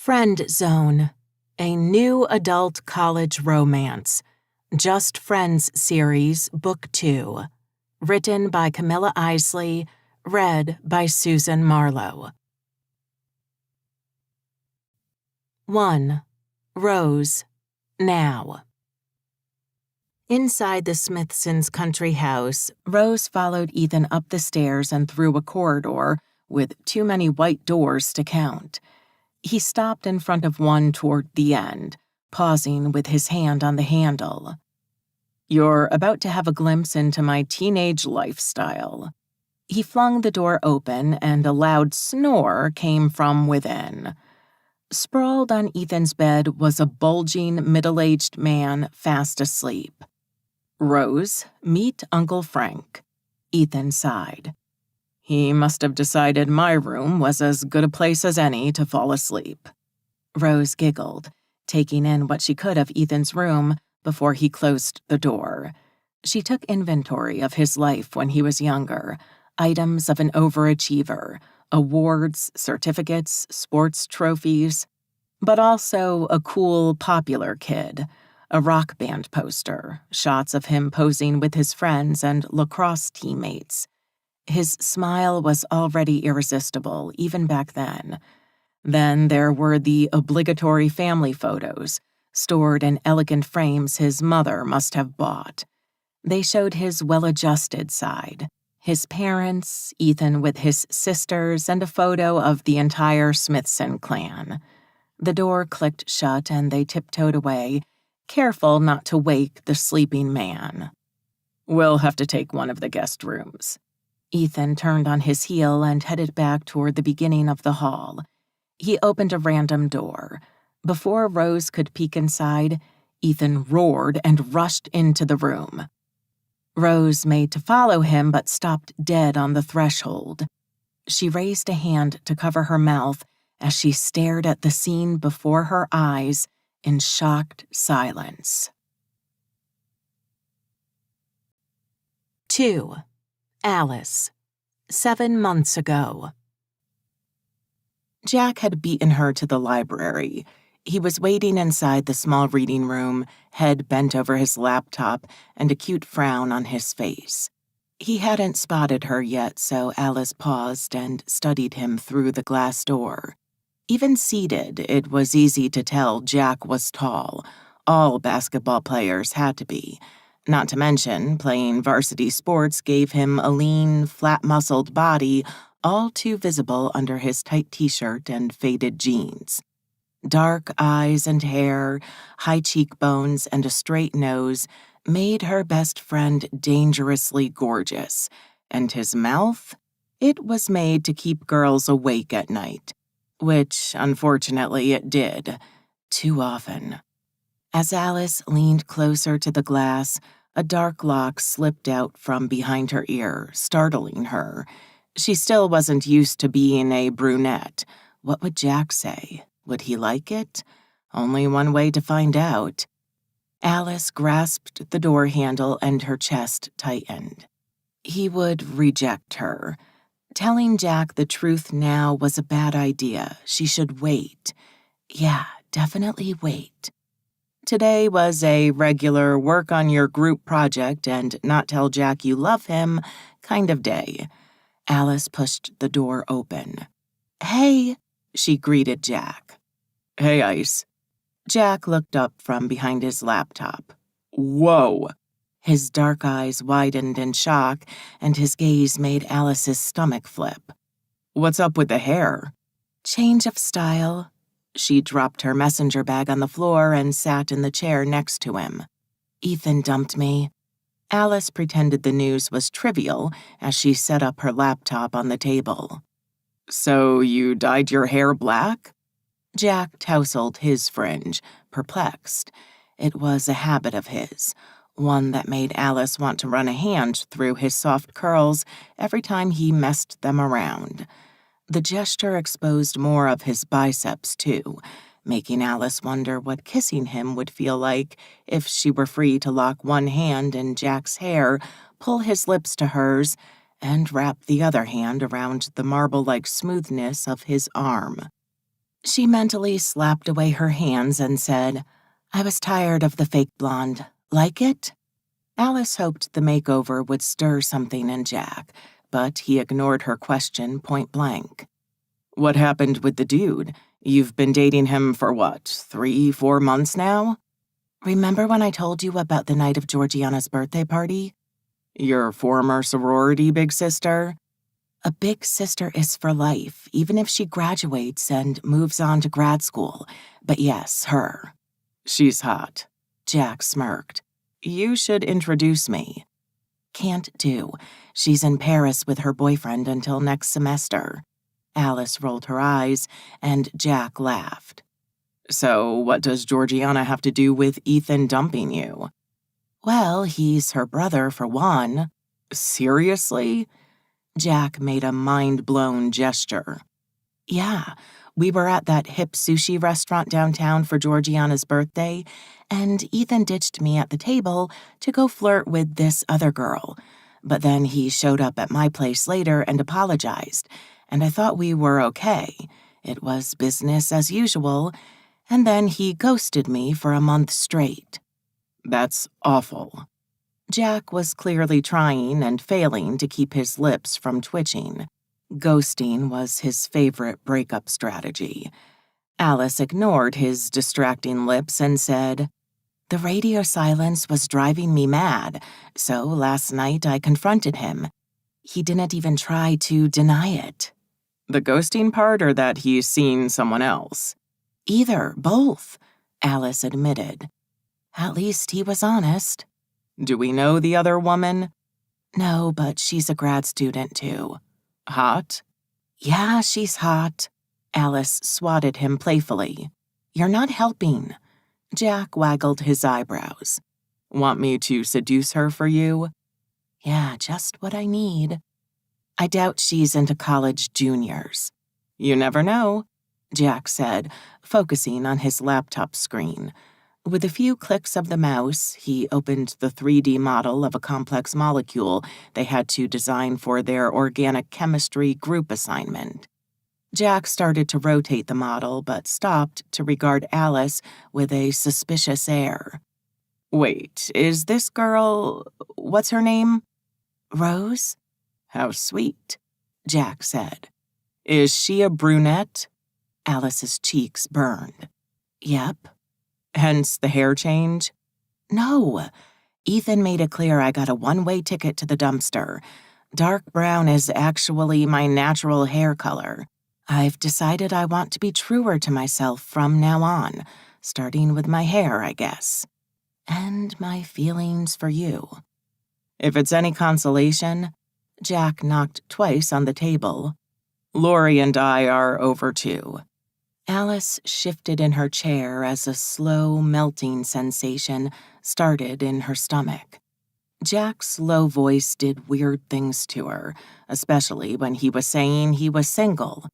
Friend Zone, a new adult college romance. Just Friends series, Book 2. Written by Camilla Isley, read by Susan Marlowe. 1. Rose, now. Inside the Smithsons' country house, Rose followed Ethan up the stairs and through a corridor with too many white doors to count. He stopped in front of one toward the end, pausing with his hand on the handle. "You're about to have a glimpse into my teenage lifestyle." He flung the door open, and a loud snore came from within. Sprawled on Ethan's bed was a bulging, middle-aged man fast asleep. "Rose, meet Uncle Frank." Ethan sighed. "He must have decided my room was as good a place as any to fall asleep." Rose giggled, taking in what she could of Ethan's room before he closed the door. She took inventory of his life when he was younger, items of an overachiever, awards, certificates, sports trophies, but also a cool, popular kid, a rock band poster, shots of him posing with his friends and lacrosse teammates. His smile was already irresistible, even back then. Then there were the obligatory family photos, stored in elegant frames his mother must have bought. They showed his well-adjusted side, his parents, Ethan with his sisters, and a photo of the entire Smithson clan. The door clicked shut and they tiptoed away, careful not to wake the sleeping man. "We'll have to take one of the guest rooms." Ethan turned on his heel and headed back toward the beginning of the hall. He opened a random door. Before Rose could peek inside, Ethan roared and rushed into the room. Rose made to follow him but stopped dead on the threshold. She raised a hand to cover her mouth as she stared at the scene before her eyes in shocked silence. 2. Alice, 7 months ago. Jack had beaten her to the library. He was waiting inside the small reading room, head bent over his laptop and a cute frown on his face. He hadn't spotted her yet, so Alice paused and studied him through the glass door. Even seated, it was easy to tell Jack was tall. All basketball players had to be. Not to mention, playing varsity sports gave him a lean, flat-muscled body, all too visible under his tight t-shirt and faded jeans. Dark eyes and hair, high cheekbones, and a straight nose made her best friend dangerously gorgeous, and his mouth? It was made to keep girls awake at night, which, unfortunately, it did, too often. As Alice leaned closer to the glass, a dark lock slipped out from behind her ear, startling her. She still wasn't used to being a brunette. What would Jack say? Would he like it? Only one way to find out. Alice grasped the door handle and her chest tightened. He would reject her. Telling Jack the truth now was a bad idea. She should wait. Yeah, definitely wait. Today was a regular work on your group project and not tell Jack you love him kind of day. Alice pushed the door open. "Hey," she greeted Jack. "Hey, Ice." Jack looked up from behind his laptop. "Whoa." His dark eyes widened in shock, and his gaze made Alice's stomach flip. "What's up with the hair?" "Change of style." She dropped her messenger bag on the floor and sat in the chair next to him. "Ethan dumped me." Alice pretended the news was trivial as she set up her laptop on the table. "So you dyed your hair black?" Jack tousled his fringe, perplexed. It was a habit of his, one that made Alice want to run a hand through his soft curls every time he messed them around. The gesture exposed more of his biceps, too, making Alice wonder what kissing him would feel like if she were free to lock one hand in Jack's hair, pull his lips to hers, and wrap the other hand around the marble-like smoothness of his arm. She mentally slapped away her hands and said, "I was tired of the fake blonde. Like it?" Alice hoped the makeover would stir something in Jack, but he ignored her question point blank. "What happened with the dude? You've been dating him for what, 3-4 months now?" "Remember when I told you about the night of Georgiana's birthday party?" "Your former sorority big sister?" "A big sister is for life, even if she graduates and moves on to grad school. But yes, her." "She's hot." Jack smirked. "You should introduce me." "Can't do. She's in Paris with her boyfriend until next semester." Alice rolled her eyes, and Jack laughed. "So what does Georgiana have to do with Ethan dumping you?" "Well, he's her brother, for one." "Seriously?" Jack made a mind-blown gesture. "Yeah, we were at that hip sushi restaurant downtown for Georgiana's birthday, and Ethan ditched me at the table to go flirt with this other girl. But then he showed up at my place later and apologized, and I thought we were okay. It was business as usual, and then he ghosted me for a month straight." "That's awful." Jack was clearly trying and failing to keep his lips from twitching. Ghosting was his favorite breakup strategy. Alice ignored his distracting lips and said, "The radio silence was driving me mad, so last night I confronted him. He didn't even try to deny it." "The ghosting part or that he's seen someone else?" "Either, both," Alice admitted. "At least he was honest." "Do we know the other woman?" "No, but she's a grad student too." "Hot?" "Yeah, she's hot." Alice swatted him playfully. "You're not helping." Jack waggled his eyebrows. "Want me to seduce her for you?" "Yeah, just what I need." "I doubt she's into college juniors." "You never know," Jack said, focusing on his laptop screen. With a few clicks of the mouse, he opened the 3D model of a complex molecule they had to design for their organic chemistry group assignment. Jack started to rotate the model, but stopped to regard Alice with a suspicious air. "Wait, is this girl... what's her name?" "Rose?" "How sweet," Jack said. "Is she a brunette?" Alice's cheeks burned. "Yep." "Hence the hair change?" "No. Ethan made it clear I got a one-way ticket to the dumpster. Dark brown is actually my natural hair color. I've decided I want to be truer to myself from now on, starting with my hair, I guess. And my feelings for you." "If it's any consolation," Jack knocked twice on the table, "Lori and I are over too." Alice shifted in her chair as a slow, melting sensation started in her stomach. Jack's low voice did weird things to her, especially when he was saying he was single.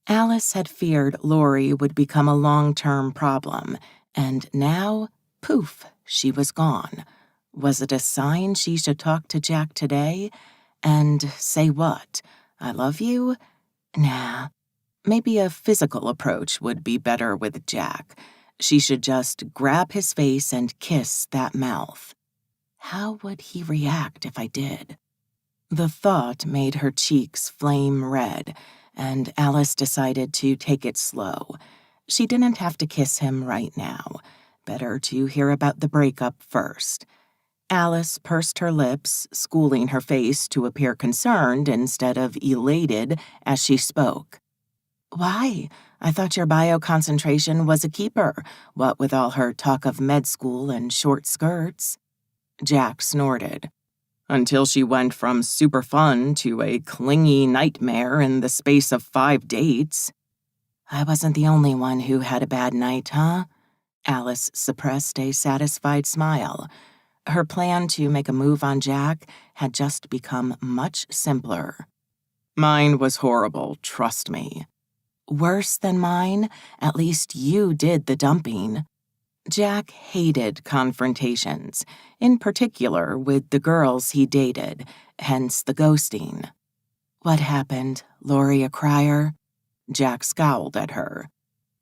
Alice had feared Lori would become a long-term problem, and now, poof, she was gone. Was it a sign she should talk to Jack today? And say what? "I love you"? Nah. Maybe a physical approach would be better with Jack. She should just grab his face and kiss that mouth. How would he react if I did? The thought made her cheeks flame red, and Alice decided to take it slow. She didn't have to kiss him right now. Better to hear about the breakup first. Alice pursed her lips, schooling her face to appear concerned instead of elated as she spoke. "Why? I thought your bio concentration was a keeper, what with all her talk of med school and short skirts." Jack snorted. "Until she went from super fun to a clingy nightmare in the space of 5 dates." "I wasn't the only one who had a bad night, huh?" Alice suppressed a satisfied smile. Her plan to make a move on Jack had just become much simpler. "Mine was horrible, trust me." "Worse than mine? At least you did the dumping." Jack hated confrontations, in particular with the girls he dated, hence the ghosting. "What happened? Lori a crier?" Jack scowled at her.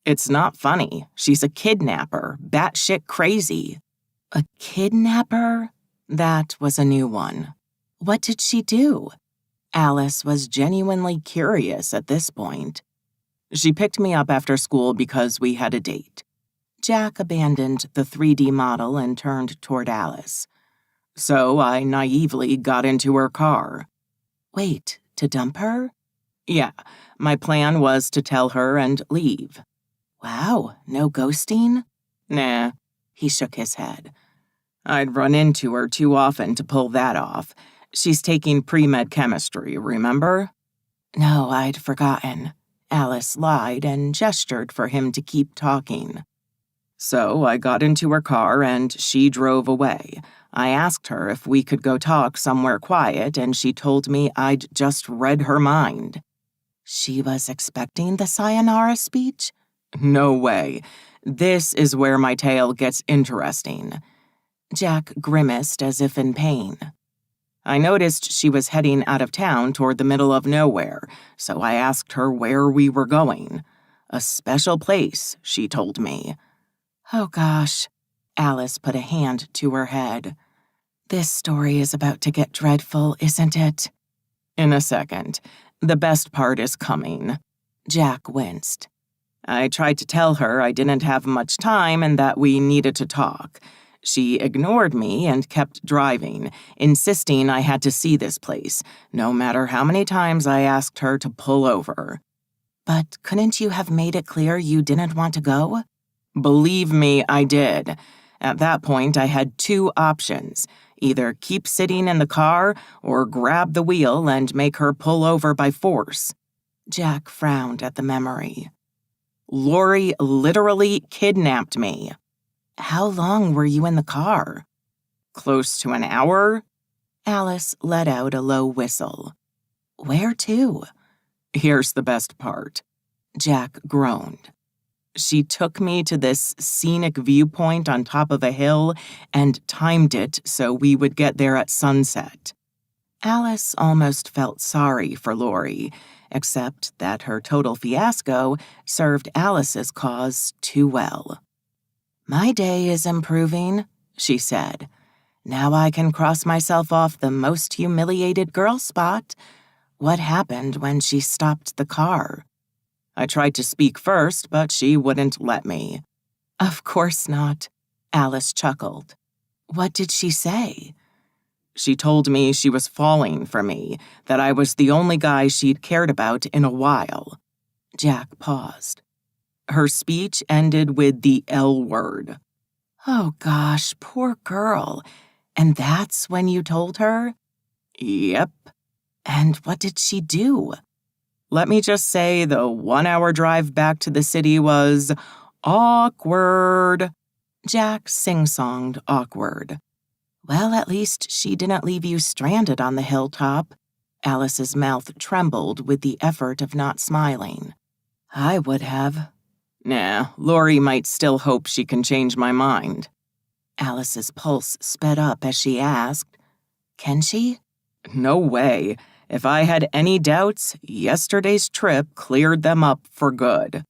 It's not funny. She's a kidnapper, batshit crazy. A kidnapper? That was a new one. What did she do? Alice was genuinely curious at this point. She picked me up after school because we had a date. Jack abandoned the 3D model and turned toward Alice. So I naively got into her car. Wait, to dump her? Yeah, my plan was to tell her and leave. Wow, no ghosting? Nah, he shook his head. I'd run into her too often to pull that off. She's taking pre-med chemistry, remember? No, I'd forgotten. Alice lied and gestured for him to keep talking. So I got into her car and she drove away. I asked her if we could go talk somewhere quiet and she told me I'd just read her mind. She was expecting the sayonara speech? No way. This is where my tale gets interesting. Jack grimaced as if in pain. I noticed she was heading out of town toward the middle of nowhere, so I asked her where we were going. A special place, she told me. Oh gosh. Alice put a hand to her head. This story is about to get dreadful, isn't it? In a second. The best part is coming. Jack winced. I tried to tell her I didn't have much time and that we needed to talk. She ignored me and kept driving, insisting I had to see this place, no matter how many times I asked her to pull over. But couldn't you have made it clear you didn't want to go? Believe me, I did. At that point, I had two options. Either keep sitting in the car or grab the wheel and make her pull over by force. Jack frowned at the memory. Lori literally kidnapped me. How long were you in the car? Close to an hour? Alice let out a low whistle. Where to? Here's the best part. Jack groaned. She took me to this scenic viewpoint on top of a hill and timed it so we would get there at sunset. Alice almost felt sorry for Lori, except that her total fiasco served Alice's cause too well. My day is improving, she said. Now I can cross myself off the most humiliated girl spot. What happened when she stopped the car? I tried to speak first, but she wouldn't let me. Of course not, Alice chuckled. What did she say? She told me she was falling for me, that I was the only guy she'd cared about in a while. Jack paused. Her speech ended with the L word. Oh gosh, poor girl. And that's when you told her? Yep. And what did she do? Let me just say the 1 hour drive back to the city was awkward. Jack sing-songed awkward. Well, at least she didn't leave you stranded on the hilltop. Alice's mouth trembled with the effort of not smiling. I would have. Nah, Lori might still hope she can change my mind. Alice's pulse sped up as she asked, Can she? No way. If I had any doubts, yesterday's trip cleared them up for good.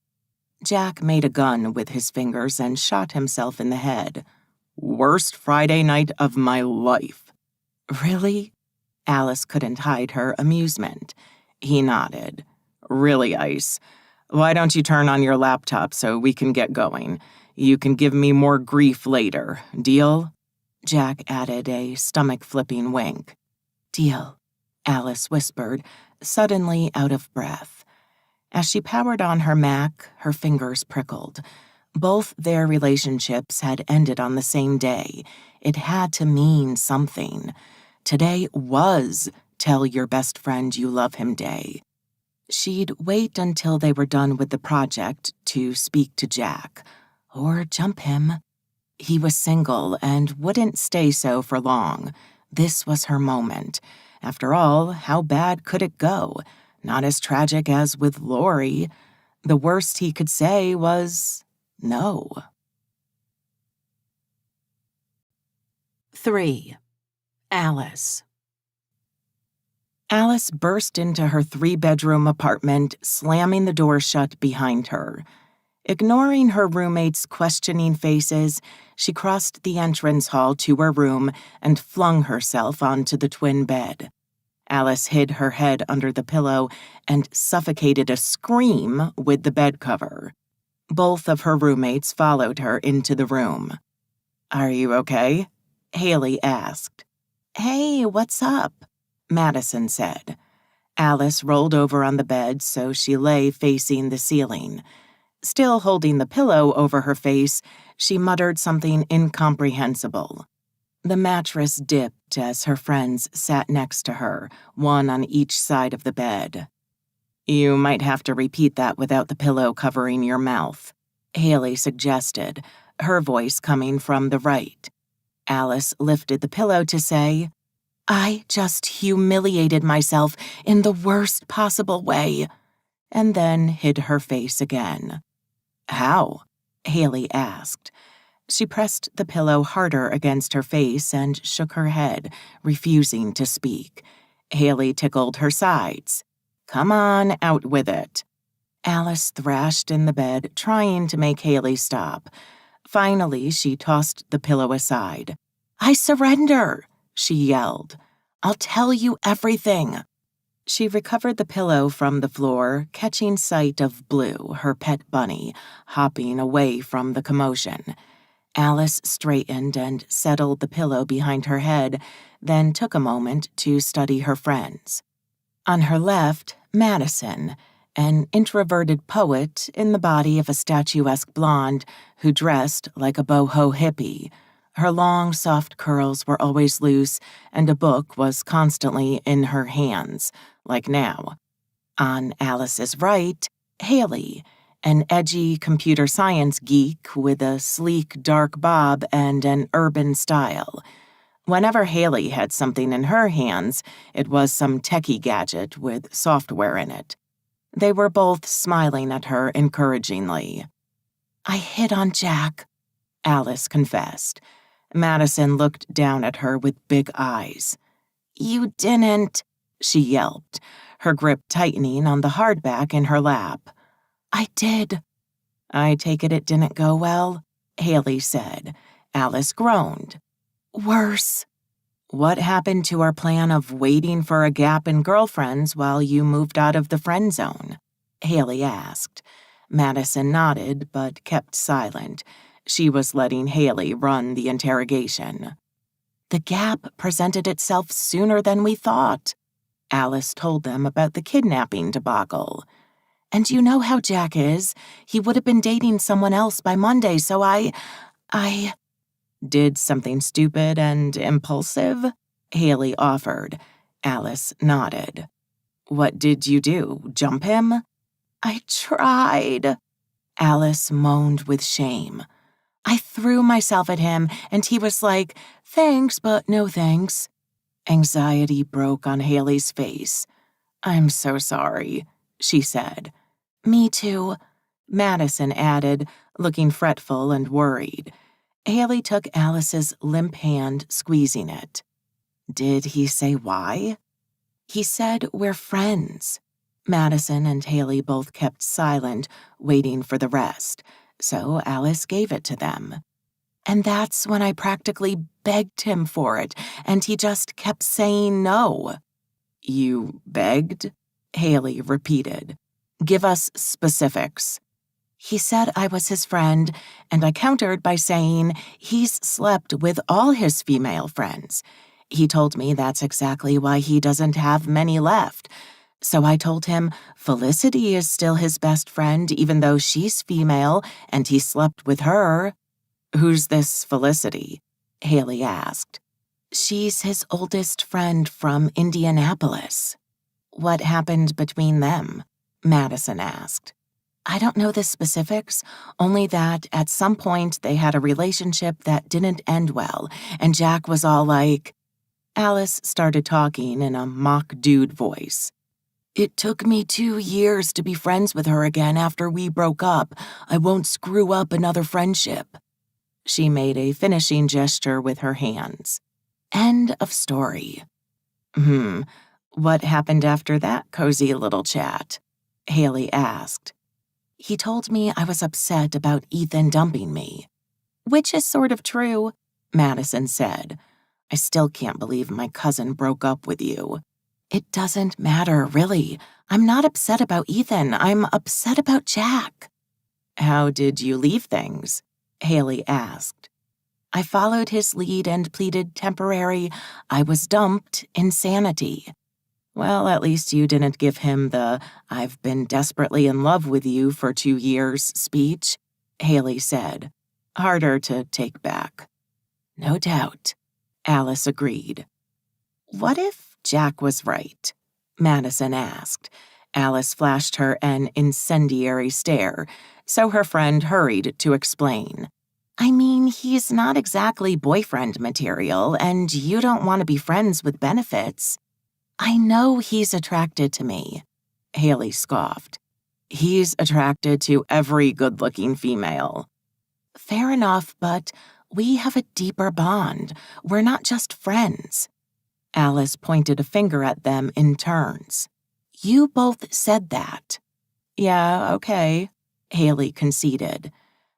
Jack made a gun with his fingers and shot himself in the head. Worst Friday night of my life. Really? Alice couldn't hide her amusement. He nodded. Really, Ice. Why don't you turn on your laptop so we can get going? You can give me more grief later. Deal? Jack added a stomach-flipping wink. Deal, Alice whispered, suddenly out of breath. As she powered on her Mac, her fingers prickled. Both their relationships had ended on the same day. It had to mean something. Today was Tell Your Best Friend You Love Him Day. She'd wait until they were done with the project to speak to Jack, or jump him. He was single and wouldn't stay so for long. This was her moment. After all, how bad could it go? Not as tragic as with Lori. The worst he could say was no. 3. Alice. Alice burst into her 3-bedroom apartment, slamming the door shut behind her. Ignoring her roommates' questioning faces, she crossed the entrance hall to her room and flung herself onto the twin bed. Alice hid her head under the pillow and suffocated a scream with the bed cover. Both of her roommates followed her into the room. "Are you okay?" Haley asked. "Hey, what's up?" Madison said. Alice rolled over on the bed so she lay facing the ceiling. Still holding the pillow over her face, she muttered something incomprehensible. The mattress dipped as her friends sat next to her, one on each side of the bed. "You might have to repeat that without the pillow covering your mouth," Haley suggested, her voice coming from the right. Alice lifted the pillow to say, "I just humiliated myself in the worst possible way," and then hid her face again. "How?" Haley asked. She pressed the pillow harder against her face and shook her head, refusing to speak. Haley tickled her sides. "Come on, out with it." Alice thrashed in the bed, trying to make Haley stop. Finally, she tossed the pillow aside. "I surrender," she yelled. "I'll tell you everything." She recovered the pillow from the floor, catching sight of Blue, her pet bunny, hopping away from the commotion. Alice straightened and settled the pillow behind her head, then took a moment to study her friends. On her left, Madison, an introverted poet in the body of a statuesque blonde who dressed like a boho hippie. Her long, soft curls were always loose, and a book was constantly in her hands, like now. On Alice's right, Haley, an edgy computer science geek with a sleek, dark bob and an urban style. Whenever Haley had something in her hands, it was some techie gadget with software in it. They were both smiling at her encouragingly. "I hit on Jack," Alice confessed. Madison looked down at her with big eyes. "You didn't," she yelped, her grip tightening on the hardback in her lap. "I did." "I take it didn't go well," Haley said. Alice groaned. "Worse." "What happened to our plan of waiting for a gap in girlfriends while you moved out of the friend zone?" Haley asked. Madison nodded but kept silent. She was letting Haley run the interrogation. "The gap presented itself sooner than we thought." Alice told them about the kidnapping debacle. "And you know how Jack is. He would have been dating someone else by Monday, so I did something stupid and impulsive?" Haley offered. Alice nodded. "What did you do? Jump him?" "I tried." Alice moaned with shame. "I threw myself at him, and he was like, 'Thanks, but no thanks.'" Anxiety broke on Haley's face. "I'm so sorry," she said. "Me too," Madison added, looking fretful and worried. Haley took Alice's limp hand, squeezing it. "Did he say why?" "He said we're friends." Madison and Haley both kept silent, waiting for the rest, so Alice gave it to them. "And that's when I practically begged him for it, and he just kept saying no." "You begged?" Haley repeated. "Give us specifics." "He said I was his friend, and I countered by saying he's slept with all his female friends. He told me that's exactly why he doesn't have many left. So I told him Felicity is still his best friend even though she's female and he slept with her." "Who's this Felicity?" Haley asked. "She's his oldest friend from Indianapolis." "What happened between them?" Madison asked. "I don't know the specifics, only that at some point they had a relationship that didn't end well, and Jack was all like..." Alice started talking in a mock dude voice. "It took me 2 years to be friends with her again after we broke up. I won't screw up another friendship." She made a finishing gesture with her hands. "End of story." What happened after that cozy little chat?" Haley asked. He told me I was upset about Ethan dumping me. Which is sort of true, Madison said. I still can't believe my cousin broke up with you. It doesn't matter, really. I'm not upset about Ethan. I'm upset about Jack. How did you leave things? Haley asked. I followed his lead and pleaded temporary, I was dumped, insanity. Well, at least you didn't give him the I've been desperately in love with you for 2 years speech, Haley said. Harder to take back. No doubt, Alice agreed. What if Jack was right? Madison asked. Alice flashed her an incendiary stare, so her friend hurried to explain. I mean, he's not exactly boyfriend material, and you don't want to be friends with benefits. I know he's attracted to me, Haley scoffed. He's attracted to every good-looking female. Fair enough, but we have a deeper bond. We're not just friends. Alice pointed a finger at them in turns. You both said that. Yeah, okay, Haley conceded.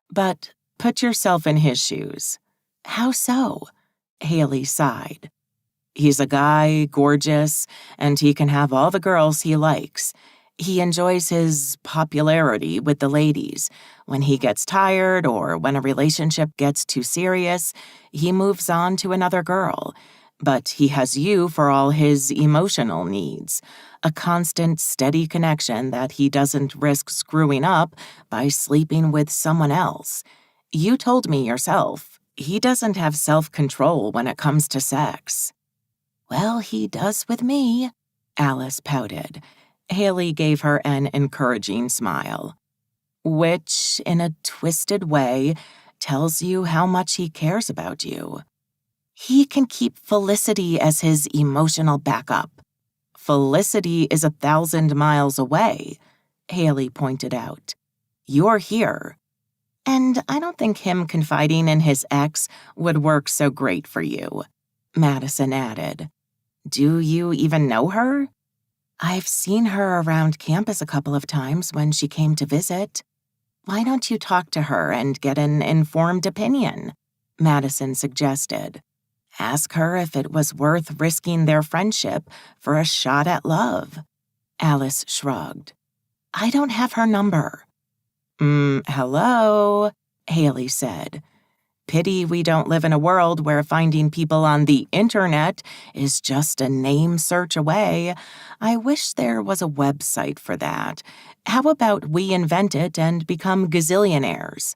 But put yourself in his shoes. How so? Haley sighed. He's a guy, gorgeous, and he can have all the girls he likes. He enjoys his popularity with the ladies. When he gets tired or when a relationship gets too serious, he moves on to another girl. But he has you for all his emotional needs, a constant, steady connection that he doesn't risk screwing up by sleeping with someone else. You told me yourself, he doesn't have self-control when it comes to sex. Well, he does with me, Alice pouted. Haley gave her an encouraging smile. Which, in a twisted way, tells you how much he cares about you. He can keep Felicity as his emotional backup. Felicity is 1,000 miles away, Haley pointed out. You're here. And I don't think him confiding in his ex would work so great for you, Madison added. Do you even know her? I've seen her around campus a couple of times when she came to visit. Why don't you talk to her and get an informed opinion? Madison suggested. Ask her if it was worth risking their friendship for a shot at love. Alice shrugged. I don't have her number. Hello, Haley said. Pity we don't live in a world where finding people on the internet is just a name search away. I wish there was a website for that. How about we invent it and become gazillionaires?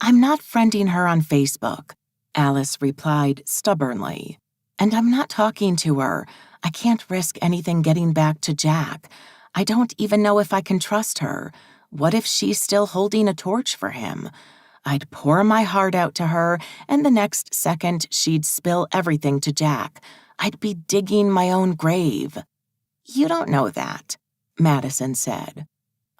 I'm not friending her on Facebook, Alice replied stubbornly. And I'm not talking to her. I can't risk anything getting back to Jack. I don't even know if I can trust her. What if she's still holding a torch for him? I'd pour my heart out to her, and the next second she'd spill everything to Jack. I'd be digging my own grave. You don't know that, Madison said.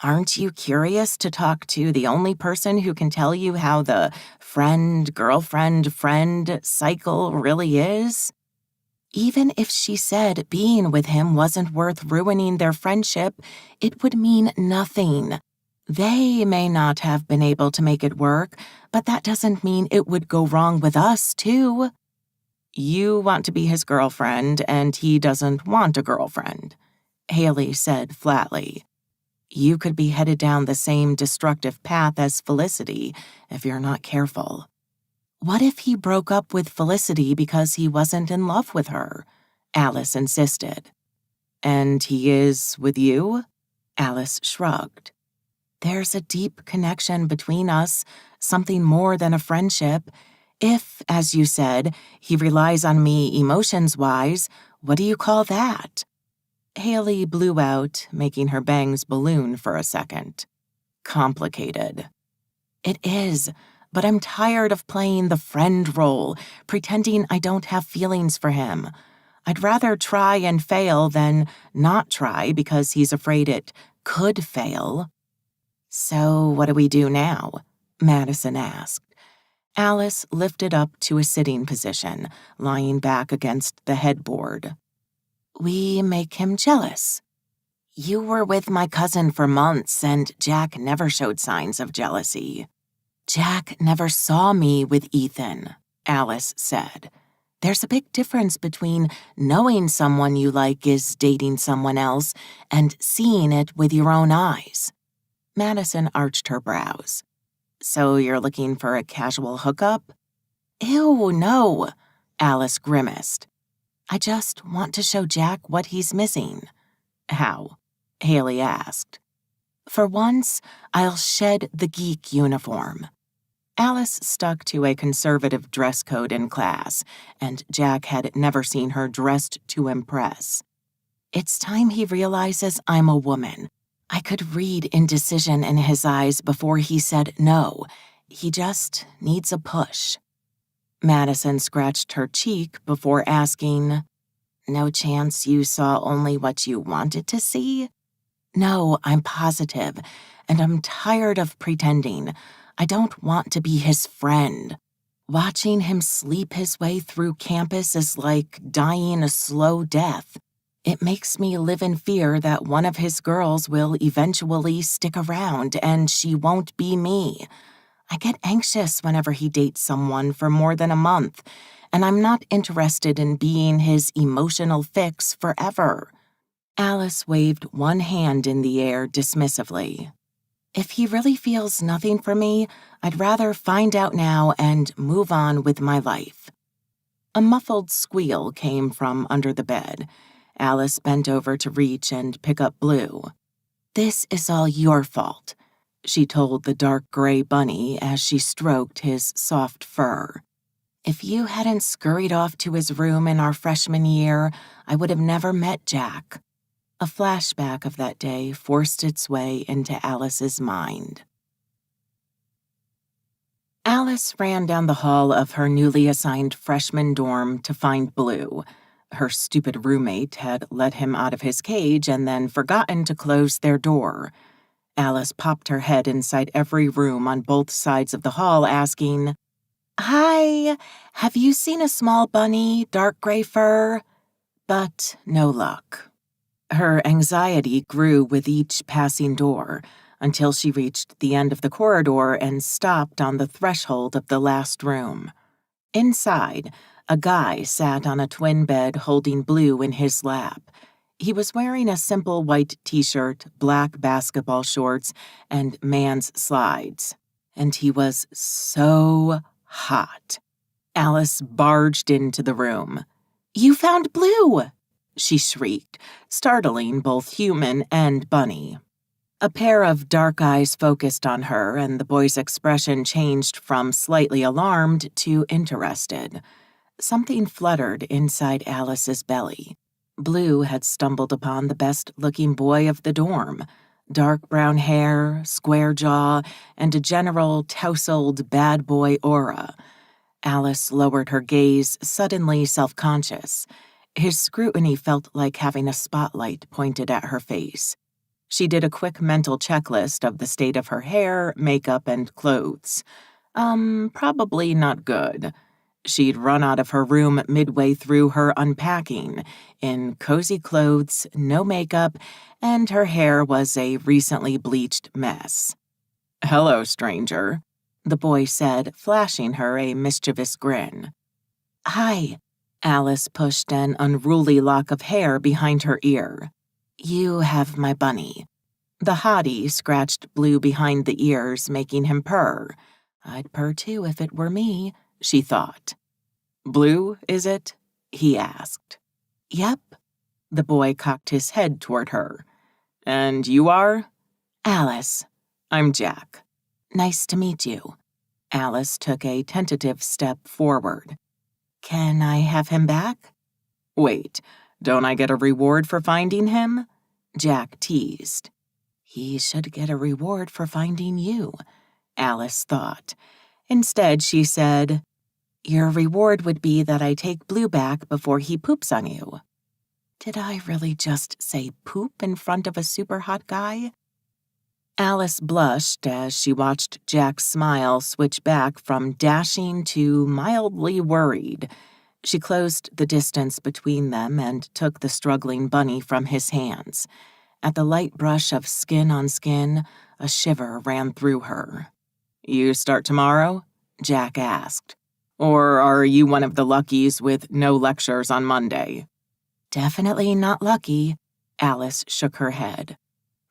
Aren't you curious to talk to the only person who can tell you how the friend-girlfriend-friend cycle really is? Even if she said being with him wasn't worth ruining their friendship, it would mean nothing. They may not have been able to make it work, but that doesn't mean it would go wrong with us, too. You want to be his girlfriend, and he doesn't want a girlfriend, Haley said flatly. You could be headed down the same destructive path as Felicity if you're not careful. What if he broke up with Felicity because he wasn't in love with her? Alice insisted. And he is with you? Alice shrugged. There's a deep connection between us, something more than a friendship. If, as you said, he relies on me emotions-wise, what do you call that? Haley blew out, making her bangs balloon for a second. Complicated. It is, but I'm tired of playing the friend role, pretending I don't have feelings for him. I'd rather try and fail than not try because he's afraid it could fail. So what do we do now? Madison asked. Alice lifted up to a sitting position, lying back against the headboard. We make him jealous. You were with my cousin for months, and Jack never showed signs of jealousy. Jack never saw me with Ethan, Alice said. There's a big difference between knowing someone you like is dating someone else and seeing it with your own eyes. Madison arched her brows. So you're looking for a casual hookup? Ew, no, Alice grimaced. I just want to show Jack what he's missing. How? Haley asked. For once, I'll shed the geek uniform. Alice stuck to a conservative dress code in class, and Jack had never seen her dressed to impress. It's time he realizes I'm a woman. I could read indecision in his eyes before he said no. He just needs a push. Madison scratched her cheek before asking, No chance you saw only what you wanted to see? No, I'm positive, and I'm tired of pretending. I don't want to be his friend. Watching him sleep his way through campus is like dying a slow death. It makes me live in fear that one of his girls will eventually stick around and she won't be me. I get anxious whenever he dates someone for more than a month, and I'm not interested in being his emotional fix forever. Alice waved one hand in the air dismissively. If he really feels nothing for me, I'd rather find out now and move on with my life. A muffled squeal came from under the bed. Alice bent over to reach and pick up Blue. This is all your fault, she told the dark gray bunny as she stroked his soft fur. If you hadn't scurried off to his room in our freshman year, I would have never met Jack. A flashback of that day forced its way into Alice's mind. Alice ran down the hall of her newly assigned freshman dorm to find Blue. Her stupid roommate had let him out of his cage and then forgotten to close their door. Alice popped her head inside every room on both sides of the hall, asking, Hi, have you seen a small bunny, dark gray fur? But no luck. Her anxiety grew with each passing door until she reached the end of the corridor and stopped on the threshold of the last room. Inside, a guy sat on a twin bed holding Blue in his lap. He was wearing a simple white t-shirt, black basketball shorts, and man's slides. And he was so hot. Alice barged into the room. You found Blue! She shrieked, startling both human and bunny. A pair of dark eyes focused on her, and the boy's expression changed from slightly alarmed to interested. Something fluttered inside Alice's belly. Blue had stumbled upon the best-looking boy of the dorm. Dark brown hair, square jaw, and a general tousled bad boy aura. Alice lowered her gaze, suddenly self-conscious. His scrutiny felt like having a spotlight pointed at her face. She did a quick mental checklist of the state of her hair, makeup, and clothes. Probably not good. She'd run out of her room midway through her unpacking, in cozy clothes, no makeup, and her hair was a recently bleached mess. Hello, stranger, the boy said, flashing her a mischievous grin. Hi. Alice pushed an unruly lock of hair behind her ear. You have my bunny. The hottie scratched Blue behind the ears, making him purr. I'd purr too if it were me, she thought. Blue, is it? He asked. Yep. The boy cocked his head toward her. And you are? Alice. I'm Jack. Nice to meet you. Alice took a tentative step forward. Can I have him back? Wait, don't I get a reward for finding him? Jack teased. He should get a reward for finding you, Alice thought. Instead, she said, Your reward would be that I take Blue back before he poops on you. Did I really just say poop in front of a super hot guy? Alice blushed as she watched Jack's smile switch back from dashing to mildly worried. She closed the distance between them and took the struggling bunny from his hands. At the light brush of skin on skin, a shiver ran through her. "You start tomorrow?" Jack asked. "Or are you one of the luckies with no lectures on Monday?" "Definitely not lucky," Alice shook her head.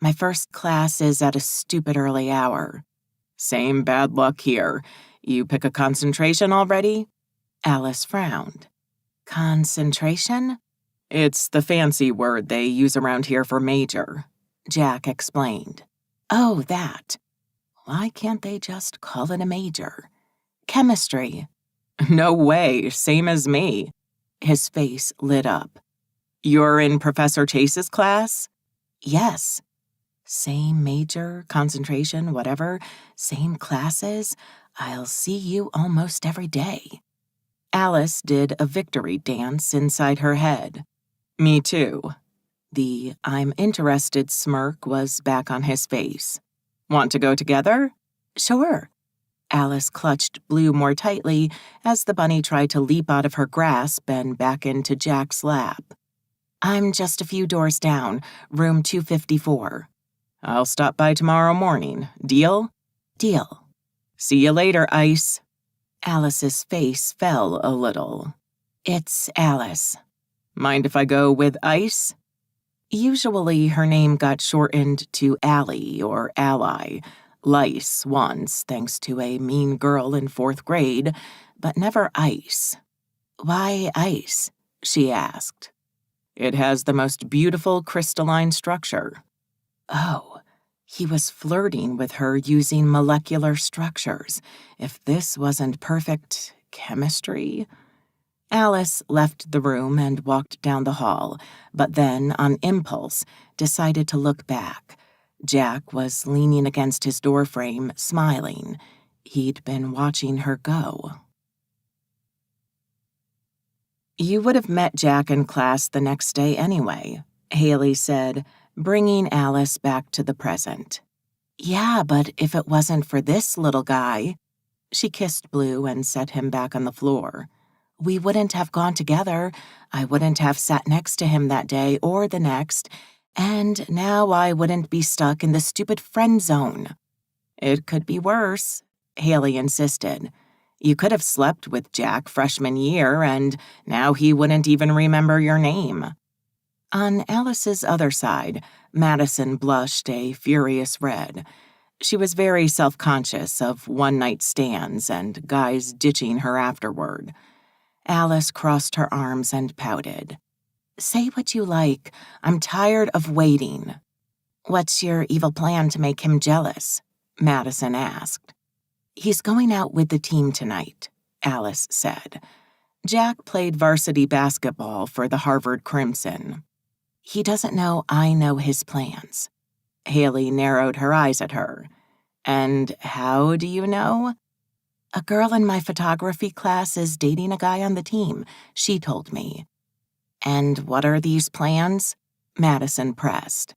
"My first class is at a stupid early hour." "Same bad luck here. You pick a concentration already?" Alice frowned. "Concentration?" "It's the fancy word they use around here for major," Jack explained. "Oh, that. Why can't they just call it a major?" "Chemistry." "No way, same as me." His face lit up. "You're in Professor Chase's class?" "Yes." "Same major, concentration, whatever, same classes. I'll see you almost every day." Alice did a victory dance inside her head. "Me too." The "I'm interested" smirk was back on his face. "Want to go together?" "Sure." Alice clutched Blue more tightly as the bunny tried to leap out of her grasp and back into Jack's lap. "I'm just a few doors down, room 254. "I'll stop by tomorrow morning. Deal?" "Deal." "See you later, Ice." Alice's face fell a little. "It's Alice." "Mind if I go with Ice?" Usually her name got shortened to Allie or Ally, Lice once, thanks to a mean girl in 4th grade, but never Ice. "Why Ice?" she asked. "It has the most beautiful crystalline structure." Oh, he was flirting with her using molecular structures. If this wasn't perfect chemistry... Alice left the room and walked down the hall, but then, on impulse, decided to look back. Jack was leaning against his doorframe, smiling. He'd been watching her go. "You would have met Jack in class the next day anyway," Haley said, bringing Alice back to the present. "Yeah, but if it wasn't for this little guy..." She kissed Blue and set him back on the floor. "We wouldn't have gone together. I wouldn't have sat next to him that day or the next, and now I wouldn't be stuck in the stupid friend zone." "It could be worse," Haley insisted. "You could have slept with Jack freshman year, and now he wouldn't even remember your name." On Alice's other side, Madison blushed a furious red. She was very self-conscious of one-night stands and guys ditching her afterward. Alice crossed her arms and pouted. "Say what you like. I'm tired of waiting." "What's your evil plan to make him jealous?" Madison asked. "He's going out with the team tonight," Alice said. Jack played varsity basketball for the Harvard Crimson. "He doesn't know I know his plans." Haley narrowed her eyes at her. "And how do you know?" "A girl in my photography class is dating a guy on the team," she told me. "And what are these plans?" Madison pressed.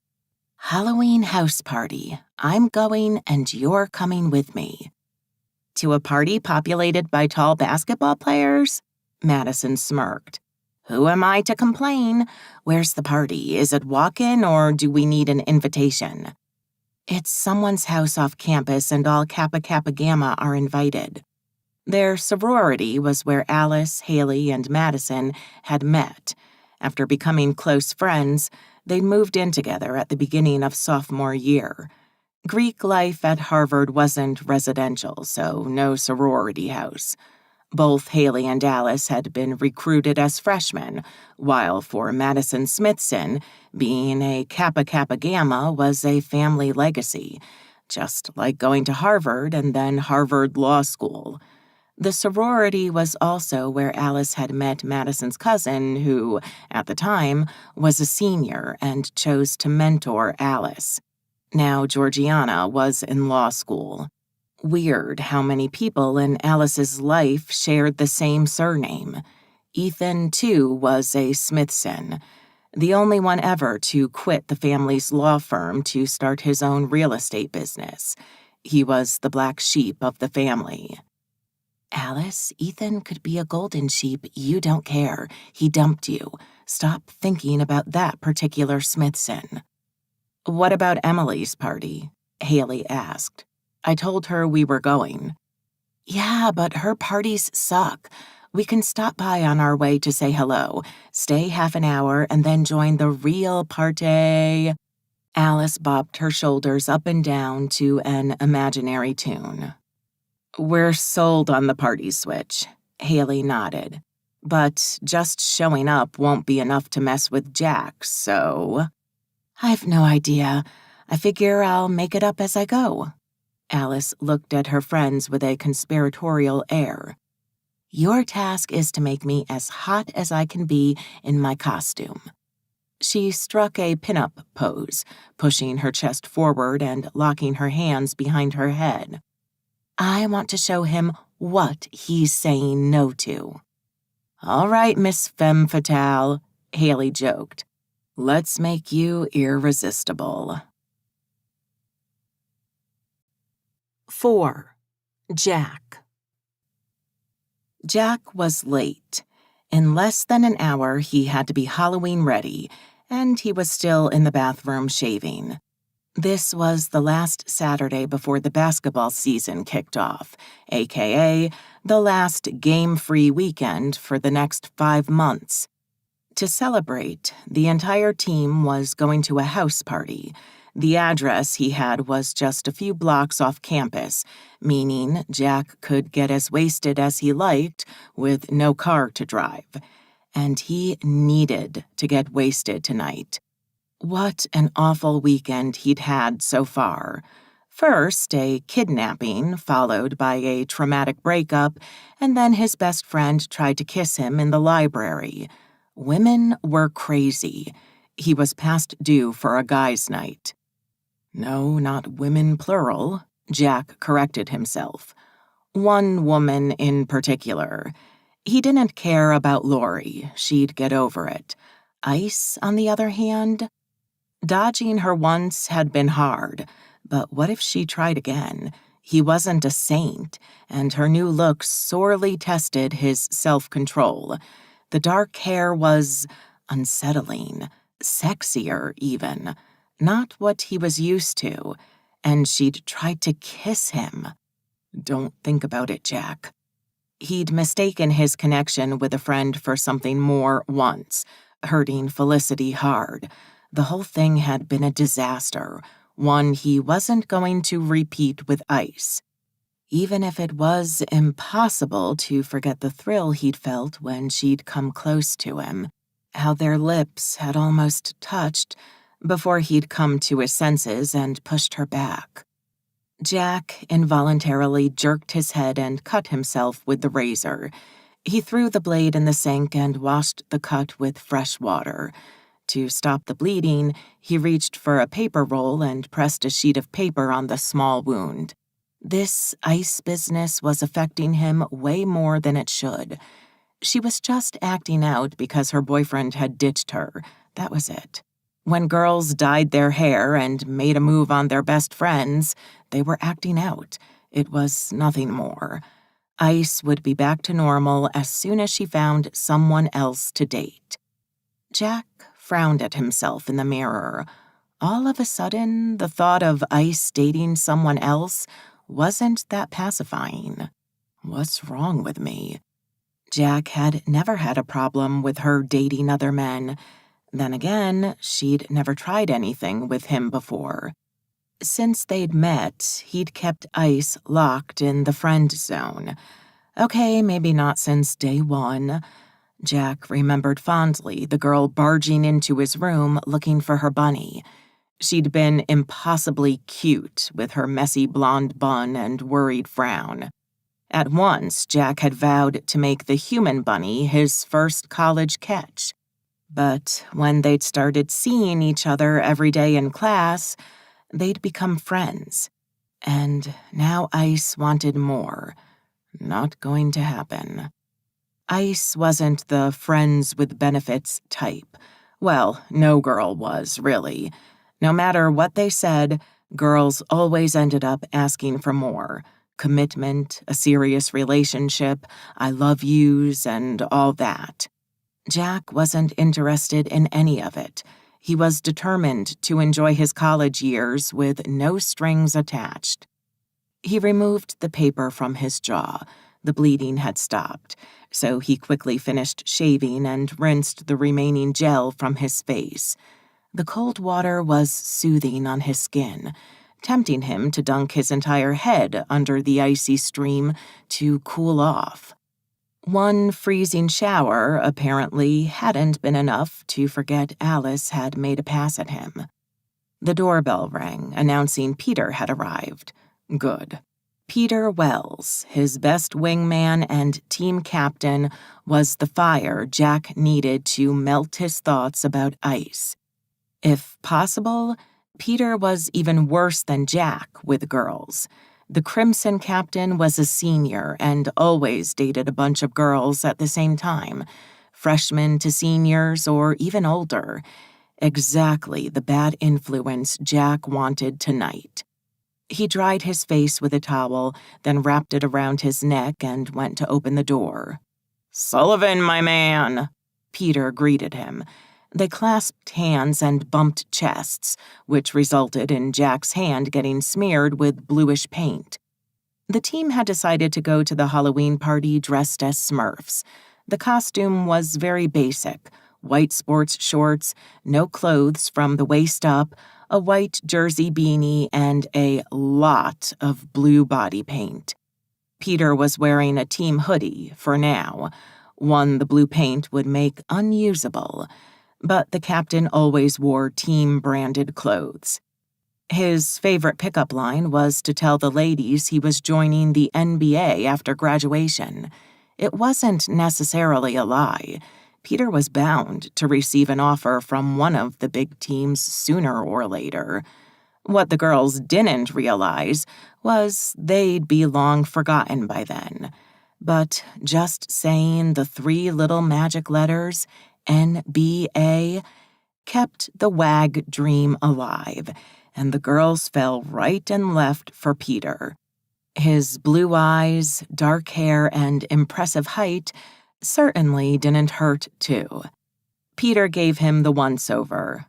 "Halloween house party. I'm going and you're coming with me." "To a party populated by tall basketball players?" Madison smirked. "Who am I to complain? Where's the party? Is it walk-in or do we need an invitation?" "It's someone's house off campus and all Kappa Kappa Gamma are invited." Their sorority was where Alice, Haley, and Madison had met. After becoming close friends, they'd moved in together at the beginning of sophomore year. Greek life at Harvard wasn't residential, so no sorority house. Both Haley and Alice had been recruited as freshmen, while for Madison Smithson, being a Kappa Kappa Gamma was a family legacy, just like going to Harvard and then Harvard Law School. The sorority was also where Alice had met Madison's cousin, who, at the time, was a senior and chose to mentor Alice. Now Georgiana was in law school. Weird how many people in Alice's life shared the same surname. Ethan, too, was a Smithson, the only one ever to quit the family's law firm to start his own real estate business. He was the black sheep of the family. "Alice, Ethan could be a golden sheep. You don't care. He dumped you. Stop thinking about that particular Smithson." "What about Emily's party?" Haley asked. "I told her we were going." "Yeah, but her parties suck. We can stop by on our way to say hello, stay half an hour, and then join the real party." Alice bobbed her shoulders up and down to an imaginary tune. "We're sold on the party switch," Haley nodded. "But just showing up won't be enough to mess with Jack, so—" "I've no idea. I figure I'll make it up as I go." Alice looked at her friends with a conspiratorial air. "Your task is to make me as hot as I can be in my costume." She struck a pin-up pose, pushing her chest forward and locking her hands behind her head. "I want to show him what he's saying no to." "All right, Miss Femme Fatale," Haley joked. "Let's make you irresistible." 4. Jack. Jack was late. In less than an hour, he had to be Halloween ready, and he was still in the bathroom shaving. This was the last Saturday before the basketball season kicked off, aka the last game-free weekend for the next 5 months. To celebrate, the entire team was going to a house party. The address he had was just a few blocks off campus, meaning Jack could get as wasted as he liked with no car to drive. And he needed to get wasted tonight. What an awful weekend he'd had so far. First, a kidnapping, followed by a traumatic breakup, and then his best friend tried to kiss him in the library. Women were crazy. He was past due for a guy's night. No, not women plural, Jack corrected himself. One woman in particular. He didn't care about Lori. She'd get over it. Ice, on the other hand? Dodging her once had been hard, but what if she tried again? He wasn't a saint, and her new looks sorely tested his self-control. The dark hair was unsettling, sexier even, not what he was used to, and she'd tried to kiss him. Don't think about it, Jack. He'd mistaken his connection with a friend for something more once, hurting Felicity hard. The whole thing had been a disaster, one he wasn't going to repeat with Ice. Even if it was impossible to forget the thrill he'd felt when she'd come close to him, how their lips had almost touched before he'd come to his senses and pushed her back. Jack involuntarily jerked his head and cut himself with the razor. He threw the blade in the sink and washed the cut with fresh water. To stop the bleeding, he reached for a paper roll and pressed a sheet of paper on the small wound. This Ice business was affecting him way more than it should. She was just acting out because her boyfriend had ditched her. That was it. When girls dyed their hair and made a move on their best friends, they were acting out. It was nothing more. Ice would be back to normal as soon as she found someone else to date. Jack frowned at himself in the mirror. All of a sudden, the thought of Ice dating someone else wasn't that pacifying. What's wrong with me? Jack had never had a problem with her dating other men. Then again, she'd never tried anything with him before. Since they'd met, he'd kept Ice locked in the friend zone. Okay, maybe not since day one. Jack remembered fondly the girl barging into his room looking for her bunny. She'd been impossibly cute with her messy blonde bun and worried frown. At once, Jack had vowed to make the human bunny his first college catch. But when they'd started seeing each other every day in class, they'd become friends. And now Ice wanted more. Not going to happen. Ice wasn't the friends with benefits type. Well, no girl was, really. No matter what they said, girls always ended up asking for more. Commitment, a serious relationship, I love yous, and all that. Jack wasn't interested in any of it. He was determined to enjoy his college years with no strings attached. He removed the paper from his jaw. The bleeding had stopped, so he quickly finished shaving and rinsed the remaining gel from his face. The cold water was soothing on his skin, tempting him to dunk his entire head under the icy stream to cool off. One freezing shower apparently hadn't been enough to forget Alice had made a pass at him. The doorbell rang, announcing Peter had arrived. Good. Peter Wells, his best wingman and team captain, was the fire Jack needed to melt his thoughts about ice. If possible, Peter was even worse than Jack with girls. The Crimson captain was a senior and always dated a bunch of girls at the same time, freshmen to seniors or even older. Exactly the bad influence Jack wanted tonight. He dried his face with a towel, then wrapped it around his neck and went to open the door. "Sullivan, my man!" Peter greeted him. They clasped hands and bumped chests, which resulted in Jack's hand getting smeared with bluish paint. The team had decided to go to the Halloween party dressed as Smurfs. The costume was very basic: white sports shorts, no clothes from the waist up, a white jersey beanie, and a lot of blue body paint. Peter was wearing a team hoodie for now, one the blue paint would make unusable. But the captain always wore team-branded clothes. His favorite pickup line was to tell the ladies he was joining the NBA after graduation. It wasn't necessarily a lie. Peter was bound to receive an offer from one of the big teams sooner or later. What the girls didn't realize was they'd be long forgotten by then. But just saying the 3 little magic letters, NBA, kept the WAG dream alive, and the girls fell right and left for Peter. His blue eyes, dark hair, and impressive height certainly didn't hurt, too. Peter gave him the once-over.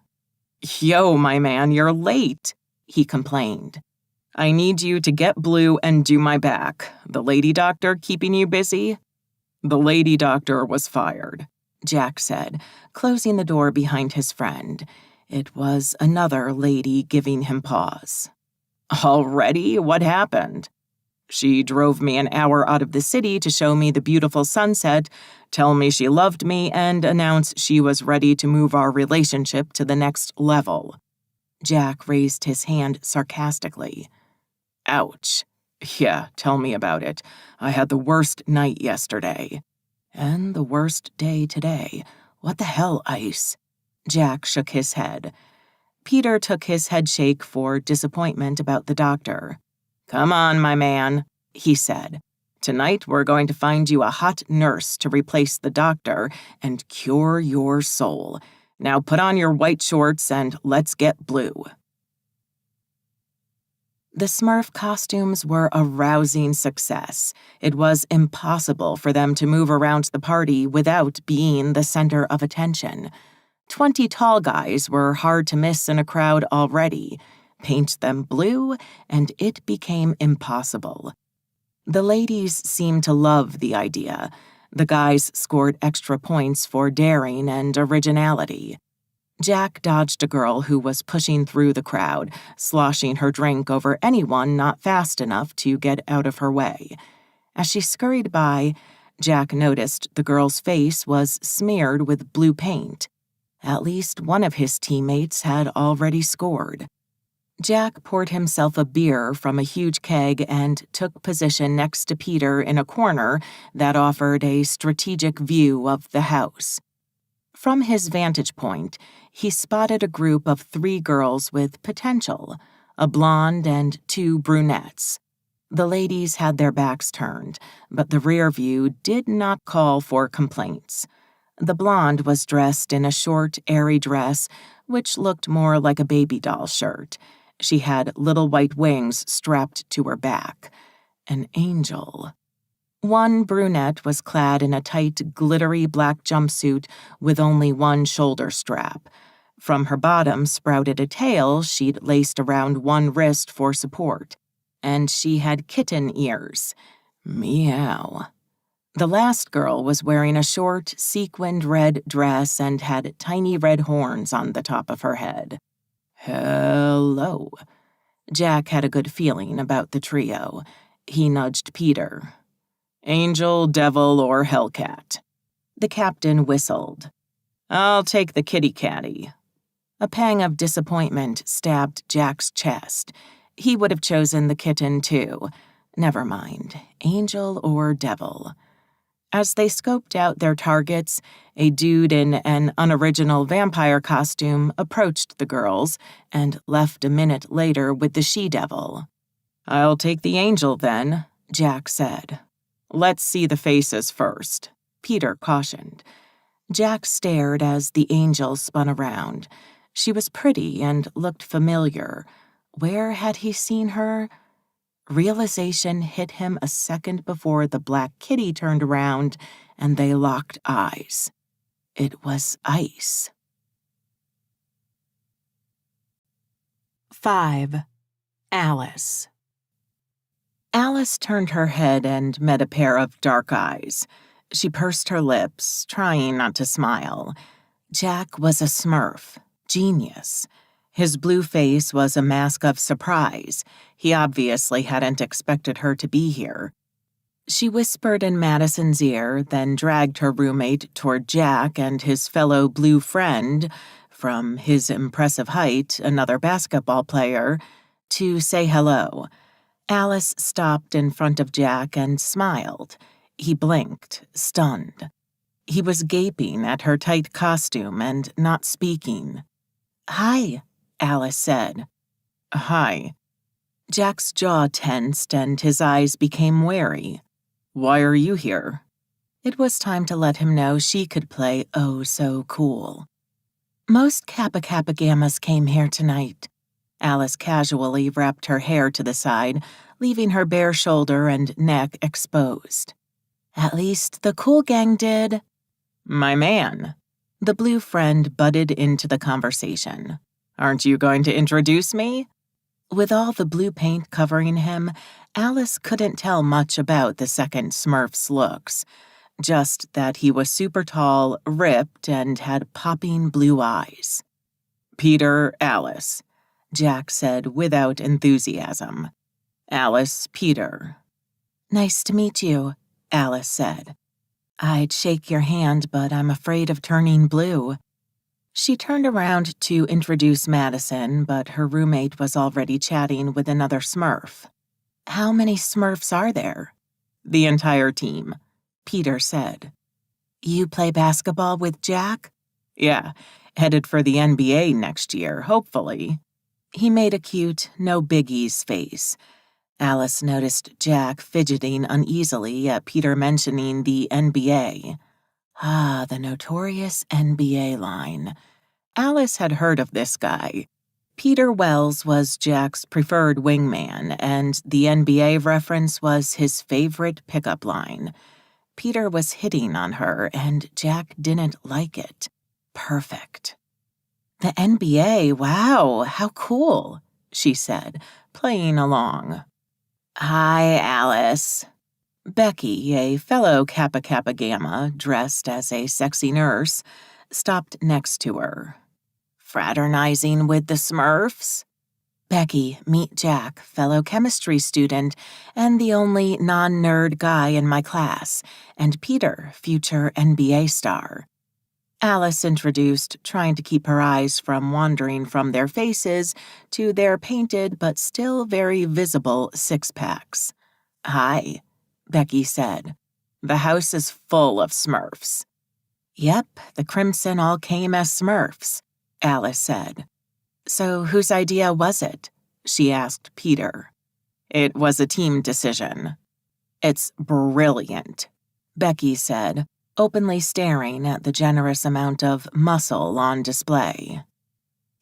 "Yo, my man, you're late," he complained. "I need you to get blue and do my back. The lady doctor keeping you busy?" "The lady doctor was fired," Jack said, closing the door behind his friend. It was another lady giving him pause. "Already? What happened?" "She drove me an hour out of the city to show me the beautiful sunset, tell me she loved me, and announce she was ready to move our relationship to the next level." Jack raised his hand sarcastically. "Ouch. Yeah, tell me about it. I had the worst night yesterday." "And the worst day today. What the hell, Ice?" Jack shook his head. Peter took his headshake for disappointment about the doctor. "Come on, my man," he said. "Tonight we're going to find you a hot nurse to replace the doctor and cure your soul. Now put on your white shorts and let's get blue." The Smurf costumes were a rousing success. It was impossible for them to move around the party without being the center of attention. 20 tall guys were hard to miss in a crowd already. Paint them blue, and it became impossible. The ladies seemed to love the idea. The guys scored extra points for daring and originality. Jack dodged a girl who was pushing through the crowd, sloshing her drink over anyone not fast enough to get out of her way. As she scurried by, Jack noticed the girl's face was smeared with blue paint. At least one of his teammates had already scored. Jack poured himself a beer from a huge keg and took position next to Peter in a corner that offered a strategic view of the house. From his vantage point, he spotted a group of 3 girls with potential, a blonde and 2 brunettes. The ladies had their backs turned, but the rear view did not call for complaints. The blonde was dressed in a short, airy dress, which looked more like a baby doll shirt. She had little white wings strapped to her back. An angel. One brunette was clad in a tight, glittery black jumpsuit with only one shoulder strap. From her bottom sprouted a tail she'd laced around one wrist for support, and she had kitten ears. Meow. The last girl was wearing a short, sequined red dress and had tiny red horns on the top of her head. Hello. Jack had a good feeling about the trio. He nudged Peter. Angel, devil, or hellcat? The captain whistled. I'll take the kitty-catty. A pang of disappointment stabbed Jack's chest. He would have chosen the kitten, too. Never mind, angel or devil. As they scoped out their targets, a dude in an unoriginal vampire costume approached the girls and left a minute later with the she-devil. I'll take the angel then, Jack said. Let's see the faces first, Peter cautioned. Jack stared as the angel spun around. She was pretty and looked familiar. Where had he seen her? Realization hit him a second before the black kitty turned around and they locked eyes. It was Ice. 5. Alice. Alice turned her head and met a pair of dark eyes. She pursed her lips, trying not to smile. Jack was a Smurf. Genius. His blue face was a mask of surprise. He obviously hadn't expected her to be here. She whispered in Madison's ear, then dragged her roommate toward Jack and his fellow blue friend, from his impressive height, another basketball player, to say hello. Alice stopped in front of Jack and smiled. He blinked, stunned. He was gaping at her tight costume and not speaking. Hi, Alice said. Hi. Jack's jaw tensed and his eyes became wary. Why are you here? It was time to let him know she could play oh so cool. Most Kappa Kappa Gammas came here tonight. Alice casually wrapped her hair to the side, leaving her bare shoulder and neck exposed. At least the cool gang did. My man. The blue friend butted into the conversation. Aren't you going to introduce me? With all the blue paint covering him, Alice couldn't tell much about the second Smurf's looks, just that he was super tall, ripped, and had popping blue eyes. Peter, Alice, Jack said without enthusiasm. Alice, Peter. Nice to meet you, Alice said. I'd shake your hand, but I'm afraid of turning blue. She turned around to introduce Madison, but her roommate was already chatting with another Smurf. How many Smurfs are there? The entire team, Peter said. You play basketball with Jack? Yeah, headed for the NBA next year, hopefully. He made a cute, no biggies face. Alice noticed Jack fidgeting uneasily at Peter mentioning the NBA. Ah, the notorious NBA line. Alice had heard of this guy. Peter Wells was Jack's preferred wingman, and the NBA reference was his favorite pickup line. Peter was hitting on her, and Jack didn't like it. Perfect. The NBA, wow, how cool, she said, playing along. Hi, Alice. Becky, a fellow Kappa Kappa Gamma, dressed as a sexy nurse, stopped next to her. Fraternizing with the Smurfs? Becky, meet Jack, fellow chemistry student, and the only non-nerd guy in my class, and Peter, future NBA star. Alice introduced, trying to keep her eyes from wandering from their faces to their painted but still very visible six-packs. Hi, Becky said. The house is full of Smurfs. Yep, the Crimson all came as Smurfs, Alice said. So whose idea was it? She asked Peter. It was a team decision. It's brilliant, Becky said, openly staring at the generous amount of muscle on display.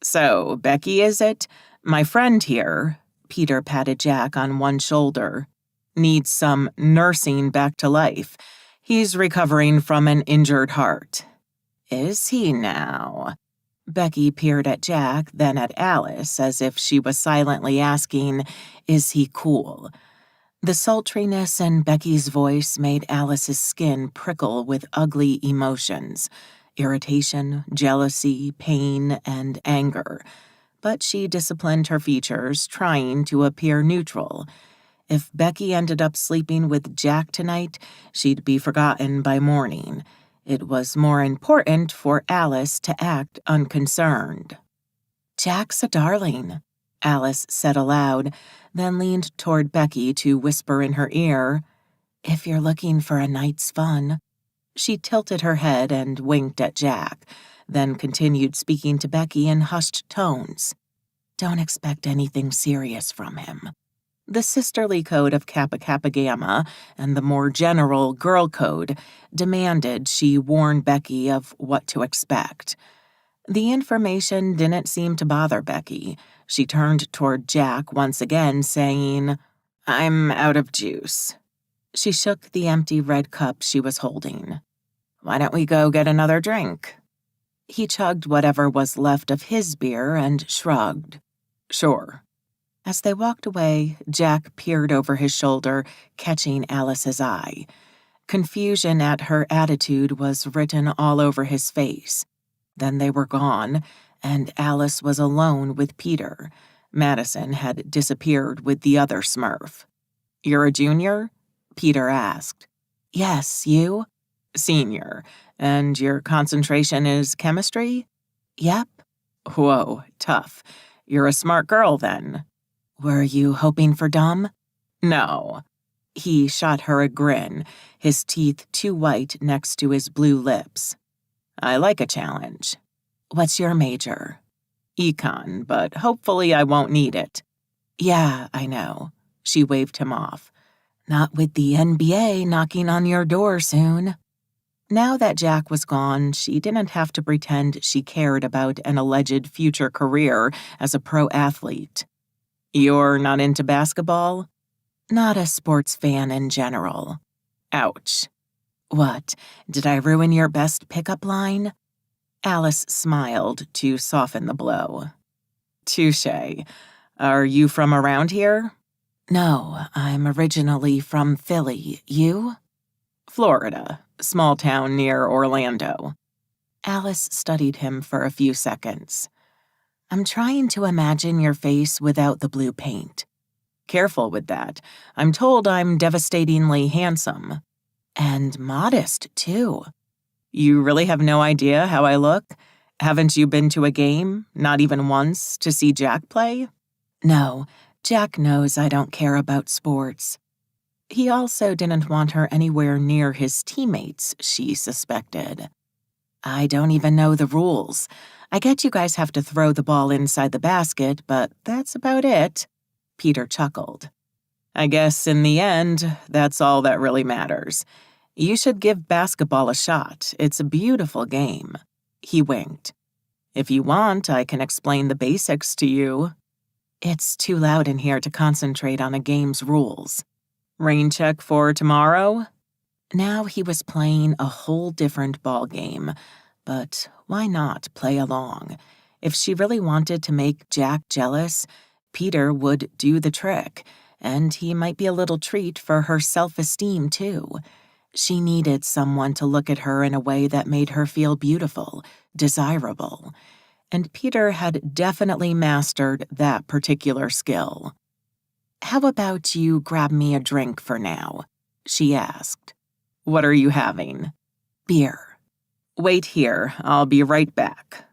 So, Becky, is it? My friend here, Peter patted Jack on one shoulder, needs some nursing back to life. He's recovering from an injured heart. Is he now? Becky peered at Jack, then at Alice, as if she was silently asking, "Is he cool?" The sultriness in Becky's voice made Alice's skin prickle with ugly emotions: irritation, jealousy, pain, and anger. But she disciplined her features, trying to appear neutral. If Becky ended up sleeping with Jack tonight, she'd be forgotten by morning. It was more important for Alice to act unconcerned. "Jack's a darling," Alice said aloud, then leaned toward Becky to whisper in her ear, "If you're looking for a night's fun." She tilted her head and winked at Jack, then continued speaking to Becky in hushed tones. "Don't expect anything serious from him." The sisterly code of Kappa Kappa Gamma and the more general girl code demanded she warn Becky of what to expect. The information didn't seem to bother Becky. She turned toward Jack once again, saying, "I'm out of juice." She shook the empty red cup she was holding. "Why don't we go get another drink?" He chugged whatever was left of his beer and shrugged. "Sure." As they walked away, Jack peered over his shoulder, catching Alice's eye. Confusion at her attitude was written all over his face. Then they were gone, and Alice was alone with Peter. Madison had disappeared with the other Smurf. "You're a junior?" Peter asked. "Yes, you?" "Senior. And your concentration is chemistry?" "Yep." "Whoa, tough. You're a smart girl, then." "Were you hoping for dumb?" "No." He shot her a grin, his teeth too white next to his blue lips. "I like a challenge." "What's your major?" "Econ, but hopefully I won't need it." "Yeah, I know." She waved him off. "Not with the NBA knocking on your door soon." Now that Jack was gone, she didn't have to pretend she cared about an alleged future career as a pro athlete. "You're not into basketball?" "Not a sports fan in general." "Ouch." "What, did I ruin your best pickup line?" Alice smiled to soften the blow. "Touché. Are you from around here?" "No, I'm originally from Philly. You?" "Florida, small town near Orlando." Alice studied him for a few seconds. "I'm trying to imagine your face without the blue paint." "Careful with that. I'm told I'm devastatingly handsome." "And modest, too." "You really have no idea how I look? Haven't you been to a game, not even once, to see Jack play?" "No, Jack knows I don't care about sports." He also didn't want her anywhere near his teammates, she suspected. "I don't even know the rules. I get you guys have to throw the ball inside the basket, but that's about it." Peter chuckled. "I guess in the end, that's all that really matters. You should give basketball a shot. It's a beautiful game." He winked. "If you want, I can explain the basics to you." "It's too loud in here to concentrate on a game's rules." "Rain check for tomorrow?" Now he was playing a whole different ball game, but why not play along? If she really wanted to make Jack jealous, Peter would do the trick, and he might be a little treat for her self-esteem, too. She needed someone to look at her in a way that made her feel beautiful, desirable, and Peter had definitely mastered that particular skill. "How about you grab me a drink for now?" she asked. "What are you having?" "Beer." "Wait here, I'll be right back."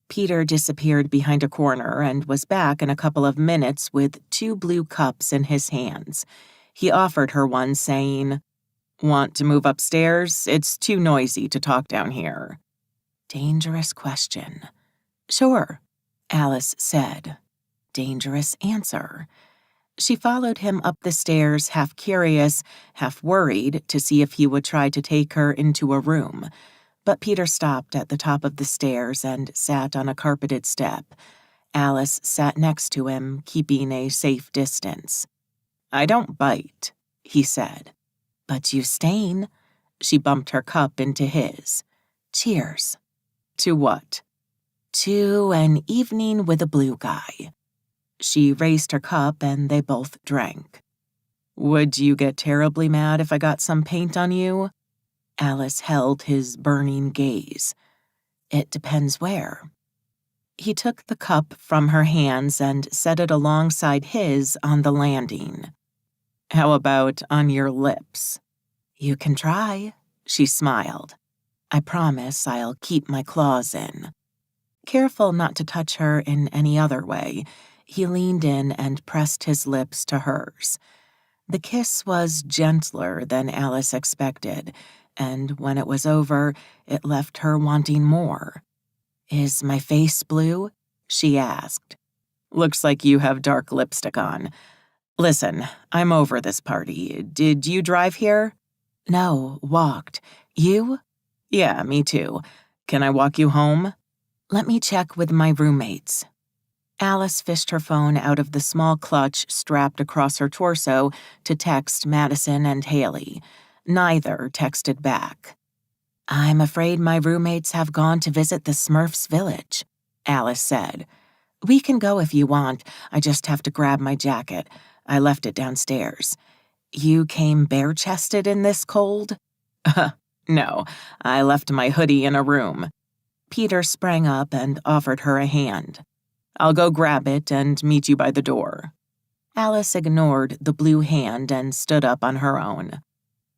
Peter disappeared behind a corner and was back in a couple of minutes with 2 blue cups in his hands. He offered her one, saying, "Want to move upstairs? It's too noisy to talk down here." Dangerous question. "Sure," Alice said. Dangerous answer. She followed him up the stairs, half curious, half worried to see if he would try to take her into a room. But Peter stopped at the top of the stairs and sat on a carpeted step. Alice sat next to him, keeping a safe distance. "I don't bite," he said. "But you stain." She bumped her cup into his. "Cheers." "To what?" To an evening with a blue guy. She raised her cup and they both drank. Would you get terribly mad if I got some paint on you? Alice held his burning gaze. It depends where. He took the cup from her hands and set it alongside his on the landing. How about on your lips? You can try, she smiled. I promise I'll keep my claws in. Careful not to touch her in any other way, he leaned in and pressed his lips to hers. The kiss was gentler than Alice expected, and when it was over, it left her wanting more. Is my face blue? She asked. Looks like you have dark lipstick on. Listen, I'm over this party. Did you drive here? No, walked. You? Yeah, me too. Can I walk you home? Let me check with my roommates. Alice fished her phone out of the small clutch strapped across her torso to text Madison and Haley. Neither texted back. I'm afraid my roommates have gone to visit the Smurfs' village, Alice said. We can go if you want. I just have to grab my jacket. I left it downstairs. You came bare-chested in this cold? No, I left my hoodie in a room. Peter sprang up and offered her a hand. I'll go grab it and meet you by the door. Alice ignored the blue hand and stood up on her own.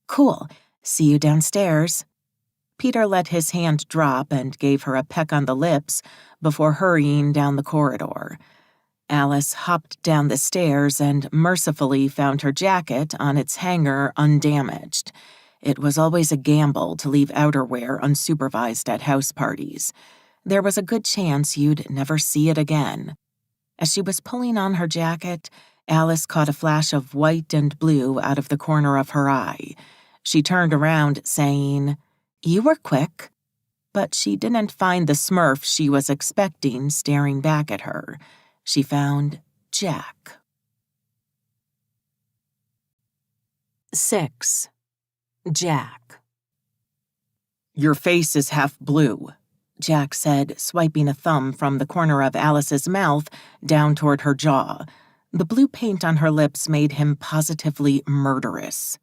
Cool. See you downstairs. Peter let his hand drop and gave her a peck on the lips before hurrying down the corridor. Alice hopped down the stairs and mercifully found her jacket on its hanger undamaged. It was always a gamble to leave outerwear unsupervised at house parties. There was a good chance you'd never see it again. As she was pulling on her jacket, Alice caught a flash of white and blue out of the corner of her eye. She turned around, saying, You were quick. But she didn't find the Smurf she was expecting staring back at her. She found Jack. 6. Jack. Your face is half blue, Jack said, swiping a thumb from the corner of Alice's mouth down toward her jaw. The blue paint on her lips made him positively murderous.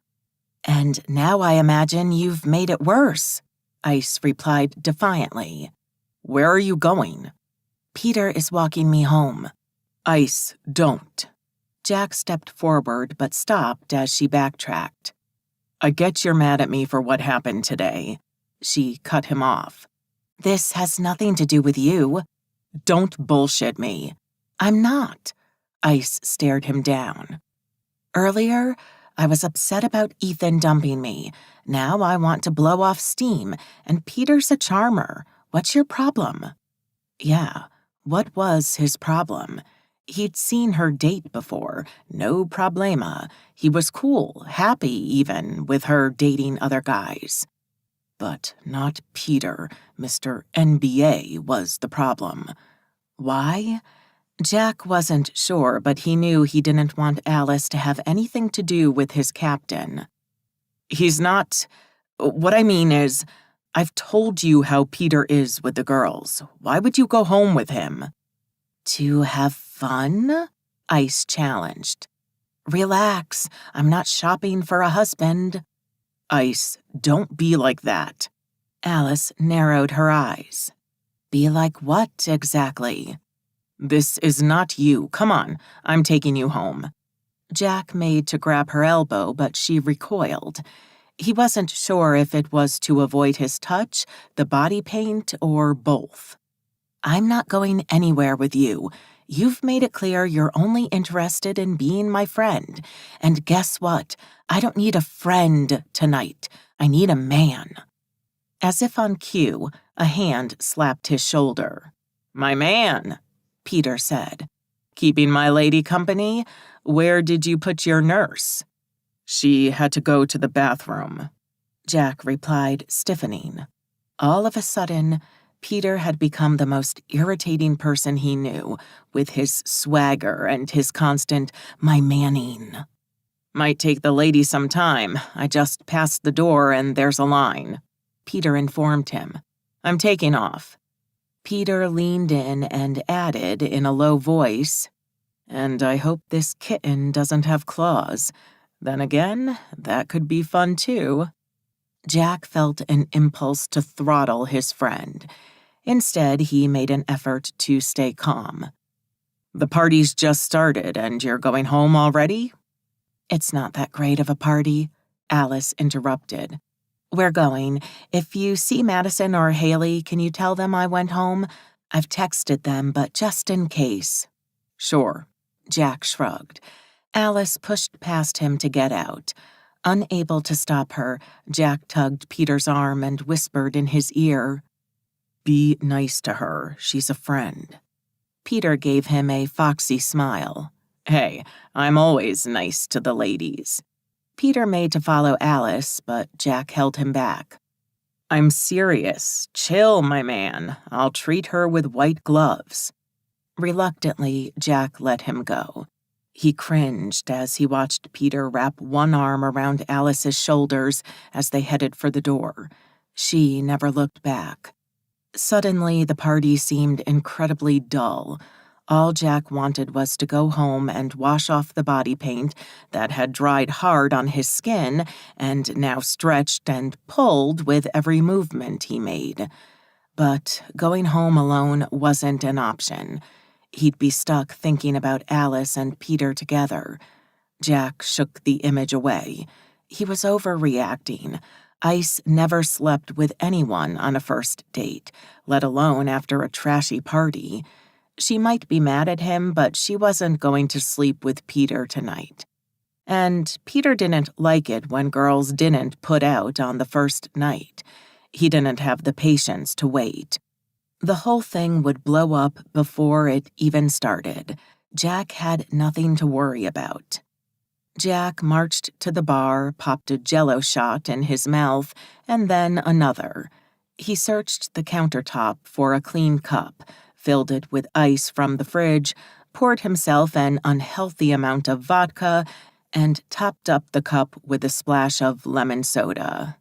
And now I imagine you've made it worse, Ice replied defiantly. Where are you going? Peter is walking me home. Ice, don't. Jack stepped forward but stopped as she backtracked. I get you're mad at me for what happened today. She cut him off. This has nothing to do with you. Don't bullshit me. I'm not. Ice stared him down. Earlier, I was upset about Ethan dumping me. Now I want to blow off steam, and Peter's a charmer. What's your problem? Yeah, what was his problem? He'd seen her date before, no problema. He was cool, happy even, with her dating other guys. But not Peter. Mr. NBA was the problem. Why? Jack wasn't sure, but he knew he didn't want Alice to have anything to do with his captain. He's not... What I mean is, I've told you how Peter is with the girls. Why would you go home with him? To have fun? Ice challenged. Relax, I'm not shopping for a husband. Ice, don't be like that. Alice narrowed her eyes. Be like what, exactly? This is not you. Come on, I'm taking you home. Jack made to grab her elbow, but she recoiled. He wasn't sure if it was to avoid his touch, the body paint, or both. I'm not going anywhere with you. You've made it clear you're only interested in being my friend. And guess what? I don't need a friend tonight. I need a man. As if on cue, a hand slapped his shoulder. My man, Peter said. Keeping my lady company? Where did you put your nurse? She had to go to the bathroom, Jack replied, stiffening. All of a sudden, Peter had become the most irritating person he knew, with his swagger and his constant, my manning. Might take the lady some time. I just passed the door and there's a line, Peter informed him. I'm taking off. Peter leaned in and added in a low voice, "And I hope this kitten doesn't have claws. Then again, that could be fun too." Jack felt an impulse to throttle his friend. Instead, he made an effort to stay calm. "The party's just started, and you're going home already?" "It's not that great of a party," Alice interrupted. "We're going. If you see Madison or Haley, can you tell them I went home? I've texted them, but just in case." "Sure." Jack shrugged. Alice pushed past him to get out. Unable to stop her, Jack tugged Peter's arm and whispered in his ear, "Be nice to her. She's a friend." Peter gave him a foxy smile. "Hey, I'm always nice to the ladies." Peter made to follow Alice, but Jack held him back. "I'm serious. Chill, my man. I'll treat her with white gloves." Reluctantly, Jack let him go. He cringed as he watched Peter wrap one arm around Alice's shoulders as they headed for the door. She never looked back. Suddenly, the party seemed incredibly dull. All Jack wanted was to go home and wash off the body paint that had dried hard on his skin and now stretched and pulled with every movement he made. But going home alone wasn't an option. He'd be stuck thinking about Alice and Peter together. Jack shook the image away. He was overreacting. Ice never slept with anyone on a first date, let alone after a trashy party. She might be mad at him, but she wasn't going to sleep with Peter tonight. And Peter didn't like it when girls didn't put out on the first night. He didn't have the patience to wait. The whole thing would blow up before it even started. Jack had nothing to worry about. Jack marched to the bar, popped a Jell-O shot in his mouth, and then another. He searched the countertop for a clean cup, filled it with ice from the fridge, poured himself an unhealthy amount of vodka, and topped up the cup with a splash of lemon soda.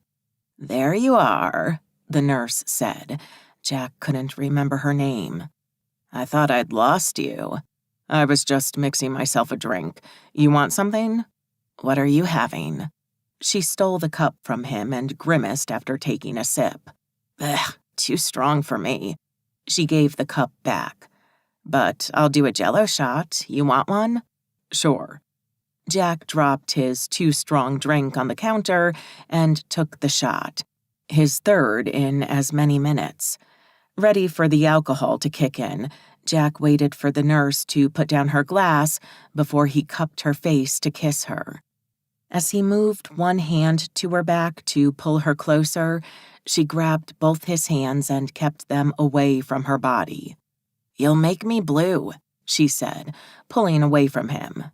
"There you are," the nurse said. Jack couldn't remember her name. "I thought I'd lost you." "I was just mixing myself a drink. You want something?" "What are you having?" She stole the cup from him and grimaced after taking a sip. "Ugh, too strong for me." She gave the cup back. "But I'll do a Jell-O shot. You want one?" "Sure." Jack dropped his too-strong drink on the counter and took the shot, his third in as many minutes. Ready for the alcohol to kick in, Jack waited for the nurse to put down her glass before he cupped her face to kiss her. As he moved one hand to her back to pull her closer, she grabbed both his hands and kept them away from her body. "You'll make me blue," she said, pulling away from him.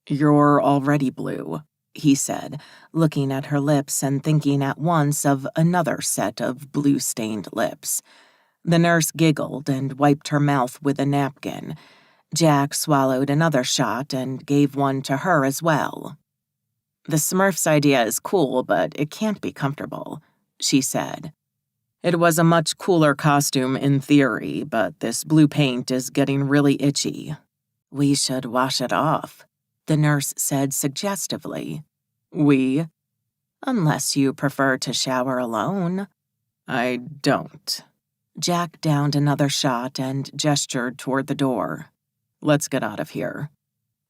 "You're already blue," he said, looking at her lips and thinking at once of another set of blue-stained lips. The nurse giggled and wiped her mouth with a napkin. Jack swallowed another shot and gave one to her as well. "The Smurfs idea is cool, but it can't be comfortable," she said. "It was a much cooler costume in theory, but this blue paint is getting really itchy." "We should wash it off," the nurse said suggestively. "We?" "Unless you prefer to shower alone." "I don't." Jack downed another shot and gestured toward the door. "Let's get out of here."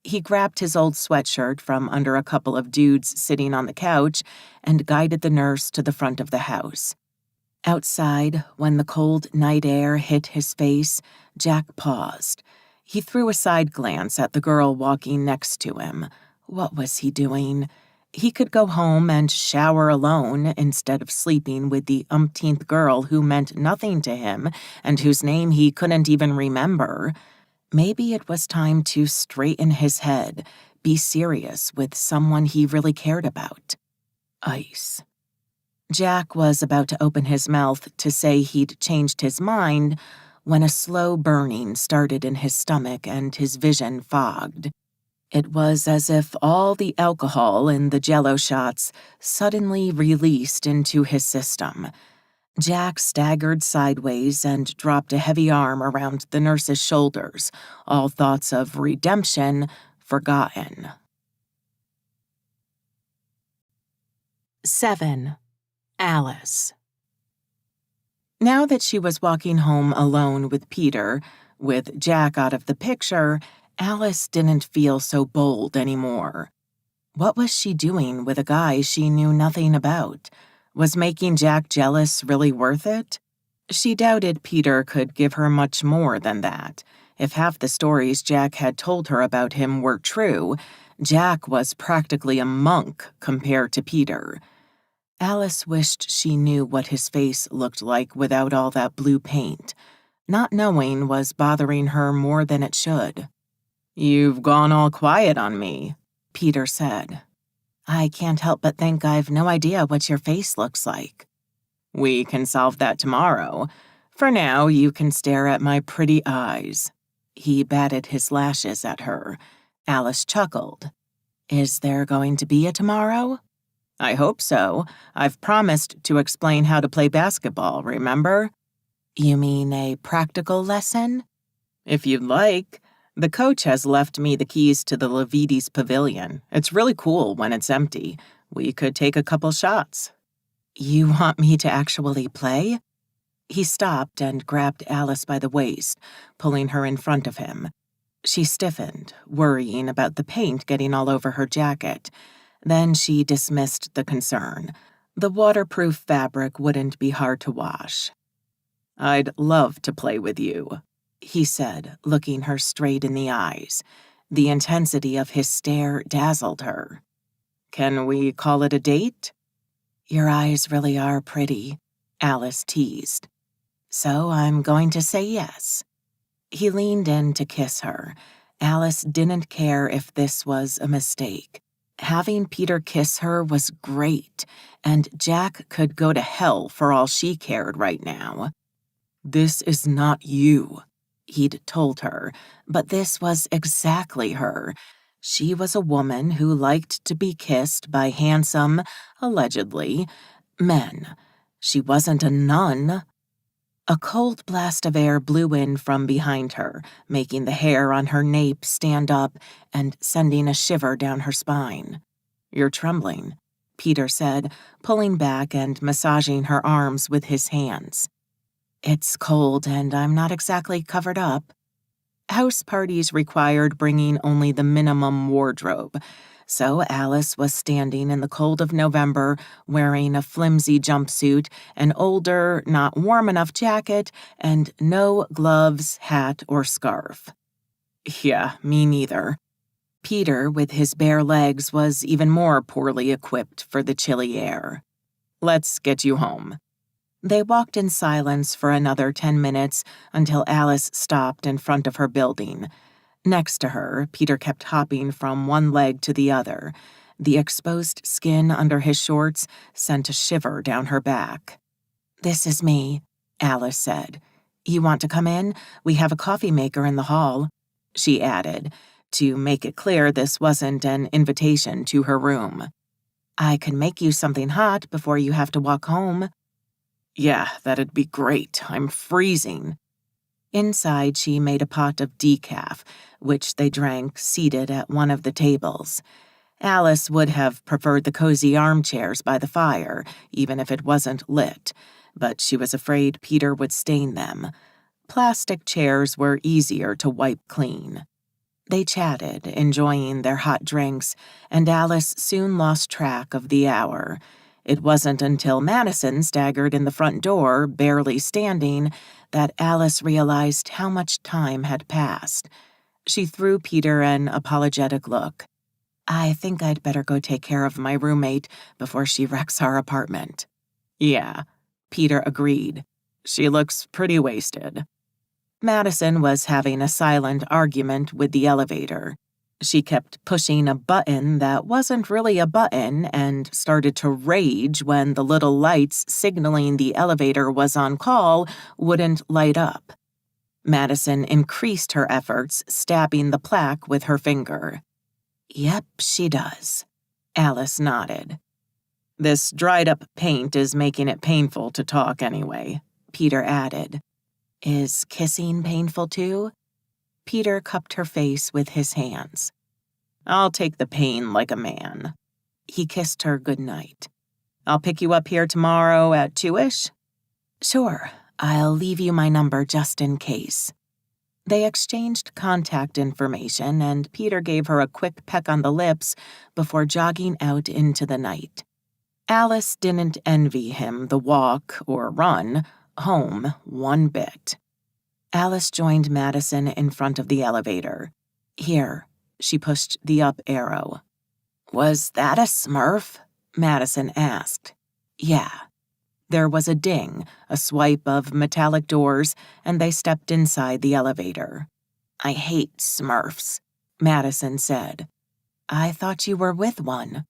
He grabbed his old sweatshirt from under a couple of dudes sitting on the couch and guided the nurse to the front of the house. Outside, when the cold night air hit his face, Jack paused. He threw a side glance at the girl walking next to him. What was he doing? He could go home and shower alone instead of sleeping with the umpteenth girl who meant nothing to him and whose name he couldn't even remember. Maybe it was time to straighten his head, be serious with someone he really cared about. Ice. Jack was about to open his mouth to say he'd changed his mind when a slow burning started in his stomach and his vision fogged. It was as if all the alcohol in the Jell-O shots suddenly released into his system. Jack staggered sideways and dropped a heavy arm around the nurse's shoulders, all thoughts of redemption forgotten. 7. Alice. Now that she was walking home alone with Peter, with Jack out of the picture, Alice didn't feel so bold anymore. What was she doing with a guy she knew nothing about? Was making Jack jealous really worth it? She doubted Peter could give her much more than that. If half the stories Jack had told her about him were true, Jack was practically a monk compared to Peter. Alice wished she knew what his face looked like without all that blue paint. Not knowing was bothering her more than it should. "You've gone all quiet on me," Peter said. "I can't help but think I've no idea what your face looks like." "We can solve that tomorrow. For now, you can stare at my pretty eyes." He batted his lashes at her. Alice chuckled. "Is there going to be a tomorrow?" "I hope so. I've promised to explain how to play basketball, remember?" "You mean a practical lesson?" "If you'd like. The coach has left me the keys to the Levites Pavilion. It's really cool when it's empty. We could take a couple shots." "You want me to actually play?" He stopped and grabbed Alice by the waist, pulling her in front of him. She stiffened, worrying about the paint getting all over her jacket. Then she dismissed the concern. The waterproof fabric wouldn't be hard to wash. "I'd love to play with you," he said, looking her straight in the eyes. The intensity of his stare dazzled her. "Can we call it a date?" "Your eyes really are pretty," Alice teased. "So I'm going to say yes." He leaned in to kiss her. Alice didn't care if this was a mistake. Having Peter kiss her was great, and Jack could go to hell for all she cared right now. "This is not you," he'd told her, but this was exactly her. She was a woman who liked to be kissed by handsome, allegedly, men. She wasn't a nun. A cold blast of air blew in from behind her, making the hair on her nape stand up and sending a shiver down her spine. "You're trembling," Peter said, pulling back and massaging her arms with his hands. "It's cold and I'm not exactly covered up." House parties required bringing only the minimum wardrobe, so Alice was standing in the cold of November wearing a flimsy jumpsuit, an older, not warm enough jacket, and no gloves, hat, or scarf. "Yeah, me neither." Peter, with his bare legs, was even more poorly equipped for the chilly air. "Let's get you home." They walked in silence for another 10 minutes until Alice stopped in front of her building. Next to her, Peter kept hopping from one leg to the other. The exposed skin under his shorts sent a shiver down her back. "This is me," Alice said. "You want to come in? We have a coffee maker in the hall," she added, to make it clear this wasn't an invitation to her room. "I can make you something hot before you have to walk home." "Yeah, that'd be great. I'm freezing." Inside, she made a pot of decaf, which they drank seated at one of the tables. Alice would have preferred the cozy armchairs by the fire, even if it wasn't lit, but she was afraid Peter would stain them. Plastic chairs were easier to wipe clean. They chatted, enjoying their hot drinks, and Alice soon lost track of the hour. It wasn't until Madison staggered in the front door, barely standing, that Alice realized how much time had passed. She threw Peter an apologetic look. "I think I'd better go take care of my roommate before she wrecks our apartment." "Yeah," Peter agreed. "She looks pretty wasted." Madison was having a silent argument with the elevator. She kept pushing a button that wasn't really a button and started to rage when the little lights signaling the elevator was on call wouldn't light up. Madison increased her efforts, stabbing the plaque with her finger. "Yep, she does." Alice nodded. This dried-up paint is making it painful to talk anyway," Peter added. "Is kissing painful too?" Peter cupped her face with his hands. "I'll take the pain like a man." He kissed her goodnight. "I'll pick you up here tomorrow at 2-ish?" "Sure. I'll leave you my number just in case." They exchanged contact information, and Peter gave her a quick peck on the lips before jogging out into the night. Alice didn't envy him the walk or run home one bit. Alice joined Madison in front of the elevator. "Here," she pushed the up arrow. "Was that a Smurf?" Madison asked. "Yeah." There was a ding, a swipe of metallic doors, and they stepped inside the elevator. "I hate Smurfs," Madison said. "I thought you were with one."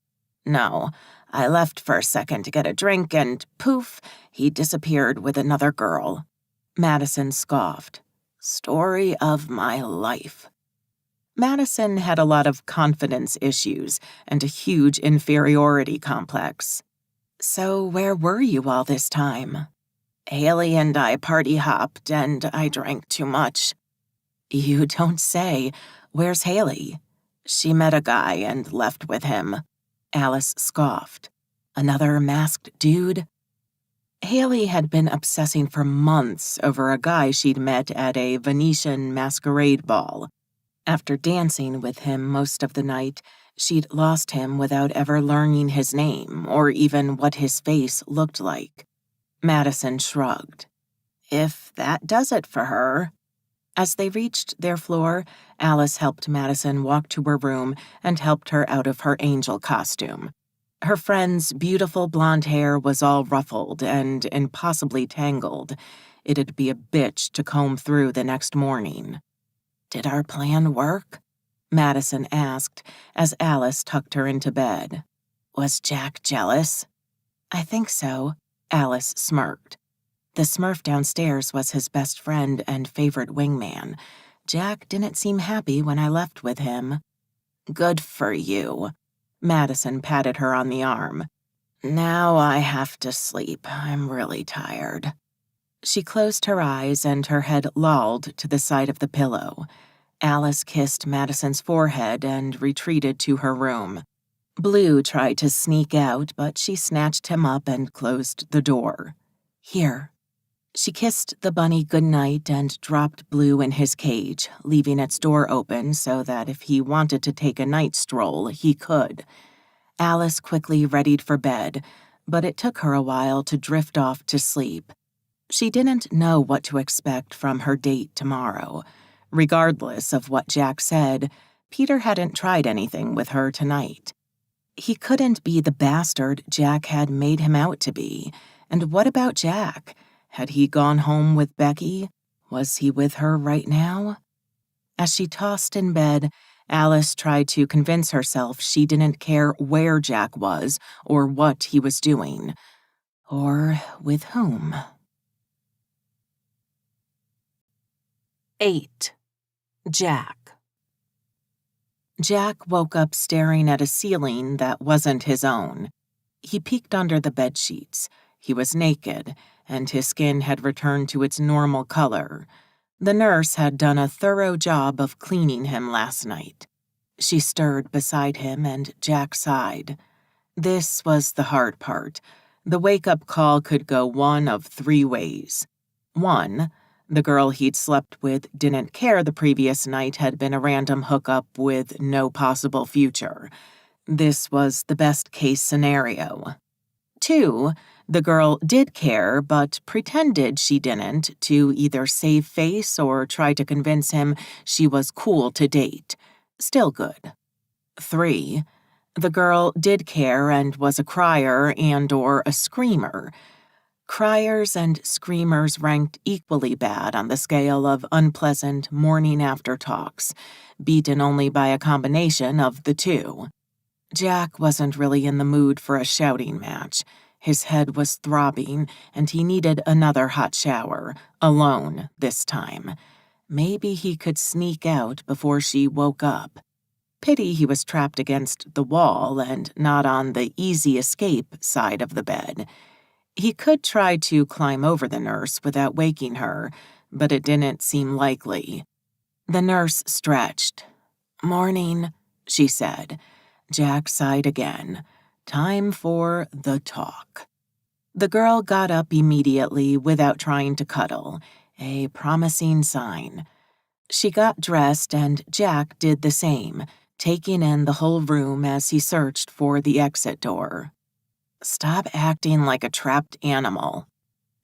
"No, I left for a second to get a drink and, poof, he disappeared with another girl." Madison scoffed. "Story of my life." Madison had a lot of confidence issues and a huge inferiority complex. "So where were you all this time?" "Haley and I party hopped, and I drank too much." "You don't say. Where's Haley?" "She met a guy and left with him." Alice scoffed. "Another masked dude?" Haley had been obsessing for months over a guy she'd met at a Venetian masquerade ball. After dancing with him most of the night, she'd lost him without ever learning his name or even what his face looked like. Madison shrugged. "If that does it for her." As they reached their floor, Alice helped Madison walk to her room and helped her out of her angel costume. Her friend's beautiful blonde hair was all ruffled and impossibly tangled. It'd be a bitch to comb through the next morning. "Did our plan work?" Madison asked as Alice tucked her into bed. "Was Jack jealous?" "I think so," Alice smirked. The Smurf downstairs was his best friend and favorite wingman. Jack didn't seem happy when I left with him. "Good for you." Madison patted her on the arm. "Now I have to sleep. I'm really tired." She closed her eyes and her head lolled to the side of the pillow. Alice kissed Madison's forehead and retreated to her room. Blue tried to sneak out, but she snatched him up and closed the door. "Here." She kissed the bunny goodnight and dropped Blue in his cage, leaving its door open so that if he wanted to take a night stroll, he could. Alice quickly readied for bed, but it took her a while to drift off to sleep. She didn't know what to expect from her date tomorrow. Regardless of what Jack said, Peter hadn't tried anything with her tonight. He couldn't be the bastard Jack had made him out to be. And what about Jack? Had he gone home with Becky? Was he with her right now? As she tossed in bed, Alice tried to convince herself she didn't care where Jack was or what he was doing. Or with whom. 8. Jack. Jack woke up staring at a ceiling that wasn't his own. He peeked under the bedsheets. He was naked, and his skin had returned to its normal color. The nurse had done a thorough job of cleaning him last night. She stirred beside him, and Jack sighed. This was the hard part. The wake-up call could go one of 3 ways. 1, the girl he'd slept with didn't care the previous night had been a random hookup with no possible future. This was the best-case scenario. 2, the girl did care but pretended she didn't to either save face or try to convince him she was cool to date. Still good. 3, the girl did care and was a crier and/or a screamer. Criers and screamers ranked equally bad on the scale of unpleasant morning-after talks, beaten only by a combination of the 2. Jack wasn't really in the mood for a shouting match. His head was throbbing, and he needed another hot shower, alone this time. Maybe he could sneak out before she woke up. Pity he was trapped against the wall and not on the easy escape side of the bed. He could try to climb over the nurse without waking her, but it didn't seem likely. The nurse stretched. "Morning," she said. Jack sighed again. Time for the talk. The girl got up immediately without trying to cuddle, a promising sign. She got dressed and Jack did the same, taking in the whole room as he searched for the exit door. "Stop acting like a trapped animal,"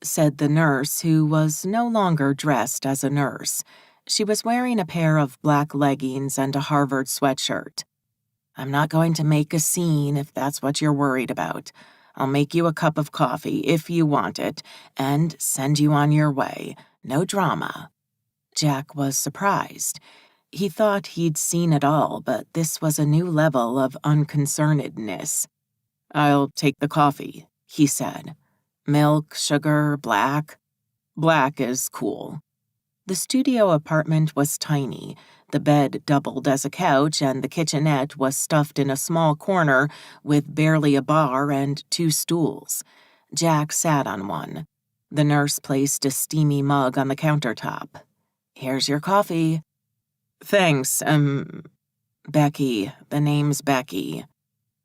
said the nurse, who was no longer dressed as a nurse. She was wearing a pair of black leggings and a Harvard sweatshirt. "I'm not going to make a scene if that's what you're worried about. I'll make you a cup of coffee if you want it and send you on your way. No drama." Jack was surprised. He thought he'd seen it all, but this was a new level of unconcernedness. "I'll take the coffee," he said. "Milk, sugar, black?" "Black is cool." The studio apartment was tiny. The bed doubled as a couch, and the kitchenette was stuffed in a small corner with barely a bar and 2 stools. Jack sat on one. The nurse placed a steamy mug on the countertop. "Here's your coffee." "Thanks, Becky. The name's Becky."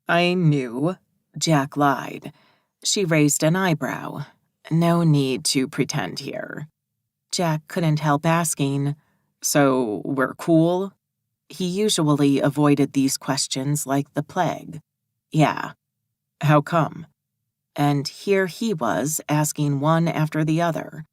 "I knew." Jack lied. She raised an eyebrow. "No need to pretend here." Jack couldn't help asking, "So we're cool?" He usually avoided these questions like the plague. "Yeah." "How come?" And here he was asking one after the other.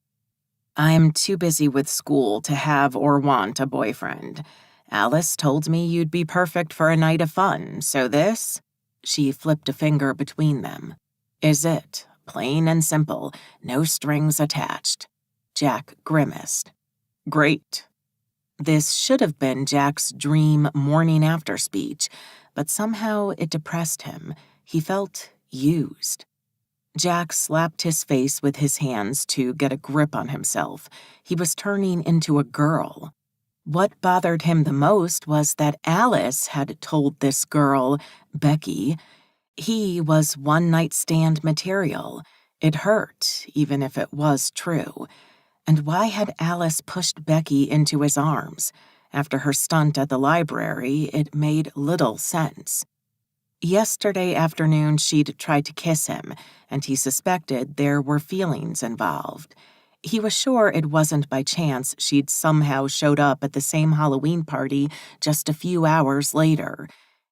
"I'm too busy with school to have or want a boyfriend. Alice told me you'd be perfect for a night of fun, so this," she flipped a finger between them, "is it. Plain and simple, no strings attached." Jack grimaced. "Great." This should have been Jack's dream morning after speech, but somehow it depressed him. He felt used. Jack slapped his face with his hands to get a grip on himself. He was turning into a girl. What bothered him the most was that Alice had told this girl, Becky, he was one-night stand material. It hurt, even if it was true. And why had Alice pushed Becky into his arms? After her stunt at the library, it made little sense. Yesterday afternoon, she'd tried to kiss him, and he suspected there were feelings involved. He was sure it wasn't by chance she'd somehow showed up at the same Halloween party just a few hours later.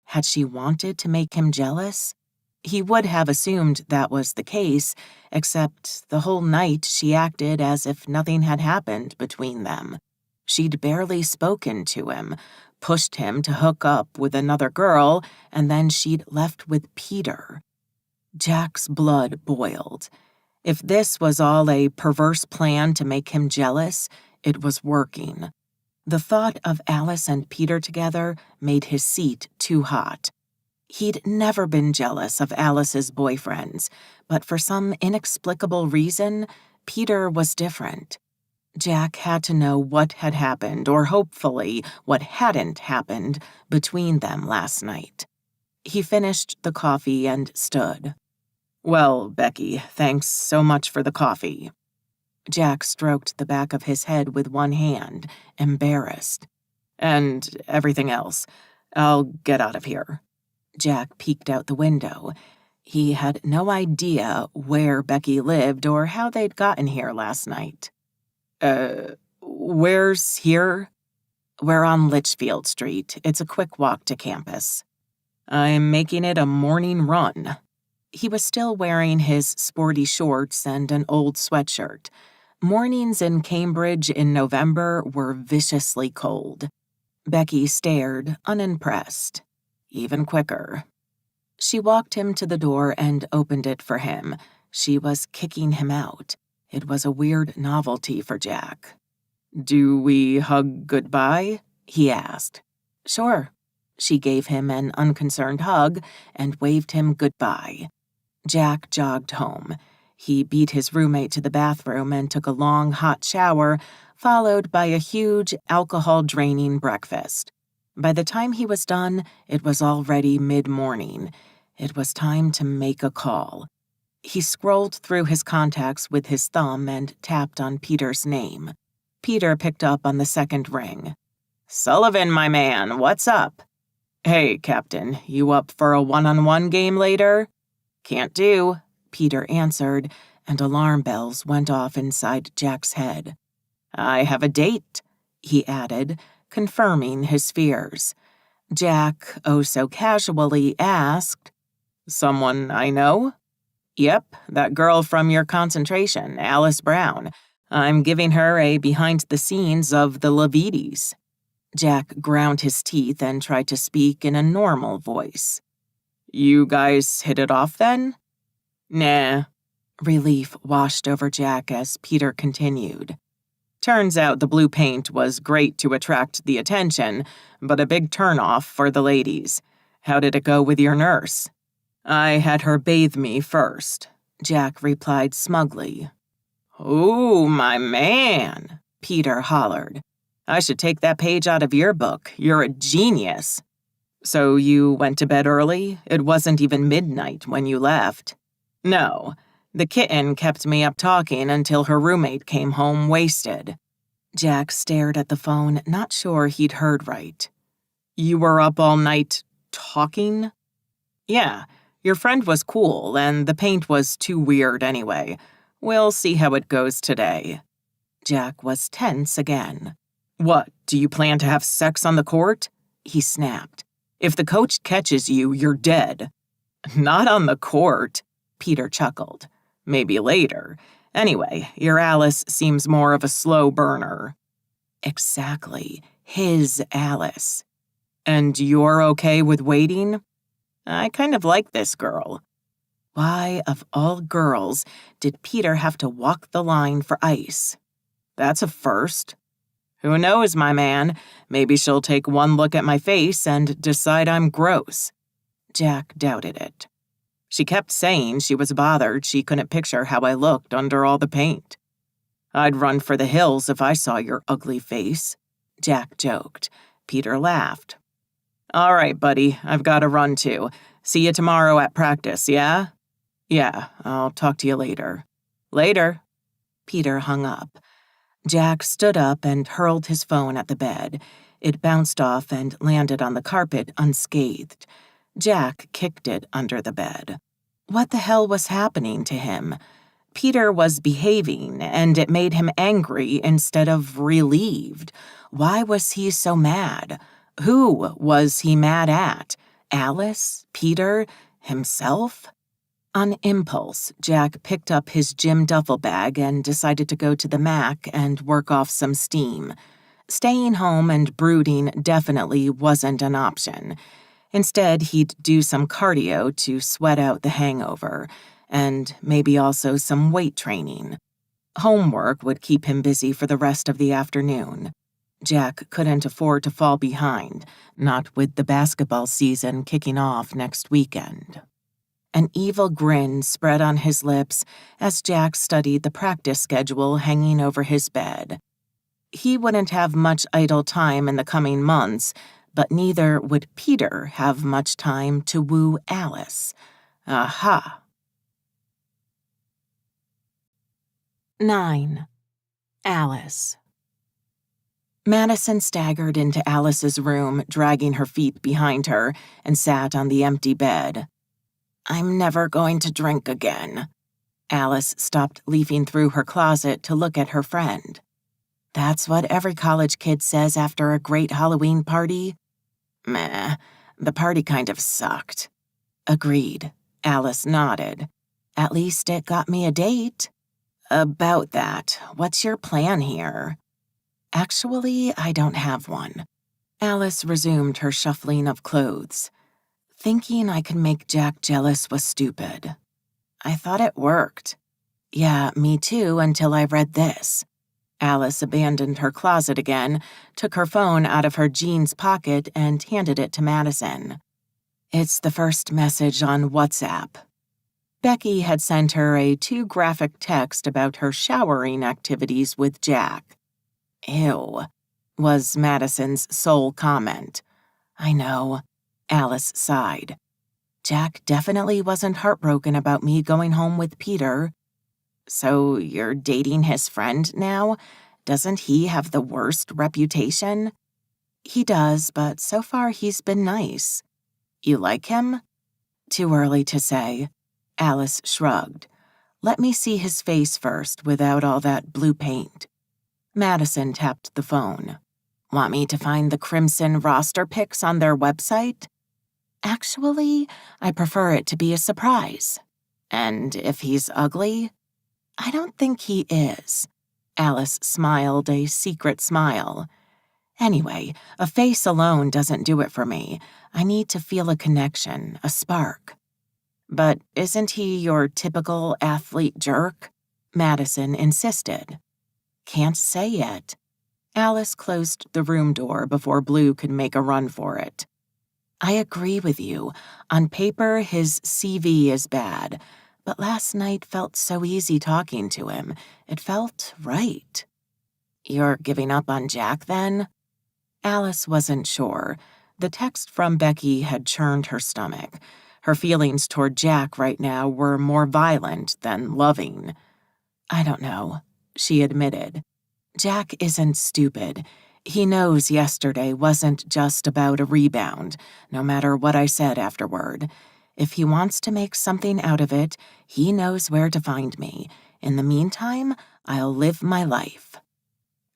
Had she wanted to make him jealous? He would have assumed that was the case, except the whole night she acted as if nothing had happened between them. She'd barely spoken to him, pushed him to hook up with another girl, and then she'd left with Peter. Jack's blood boiled. If this was all a perverse plan to make him jealous, it was working. The thought of Alice and Peter together made his seat too hot. He'd never been jealous of Alice's boyfriends, but for some inexplicable reason, Peter was different. Jack had to know what had happened, or hopefully what hadn't happened, between them last night. He finished the coffee and stood. "Well, Becky, thanks so much for the coffee." Jack stroked the back of his head with one hand, embarrassed. "And everything else. I'll get out of here." Jack peeked out the window. He had no idea where Becky lived or how they'd gotten here last night. Where's here?" "We're on Litchfield Street. It's a quick walk to campus." "I'm making it a morning run." He was still wearing his sporty shorts and an old sweatshirt. Mornings in Cambridge in November were viciously cold. Becky stared, unimpressed. Even quicker. She walked him to the door and opened it for him. She was kicking him out. It was a weird novelty for Jack. "Do we hug goodbye?" he asked. "Sure." She gave him an unconcerned hug and waved him goodbye. Jack jogged home. He beat his roommate to the bathroom and took a long, hot shower, followed by a huge, alcohol-draining breakfast. By the time he was done, it was already mid-morning. It was time to make a call. He scrolled through his contacts with his thumb and tapped on Peter's name. Peter picked up on the second ring. "Sullivan, my man, what's up?" "Hey, Captain, you up for a one-on-one game later?" "Can't do," Peter answered, and alarm bells went off inside Jack's head. "I have a date," he added, confirming his fears. Jack, oh so casually, asked, "Someone I know?" "Yep, that girl from your concentration, Alice Brown. I'm giving her a behind-the-scenes of the Levites." Jack ground his teeth and tried to speak in a normal voice. "You guys hit it off then?" "Nah." Relief washed over Jack as Peter continued. "Turns out the blue paint was great to attract the attention, but a big turnoff for the ladies. How did it go with your nurse?" "I had her bathe me first," Jack replied smugly. "Ooh, my man," Peter hollered. "I should take that page out of your book. You're a genius." "So you went to bed early? It wasn't even midnight when you left." "No. The kitten kept me up talking until her roommate came home wasted." Jack stared at the phone, not sure he'd heard right. "You were up all night talking?" "Yeah. Your friend was cool, and the paint was too weird anyway. We'll see how it goes today." Jack was tense again. "What, do you plan to have sex on the court?" he snapped. "If the coach catches you, you're dead." "Not on the court," Peter chuckled. "Maybe later. Anyway, your Alice seems more of a slow burner." Exactly. His Alice. "And you're okay with waiting?" "I kind of like this girl." Why, of all girls, did Peter have to walk the line for ice? "That's a first." "Who knows, my man? Maybe she'll take one look at my face and decide I'm gross." Jack doubted it. "She kept saying she was bothered she couldn't picture how I looked under all the paint." "I'd run for the hills if I saw your ugly face," Jack joked. Peter laughed. "All right, buddy, I've got to run too. See you tomorrow at practice, yeah?" "Yeah, I'll talk to you later." "Later." Peter hung up. Jack stood up and hurled his phone at the bed. It bounced off and landed on the carpet unscathed. Jack kicked it under the bed. What the hell was happening to him? Peter was behaving, and it made him angry instead of relieved. Why was he so mad? Who was he mad at? Alice? Peter? Himself? On impulse, Jack picked up his gym duffel bag and decided to go to the Mac and work off some steam. Staying home and brooding definitely wasn't an option. Instead, he'd do some cardio to sweat out the hangover, and maybe also some weight training. Homework would keep him busy for the rest of the afternoon. Jack couldn't afford to fall behind, not with the basketball season kicking off next weekend. An evil grin spread on his lips as Jack studied the practice schedule hanging over his bed. He wouldn't have much idle time in the coming months, but neither would Peter have much time to woo Alice. Aha! 9. Alice. Madison staggered into Alice's room, dragging her feet behind her, and sat on the empty bed. "I'm never going to drink again." Alice stopped leafing through her closet to look at her friend. "That's what every college kid says after a great Halloween party." "Meh, the party kind of sucked." "Agreed." Alice nodded. "At least it got me a date." "About that, what's your plan here?" "Actually, I don't have one." Alice resumed her shuffling of clothes. "Thinking I could make Jack jealous was stupid." "I thought it worked." "Yeah, me too, until I read this." Alice abandoned her closet again, took her phone out of her jeans pocket, and handed it to Madison. "It's the first message on WhatsApp." Becky had sent her a too-graphic text about her showering activities with Jack. "Ew," was Madison's sole comment. I know, Alice sighed. Jack definitely wasn't heartbroken about me going home with Peter. So you're dating his friend now? Doesn't he have the worst reputation? He does, but so far he's been nice. You like him? Too early to say. Alice shrugged. Let me see his face first without all that blue paint. Madison tapped the phone. Want me to find the Crimson roster pics on their website? Actually, I prefer it to be a surprise. And if he's ugly? I don't think he is. Alice smiled a secret smile. Anyway, a face alone doesn't do it for me. I need to feel a connection, a spark. But isn't he your typical athlete jerk? Madison insisted. Can't say yet. Alice closed the room door before Blue could make a run for it. I agree with you. On paper, his CV is bad, but last night felt so easy talking to him. It felt right. You're giving up on Jack, then? Alice wasn't sure. The text from Becky had churned her stomach. Her feelings toward Jack right now were more violent than loving. I don't know, she admitted. Jack isn't stupid. He knows yesterday wasn't just about a rebound, no matter what I said afterward. If he wants to make something out of it, he knows where to find me. In the meantime, I'll live my life.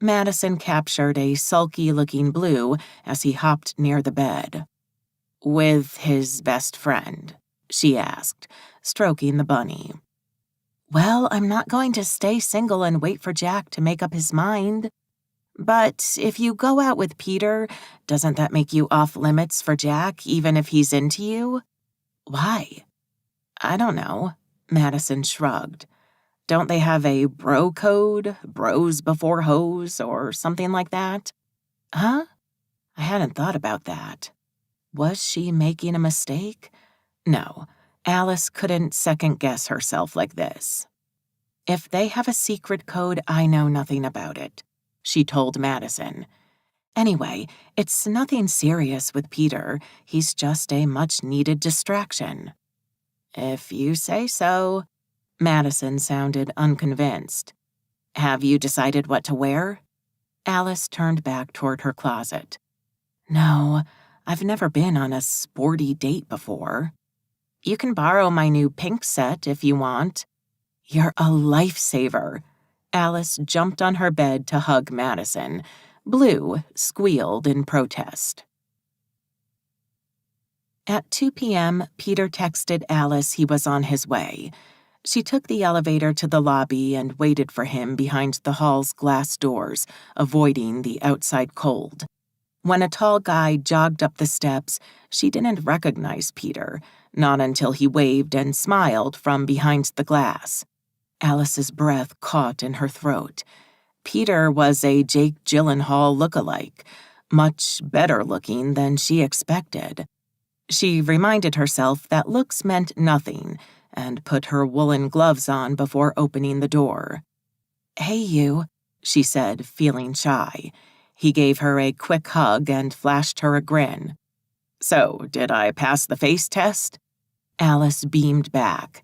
Madison captured a sulky-looking Blue as he hopped near the bed. With his best friend, she asked, stroking the bunny. Well, I'm not going to stay single and wait for Jack to make up his mind. But if you go out with Peter, doesn't that make you off limits for Jack, even if he's into you? Why? I don't know, Madison shrugged. Don't they have a bro code, bros before hoes, or something like that? Huh? I hadn't thought about that. Was she making a mistake? No, Alice couldn't second-guess herself like this. If they have a secret code, I know nothing about it, she told Madison. Anyway, it's nothing serious with Peter. He's just a much-needed distraction. If you say so. Madison sounded unconvinced. Have you decided what to wear? Alice turned back toward her closet. No, I've never been on a sporty date before. You can borrow my new pink set if you want. You're a lifesaver. Alice jumped on her bed to hug Madison. Blue squealed in protest. At 2 p.m., Peter texted Alice he was on his way. She took the elevator to the lobby and waited for him behind the hall's glass doors, avoiding the outside cold. When a tall guy jogged up the steps, she didn't recognize Peter, not until he waved and smiled from behind the glass. Alice's breath caught in her throat. Peter was a Jake Gyllenhaal look-alike, much better looking than she expected. She reminded herself that looks meant nothing, and put her woolen gloves on before opening the door. Hey, you, she said, feeling shy. He gave her a quick hug and flashed her a grin. So, did I pass the face test? Alice beamed back.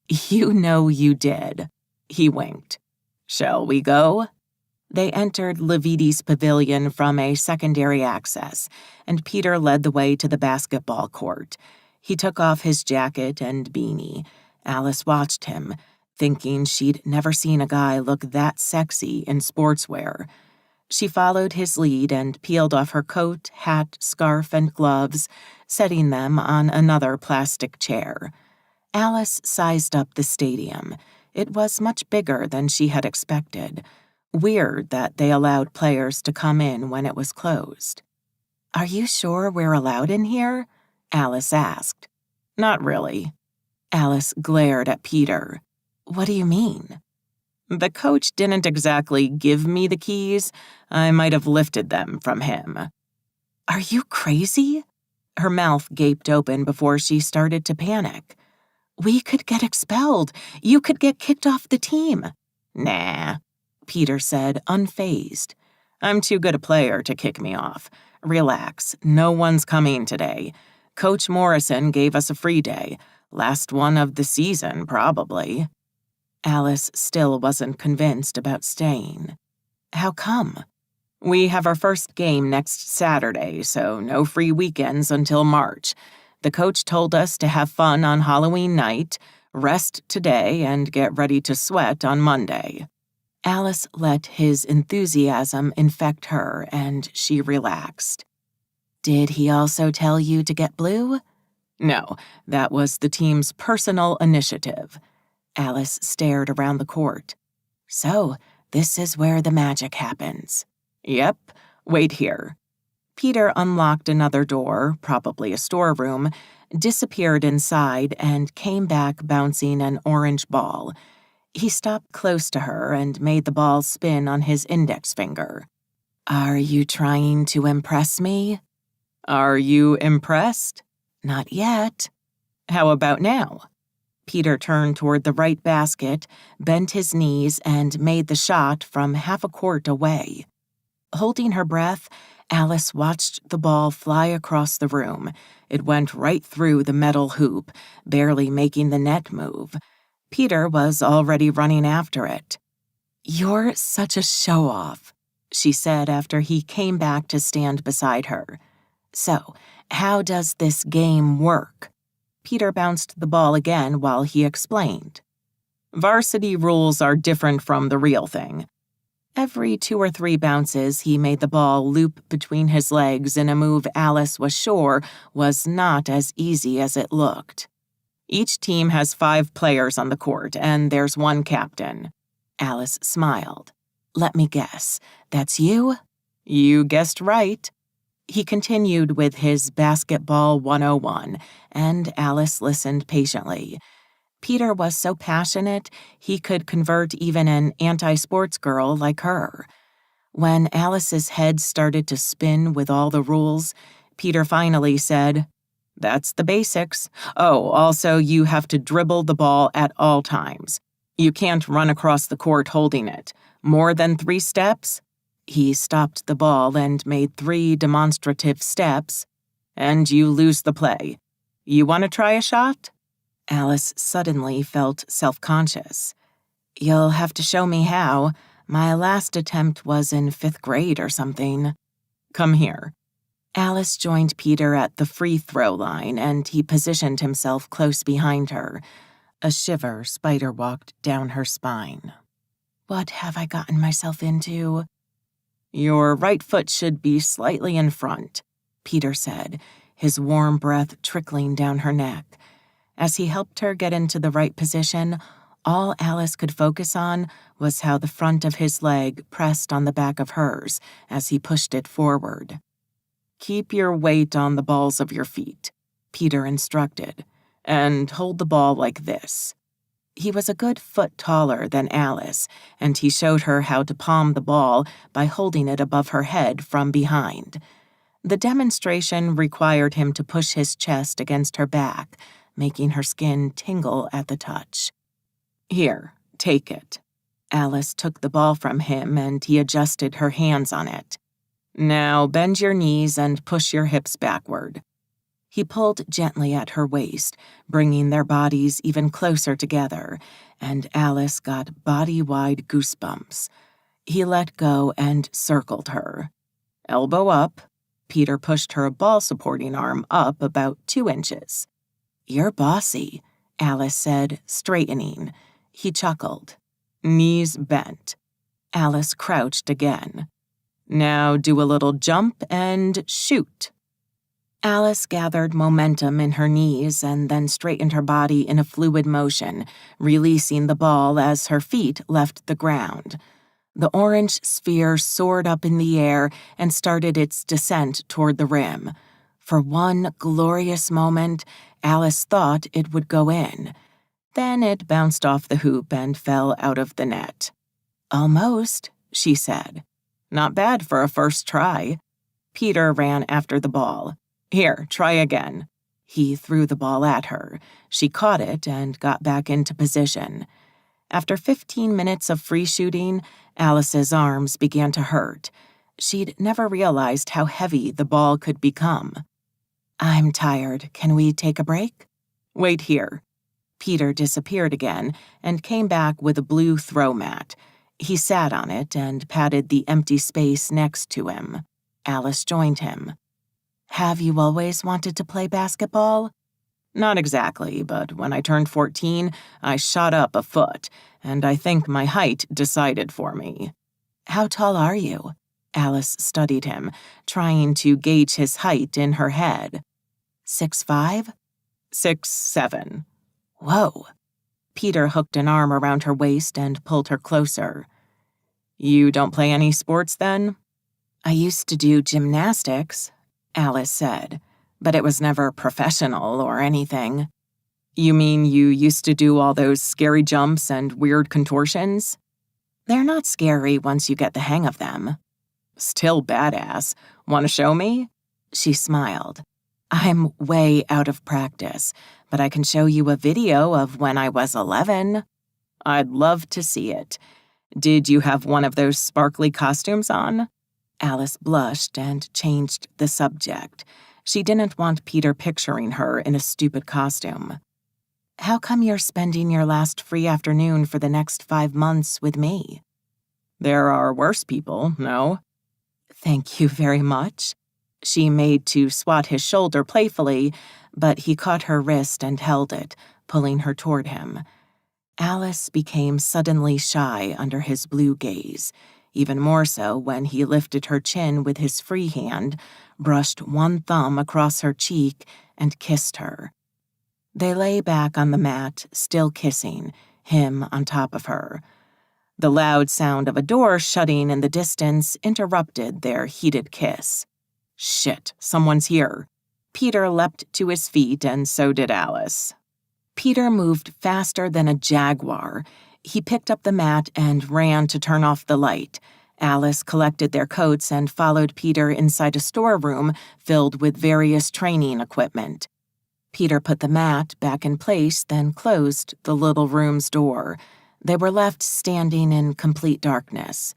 You know you did. He winked. Shall we go? They entered Levites' pavilion from a secondary access, and Peter led the way to the basketball court. He took off his jacket and beanie. Alice watched him, thinking she'd never seen a guy look that sexy in sportswear. She followed his lead and peeled off her coat, hat, scarf, and gloves, setting them on another plastic chair. Alice sized up the stadium. It was much bigger than she had expected. Weird that they allowed players to come in when it was closed. Are you sure we're allowed in here? Alice asked. Not really. Alice glared at Peter. What do you mean? The coach didn't exactly give me the keys. I might have lifted them from him. Are you crazy? Her mouth gaped open before she started to panic. We could get expelled. You could get kicked off the team. Nah, Peter said, unfazed. I'm too good a player to kick me off. Relax, no one's coming today. Coach Morrison gave us a free day. Last one of the season, probably. Alice still wasn't convinced about staying. How come? We have our first game next Saturday, so no free weekends until March. The coach told us to have fun on Halloween night, rest today, and get ready to sweat on Monday. Alice let his enthusiasm infect her, and she relaxed. Did he also tell you to get blue? No, that was the team's personal initiative. Alice stared around the court. So, this is where the magic happens. Yep, wait here. Peter unlocked another door, probably a storeroom, disappeared inside, and came back bouncing an orange ball. He stopped close to her and made the ball spin on his index finger. Are you trying to impress me? Are you impressed? Not yet. How about now? Peter turned toward the right basket, bent his knees, and made the shot from half a court away. Holding her breath, Alice watched the ball fly across the room. It went right through the metal hoop, barely making the net move. Peter was already running after it. You're such a show-off, she said after he came back to stand beside her. So, how does this game work? Peter bounced the ball again while he explained. Varsity rules are different from the real thing. Every 2 or 3 bounces, he made the ball loop between his legs in a move Alice was sure was not as easy as it looked. Each team has 5 players on the court, and there's 1 captain. Alice smiled. Let me guess, that's you? You guessed right. He continued with his basketball 101, and Alice listened patiently. Peter was so passionate, he could convert even an anti-sports girl like her. When Alice's head started to spin with all the rules, Peter finally said, That's the basics. Oh, also you have to dribble the ball at all times. You can't run across the court holding it. More than 3 steps? He stopped the ball and made 3 demonstrative steps, and you lose the play. You want to try a shot? Alice suddenly felt self-conscious. You'll have to show me how. My last attempt was in 5th grade or something. Come here. Alice joined Peter at the free throw line, and he positioned himself close behind her. A shiver spider-walked down her spine. What have I gotten myself into? Your right foot should be slightly in front, Peter said, his warm breath trickling down her neck. As he helped her get into the right position, all Alice could focus on was how the front of his leg pressed on the back of hers as he pushed it forward. Keep your weight on the balls of your feet, Peter instructed, and hold the ball like this. He was a good foot taller than Alice, and he showed her how to palm the ball by holding it above her head from behind. The demonstration required him to push his chest against her back, making her skin tingle at the touch. Here, take it. Alice took the ball from him, and he adjusted her hands on it. Now bend your knees and push your hips backward. He pulled gently at her waist, bringing their bodies even closer together, and Alice got body-wide goosebumps. He let go and circled her. Elbow up. Peter pushed her ball-supporting arm up about 2 inches. You're bossy, Alice said, straightening. He chuckled. Knees bent. Alice crouched again. Now do a little jump and shoot. Alice gathered momentum in her knees and then straightened her body in a fluid motion, releasing the ball as her feet left the ground. The orange sphere soared up in the air and started its descent toward the rim. For one glorious moment, Alice thought it would go in. Then it bounced off the hoop and fell out of the net. Almost, she said. Not bad for a first try. Peter ran after the ball. Here, try again. He threw the ball at her. She caught it and got back into position. After 15 minutes of free shooting, Alice's arms began to hurt. She'd never realized how heavy the ball could become. "I'm tired. Can we take a break?" "Wait here." Peter disappeared again and came back with a blue throw mat. He sat on it and patted the empty space next to him. Alice joined him. "Have you always wanted to play basketball?" "Not exactly, but when I turned 14, I shot up a foot, and I think my height decided for me." "How tall are you?" Alice studied him, trying to gauge his height in her head. 6'5"? 6'7". Whoa. Peter hooked an arm around her waist and pulled her closer. "You don't play any sports then?" "I used to do gymnastics," Alice said, "but it was never professional or anything." "You mean you used to do all those scary jumps and weird contortions?" "They're not scary once you get the hang of them." "Still badass. Want to show me?" She smiled. "I'm way out of practice, but I can show you a video of when I was 11. "I'd love to see it. Did you have one of those sparkly costumes on?" Alice blushed and changed the subject. She didn't want Peter picturing her in a stupid costume. "How come you're spending your last free afternoon for the next 5 months with me?" "There are worse people, no?" "Thank you very much." She made to swat his shoulder playfully, but he caught her wrist and held it, pulling her toward him. Alice became suddenly shy under his blue gaze, even more so when he lifted her chin with his free hand, brushed one thumb across her cheek, and kissed her. They lay back on the mat, still kissing, him on top of her. The loud sound of a door shutting in the distance interrupted their heated kiss. "Shit, someone's here." Peter leapt to his feet, and so did Alice. Peter moved faster than a jaguar. He picked up the mat and ran to turn off the light. Alice collected their coats and followed Peter inside a storeroom filled with various training equipment. Peter put the mat back in place, then closed the little room's door. They were left standing in complete darkness.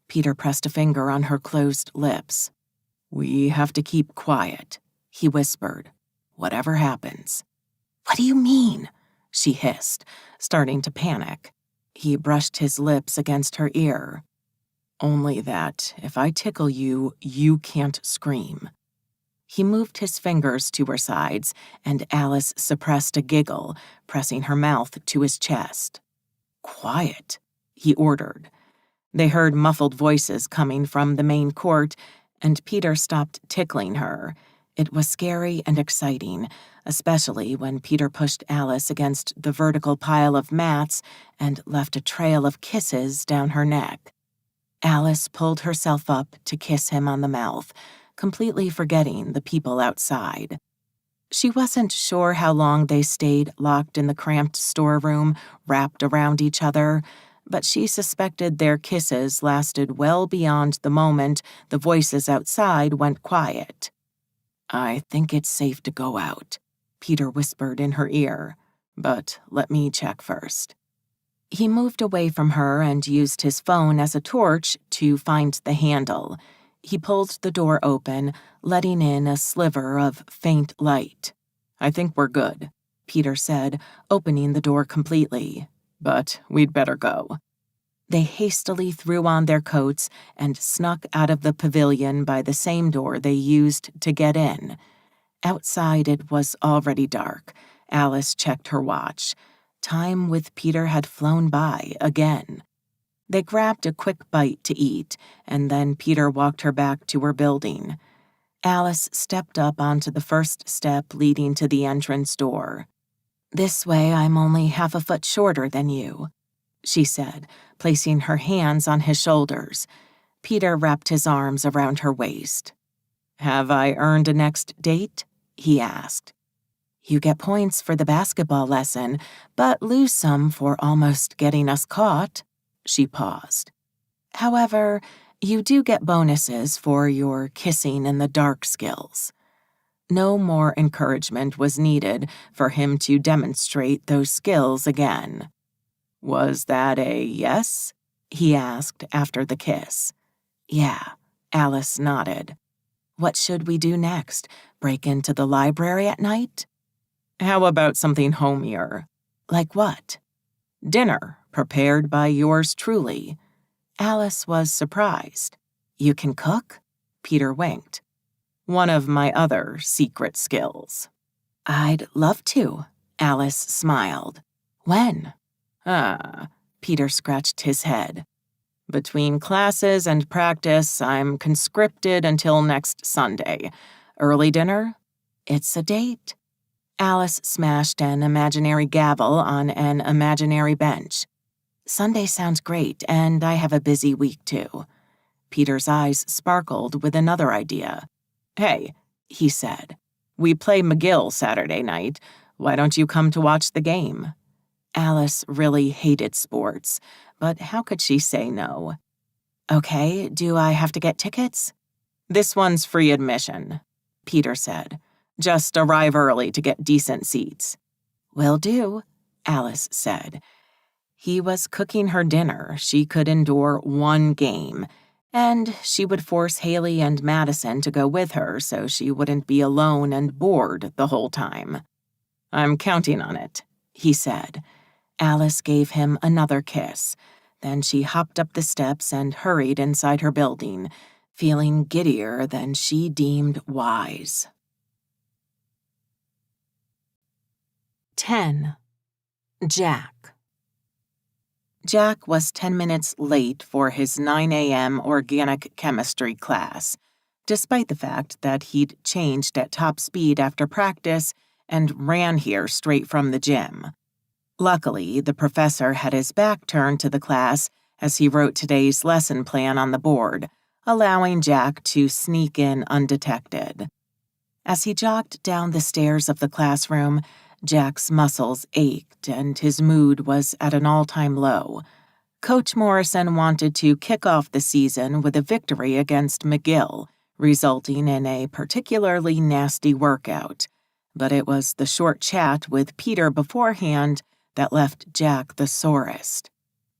Peter pressed a finger on her closed lips. "We have to keep quiet," he whispered. "Whatever happens." "What do you mean?" she hissed, starting to panic. He brushed his lips against her ear. "Only that if I tickle you, you can't scream." He moved his fingers to her sides, and Alice suppressed a giggle, pressing her mouth to his chest. "Quiet," he ordered. They heard muffled voices coming from the main court, and Peter stopped tickling her. It was scary and exciting, especially when Peter pushed Alice against the vertical pile of mats and left a trail of kisses down her neck. Alice pulled herself up to kiss him on the mouth, completely forgetting the people outside. She wasn't sure how long they stayed locked in the cramped storeroom, wrapped around each other, but she suspected their kisses lasted well beyond the moment the voices outside went quiet. "I think it's safe to go out," Peter whispered in her ear, "but let me check first." He moved away from her and used his phone as a torch to find the handle. He pulled the door open, letting in a sliver of faint light. "I think we're good," Peter said, opening the door completely. "But we'd better go." They hastily threw on their coats and snuck out of the pavilion by the same door they used to get in. Outside it was already dark. Alice checked her watch. Time with Peter had flown by again. They grabbed a quick bite to eat, and then Peter walked her back to her building. Alice stepped up onto the first step leading to the entrance door. "This way I'm only half a foot shorter than you," she said, placing her hands on his shoulders. Peter wrapped his arms around her waist. "Have I earned a next date?" he asked. "You get points for the basketball lesson, but lose some for almost getting us caught." She paused. "However, you do get bonuses for your kissing in the dark skills." No more encouragement was needed for him to demonstrate those skills again. "Was that a yes?" he asked after the kiss. "Yeah," Alice nodded. What should we do next? Break into the library at night? How about something homier? Like what? Dinner, prepared by yours truly. Alice was surprised. You can cook? Peter winked. One of my other secret skills. I'd love to, Alice smiled. When? Peter scratched his head. Between classes and practice, I'm conscripted until next Sunday. Early dinner? It's a date. Alice smashed an imaginary gavel on an imaginary bench. Sunday sounds great, and I have a busy week too. Peter's eyes sparkled with another idea. Hey, he said, we play McGill Saturday night. Why don't you come to watch the game? Alice really hated sports, but how could she say no? Okay, do I have to get tickets? This one's free admission, Peter said. Just arrive early to get decent seats. Will do, Alice said. He was cooking her dinner. She could endure one game, and she would force Haley and Madison to go with her so she wouldn't be alone and bored the whole time. I'm counting on it, he said. Alice gave him another kiss. Then she hopped up the steps and hurried inside her building, feeling giddier than she deemed wise. 10. Jack. Jack was 10 minutes late for his 9 a.m. organic chemistry class, despite the fact that he'd changed at top speed after practice and ran here straight from the gym. Luckily, the professor had his back turned to the class as he wrote today's lesson plan on the board, allowing Jack to sneak in undetected. As he jogged down the stairs of the classroom, Jack's muscles ached and his mood was at an all-time low. Coach Morrison wanted to kick off the season with a victory against McGill, resulting in a particularly nasty workout. But it was the short chat with Peter beforehand that left Jack the sorest.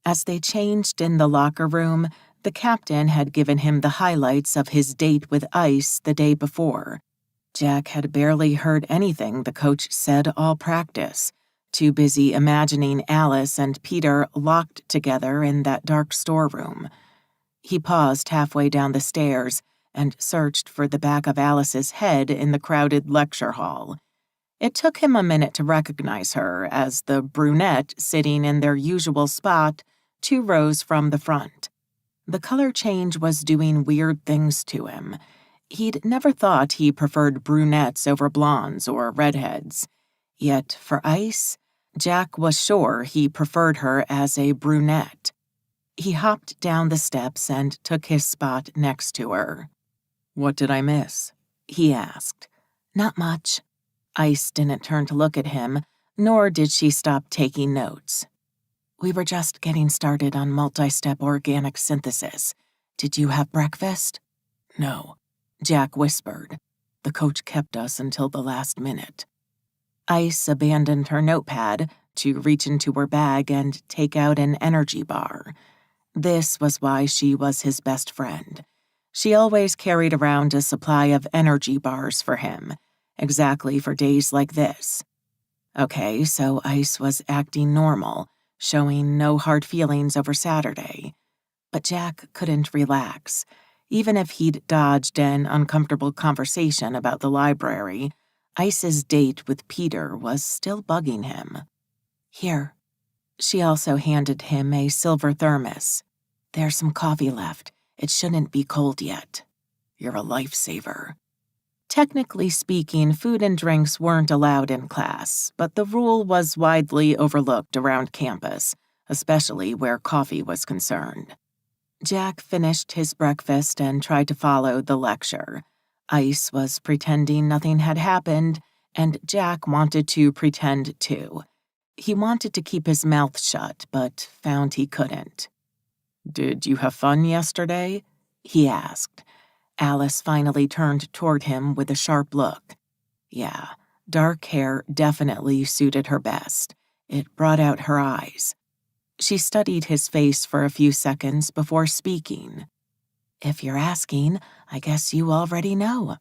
As they changed in the locker room, the captain had given him the highlights of his date with Ice the day before. Jack had barely heard anything the coach said all practice, too busy imagining Alice and Peter locked together in that dark storeroom. He paused halfway down the stairs and searched for the back of Alice's head in the crowded lecture hall. It took him a minute to recognize her as the brunette sitting in their usual spot 2 rows from the front. The color change was doing weird things to him. He'd never thought he preferred brunettes over blondes or redheads. Yet for Ice, Jack was sure he preferred her as a brunette. He hopped down the steps and took his spot next to her. What did I miss? He asked. Not much. Ice didn't turn to look at him, nor did she stop taking notes. We were just getting started on multi-step organic synthesis. Did you have breakfast? No, Jack whispered. The coach kept us until the last minute. Ice abandoned her notepad to reach into her bag and take out an energy bar. This was why she was his best friend. She always carried around a supply of energy bars for him, exactly for days like this. Okay, so Ice was acting normal, showing no hard feelings over Saturday. But Jack couldn't relax. Even if he'd dodged an uncomfortable conversation about the library, Ice's date with Peter was still bugging him. Here. She also handed him a silver thermos. There's some coffee left. It shouldn't be cold yet. You're a lifesaver. Technically speaking, food and drinks weren't allowed in class, but the rule was widely overlooked around campus, especially where coffee was concerned. Jack finished his breakfast and tried to follow the lecture. Ice was pretending nothing had happened, and Jack wanted to pretend too. He wanted to keep his mouth shut, but found he couldn't. Did you have fun yesterday? He asked. Alice finally turned toward him with a sharp look. Yeah, dark hair definitely suited her best. It brought out her eyes. She studied his face for a few seconds before speaking. If you're asking, I guess you already know.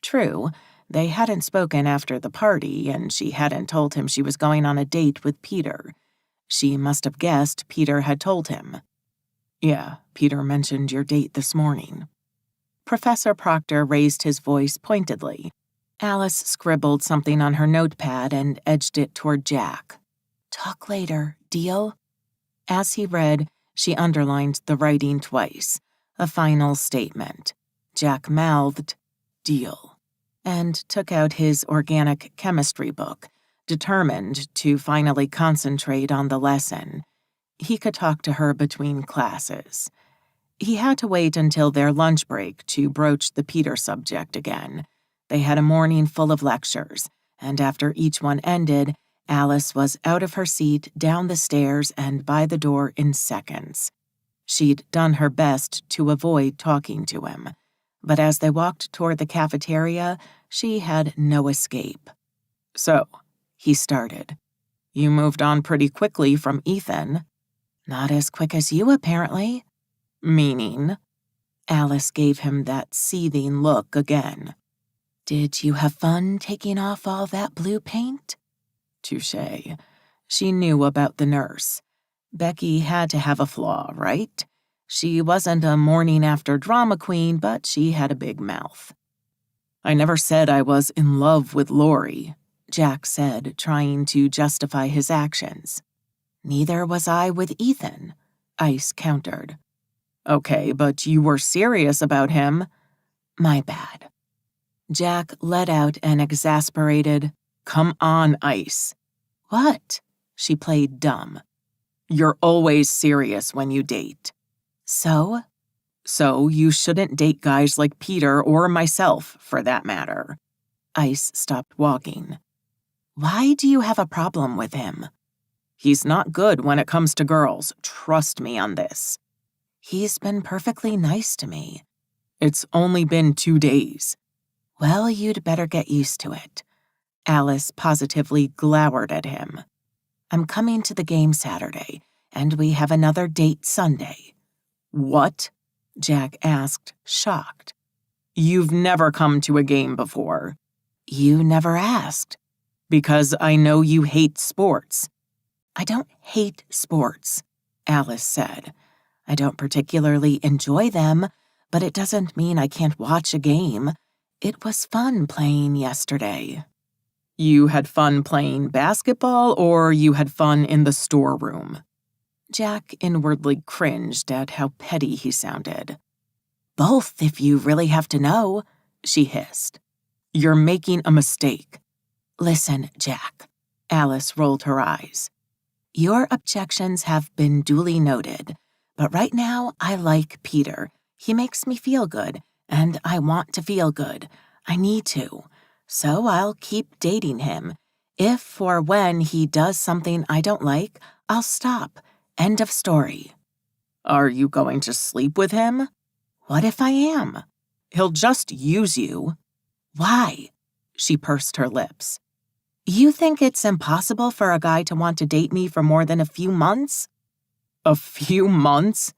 True, they hadn't spoken after the party, and she hadn't told him she was going on a date with Peter. She must have guessed Peter had told him. Yeah, Peter mentioned your date this morning. Professor Proctor raised his voice pointedly. Alice scribbled something on her notepad and edged it toward Jack. Talk later, deal? As he read, she underlined the writing twice, a final statement. Jack mouthed, deal, and took out his organic chemistry book, determined to finally concentrate on the lesson. He could talk to her between classes. He had to wait until their lunch break to broach the Peter subject again. They had a morning full of lectures, and after each one ended, Alice was out of her seat, down the stairs, and by the door in seconds. She'd done her best to avoid talking to him, but as they walked toward the cafeteria, she had no escape. So, he started. You moved on pretty quickly from Ethan. Not as quick as you, apparently. Meaning? Alice gave him that seething look again. Did you have fun taking off all that blue paint? Touché. She knew about the nurse. Becky had to have a flaw, right? She wasn't a morning-after drama queen, but she had a big mouth. I never said I was in love with Lori, Jack said, trying to justify his actions. Neither was I with Ethan, Ice countered. Okay, but you were serious about him. My bad. Jack let out an exasperated, Come on, Ice. What? She played dumb. You're always serious when you date. So? So you shouldn't date guys like Peter or myself, for that matter. Ice stopped walking. Why do you have a problem with him? He's not good when it comes to girls. Trust me on this. He's been perfectly nice to me. It's only been 2 days. Well, you'd better get used to it. Alice positively glowered at him. I'm coming to the game Saturday, and we have another date Sunday. What? Jack asked, shocked. You've never come to a game before. You never asked. Because I know you hate sports. I don't hate sports, Alice said. I don't particularly enjoy them, but it doesn't mean I can't watch a game. It was fun playing yesterday. You had fun playing basketball, or you had fun in the storeroom? Jack inwardly cringed at how petty he sounded. Both, if you really have to know, she hissed. You're making a mistake. Listen, Jack. Alice rolled her eyes. Your objections have been duly noted, but right now I like Peter. He makes me feel good, and I want to feel good. I need to. So I'll keep dating him. If or when he does something I don't like, I'll stop. End of story. Are you going to sleep with him? What if I am? He'll just use you. Why? She pursed her lips. You think it's impossible for a guy to want to date me for more than a few months? A few months?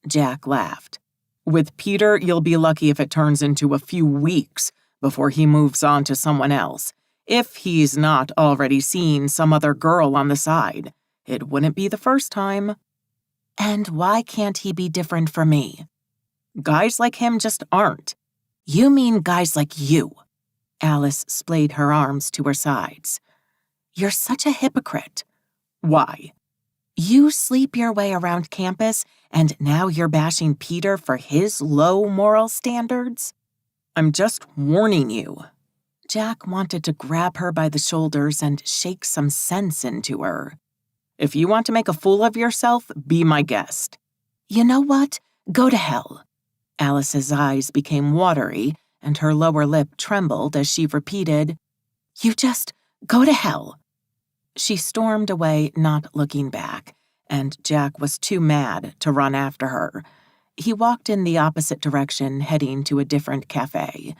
Jack laughed. With Peter, you'll be lucky if it turns into a few weeks before he moves on to someone else. If he's not already seen some other girl on the side, it wouldn't be the first time. And why can't he be different from me? Guys like him just aren't. You mean guys like you. Alice splayed her arms to her sides. You're such a hypocrite. Why? You sleep your way around campus, and now you're bashing Peter for his low moral standards? I'm just warning you. Jack wanted to grab her by the shoulders and shake some sense into her. If you want to make a fool of yourself, be my guest. You know what? Go to hell. Alice's eyes became watery, and her lower lip trembled as she repeated, You just go to hell. She stormed away, not looking back, and Jack was too mad to run after her. He walked in the opposite direction, heading to a different cafe.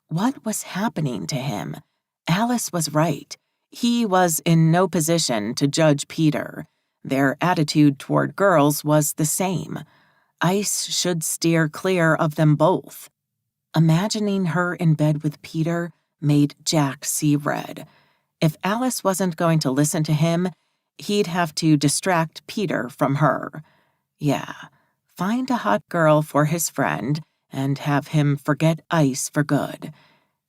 What was happening to him? Alice was right. He was in no position to judge Peter. Their attitude toward girls was the same. Ice should steer clear of them both. Imagining her in bed with Peter made Jack see red. If Alice wasn't going to listen to him, he'd have to distract Peter from her. Yeah, find a hot girl for his friend and have him forget Ice for good.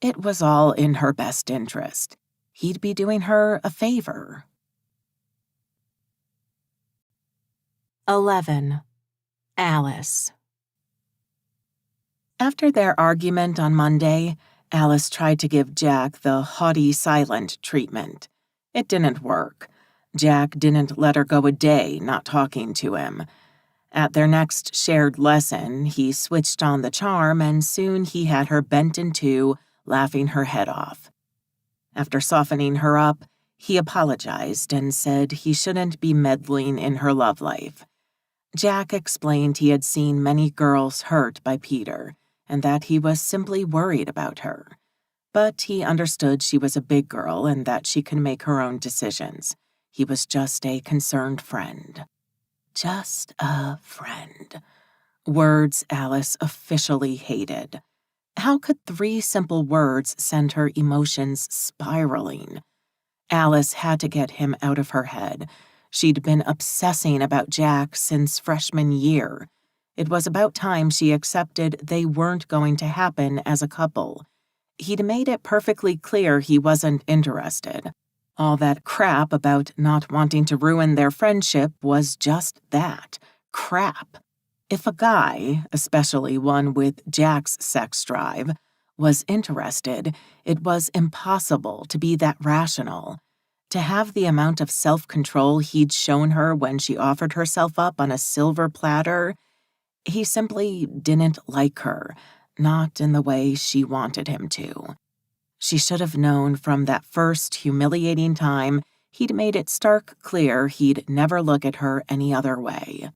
It was all in her best interest. He'd be doing her a favor. 11. Alice. After their argument on Monday, Alice tried to give Jack the haughty silent treatment. It didn't work. Jack didn't let her go a day not talking to him. At their next shared lesson, he switched on the charm, and soon he had her bent in two, laughing her head off. After softening her up, he apologized and said he shouldn't be meddling in her love life. Jack explained he had seen many girls hurt by Peter, and that he was simply worried about her. But he understood she was a big girl and that she could make her own decisions. He was just a concerned friend. Just a friend. Words Alice officially hated. How could 3 simple words send her emotions spiraling? Alice had to get him out of her head. She'd been obsessing about Jack since freshman year. It was about time she accepted they weren't going to happen as a couple. He'd made it perfectly clear he wasn't interested. All that crap about not wanting to ruin their friendship was just that, crap. If a guy, especially one with Jack's sex drive, was interested, it was impossible to be that rational. To have the amount of self-control he'd shown her when she offered herself up on a silver platter, he simply didn't like her, not in the way she wanted him to. She should have known from that first humiliating time he'd made it stark clear he'd never look at her any other way.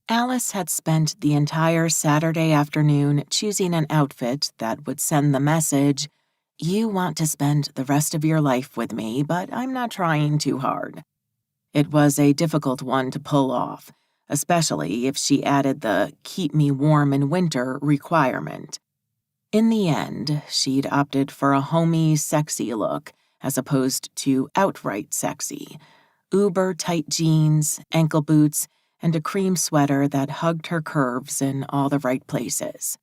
Alice had spent the entire Saturday afternoon choosing an outfit that would send the message, "You want to spend the rest of your life with me, but I'm not trying too hard." It was a difficult one to pull off, especially if she added the "keep me warm in winter" requirement. In the end, she'd opted for a homey, sexy look as opposed to outright sexy. Uber-tight jeans, ankle boots, and a cream sweater that hugged her curves in all the right places.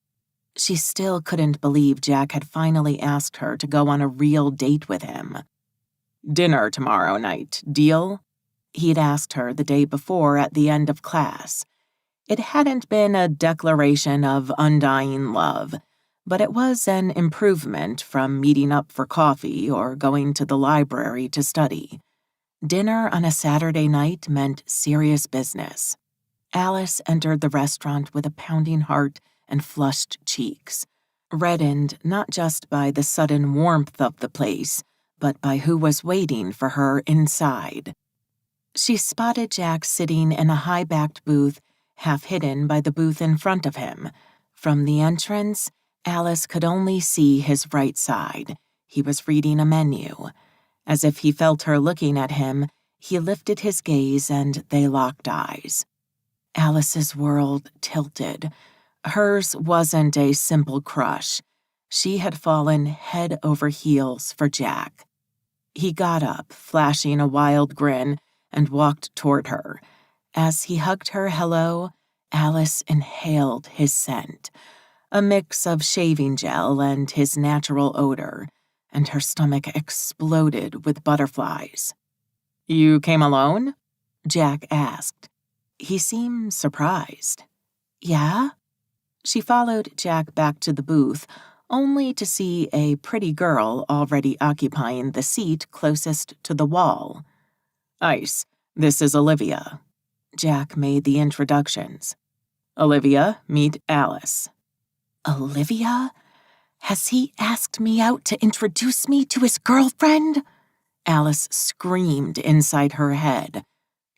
She still couldn't believe Jack had finally asked her to go on a real date with him. "Dinner tomorrow night, deal?" He'd asked her the day before at the end of class. It hadn't been a declaration of undying love, but it was an improvement from meeting up for coffee or going to the library to study. Dinner on a Saturday night meant serious business. Alice entered the restaurant with a pounding heart and flushed cheeks, reddened not just by the sudden warmth of the place, but by who was waiting for her inside. She spotted Jack sitting in a high-backed booth, half hidden by the booth in front of him. From the entrance, Alice could only see his right side. He was reading a menu. As if he felt her looking at him, he lifted his gaze and they locked eyes. Alice's world tilted. Hers wasn't a simple crush. She had fallen head over heels for Jack. He got up, flashing a wild grin, and walked toward her. As he hugged her hello, Alice inhaled his scent, a mix of shaving gel and his natural odor, and her stomach exploded with butterflies. "You came alone?" Jack asked. He seemed surprised. "Yeah?" She followed Jack back to the booth, only to see a pretty girl already occupying the seat closest to the wall. "Ice, this is Olivia." Jack made the introductions. "Olivia, meet Alice." "Olivia? Has he asked me out to introduce me to his girlfriend?" Alice screamed inside her head.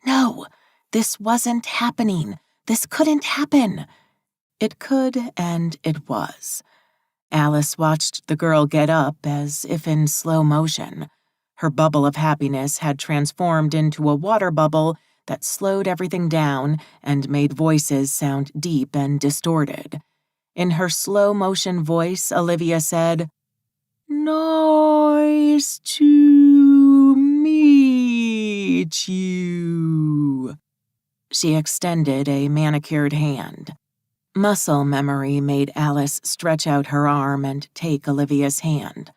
No, this wasn't happening. This couldn't happen. It could, and it was. Alice watched the girl get up as if in slow motion. Her bubble of happiness had transformed into a water bubble that slowed everything down and made voices sound deep and distorted. In her slow-motion voice, Olivia said, "Nice to meet you." She extended a manicured hand. Muscle memory made Alice stretch out her arm and take Olivia's hand.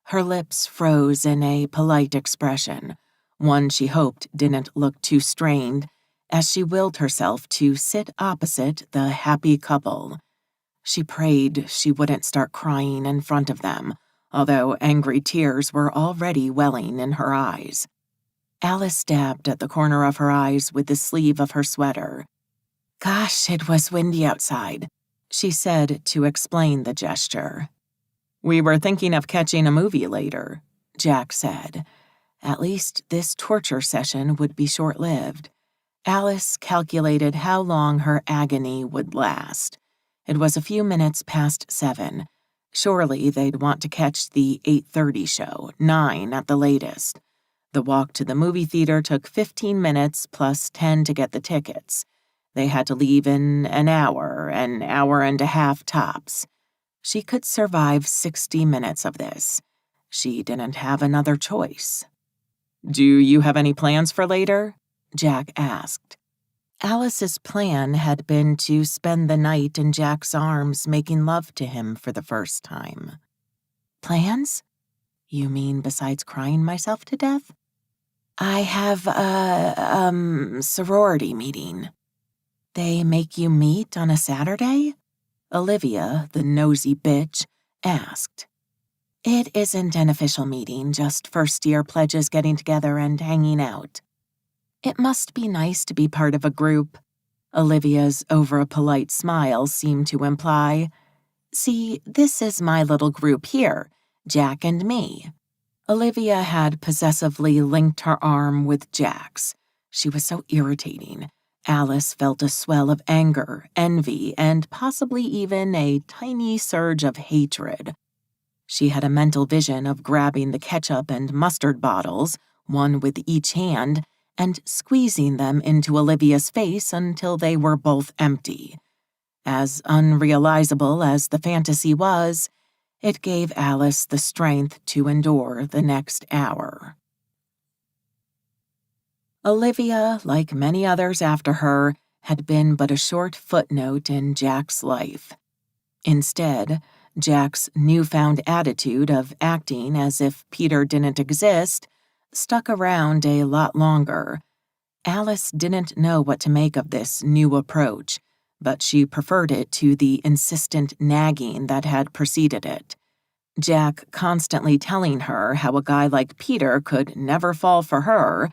Her lips froze in a polite expression, one she hoped didn't look too strained, as she willed herself to sit opposite the happy couple. She prayed she wouldn't start crying in front of them, although angry tears were already welling in her eyes. Alice dabbed at the corner of her eyes with the sleeve of her sweater. "Gosh, it was windy outside," she said to explain the gesture. "We were thinking of catching a movie later," Jack said. At least this torture session would be short-lived. Alice calculated how long her agony would last. It was a few minutes past 7. Surely they'd want to catch the 8:30 show, 9 at the latest. The walk to the movie theater took 15 minutes plus 10 to get the tickets. They had to leave in an hour and a half tops. She could survive 60 minutes of this. She didn't have another choice. "Do you have any plans for later?" Jack asked. Alice's plan had been to spend the night in Jack's arms making love to him for the first time. "Plans? You mean besides crying myself to death?" "I have a sorority meeting." "They make you meet on a Saturday?" Olivia, the nosy bitch, asked. "It isn't an official meeting, just first-year pledges getting together and hanging out." "It must be nice to be part of a group," Olivia's over-polite smile seemed to imply. "See, this is my little group here, Jack and me." Olivia had possessively linked her arm with Jack's. She was so irritating. Alice felt a swell of anger, envy, and possibly even a tiny surge of hatred. She had a mental vision of grabbing the ketchup and mustard bottles, one with each hand, and squeezing them into Olivia's face until they were both empty. As unrealizable as the fantasy was, it gave Alice the strength to endure the next hour. Olivia, like many others after her, had been but a short footnote in Jack's life. Instead, Jack's newfound attitude of acting as if Peter didn't exist stuck around a lot longer. Alice didn't know what to make of this new approach, but she preferred it to the insistent nagging that had preceded it. Jack constantly telling her how a guy like Peter could never fall for her,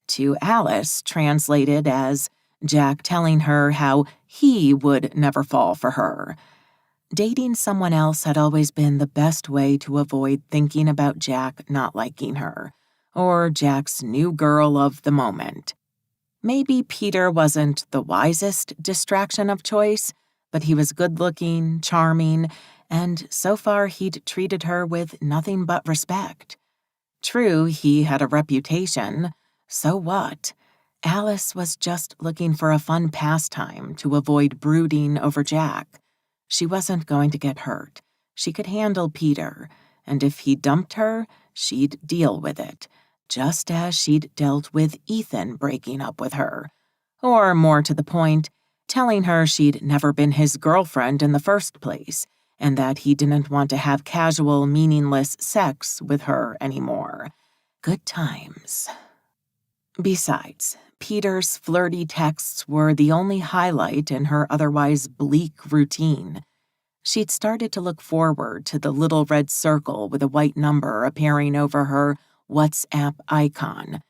to Alice translated as Jack telling her how he would never fall for her. Dating someone else had always been the best way to avoid thinking about Jack not liking her, or Jack's new girl of the moment. Maybe Peter wasn't the wisest distraction of choice, but he was good-looking, charming, and so far he'd treated her with nothing but respect. True, he had a reputation. So what? Alice was just looking for a fun pastime to avoid brooding over Jack. She wasn't going to get hurt. She could handle Peter, and if he dumped her, she'd deal with it, just as she'd dealt with Ethan breaking up with her. Or, more to the point, telling her she'd never been his girlfriend in the first place, and that he didn't want to have casual, meaningless sex with her anymore. Good times. Besides, Peter's flirty texts were the only highlight in her otherwise bleak routine. She'd started to look forward to the little red circle with a white number appearing over her WhatsApp icon.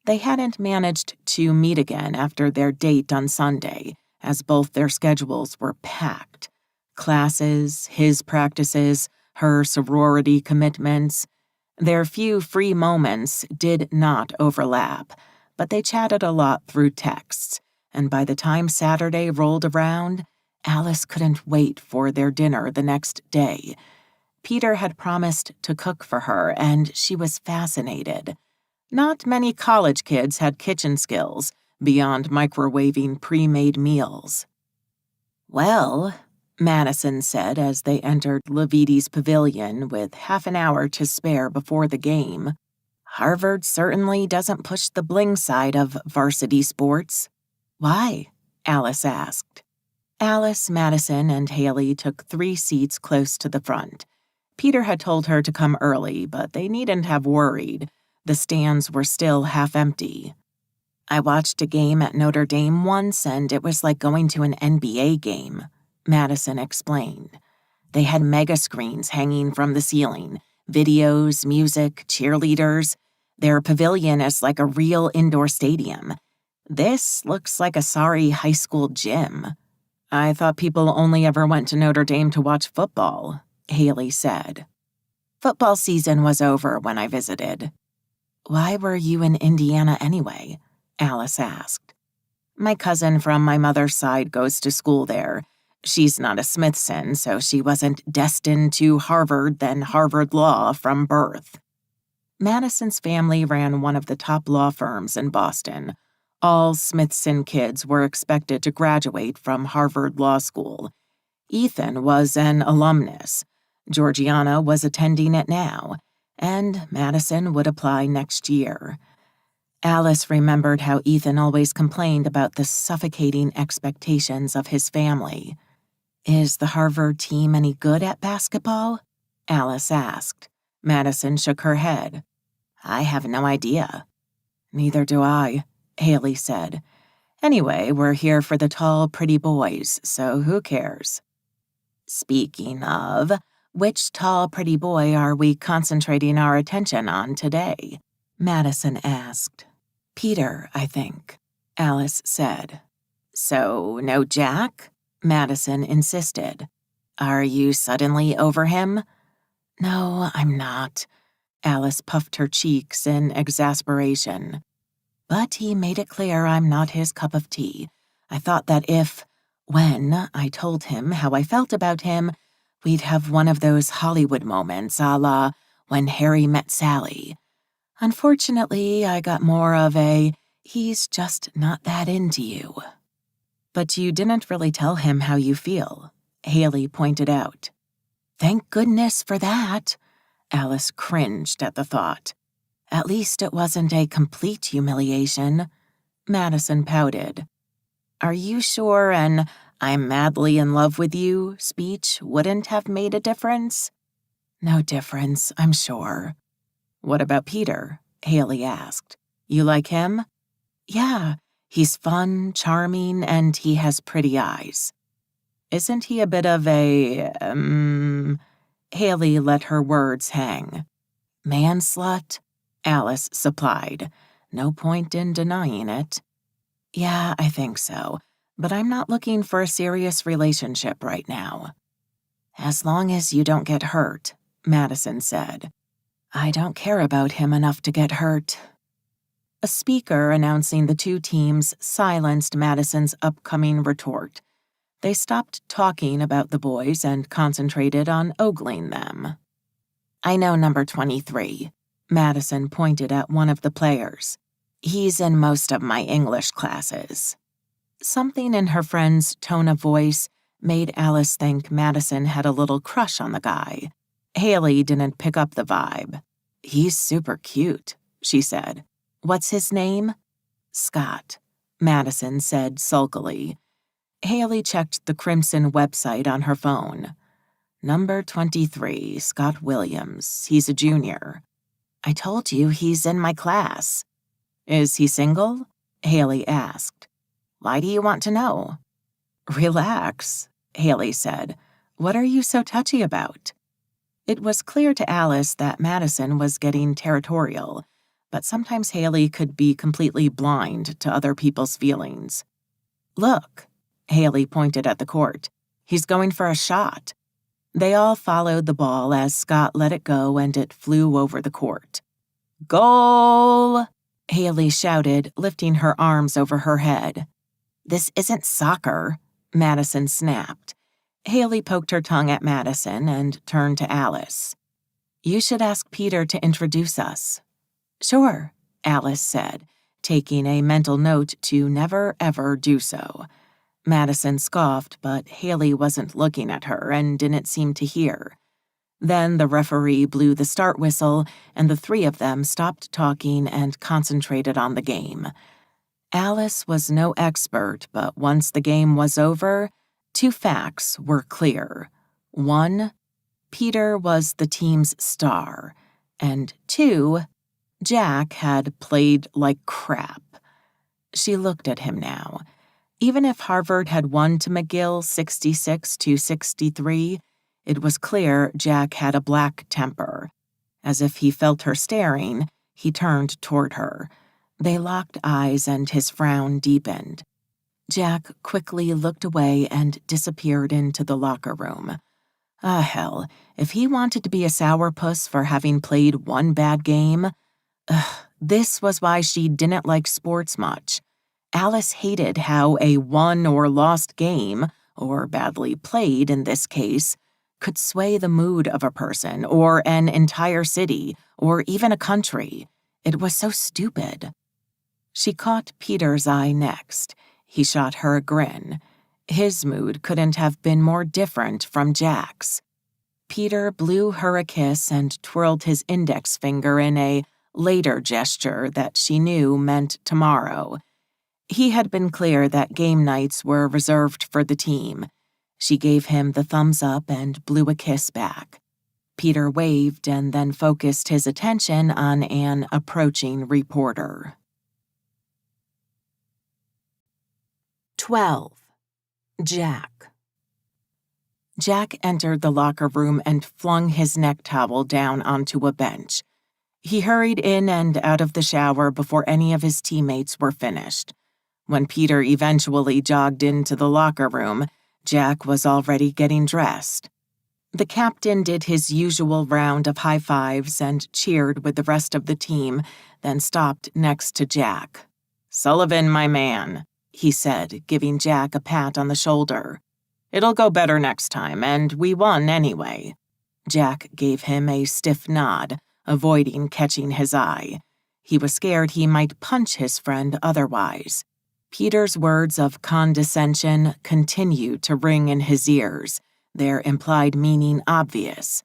They hadn't managed to meet again after their date on Sunday, as both their schedules were packed. Classes, his practices, her sorority commitments. Their few free moments did not overlap, but they chatted a lot through texts, and by the time Saturday rolled around, Alice couldn't wait for their dinner the next day. Peter had promised to cook for her, and she was fascinated. Not many college kids had kitchen skills, beyond microwaving pre-made meals. "Well," Madison said as they entered Levites' pavilion with half an hour to spare before the game, "Harvard certainly doesn't push the bling side of varsity sports." "Why?" Alice asked. Alice, Madison, and Haley took 3 seats close to the front. Peter had told her to come early, but they needn't have worried. The stands were still half empty. "I watched a game at Notre Dame once, and it was like going to an NBA game," Madison explained. "They had mega screens hanging from the ceiling, videos, music, cheerleaders. Their pavilion is like a real indoor stadium. This looks like a sorry high school gym." "I thought people only ever went to Notre Dame to watch football," Haley said. "Football season was over when I visited." "Why were you in Indiana anyway?" Alice asked. "My cousin from my mother's side goes to school there. She's not a Smithson, so she wasn't destined to Harvard then Harvard Law from birth." Madison's family ran one of the top law firms in Boston. All Smithson kids were expected to graduate from Harvard Law School. Ethan was an alumnus. Georgiana was attending it now, and Madison would apply next year. Alice remembered how Ethan always complained about the suffocating expectations of his family. "Is the Harvard team any good at basketball?" Alice asked. Madison shook her head. "I have no idea." "Neither do I," Haley said. "Anyway, we're here for the tall, pretty boys, so who cares?" "Speaking of, which tall, pretty boy are we concentrating our attention on today?" Madison asked. "Peter, I think," Alice said. "So, no Jack?" Madison insisted. "Are you suddenly over him?" "No, I'm not." Alice puffed her cheeks in exasperation. "But he made it clear I'm not his cup of tea. I thought that when I told him how I felt about him, we'd have one of those Hollywood moments a la When Harry Met Sally. Unfortunately, I got more of a, he's just not that into you." "But you didn't really tell him how you feel," Haley pointed out. "Thank goodness for that." Alice cringed at the thought. "At least it wasn't a complete humiliation." Madison pouted. "Are you sure an I'm madly in love with you speech wouldn't have made a difference?" "No difference, I'm sure." "What about Peter?" Haley asked. "You like him?" "Yeah, he's fun, charming, and he has pretty eyes." "Isn't he a bit of a, Haley let her words hang. "Man-slut?" Alice supplied. No point in denying it. "Yeah, I think so, but I'm not looking for a serious relationship right now." "As long as you don't get hurt," Madison said. "I don't care about him enough to get hurt." A speaker announcing the 2 teams silenced Madison's upcoming retort. They stopped talking about the boys and concentrated on ogling them. "I know number 23. Madison pointed at one of the players. "He's in most of my English classes." Something in her friend's tone of voice made Alice think Madison had a little crush on the guy. Haley didn't pick up the vibe. "He's super cute," she said. "What's his name?" "Scott," Madison said sulkily. Haley checked the Crimson website on her phone. "Number 23, Scott Williams. He's a junior." "I told you he's in my class." "Is he single?" Haley asked. "Why do you want to know?" "Relax," Haley said. "What are you so touchy about?" It was clear to Alice that Madison was getting territorial, but sometimes Haley could be completely blind to other people's feelings. "Look," Haley pointed at the court. "He's going for a shot." They all followed the ball as Scott let it go and it flew over the court. "Goal!" Haley shouted, lifting her arms over her head. "This isn't soccer," Madison snapped. Haley poked her tongue at Madison and turned to Alice. "You should ask Peter to introduce us." "Sure," Alice said. taking a mental note to never ever do so. Madison scoffed, but Haley wasn't looking at her and didn't seem to hear. Then the referee blew the start whistle, and the three of them stopped talking and concentrated on the game. Alice was no expert, but once the game was over, 2 facts were clear. 1, Peter was the team's star, and 2, Jack had played like crap. She looked at him now. Even if Harvard had won to McGill 66-63, it was clear Jack had a black temper. As if he felt her staring, he turned toward her. They locked eyes and his frown deepened. Jack quickly looked away and disappeared into the locker room. Ah, hell, if he wanted to be a sourpuss for having played one bad game, this was why she didn't like sports much. Alice hated how a won or lost game, or badly played in this case, could sway the mood of a person or an entire city or even a country. It was so stupid. She caught Peter's eye next. He shot her a grin. His mood couldn't have been more different from Jack's. Peter blew her a kiss and twirled his index finger in a later gesture that she knew meant tomorrow. He had been clear that game nights were reserved for the team. She gave him the thumbs up and blew a kiss back. Peter waved and then focused his attention on an approaching reporter. 12. Jack. Jack entered the locker room and flung his neck towel down onto a bench. He hurried in and out of the shower before any of his teammates were finished. When Peter eventually jogged into the locker room, Jack was already getting dressed. The captain did his usual round of high fives and cheered with the rest of the team, then stopped next to Jack. "Sullivan, my man," he said, giving Jack a pat on the shoulder. "It'll go better next time, and we won anyway." Jack gave him a stiff nod, avoiding catching his eye. He was scared he might punch his friend otherwise. Peter's words of condescension continued to ring in his ears, their implied meaning obvious.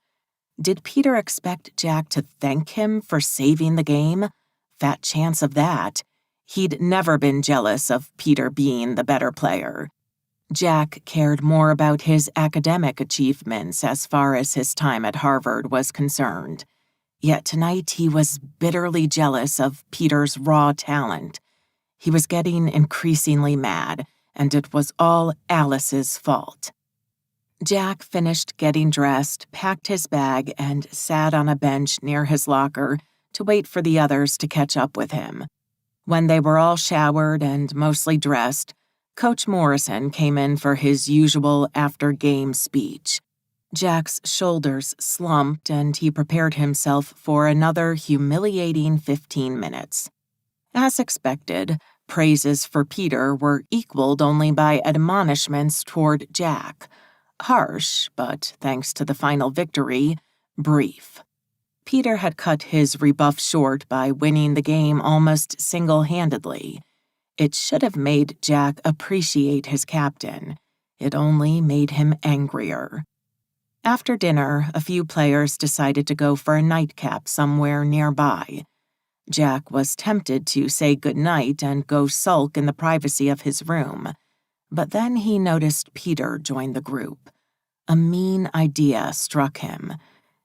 Did Peter expect Jack to thank him for saving the game? Fat chance of that. He'd never been jealous of Peter being the better player. Jack cared more about his academic achievements as far as his time at Harvard was concerned. Yet tonight he was bitterly jealous of Peter's raw talent. He was getting increasingly mad, and it was all Alice's fault. Jack finished getting dressed, packed his bag, and sat on a bench near his locker to wait for the others to catch up with him. When they were all showered and mostly dressed, Coach Morrison came in for his usual after-game speech. Jack's shoulders slumped, and he prepared himself for another humiliating 15 minutes. As expected, praises for Peter were equaled only by admonishments toward Jack. Harsh, but thanks to the final victory, brief. Peter had cut his rebuff short by winning the game almost single-handedly. It should have made Jack appreciate his captain. It only made him angrier. After dinner, a few players decided to go for a nightcap somewhere nearby. Jack was tempted to say goodnight and go sulk in the privacy of his room, but then he noticed Peter join the group. A mean idea struck him.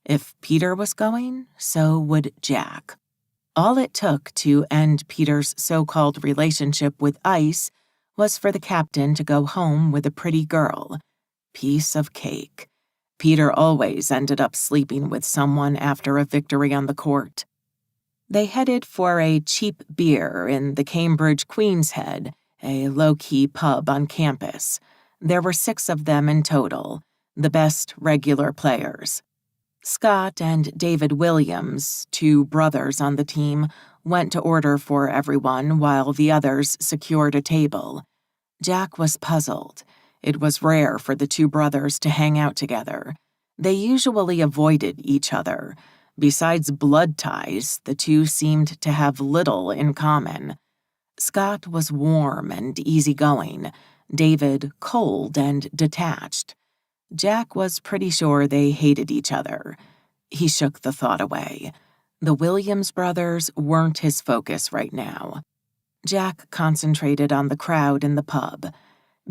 If Peter was going, so would Jack. All it took to end Peter's so-called relationship with Ice was for the captain to go home with a pretty girl. Piece of cake. Peter always ended up sleeping with someone after a victory on the court. They headed for a cheap beer in the Cambridge Queen's Head, a low-key pub on campus. There were 6 of them in total, the best regular players. Scott and David Williams, 2 brothers on the team, went to order for everyone while the others secured a table. Jack was puzzled. It was rare for the 2 brothers to hang out together. They usually avoided each other. Besides blood ties, the 2 seemed to have little in common. Scott was warm and easygoing, David cold and detached. Jack was pretty sure they hated each other. He shook the thought away. The Williams brothers weren't his focus right now. Jack concentrated on the crowd in the pub.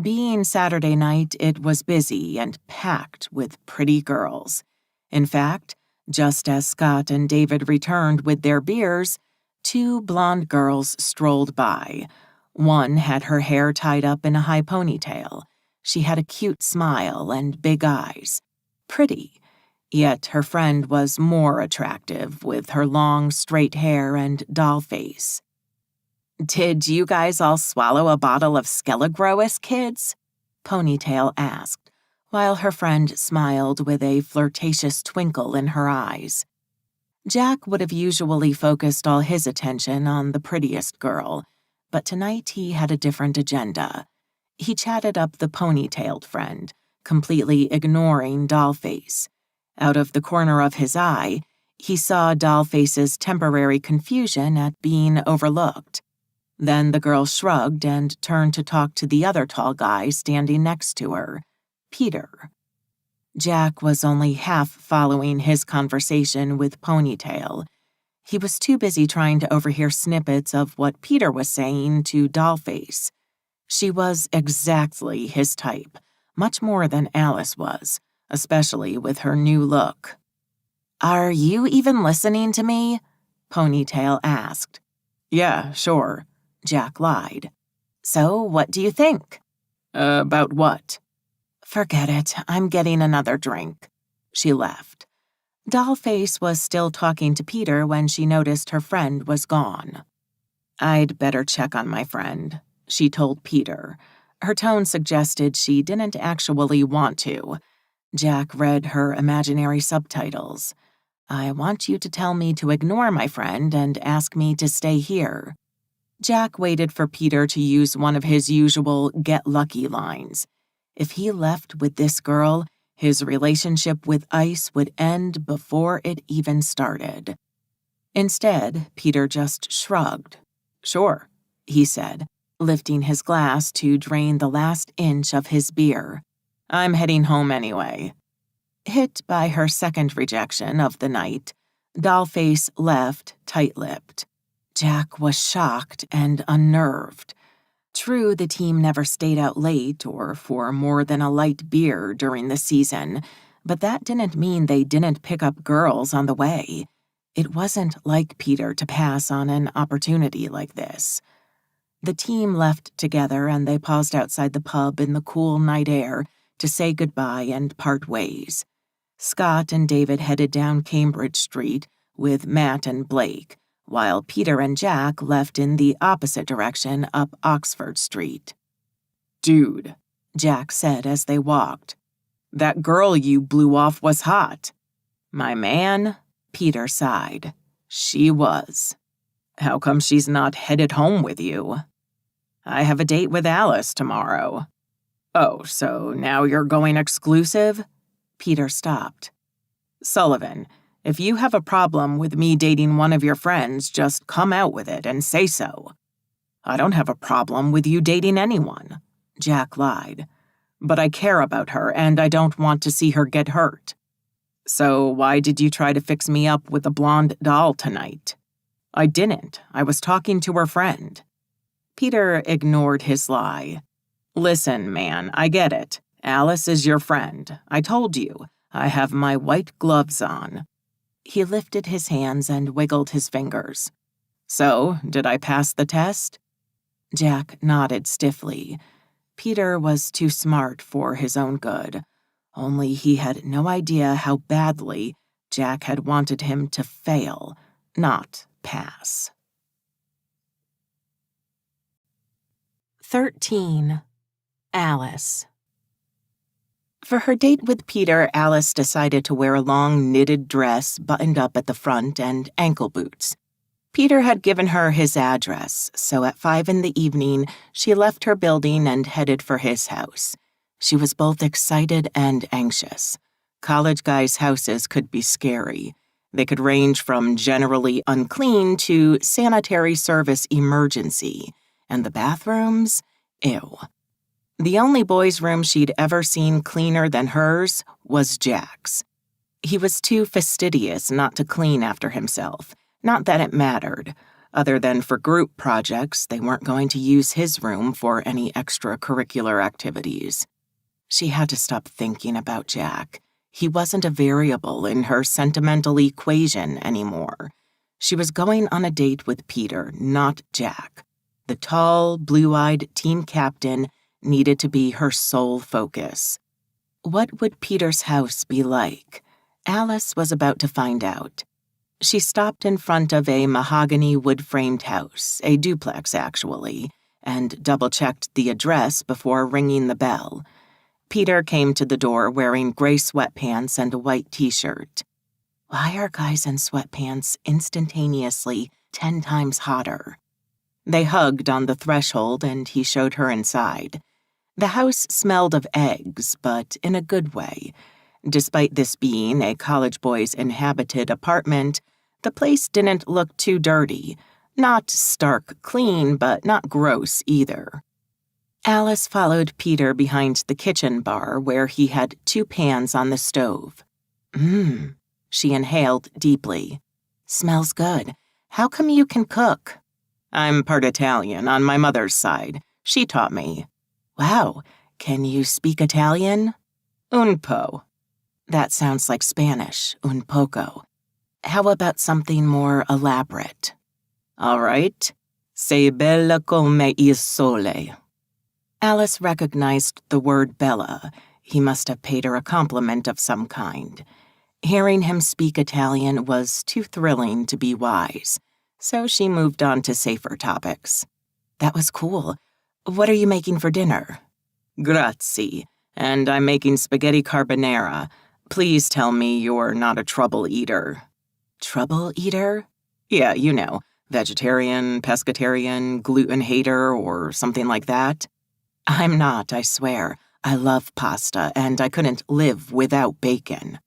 Being Saturday night, it was busy and packed with pretty girls. In fact, just as Scott and David returned with their beers, two blonde girls strolled by. One had her hair tied up in a high ponytail. She had a cute smile and big eyes. Pretty, yet her friend was more attractive with her long, straight hair and doll face. "Did you guys all swallow a bottle of Skelligrow as kids?" Ponytail asked, while her friend smiled with a flirtatious twinkle in her eyes. Jack would have usually focused all his attention on the prettiest girl, but tonight he had a different agenda. He chatted up the ponytailed friend, completely ignoring Dollface. Out of the corner of his eye, he saw Dollface's temporary confusion at being overlooked. Then the girl shrugged and turned to talk to the other tall guy standing next to her, Peter. Jack was only half following his conversation with Ponytail. He was too busy trying to overhear snippets of what Peter was saying to Dollface. She was exactly his type, much more than Alice was, especially with her new look. "Are you even listening to me?" Ponytail asked. "Yeah, sure," Jack lied. "So, what do you think?" About what?" "Forget it. I'm getting another drink." She left. Dollface was still talking to Peter when she noticed her friend was gone. "I'd better check on my friend," she told Peter. Her tone suggested she didn't actually want to. Jack read her imaginary subtitles. "I want you to tell me to ignore my friend and ask me to stay here." Jack waited for Peter to use one of his usual get lucky lines. If he left with this girl, his relationship with Ice would end before it even started. Instead, Peter just shrugged. "Sure," he said, lifting his glass to drain the last inch of his beer. "I'm heading home anyway." Hit by her second rejection of the night, Dollface left tight-lipped. Jack was shocked and unnerved. True, the team never stayed out late or for more than a light beer during the season, but that didn't mean they didn't pick up girls on the way. It wasn't like Peter to pass on an opportunity like this. The team left together and they paused outside the pub in the cool night air to say goodbye and part ways. Scott and David headed down Cambridge Street with Matt and Blake, while Peter and Jack left in the opposite direction up Oxford Street. "Dude," Jack said as they walked, "that girl you blew off was hot." "My man," Peter sighed. "She was. How come she's not headed home with you?" "I have a date with Alice tomorrow." "Oh, so now you're going exclusive?" Peter stopped. "Sullivan, if you have a problem with me dating one of your friends, just come out with it and say so." "I don't have a problem with you dating anyone," Jack lied. "But I care about her and I don't want to see her get hurt." "So why did you try to fix me up with a blonde doll tonight?" "I didn't. I was talking to her friend." Peter ignored his lie. "Listen, man, I get it. Alice is your friend. I told you. I have my white gloves on." He lifted his hands and wiggled his fingers. "So, did I pass the test?" Jack nodded stiffly. Peter was too smart for his own good, only he had no idea how badly Jack had wanted him to fail, not pass. 13. Alice. For her date with Peter, Alice decided to wear a long knitted dress buttoned up at the front and ankle boots. Peter had given her his address, so at 5 p.m, she left her building and headed for his house. She was both excited and anxious. College guys' houses could be scary. They could range from generally unclean to sanitary service emergency, And the bathrooms? Ew. The only boys' room she'd ever seen cleaner than hers was Jack's. He was too fastidious not to clean after himself. Not that it mattered. Other than for group projects, they weren't going to use his room for any extracurricular activities. She had to stop thinking about Jack. He wasn't a variable in her sentimental equation anymore. She was going on a date with Peter, not Jack. The tall, blue-eyed team captain needed to be her sole focus. What would Peter's house be like? Alice was about to find out. She stopped in front of a mahogany wood-framed house, a duplex actually, and double-checked the address before ringing the bell. Peter came to the door wearing gray sweatpants and a white t-shirt. Why are guys in sweatpants instantaneously 10 times hotter? They hugged on the threshold and he showed her inside. The house smelled of eggs, but in a good way. Despite this being a college boy's inhabited apartment, the place didn't look too dirty. Not stark clean, but not gross either. Alice followed Peter behind the kitchen bar where he had 2 pans on the stove. She inhaled deeply. Smells good. How come you can cook? I'm part Italian on my mother's side. She taught me. Wow, can you speak Italian? Un po. That sounds like Spanish, un poco. How about something more elaborate? All right. Sei bella come il sole. Alice recognized the word Bella. He must have paid her a compliment of some kind. Hearing him speak Italian was too thrilling to be wise, so she moved on to safer topics. That was cool. What are you making for dinner? Grazie, and I'm making spaghetti carbonara. Please tell me you're not a trouble eater. Trouble eater? Yeah, you know, vegetarian, pescatarian, gluten hater, or something like that. I'm not, I swear. I love pasta, and I couldn't live without bacon.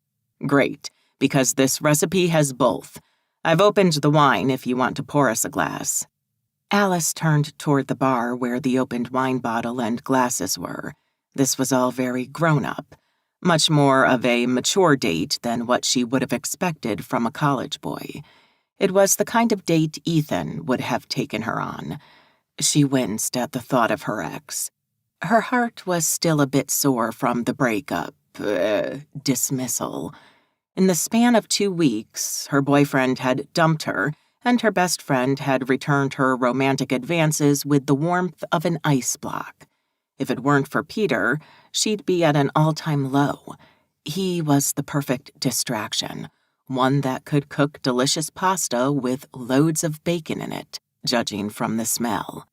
Great, because this recipe has both. I've opened the wine if you want to pour us a glass. Alice turned toward the bar where the opened wine bottle and glasses were. This was all very grown-up. Much more of a mature date than what she would have expected from a college boy. It was the kind of date Ethan would have taken her on. She winced at the thought of her ex. Her heart was still a bit sore from the breakup, dismissal. In the span of 2 weeks, her boyfriend had dumped her, and her best friend had returned her romantic advances with the warmth of an ice block. If it weren't for Peter, she'd be at an all-time low. He was the perfect distraction, one that could cook delicious pasta with loads of bacon in it, judging from the smell.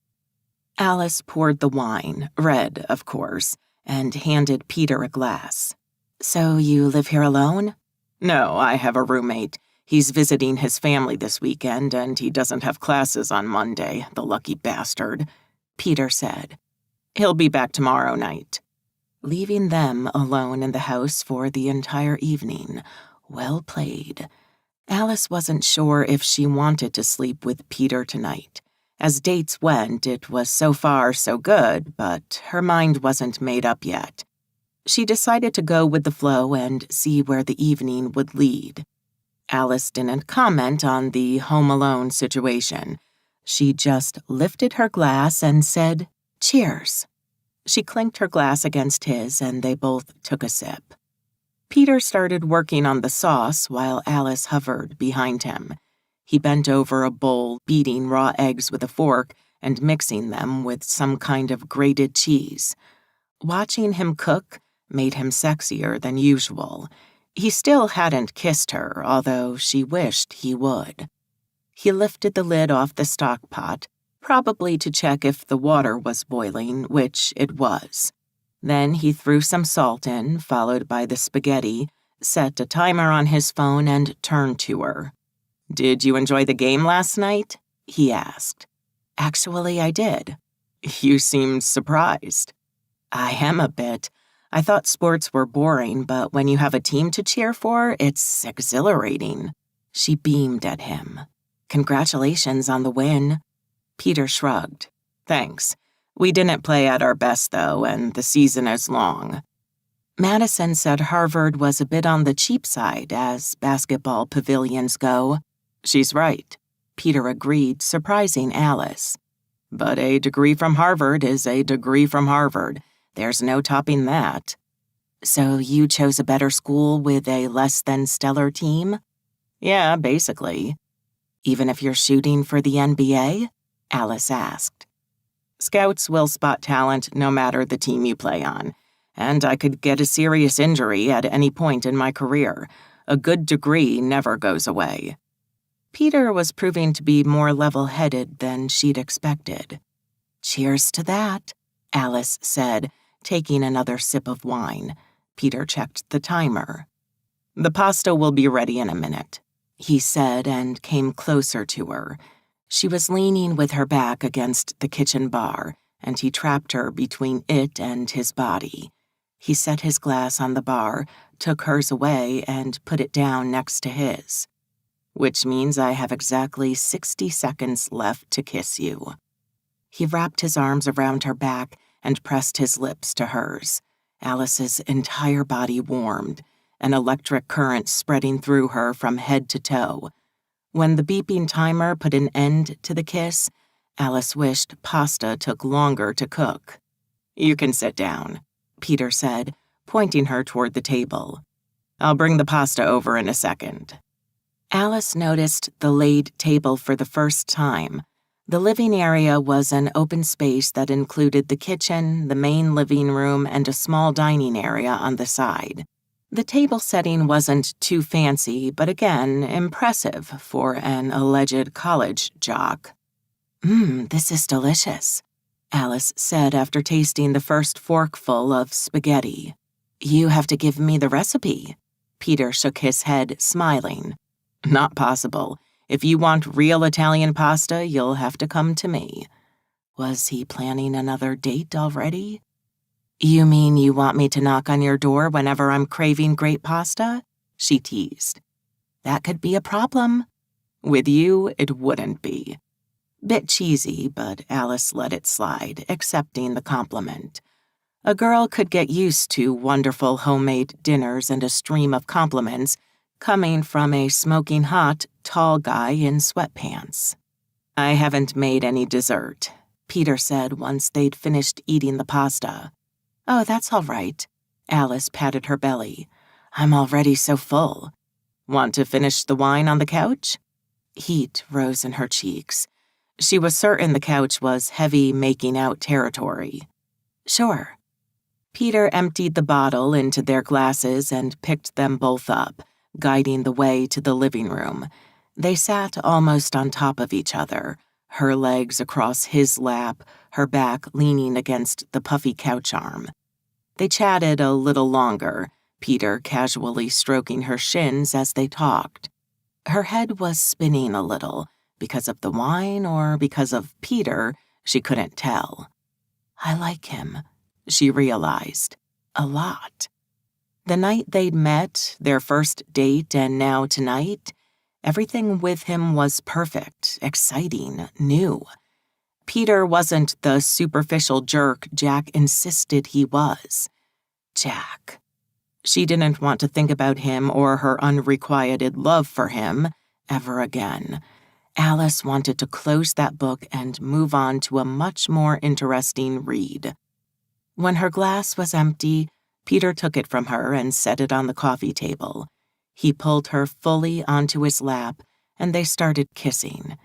Alice poured the wine, red, of course, and handed Peter a glass. So you live here alone? No, I have a roommate. He's visiting his family this weekend, and he doesn't have classes on Monday, the lucky bastard, Peter said. He'll be back tomorrow night. Leaving them alone in the house for the entire evening. Well played. Alice wasn't sure if she wanted to sleep with Peter tonight. As dates went, it was so far so good, but her mind wasn't made up yet. She decided to go with the flow and see where the evening would lead. Alice didn't comment on the home alone situation. She just lifted her glass and said, "Cheers." She clinked her glass against his, and they both took a sip. Peter started working on the sauce while Alice hovered behind him. He bent over a bowl, beating raw eggs with a fork and mixing them with some kind of grated cheese. Watching him cook made him sexier than usual. He still hadn't kissed her, although she wished he would. He lifted the lid off the stock pot, probably to check if the water was boiling, which it was. Then he threw some salt in, followed by the spaghetti, set a timer on his phone, and turned to her. "Did you enjoy the game last night?" he asked. "Actually, I did." "You seemed surprised." "I am a bit. I thought sports were boring, but when you have a team to cheer for, it's exhilarating." She beamed at him. "Congratulations on the win." Peter shrugged. Thanks. We didn't play at our best, though, and the season is long. Madison said Harvard was a bit on the cheap side as basketball pavilions go. She's right. Peter agreed, surprising Alice. But a degree from Harvard is a degree from Harvard. There's no topping that. So you chose a better school with a less-than-stellar team? Yeah, basically. Even if you're shooting for the NBA? Alice asked. Scouts will spot talent no matter the team you play on, and I could get a serious injury at any point in my career. A good degree never goes away. Peter was proving to be more level-headed than she'd expected. Cheers to that, Alice said, taking another sip of wine. Peter checked the timer. The pasta will be ready in a minute, he said and came closer to her. She was leaning with her back against the kitchen bar, and he trapped her between it and his body. He set his glass on the bar, took hers away, and put it down next to his. Which means I have exactly 60 seconds left to kiss you. He wrapped his arms around her back and pressed his lips to hers. Alice's entire body warmed, an electric current spreading through her from head to toe. When the beeping timer put an end to the kiss, Alice wished pasta took longer to cook. You can sit down, Peter said, pointing her toward the table. I'll bring the pasta over in a second. Alice noticed the laid table for the first time. The living area was an open space that included the kitchen, the main living room, and a small dining area on the side. The table setting wasn't too fancy, but again, impressive for an alleged college jock. This is delicious, Alice said after tasting the first forkful of spaghetti. You have to give me the recipe. Peter shook his head, smiling. Not possible. If you want real Italian pasta, you'll have to come to me. Was he planning another date already? You mean you want me to knock on your door whenever I'm craving great pasta? She teased. That could be a problem. With you, it wouldn't be. Bit cheesy, but Alice let it slide, accepting the compliment. A girl could get used to wonderful homemade dinners and a stream of compliments coming from a smoking hot, tall guy in sweatpants. I haven't made any dessert, Peter said once they'd finished eating the pasta. Oh, that's all right. Alice patted her belly. I'm already so full. Want to finish the wine on the couch? Heat rose in her cheeks. She was certain the couch was heavy making-out territory. Sure. Peter emptied the bottle into their glasses and picked them both up, guiding the way to the living room. They sat almost on top of each other, her legs across his lap, her back leaning against the puffy couch arm. They chatted a little longer, Peter casually stroking her shins as they talked. Her head was spinning a little, because of the wine or because of Peter, she couldn't tell. I like him, she realized, a lot. The night they'd met, their first date, and now tonight, everything with him was perfect, exciting, new. Peter wasn't the superficial jerk Jack insisted he was. Jack. She didn't want to think about him or her unrequited love for him ever again. Alice wanted to close that book and move on to a much more interesting read. When her glass was empty, Peter took it from her and set it on the coffee table. He pulled her fully onto his lap, and they started kissing.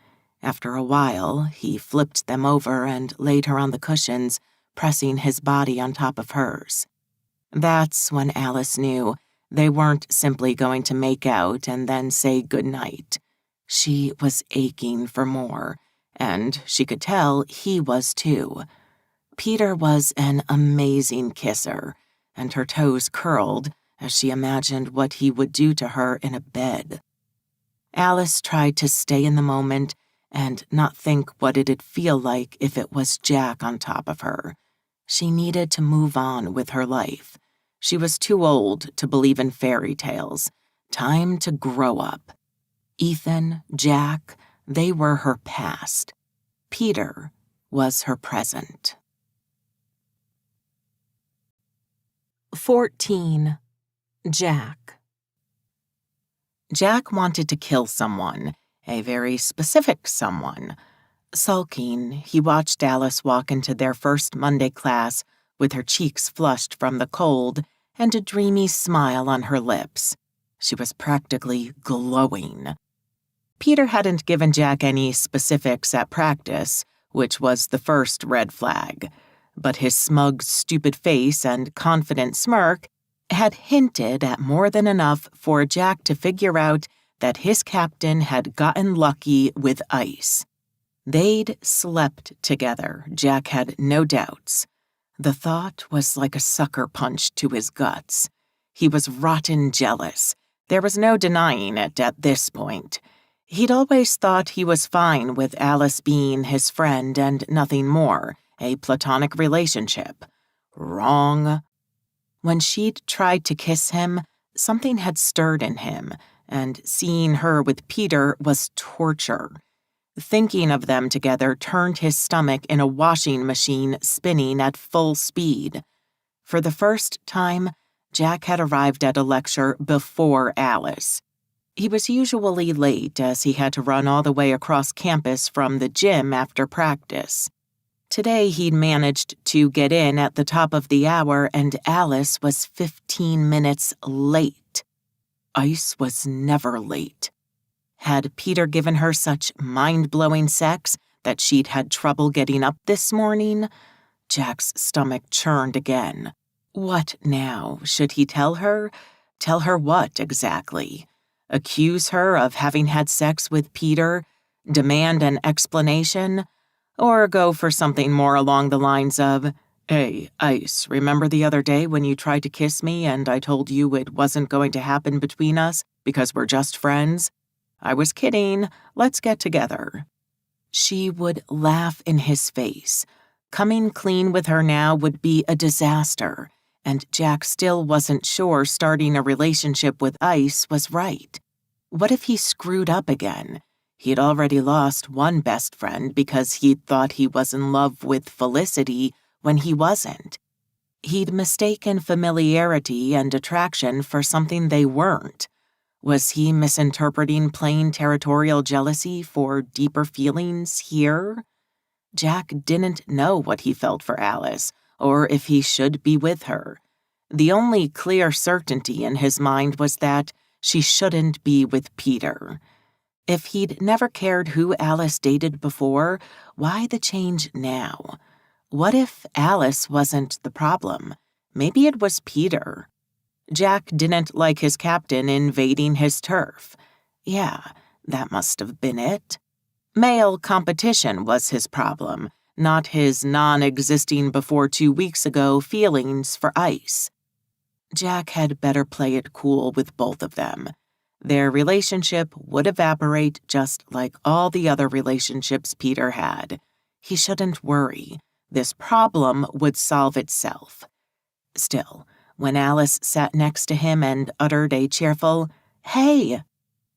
After a while, he flipped them over and laid her on the cushions, pressing his body on top of hers. That's when Alice knew they weren't simply going to make out and then say goodnight. She was aching for more, and she could tell he was too. Peter was an amazing kisser, and her toes curled as she imagined what he would do to her in a bed. Alice tried to stay in the moment and not think what it'd feel like if it was Jack on top of her. She needed to move on with her life. She was too old to believe in fairy tales. Time to grow up. Ethan, Jack, they were her past. Peter was her present. 14. Jack. Jack wanted to kill someone, a very specific someone. Sulking, he watched Alice walk into their first Monday class with her cheeks flushed from the cold and a dreamy smile on her lips. She was practically glowing. Peter hadn't given Jack any specifics at practice, which was the first red flag, but his smug, stupid face and confident smirk had hinted at more than enough for Jack to figure out that his captain had gotten lucky with ice. They'd slept together, Jack had no doubts. The thought was like a sucker punch to his guts. He was rotten jealous. There was no denying it at this point. He'd always thought he was fine with Alice being his friend and nothing more, a platonic relationship. Wrong. When she'd tried to kiss him, something had stirred in him, and seeing her with Peter was torture. Thinking of them together turned his stomach in a washing machine spinning at full speed. For the first time, Jack had arrived at a lecture before Alice. He was usually late as he had to run all the way across campus from the gym after practice. Today he'd managed to get in at the top of the hour and Alice was 15 minutes late. Ice was never late. Had Peter given her such mind-blowing sex that she'd had trouble getting up this morning? Jack's stomach churned again. What now? Should he tell her? Tell her what, exactly? Accuse her of having had sex with Peter? Demand an explanation? Or go for something more along the lines of, "Hey, Ice, remember the other day when you tried to kiss me and I told you it wasn't going to happen between us because we're just friends? I was kidding. Let's get together." She would laugh in his face. Coming clean with her now would be a disaster, and Jack still wasn't sure starting a relationship with Ice was right. What if he screwed up again? He'd already lost one best friend because he'd thought he was in love with Felicity when he wasn't. He'd mistaken familiarity and attraction for something they weren't. Was he misinterpreting plain territorial jealousy for deeper feelings here? Jack didn't know what he felt for Alice, or if he should be with her. The only clear certainty in his mind was that she shouldn't be with Peter. If he'd never cared who Alice dated before, why the change now? What if Alice wasn't the problem? Maybe it was Peter. Jack didn't like his captain invading his turf. Yeah, that must have been it. Male competition was his problem, not his non-existing before 2 weeks ago feelings for Ice. Jack had better play it cool with both of them. Their relationship would evaporate just like all the other relationships Peter had. He shouldn't worry. This problem would solve itself. Still, when Alice sat next to him and uttered a cheerful, "Hey!"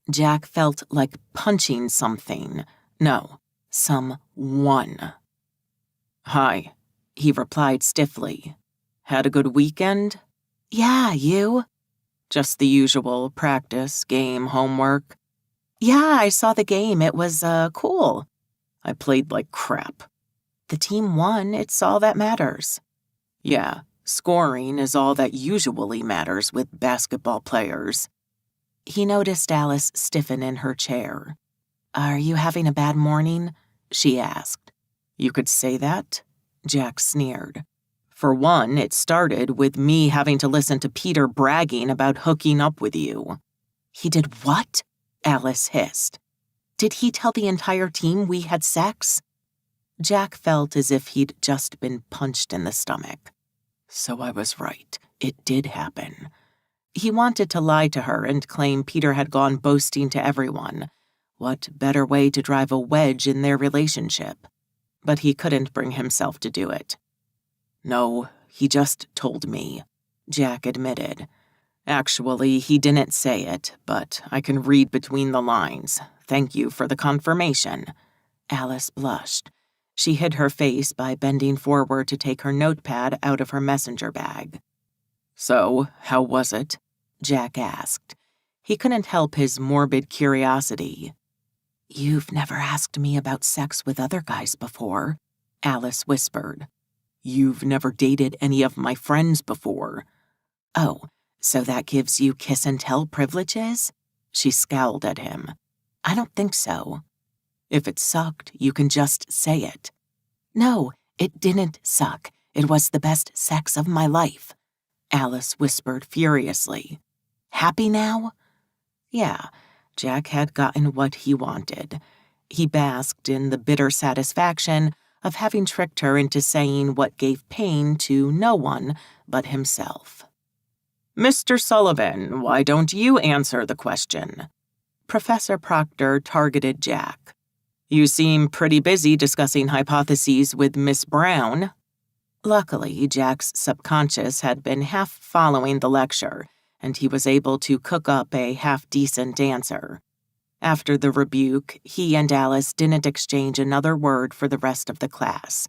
Jack felt like punching something. No, someone. "Hi," he replied stiffly. "Had a good weekend?" "Yeah, you?" "Just the usual, practice, game, homework." "Yeah, I saw the game. It was, cool." "I played like crap." "The team won. It's all that matters." "Yeah, scoring is all that usually matters with basketball players." He noticed Alice stiffen in her chair. "Are you having a bad morning?" she asked. "You could say that?" Jack sneered. "For one, it started with me having to listen to Peter bragging about hooking up with you." "He did what?" Alice hissed. "Did he tell the entire team we had sex?" Jack felt as if he'd just been punched in the stomach. So I was right. It did happen. He wanted to lie to her and claim Peter had gone boasting to everyone. What better way to drive a wedge in their relationship? But he couldn't bring himself to do it. "No, he just told me," Jack admitted. "Actually, he didn't say it, but I can read between the lines. Thank you for the confirmation." Alice blushed. She hid her face by bending forward to take her notepad out of her messenger bag. "So, how was it?" Jack asked. He couldn't help his morbid curiosity. "You've never asked me about sex with other guys before," Alice whispered. "You've never dated any of my friends before." "Oh, so that gives you kiss and tell privileges?" She scowled at him. "I don't think so." "If it sucked, you can just say it." "No, it didn't suck. It was the best sex of my life," Alice whispered furiously. "Happy now?" Yeah, Jack had gotten what he wanted. He basked in the bitter satisfaction of having tricked her into saying what gave pain to no one but himself. "Mr. Sullivan, why don't you answer the question?" Professor Proctor targeted Jack. "You seem pretty busy discussing hypotheses with Miss Brown." Luckily, Jack's subconscious had been half following the lecture, and he was able to cook up a half-decent answer. After the rebuke, he and Alice didn't exchange another word for the rest of the class,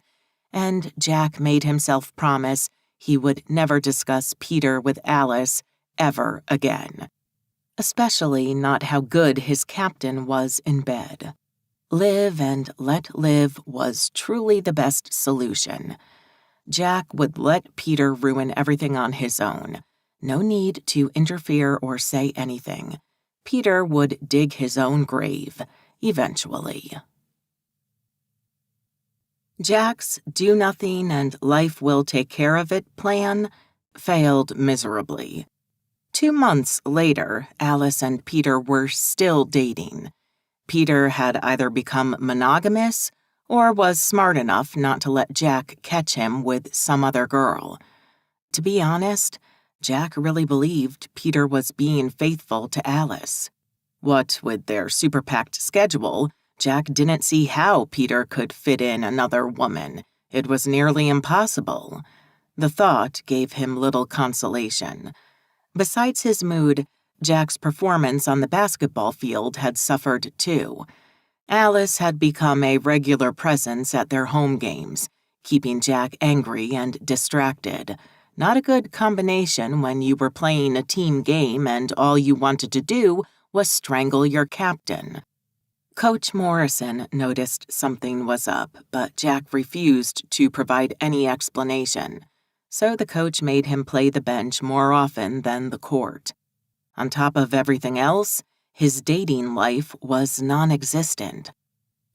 and Jack made himself promise he would never discuss Peter with Alice ever again. Especially not how good his captain was in bed. Live and let live was truly the best solution. Jack would let Peter ruin everything on his own. No need to interfere or say anything. Peter would dig his own grave, eventually. Jack's do-nothing and life will take care of it plan failed miserably. 2 months later, Alice and Peter were still dating. Peter had either become monogamous or was smart enough not to let Jack catch him with some other girl. To be honest, Jack really believed Peter was being faithful to Alice. What with their super-packed schedule, Jack didn't see how Peter could fit in another woman. It was nearly impossible. The thought gave him little consolation. Besides his mood, Jack's performance on the basketball field had suffered too. Alice had become a regular presence at their home games, keeping Jack angry and distracted. Not a good combination when you were playing a team game and all you wanted to do was strangle your captain. Coach Morrison noticed something was up, but Jack refused to provide any explanation, so the coach made him play the bench more often than the court. On top of everything else, his dating life was non-existent.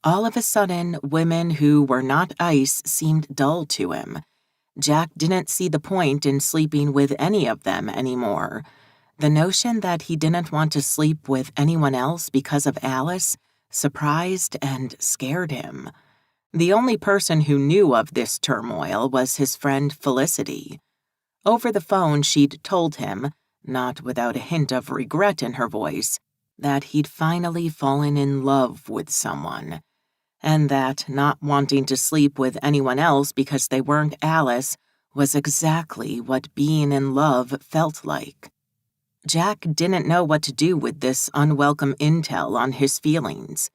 All of a sudden, women who were not ice seemed dull to him. Jack didn't see the point in sleeping with any of them anymore. The notion that he didn't want to sleep with anyone else because of Alice surprised and scared him. The only person who knew of this turmoil was his friend Felicity. Over the phone, she'd told him, not without a hint of regret in her voice, that he'd finally fallen in love with someone, and that not wanting to sleep with anyone else because they weren't Alice was exactly what being in love felt like. Jack didn't know what to do with this unwelcome intel on his feelings.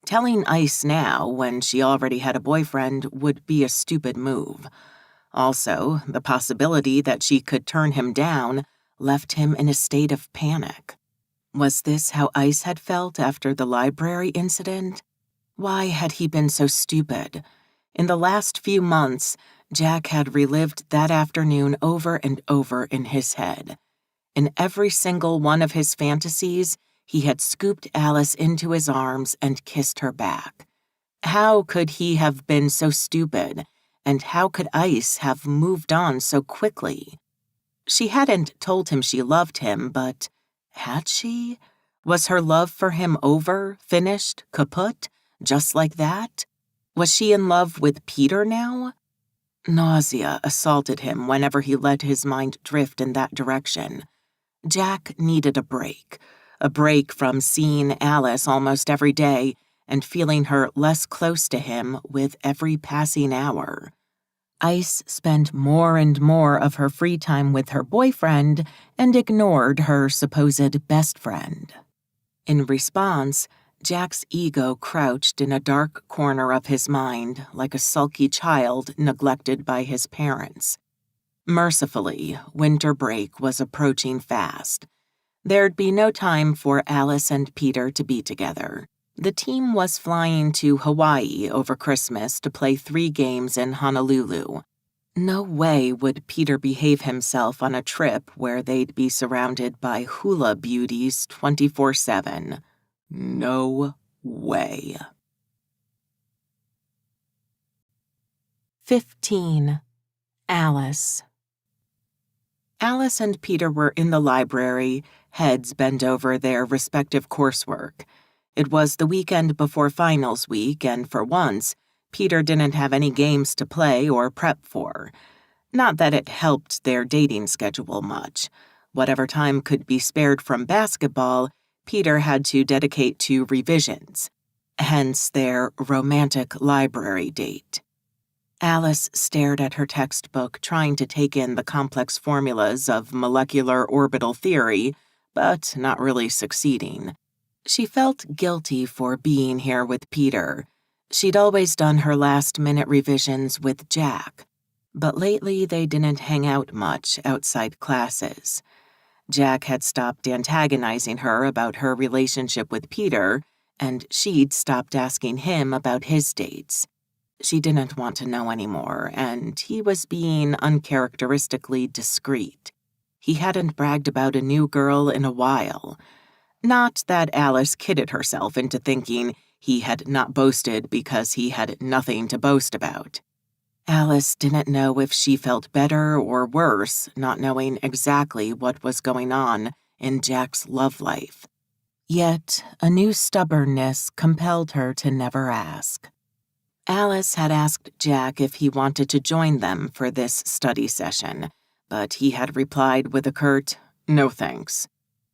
Telling Ice now, when she already had a boyfriend, would be a stupid move. Also, the possibility that she could turn him down left him in a state of panic. Was this how Ice had felt after the library incident? Why had he been so stupid? In the last few months, Jack had relived that afternoon over and over in his head. In every single one of his fantasies, he had scooped Alice into his arms and kissed her back. How could he have been so stupid, and how could Ice have moved on so quickly? She hadn't told him she loved him, but had she? Was her love for him over, finished, kaput, just like that? Was she in love with Peter now? Nausea assaulted him whenever he let his mind drift in that direction. Jack needed a break from seeing Alice almost every day and feeling her less close to him with every passing hour. Ice spent more and more of her free time with her boyfriend and ignored her supposed best friend. In response, Jack's ego crouched in a dark corner of his mind like a sulky child neglected by his parents. Mercifully, winter break was approaching fast. There'd be no time for Alice and Peter to be together. The team was flying to Hawaii over Christmas to play 3 games in Honolulu. No way would Peter behave himself on a trip where they'd be surrounded by hula beauties 24/7. No way. 15. Alice. Alice and Peter were in the library, heads bent over their respective coursework. It was the weekend before finals week, and for once, Peter didn't have any games to play or prep for. Not that it helped their dating schedule much. Whatever time could be spared from basketball, Peter had to dedicate to revisions. Hence their romantic library date. Alice stared at her textbook, trying to take in the complex formulas of molecular orbital theory, but not really succeeding. She felt guilty for being here with Peter. She'd always done her last-minute revisions with Jack, but lately they didn't hang out much outside classes. Jack had stopped antagonizing her about her relationship with Peter, and she'd stopped asking him about his dates. She didn't want to know anymore, and he was being uncharacteristically discreet. He hadn't bragged about a new girl in a while. Not that Alice kidded herself into thinking he had not boasted because he had nothing to boast about. Alice didn't know if she felt better or worse, not knowing exactly what was going on in Jack's love life. Yet, a new stubbornness compelled her to never ask. Alice had asked Jack if he wanted to join them for this study session, but he had replied with a curt, "No thanks."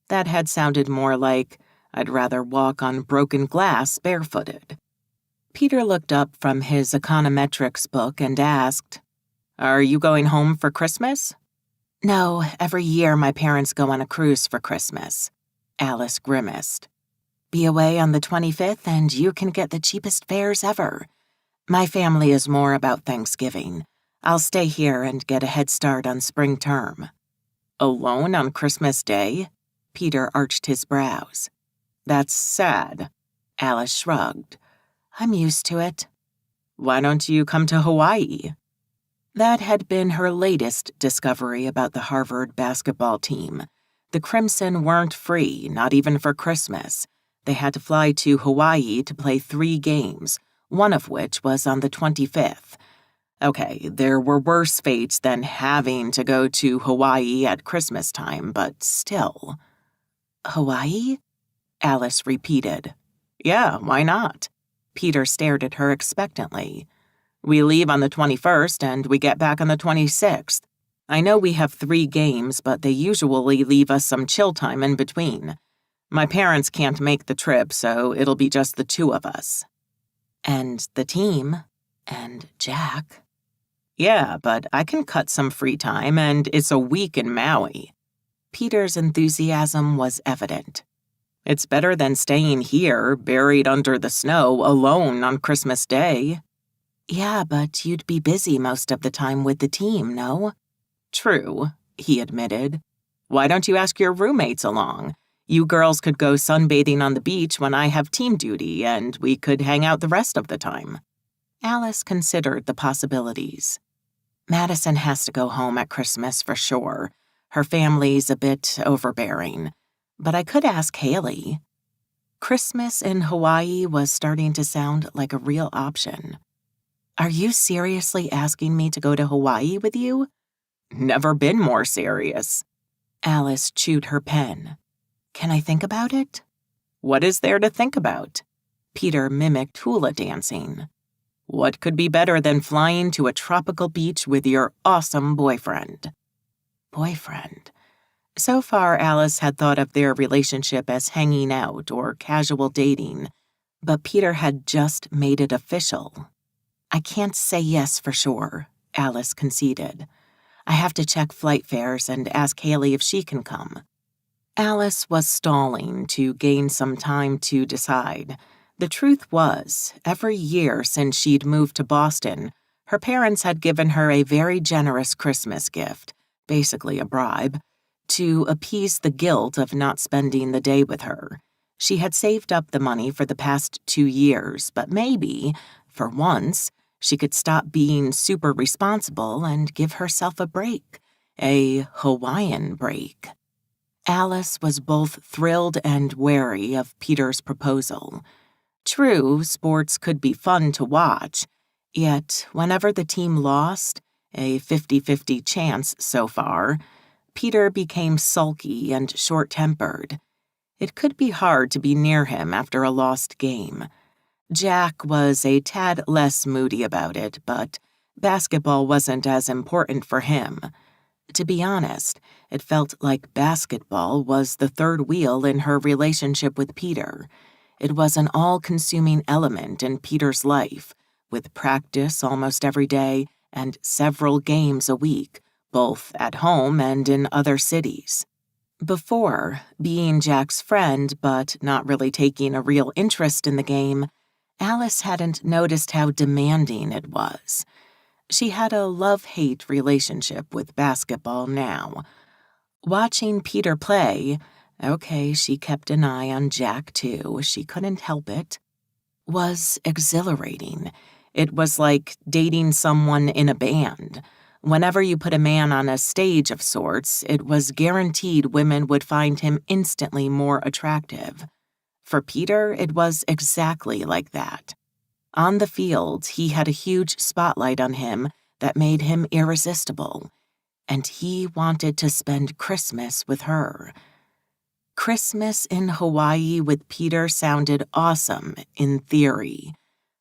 That had sounded more like, "I'd rather walk on broken glass barefooted." Peter looked up from his econometrics book and asked, "Are you going home for Christmas?" "No, every year my parents go on a cruise for Christmas." Alice grimaced. "Be away on the 25th and you can get the cheapest fares ever. My family is more about Thanksgiving. I'll stay here and get a head start on spring term." "Alone on Christmas Day?" Peter arched his brows. "That's sad." Alice shrugged. "I'm used to it." "Why don't you come to Hawaii?" That had been her latest discovery about the Harvard basketball team. The Crimson weren't free, not even for Christmas. They had to fly to Hawaii to play 3 games, one of which was on the 25th. Okay, there were worse fates than having to go to Hawaii at Christmas time, but still. "Hawaii?" Alice repeated. "Yeah, why not?" Peter stared at her expectantly. "We leave on the 21st and we get back on the 26th. I know we have 3 games, but they usually leave us some chill time in between. My parents can't make the trip, so it'll be just the 2 of us." "And the team, and Jack." "Yeah, but I can cut some free time, and it's a week in Maui." Peter's enthusiasm was evident. "It's better than staying here, buried under the snow, alone on Christmas Day." "Yeah, but you'd be busy most of the time with the team, no?" "True," he admitted. "Why don't you ask your roommates along? You girls could go sunbathing on the beach when I have team duty, and we could hang out the rest of the time." Alice considered the possibilities. Madison has to go home at Christmas for sure. Her family's a bit overbearing. But I could ask Haley. Christmas in Hawaii was starting to sound like a real option. "Are you seriously asking me to go to Hawaii with you?" "Never been more serious." Alice chewed her pen. "Can I think about it?" "What is there to think about?" Peter mimicked hula dancing. "What could be better than flying to a tropical beach with your awesome boyfriend?" Boyfriend. So far, Alice had thought of their relationship as hanging out or casual dating, but Peter had just made it official. "I can't say yes for sure," Alice conceded. "I have to check flight fares and ask Haley if she can come." Alice was stalling to gain some time to decide. The truth was, every year since she'd moved to Boston, her parents had given her a very generous Christmas gift, basically a bribe, to appease the guilt of not spending the day with her. She had saved up the money for the past 2 years, but maybe, for once, she could stop being super responsible and give herself a break, a Hawaiian break. Alice was both thrilled and wary of Peter's proposal. True, sports could be fun to watch, yet whenever the team lost, a 50-50 chance so far, Peter became sulky and short-tempered. It could be hard to be near him after a lost game. Jack was a tad less moody about it, but basketball wasn't as important for him. To be honest, it felt like basketball was the third wheel in her relationship with Peter. It was an all-consuming element in Peter's life, with practice almost every day and several games a week, both at home and in other cities. Before, being Jack's friend but not really taking a real interest in the game, Alice hadn't noticed how demanding it was. She had a love-hate relationship with basketball now. Watching Peter play, okay, she kept an eye on Jack too, she couldn't help it, was exhilarating. It was like dating someone in a band. Whenever you put a man on a stage of sorts, it was guaranteed women would find him instantly more attractive. For Peter, it was exactly like that. On the field, he had a huge spotlight on him that made him irresistible, and he wanted to spend Christmas with her. Christmas in Hawaii with Peter sounded awesome in theory,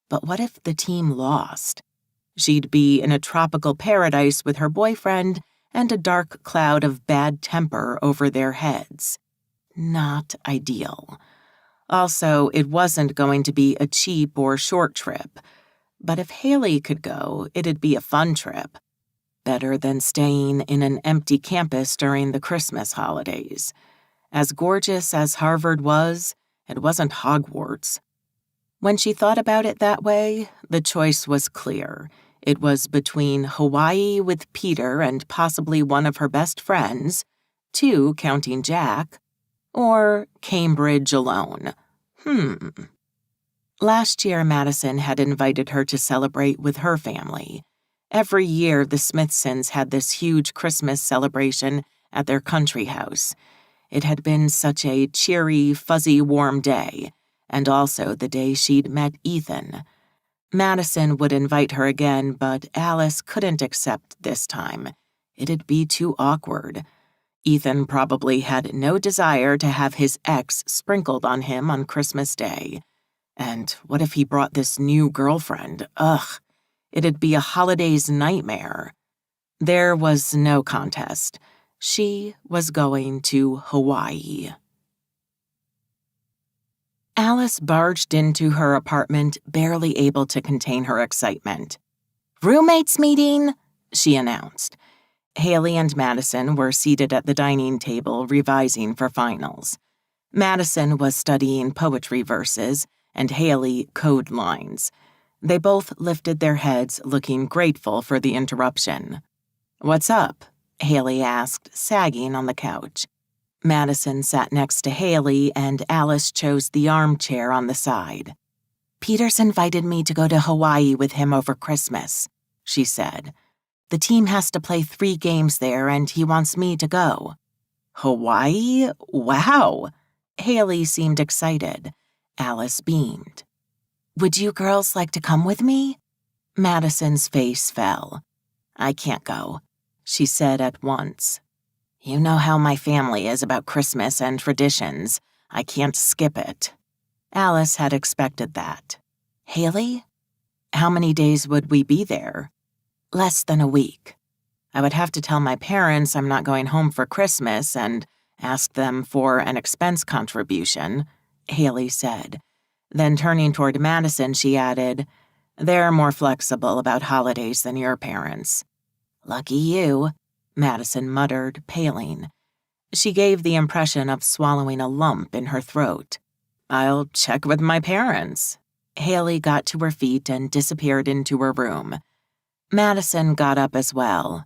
but what if the team lost? She'd be in a tropical paradise with her boyfriend and a dark cloud of bad temper over their heads. Not ideal. Also, it wasn't going to be a cheap or short trip. But if Haley could go, it'd be a fun trip. Better than staying in an empty campus during the Christmas holidays. As gorgeous as Harvard was, it wasn't Hogwarts. When she thought about it that way, the choice was clear. It was between Hawaii with Peter and possibly one of her best friends, 2 counting Jack, or Cambridge alone. Last year, Madison had invited her to celebrate with her family. Every year, the Smithsons had this huge Christmas celebration at their country house. It had been such a cheery, fuzzy, warm day, and also the day she'd met Ethan. Madison would invite her again, but Alice couldn't accept this time. It'd be too awkward. Ethan probably had no desire to have his ex sprinkled on him on Christmas Day. And what if he brought this new girlfriend? Ugh, it'd be a holiday's nightmare. There was no contest. She was going to Hawaii. Alice barged into her apartment, barely able to contain her excitement. "Roommates meeting," she announced. Haley and Madison were seated at the dining table revising for finals. Madison was studying poetry verses, and Haley code lines. They both lifted their heads, looking grateful for the interruption. "What's up?" Haley asked, sagging on the couch. Madison sat next to Haley, and Alice chose the armchair on the side. "Peter's invited me to go to Hawaii with him over Christmas," she said. "The team has to play 3 games there, and he wants me to go." "Hawaii? Wow!" Haley seemed excited. Alice beamed. "Would you girls like to come with me?" Madison's face fell. "I can't go," she said at once. "You know how my family is about Christmas and traditions. I can't skip it." Alice had expected that. "Haley? How many days would we be there?" "Less than a week. I would have to tell my parents I'm not going home for Christmas and ask them for an expense contribution," Haley said. Then turning toward Madison, she added, "They're more flexible about holidays than your parents." "Lucky you," Madison muttered, paling. She gave the impression of swallowing a lump in her throat. "I'll check with my parents." Haley got to her feet and disappeared into her room. Madison got up as well.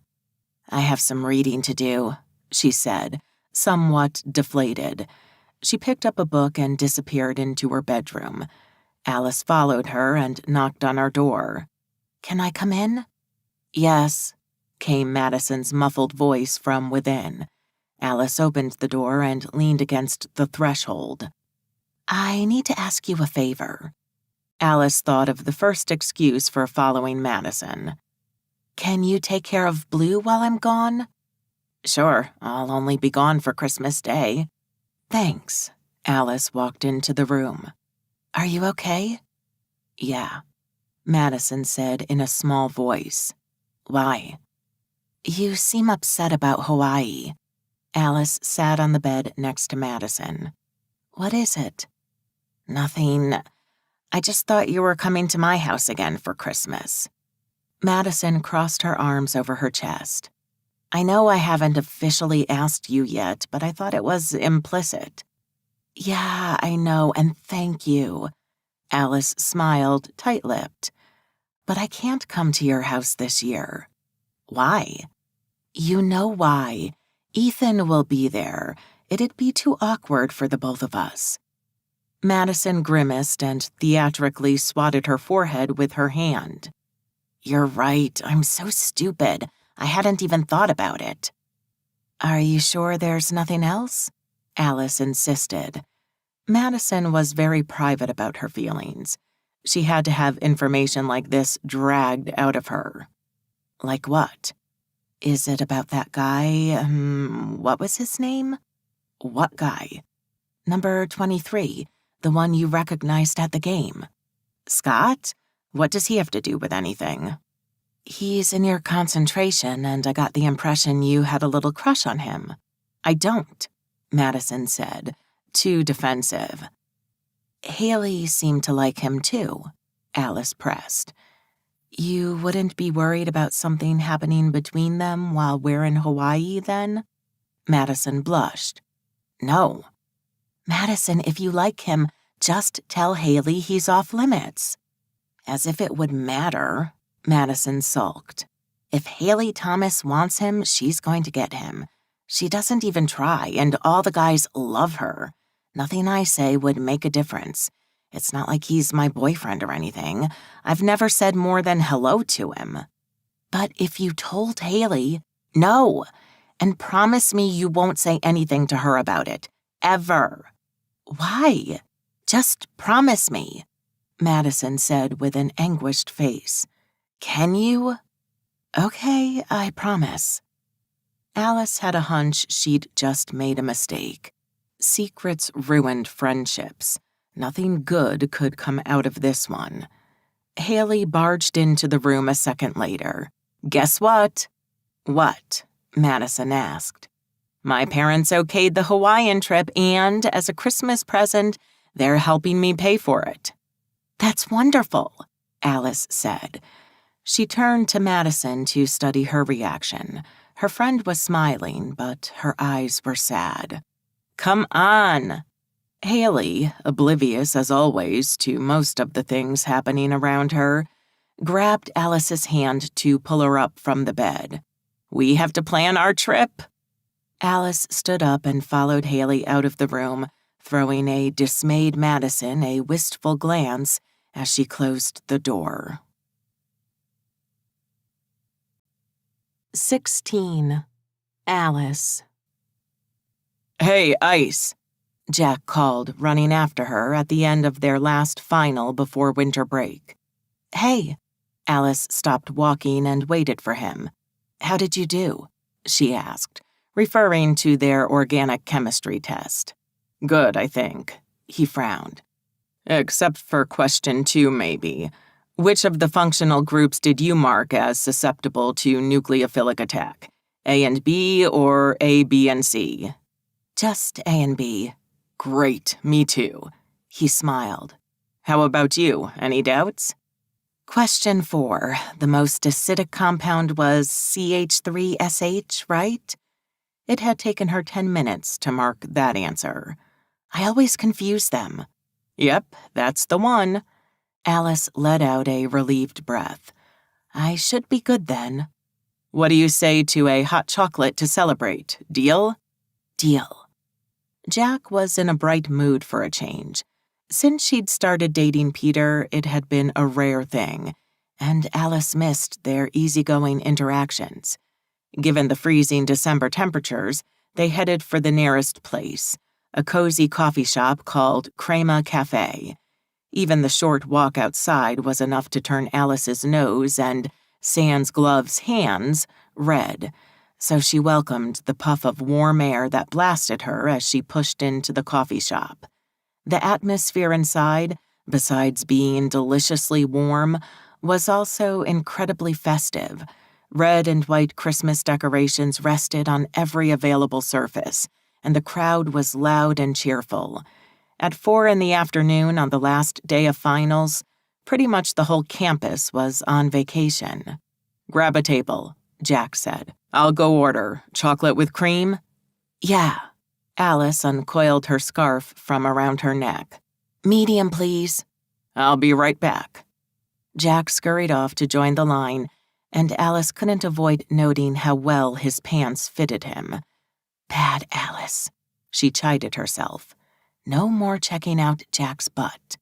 "I have some reading to do," she said, somewhat deflated. She picked up a book and disappeared into her bedroom. Alice followed her and knocked on her door. "Can I come in?" "Yes," came Madison's muffled voice from within. Alice opened the door and leaned against the threshold. "I need to ask you a favor." Alice thought of the first excuse for following Madison. "Can you take care of Blue while I'm gone?" "Sure, I'll only be gone for Christmas Day." "Thanks." Alice walked into the room. "Are you okay?" "Yeah," Madison said in a small voice. "Why?" "You seem upset about Hawaii." Alice sat on the bed next to Madison. "What is it?" "Nothing. I just thought you were coming to my house again for Christmas." Madison crossed her arms over her chest. "I know I haven't officially asked you yet, but I thought it was implicit." "Yeah, I know, and thank you." Alice smiled, tight-lipped. "But I can't come to your house this year." "Why?" "You know why. Ethan will be there. It'd be too awkward for the both of us." Madison grimaced and theatrically swatted her forehead with her hand. "You're right. I'm so stupid. I hadn't even thought about it." "Are you sure there's nothing else?" Alice insisted. Madison was very private about her feelings. She had to have information like this dragged out of her. "Like what?" "Is it about that guy, what was his name?" "What guy?" "Number 23, the one you recognized at the game." "Scott? What does he have to do with anything?" "He's in your concentration, and I got the impression you had a little crush on him." "I don't," Madison said, too defensive. "Haley seemed to like him too," Alice pressed. "You wouldn't be worried about something happening between them while we're in Hawaii, then?" Madison blushed. "No." "Madison, if you like him, just tell Haley he's off limits." "As if it would matter," Madison sulked. "If Haley Thomas wants him, she's going to get him. She doesn't even try, and all the guys love her. Nothing I say would make a difference. It's not like he's my boyfriend or anything. I've never said more than hello to him." "But if you told Haley—" "No, and promise me you won't say anything to her about it. Ever." "Why?" "Just promise me," Madison said with an anguished face. "Can you?" "Okay, I promise." Alice had a hunch she'd just made a mistake. Secrets ruined friendships. Nothing good could come out of this one. Haley barged into the room a second later. "Guess what?" "What?" Madison asked. "My parents okayed the Hawaiian trip, and, as a Christmas present, they're helping me pay for it." "That's wonderful," Alice said. She turned to Madison to study her reaction. Her friend was smiling, but her eyes were sad. "Come on." Haley, oblivious as always to most of the things happening around her, grabbed Alice's hand to pull her up from the bed. "We have to plan our trip." Alice stood up and followed Haley out of the room, throwing a dismayed Madison a wistful glance as she closed the door. 16. Alice. "Hey, Ice," Jack called, running after her at the end of their last final before winter break. "Hey." Alice stopped walking and waited for him. "How did you do?" she asked, referring to their organic chemistry test. "Good, I think," he frowned. "Except for question 2, maybe. Which of the functional groups did you mark as susceptible to nucleophilic attack? A and B or A, B, and C?" "Just A and B." "Great, me too." He smiled. "How about you? Any doubts?" Question 4. The most acidic compound was CH3SH, right? It had taken her 10 minutes to mark that answer. I always confuse them. Yep, that's the one. Alice let out a relieved breath. I should be good then. What do you say to a hot chocolate to celebrate? Deal? Deal. Jack was in a bright mood for a change. Since she'd started dating Peter, it had been a rare thing, and Alice missed their easygoing interactions. Given the freezing December temperatures, they headed for the nearest place, a cozy coffee shop called Crema Cafe. Even the short walk outside was enough to turn Alice's nose and, sans gloves hands, red, so she welcomed the puff of warm air that blasted her as she pushed into the coffee shop. The atmosphere inside, besides being deliciously warm, was also incredibly festive. Red and white Christmas decorations rested on every available surface, and the crowd was loud and cheerful. At 4 p.m. on the last day of finals, pretty much the whole campus was on vacation. Grab a table, Jack said. I'll go order. Chocolate with cream? Yeah. Alice uncoiled her scarf from around her neck. Medium, please. I'll be right back. Jack scurried off to join the line, and Alice couldn't avoid noting how well his pants fitted him. Bad Alice, she chided herself. No more checking out Jack's butt.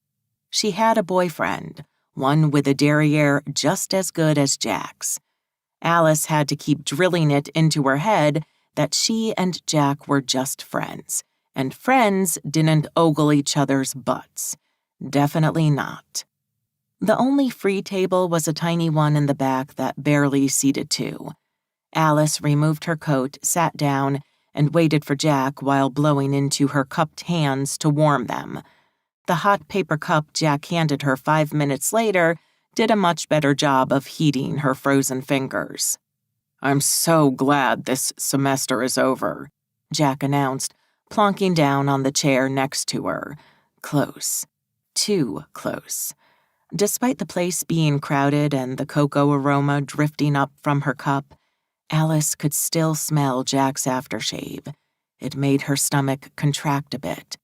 She had a boyfriend, one with a derriere just as good as Jack's. Alice had to keep drilling it into her head that she and Jack were just friends, and friends didn't ogle each other's butts. Definitely not. The only free table was a tiny one in the back that barely seated 2. Alice removed her coat, sat down, and waited for Jack while blowing into her cupped hands to warm them. The hot paper cup Jack handed her 5 minutes later did a much better job of heating her frozen fingers. I'm so glad this semester is over, Jack announced, plonking down on the chair next to her. Close. Too close. Despite the place being crowded and the cocoa aroma drifting up from her cup, Alice could still smell Jack's aftershave. It made her stomach contract a bit.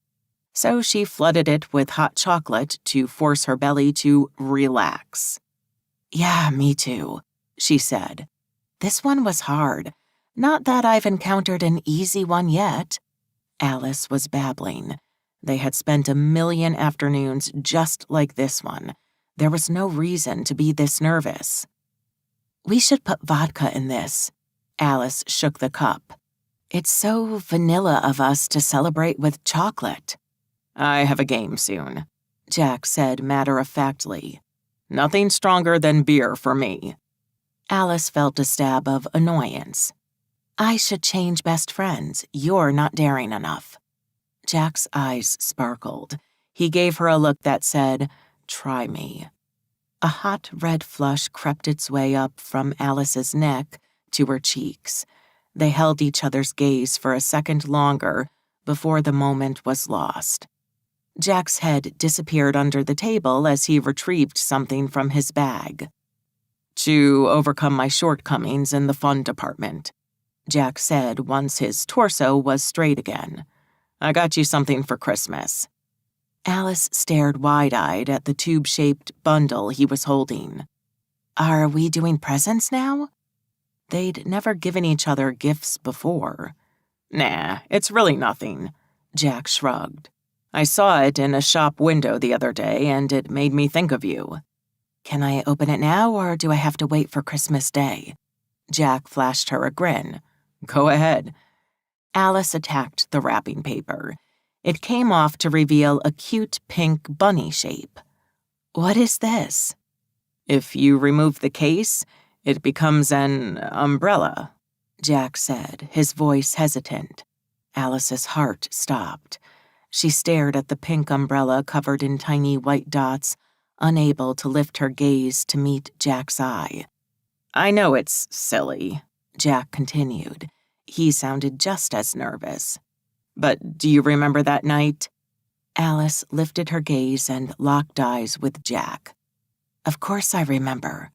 So she flooded it with hot chocolate to force her belly to relax. Yeah, me too, she said. This one was hard. Not that I've encountered an easy one yet. Alice was babbling. They had spent a million afternoons just like this one. There was no reason to be this nervous. We should put vodka in this. Alice shook the cup. It's so vanilla of us to celebrate with chocolate. I have a game soon, Jack said matter-of-factly. Nothing stronger than beer for me. Alice felt a stab of annoyance. I should change best friends. You're not daring enough. Jack's eyes sparkled. He gave her a look that said, try me. A hot red flush crept its way up from Alice's neck to her cheeks. They held each other's gaze for a second longer before the moment was lost. Jack's head disappeared under the table as he retrieved something from his bag. To overcome my shortcomings in the fun department, Jack said once his torso was straight again. I got you something for Christmas. Alice stared wide-eyed at the tube-shaped bundle he was holding. Are we doing presents now? They'd never given each other gifts before. Nah, it's really nothing, Jack shrugged. I saw it in a shop window the other day, and it made me think of you. Can I open it now, or do I have to wait for Christmas Day? Jack flashed her a grin. Go ahead. Alice attacked the wrapping paper. It came off to reveal a cute pink bunny shape. What is this? If you remove the case, it becomes an umbrella, Jack said, his voice hesitant. Alice's heart stopped. She stared at the pink umbrella covered in tiny white dots, unable to lift her gaze to meet Jack's eye. I know it's silly, Jack continued. He sounded just as nervous. But do you remember that night? Alice lifted her gaze and locked eyes with Jack. Of course I remember.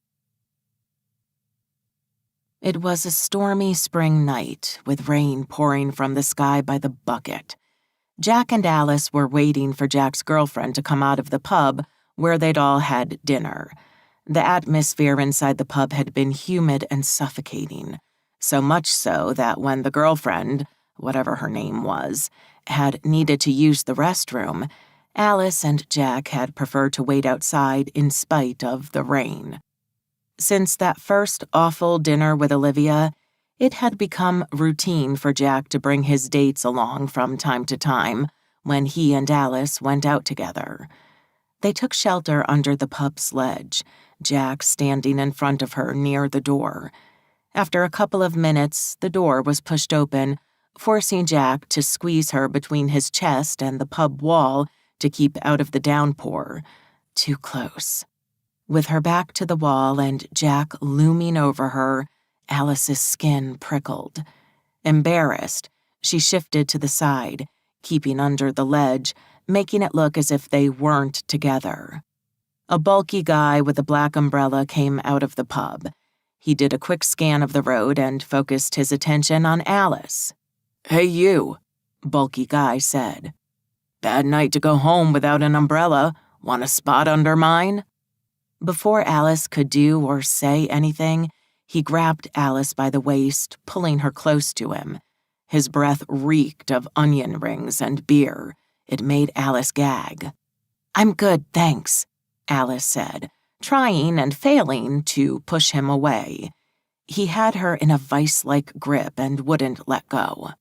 It was a stormy spring night, with rain pouring from the sky by the bucket. Jack and Alice were waiting for Jack's girlfriend to come out of the pub where they'd all had dinner. The atmosphere inside the pub had been humid and suffocating, so much so that when the girlfriend, whatever her name was, had needed to use the restroom, Alice and Jack had preferred to wait outside in spite of the rain. Since that first awful dinner with Olivia, it had become routine for Jack to bring his dates along from time to time when he and Alice went out together. They took shelter under the pub's ledge, Jack standing in front of her near the door. After a couple of minutes, the door was pushed open, forcing Jack to squeeze her between his chest and the pub wall to keep out of the downpour. Too close. With her back to the wall and Jack looming over her, Alice's skin prickled. Embarrassed, she shifted to the side, keeping under the ledge, making it look as if they weren't together. A bulky guy with a black umbrella came out of the pub. He did a quick scan of the road and focused his attention on Alice. "Hey, you," bulky guy said. "Bad night to go home without an umbrella. Want a spot under mine?" Before Alice could do or say anything, he grabbed Alice by the waist, pulling her close to him. His breath reeked of onion rings and beer. It made Alice gag. "I'm good, thanks," Alice said, trying and failing to push him away. He had her in a vice-like grip and wouldn't let go.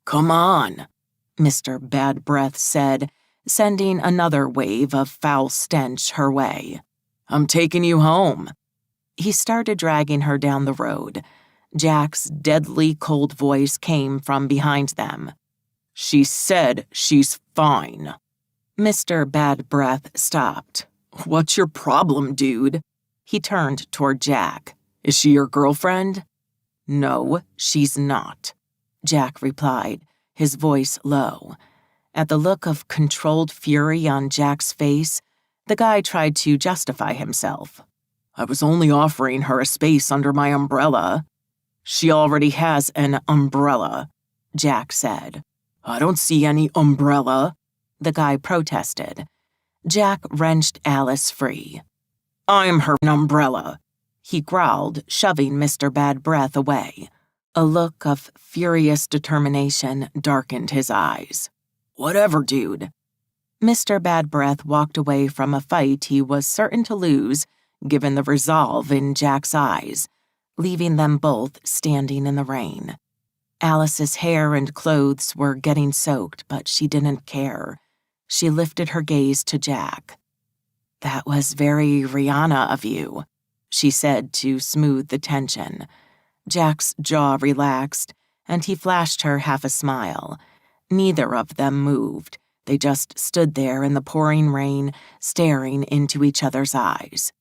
"Come on," Mr. Bad Breath said, sending another wave of foul stench her way. "I'm taking you home." He started dragging her down the road. Jack's deadly cold voice came from behind them. "She said she's fine." Mr. Bad Breath stopped. "What's your problem, dude?" He turned toward Jack. "Is she your girlfriend?" "No, she's not," Jack replied, his voice low. At the look of controlled fury on Jack's face, the guy tried to justify himself. "I was only offering her a space under my umbrella." "She already has an umbrella," Jack said. "I don't see any umbrella," the guy protested. Jack wrenched Alice free. "I'm her umbrella," he growled, shoving Mr. Bad Breath away. A look of furious determination darkened his eyes. "Whatever, dude." Mr. Bad Breath walked away from a fight he was certain to lose, given the resolve in Jack's eyes, leaving them both standing in the rain. Alice's hair and clothes were getting soaked, but she didn't care. She lifted her gaze to Jack. "That was very Rihanna of you," she said to smooth the tension. Jack's jaw relaxed, and he flashed her half a smile. Neither of them moved. They just stood there in the pouring rain, staring into each other's eyes.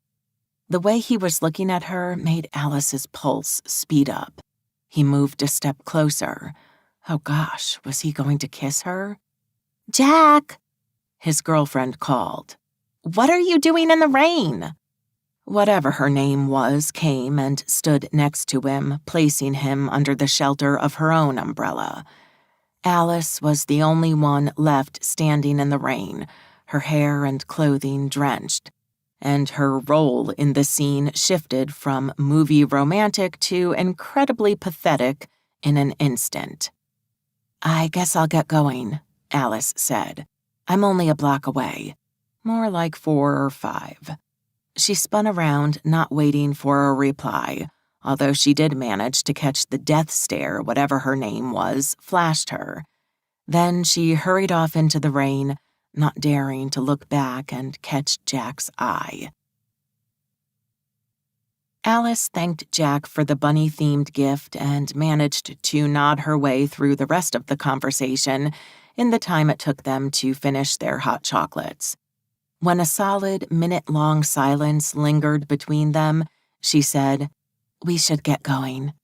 The way he was looking at her made Alice's pulse speed up. He moved a step closer. Oh gosh, was he going to kiss her? "Jack!" his girlfriend called. "What are you doing in the rain?" Whatever her name was came and stood next to him, placing him under the shelter of her own umbrella. Alice was the only one left standing in the rain, her hair and clothing drenched, and her role in the scene shifted from movie romantic to incredibly pathetic in an instant. "I guess I'll get going," Alice said. "I'm only a block away. More like 4 or 5. She spun around, not waiting for a reply, although she did manage to catch the death stare whatever her name was flashed her. Then she hurried off into the rain, not daring to look back and catch Jack's eye. Alice thanked Jack for the bunny-themed gift and managed to nod her way through the rest of the conversation in the time it took them to finish their hot chocolates. When a solid minute-long silence lingered between them, she said, "We should get going."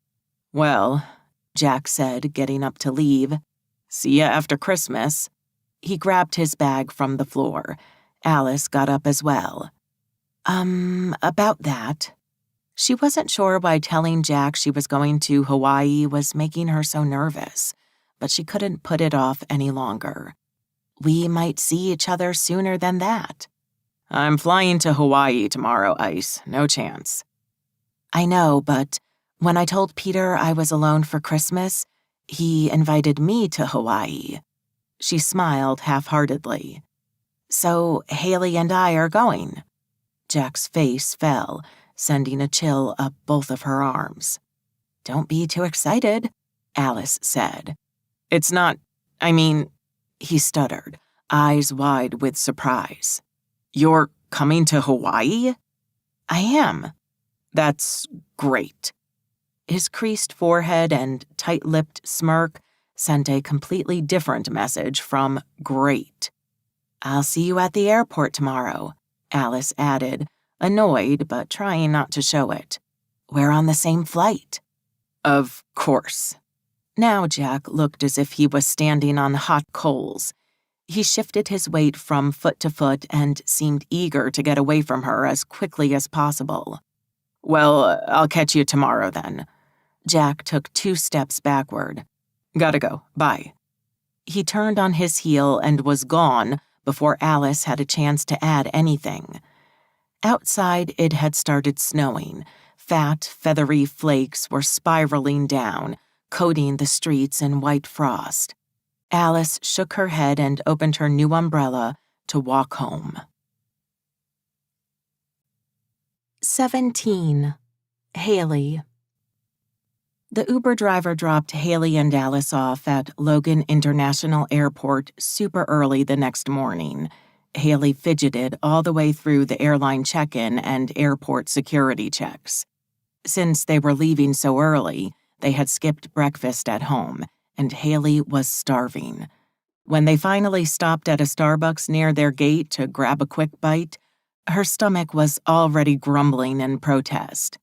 "Well," Jack said, getting up to leave, "see ya after Christmas." He grabbed his bag from the floor. Alice got up as well. About that." She wasn't sure why telling Jack she was going to Hawaii was making her so nervous, but she couldn't put it off any longer. We might see each other sooner than that. I'm flying to Hawaii tomorrow, Ice. No chance. I know, but when I told Peter I was alone for Christmas, he invited me to Hawaii. She smiled half-heartedly. So Haley and I are going. Jack's face fell, sending a chill up both of her arms. Don't be too excited, Alice said. It's not, he stuttered, eyes wide with surprise. You're coming to Hawaii? I am. That's great. His creased forehead and tight-lipped smirk sent a completely different message from great. I'll see you at the airport tomorrow, Alice added, annoyed but trying not to show it. We're on the same flight. Of course. Now Jack looked as if he was standing on hot coals. He shifted his weight from foot to foot and seemed eager to get away from her as quickly as possible. Well, I'll catch you tomorrow then. Jack took 2 steps backward. Gotta go. Bye. He turned on his heel and was gone before Alice had a chance to add anything. Outside, it had started snowing. Fat, feathery flakes were spiraling down, coating the streets in white frost. Alice shook her head and opened her new umbrella to walk home. 17. Haley. The Uber driver dropped Haley and Alice off at Logan International Airport super early the next morning. Haley fidgeted all the way through the airline check-in and airport security checks. Since they were leaving so early, they had skipped breakfast at home, and Haley was starving. When they finally stopped at a Starbucks near their gate to grab a quick bite, her stomach was already grumbling in protest.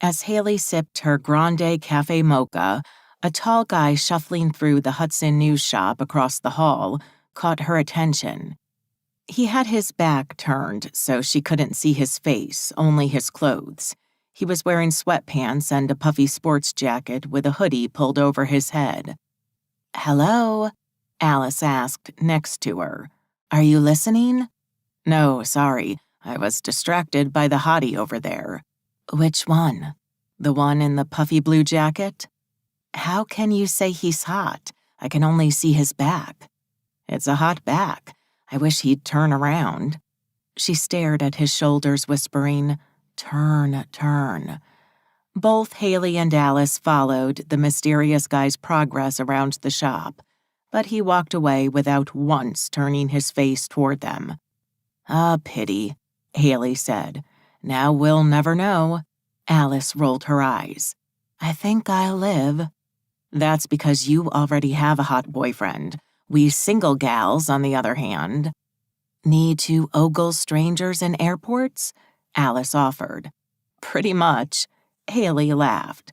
As Haley sipped her grande cafe mocha, a tall guy shuffling through the Hudson News shop across the hall caught her attention. He had his back turned so she couldn't see his face, only his clothes. He was wearing sweatpants and a puffy sports jacket with a hoodie pulled over his head. "Hello?" Alice asked next to her. "Are you listening?" "No, sorry. I was distracted by the hottie over there." "Which one? The one in the puffy blue jacket?" "How can you say he's hot? I can only see his back." "It's a hot back. I wish he'd turn around." She stared at his shoulders, whispering, "Turn, turn." Both Haley and Alice followed the mysterious guy's progress around the shop, but he walked away without once turning his face toward them. "Ah, pity," Haley said. "Now we'll never know." Alice rolled her eyes. "I think I'll live." "That's because you already have a hot boyfriend. We single gals, on the other hand." "Need to ogle strangers in airports?" Alice offered. "Pretty much." Haley laughed.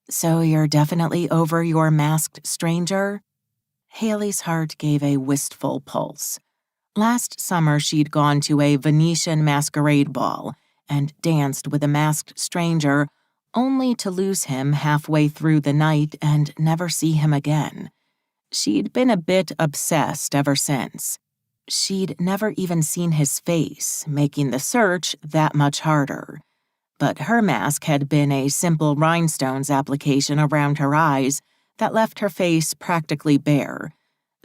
"So you're definitely over your masked stranger?" Haley's heart gave a wistful pulse. Last summer, she'd gone to a Venetian masquerade ball and danced with a masked stranger, only to lose him halfway through the night and never see him again. She'd been a bit obsessed ever since. She'd never even seen his face, making the search that much harder. But her mask had been a simple rhinestones application around her eyes that left her face practically bare.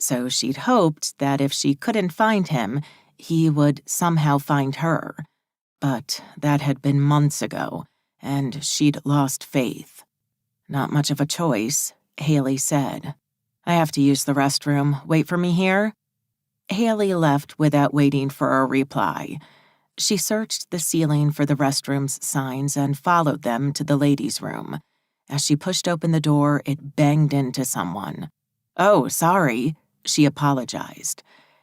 So she'd hoped that if she couldn't find him, he would somehow find her. But that had been months ago, and she'd lost faith. "Not much of a choice," Haley said. "I have to use the restroom. Wait for me here?" Haley left without waiting for a reply. She searched the ceiling for the restroom's signs and followed them to the ladies' room. As she pushed open the door, it banged into someone. "Oh, sorry," she apologized.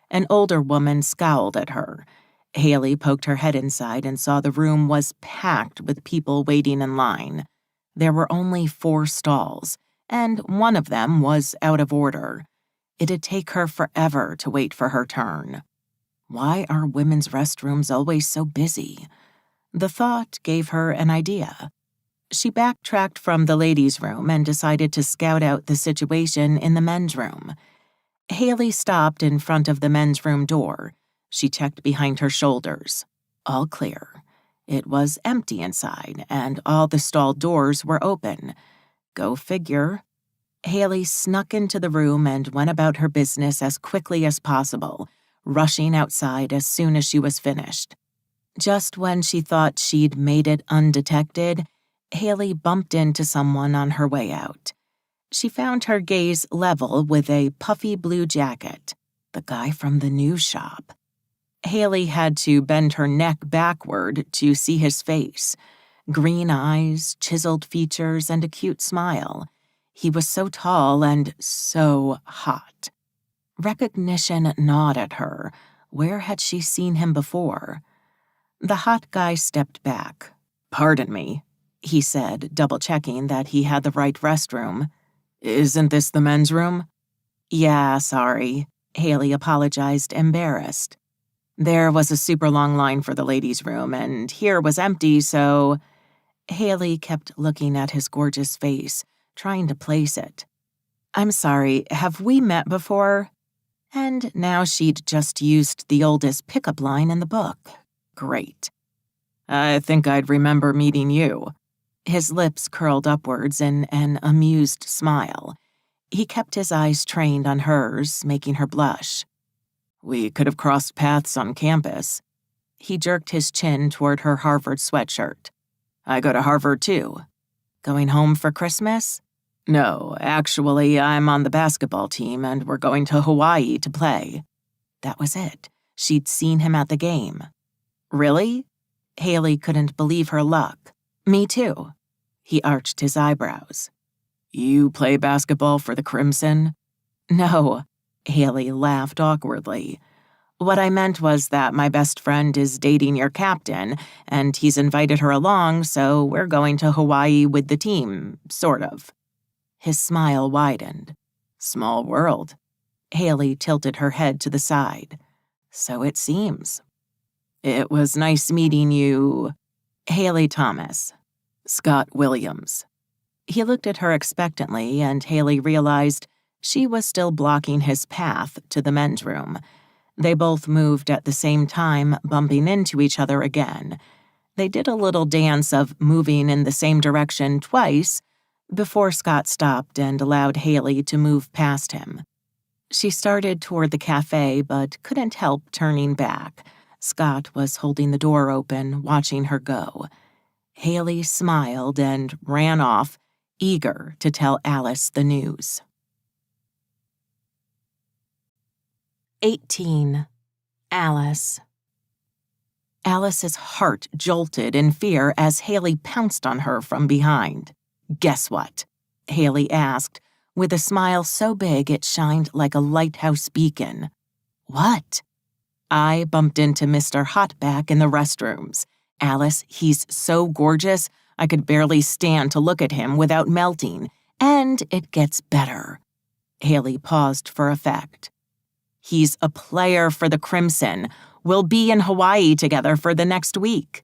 An older woman scowled at her. Haley poked her head inside and saw the room was packed with people waiting in line. There were only 4 stalls, and one of them was out of order. It'd take her forever to wait for her turn. Why are women's restrooms always so busy? The thought gave her an idea. She backtracked from the ladies' room and decided to scout out the situation in the men's room. Haley stopped in front of the men's room door. She checked behind her shoulders. All clear. It was empty inside, and all the stall doors were open. Go figure. Haley snuck into the room and went about her business as quickly as possible, rushing outside as soon as she was finished. Just when she thought she'd made it undetected, Haley bumped into someone on her way out. She found her gaze level with a puffy blue jacket, the guy from the news shop. Haley had to bend her neck backward to see his face. Green eyes, chiseled features, and a cute smile. He was so tall and so hot. Recognition gnawed at her. Where had she seen him before? The hot guy stepped back. "Pardon me," he said, double-checking that he had the right restroom. "Isn't this the men's room?" "Yeah, sorry," Haley apologized, embarrassed. "There was a super long line for the ladies' room, and here was empty, so—" Haley kept looking at his gorgeous face, trying to place it. "I'm sorry, have we met before?" And now she'd just used the oldest pickup line in the book. Great. "I think I'd remember meeting you." His lips curled upwards in an amused smile. He kept his eyes trained on hers, making her blush. "We could have crossed paths on campus." He jerked his chin toward her Harvard sweatshirt. "I go to Harvard, too." "Going home for Christmas?" "No, actually, I'm on the basketball team and we're going to Hawaii to play." That was it. She'd seen him at the game. "Really?" Haley couldn't believe her luck. "Me too." He arched his eyebrows. "You play basketball for the Crimson?" "No," Haley laughed awkwardly. "What I meant was that my best friend is dating your captain, and he's invited her along, so we're going to Hawaii with the team, sort of." His smile widened. "Small world." Haley tilted her head to the side. "So it seems." "It was nice meeting you." "Haley Thomas." "Scott Williams." He looked at her expectantly, and Haley realized she was still blocking his path to the men's room. They both moved at the same time, bumping into each other again. They did a little dance of moving in the same direction twice before Scott stopped and allowed Haley to move past him. She started toward the cafe but couldn't help turning back. Scott was holding the door open, watching her go. Haley smiled and ran off, eager to tell Alice the news. 18. Alice. Alice's heart jolted in fear as Haley pounced on her from behind. "Guess what?" Haley asked, with a smile so big it shined like a lighthouse beacon. "What?" "I bumped into Mr. Hotback in the restrooms. Alice, he's so gorgeous, I could barely stand to look at him without melting. And it gets better." Haley paused for effect. "He's a player for the Crimson. We'll be in Hawaii together for the next week."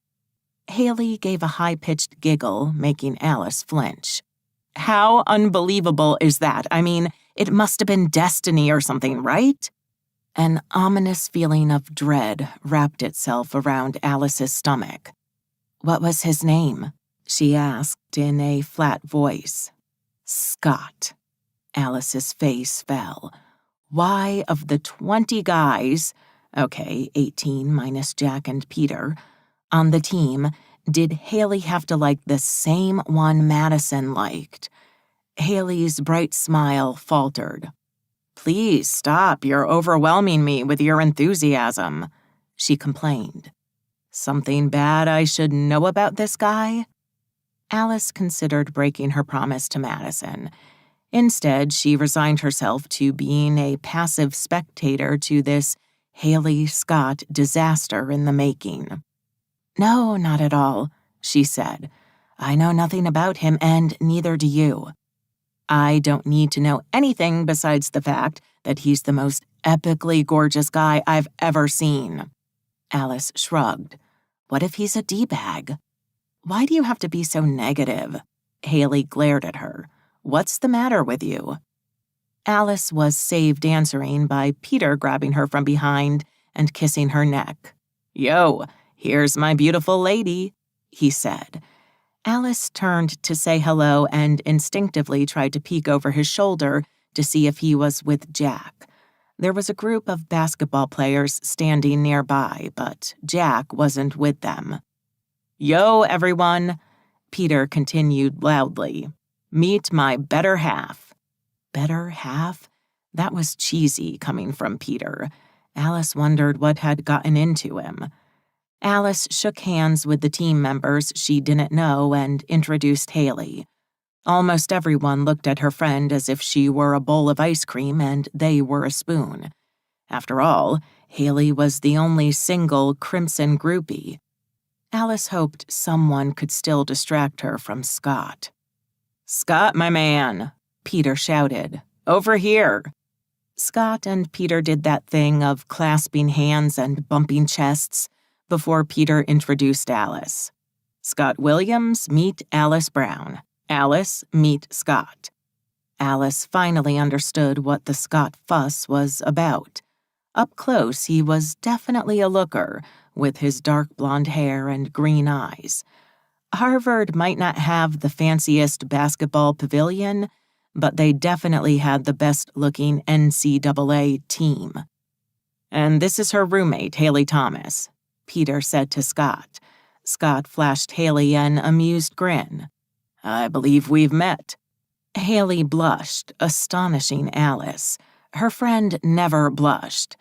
Haley gave a high-pitched giggle, making Alice flinch. "How unbelievable is that? I mean, it must have been destiny or something, right?" An ominous feeling of dread wrapped itself around Alice's stomach. "What was his name?" she asked in a flat voice. "Scott." Alice's face fell. Why, of the 20 guys, okay, 18 minus Jack and Peter, on the team, did Haley have to like the same one Madison liked? Haley's bright smile faltered. "Please stop, you're overwhelming me with your enthusiasm," she complained. "Something bad I should know about this guy?" Alice considered breaking her promise to Madison. Instead, she resigned herself to being a passive spectator to this Haley Scott disaster in the making. "No, not at all," she said. "I know nothing about him, and neither do you." "I don't need to know anything besides the fact that he's the most epically gorgeous guy I've ever seen." Alice shrugged. What if he's a D-bag? Why do you have to be so negative? Haley glared at her. What's the matter with you? Alice was saved answering by Peter grabbing her from behind and kissing her neck. Yo, here's my beautiful lady, he said. Alice turned to say hello and instinctively tried to peek over his shoulder to see if he was with Jack. There was a group of basketball players standing nearby, but Jack wasn't with them. Yo, everyone, Peter continued loudly. Meet my better half. Better half? That was cheesy coming from Peter. Alice wondered what had gotten into him. Alice shook hands with the team members she didn't know and introduced Haley. Almost everyone looked at her friend as if she were a bowl of ice cream and they were a spoon. After all, Haley was the only single Crimson groupie. Alice hoped someone could still distract her from Scott. Scott, my man, Peter shouted. Over here. Scott and Peter did that thing of clasping hands and bumping chests before Peter introduced Alice. Scott Williams, meet Alice Brown. Alice, meet Scott. Alice finally understood what the Scott fuss was about. Up close, he was definitely a looker, with his dark blonde hair and green eyes. Harvard might not have the fanciest basketball pavilion, but they definitely had the best-looking NCAA team. And this is her roommate, Haley Thomas, Peter said to Scott. Scott flashed Haley an amused grin. I believe we've met. Haley blushed, astonishing Alice. Her friend never blushed.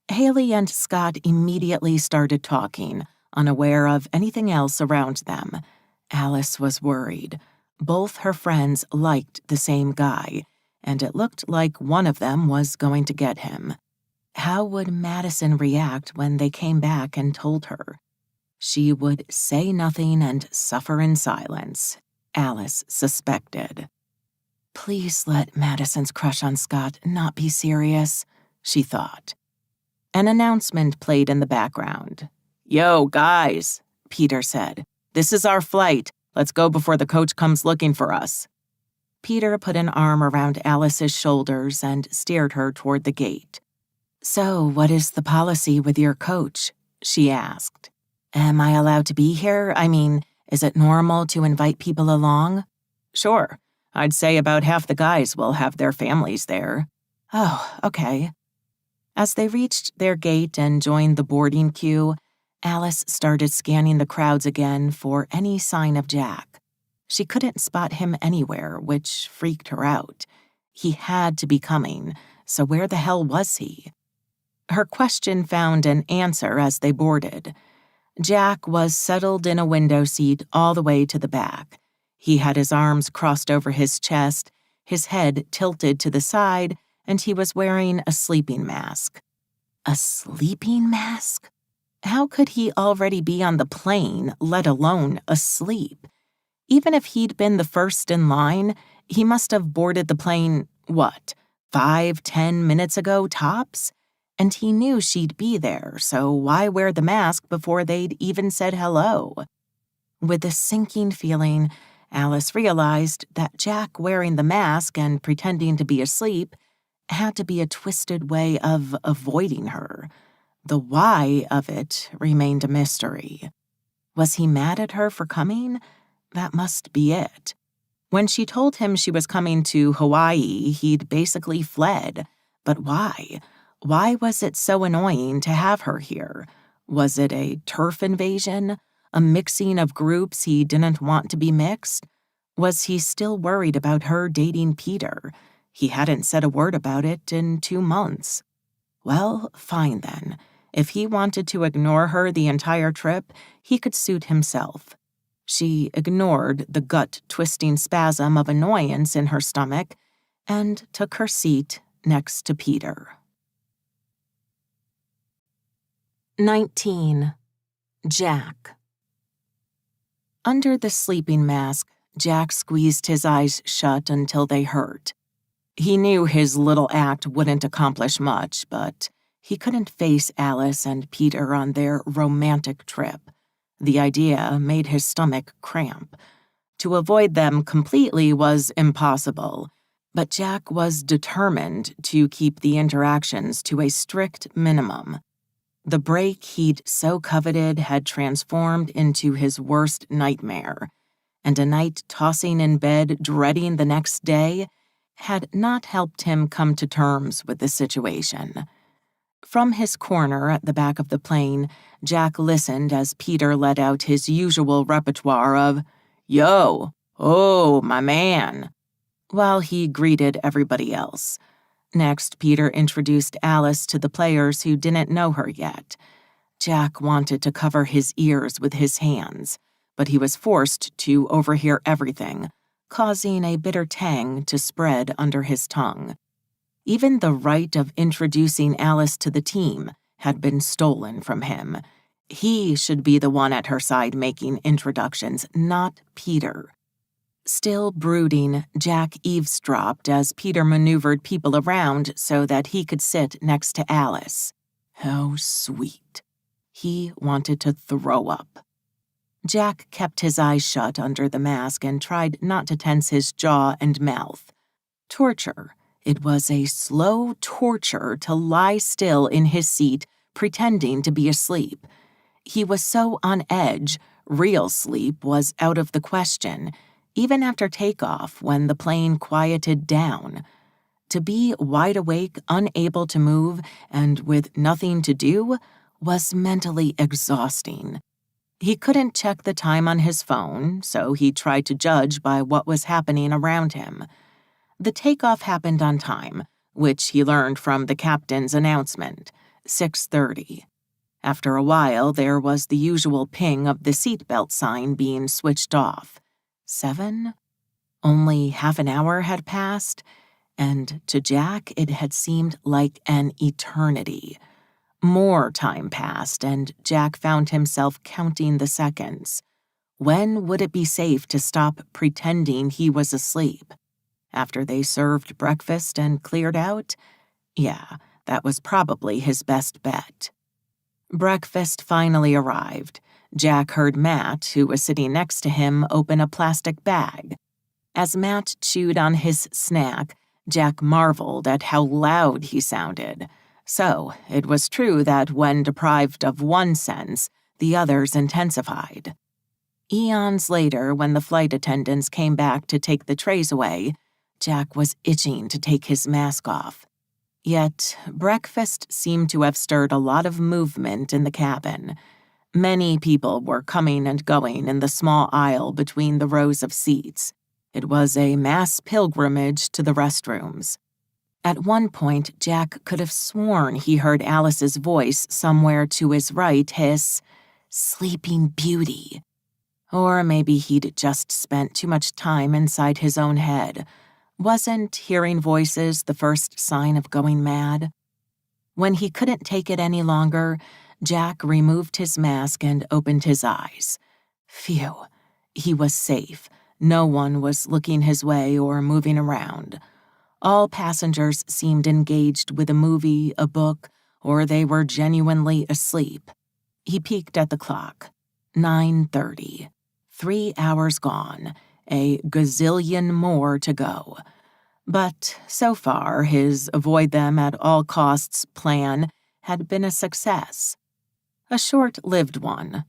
Haley and Scott immediately started talking, unaware of anything else around them. Alice was worried. Both her friends liked the same guy, and it looked like one of them was going to get him. How would Madison react when they came back and told her? She would say nothing and suffer in silence, Alice suspected. Please let Madison's crush on Scott not be serious, she thought. An announcement played in the background. Yo, guys, Peter said. This is our flight. Let's go before the coach comes looking for us. Peter put an arm around Alice's shoulders and steered her toward the gate. So, what is the policy with your coach? She asked. Am I allowed to be here? I mean, is it normal to invite people along? Sure. I'd say about half the guys will have their families there. Oh, okay. As they reached their gate and joined the boarding queue, Alice started scanning the crowds again for any sign of Jack. She couldn't spot him anywhere, which freaked her out. He had to be coming, so where the hell was he? Her question found an answer as they boarded. Jack was settled in a window seat all the way to the back. He had his arms crossed over his chest, his head tilted to the side, and he was wearing a sleeping mask. A sleeping mask? How could he already be on the plane, let alone asleep? Even if he'd been the first in line, he must have boarded the plane, 5-10 minutes ago tops? And he knew she'd be there, so why wear the mask before they'd even said hello? With a sinking feeling, Alice realized that Jack wearing the mask and pretending to be asleep had to be a twisted way of avoiding her. The why of it remained a mystery. Was he mad at her for coming? That must be it. When she told him she was coming to Hawaii, he'd basically fled. But why? Why was it so annoying to have her here? Was it a turf invasion? A mixing of groups he didn't want to be mixed? Was he still worried about her dating Peter? He hadn't said a word about it in 2 months. Well, fine then. If he wanted to ignore her the entire trip, he could suit himself. She ignored the gut-twisting spasm of annoyance in her stomach and took her seat next to Peter. 19. Jack. Under the sleeping mask, Jack squeezed his eyes shut until they hurt. He knew his little act wouldn't accomplish much, but he couldn't face Alice and Peter on their romantic trip. The idea made his stomach cramp. To avoid them completely was impossible, but Jack was determined to keep the interactions to a strict minimum. The break he'd so coveted had transformed into his worst nightmare, and a night tossing in bed dreading the next day had not helped him come to terms with the situation. From his corner at the back of the plane, Jack listened as Peter let out his usual repertoire of, "Yo, oh, my man," while he greeted everybody else. Next, Peter introduced Alice to the players who didn't know her yet. Jack wanted to cover his ears with his hands, but he was forced to overhear everything, causing a bitter tang to spread under his tongue. Even the right of introducing Alice to the team had been stolen from him. He should be the one at her side making introductions, not Peter. Still brooding, Jack eavesdropped as Peter maneuvered people around so that he could sit next to Alice. How sweet. He wanted to throw up. Jack kept his eyes shut under the mask and tried not to tense his jaw and mouth. Torture. It was a slow torture to lie still in his seat, pretending to be asleep. He was so on edge, real sleep was out of the question, even after takeoff when the plane quieted down. To be wide awake, unable to move, and with nothing to do was mentally exhausting. He couldn't check the time on his phone, so he tried to judge by what was happening around him. The takeoff happened on time, which he learned from the captain's announcement, 6:30. After a while, there was the usual ping of the seatbelt sign being switched off. 7? Only half an hour had passed, and to Jack it had seemed like an eternity. More time passed, and Jack found himself counting the seconds. When would it be safe to stop pretending he was asleep? After they served breakfast and cleared out? Yeah, that was probably his best bet. Breakfast finally arrived. Jack heard Matt, who was sitting next to him, open a plastic bag. As Matt chewed on his snack, Jack marveled at how loud he sounded. So, it was true that when deprived of one sense, the others intensified. Eons later, when the flight attendants came back to take the trays away, Jack was itching to take his mask off. Yet, breakfast seemed to have stirred a lot of movement in the cabin. Many people were coming and going in the small aisle between the rows of seats. It was a mass pilgrimage to the restrooms. At one point, Jack could have sworn he heard Alice's voice somewhere to his right hiss, "Sleeping Beauty." Or maybe he'd just spent too much time inside his own head. Wasn't hearing voices the first sign of going mad? When he couldn't take it any longer, Jack removed his mask and opened his eyes. Phew, he was safe. No one was looking his way or moving around. All passengers seemed engaged with a movie, a book, or they were genuinely asleep. He peeked at the clock. 9:30. 3 hours gone. A gazillion more to go. But so far, his avoid-them-at-all-costs plan had been a success. A short-lived one.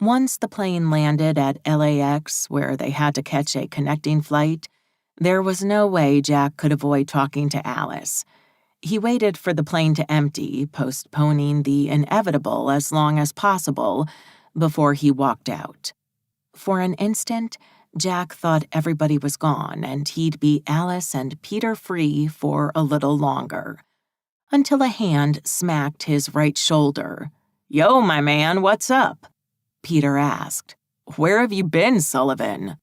Once the plane landed at LAX, where they had to catch a connecting flight, there was no way Jack could avoid talking to Alice. He waited for the plane to empty, postponing the inevitable as long as possible, before he walked out. For an instant, Jack thought everybody was gone and he'd be Alice and Peter free for a little longer. Until a hand smacked his right shoulder. "Yo, my man, what's up?" Peter asked. "Where have you been, Sullivan?"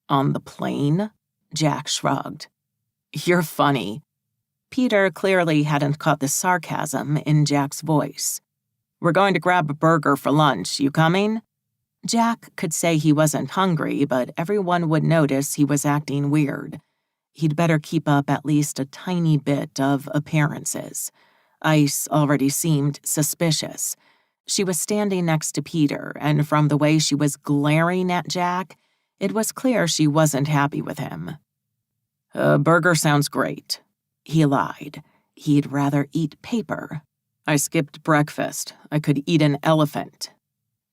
"On the plane?" Jack shrugged. "You're funny." Peter clearly hadn't caught the sarcasm in Jack's voice. "We're going to grab a burger for lunch. You coming?" Jack could say he wasn't hungry, but everyone would notice he was acting weird. He'd better keep up at least a tiny bit of appearances. Ice already seemed suspicious. She was standing next to Peter, and from the way she was glaring at Jack, it was clear she wasn't happy with him. "A burger sounds great," he lied. He'd rather eat paper. "I skipped breakfast. I could eat an elephant."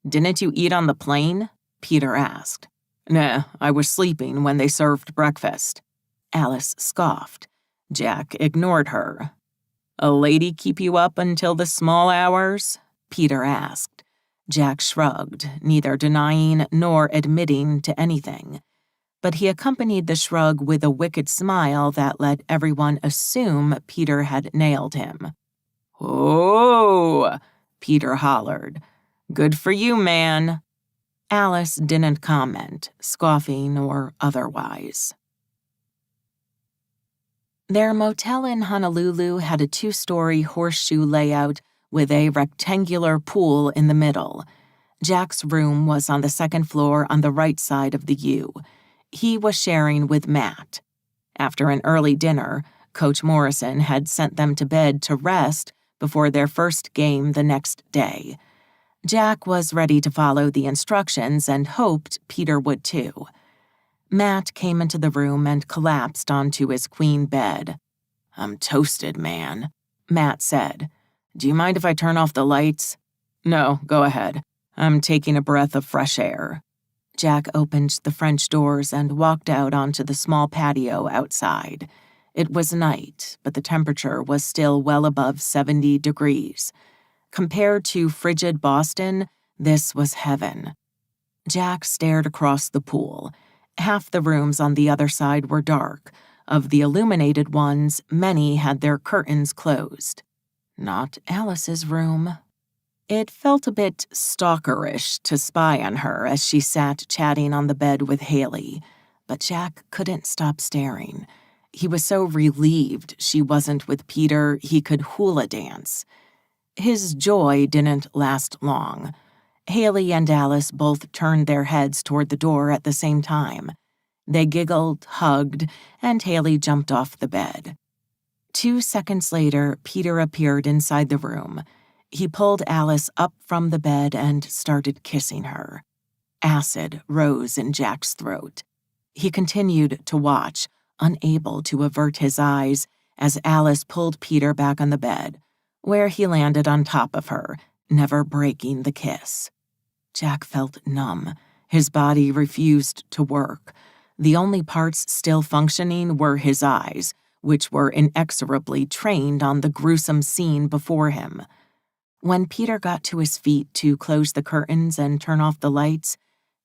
"Didn't you eat on the plane?" Peter asked. "Nah, I was sleeping when they served breakfast." Alice scoffed. Jack ignored her. "A lady keep you up until the small hours?" Peter asked. Jack shrugged, neither denying nor admitting to anything. But he accompanied the shrug with a wicked smile that let everyone assume Peter had nailed him. "Oh!" Peter hollered. "Good for you, man." Alice didn't comment, scoffing or otherwise. Their motel in Honolulu had a 2-story horseshoe layout with a rectangular pool in the middle. Jack's room was on the second floor on the right side of the U. He was sharing with Matt. After an early dinner, Coach Morrison had sent them to bed to rest before their first game the next day. Jack was ready to follow the instructions and hoped Peter would too. Matt came into the room and collapsed onto his queen bed. "I'm toasted, man," Matt said. "Do you mind if I turn off the lights?" "No, go ahead. I'm taking a breath of fresh air." Jack opened the French doors and walked out onto the small patio outside. It was night, but the temperature was still well above 70 degrees. Compared to frigid Boston, this was heaven. Jack stared across the pool. Half the rooms on the other side were dark. Of the illuminated ones, many had their curtains closed. Not Alice's room. It felt a bit stalkerish to spy on her as she sat chatting on the bed with Haley, but Jack couldn't stop staring. He was so relieved she wasn't with Peter he could hula dance. His joy didn't last long. Haley and Alice both turned their heads toward the door at the same time. They giggled, hugged, and Haley jumped off the bed. 2 seconds later, Peter appeared inside the room. He pulled Alice up from the bed and started kissing her. Acid rose in Jack's throat. He continued to watch, unable to avert his eyes, as Alice pulled Peter back on the bed, where he landed on top of her, never breaking the kiss. Jack felt numb. His body refused to work. The only parts still functioning were his eyes, which were inexorably trained on the gruesome scene before him. When Peter got to his feet to close the curtains and turn off the lights,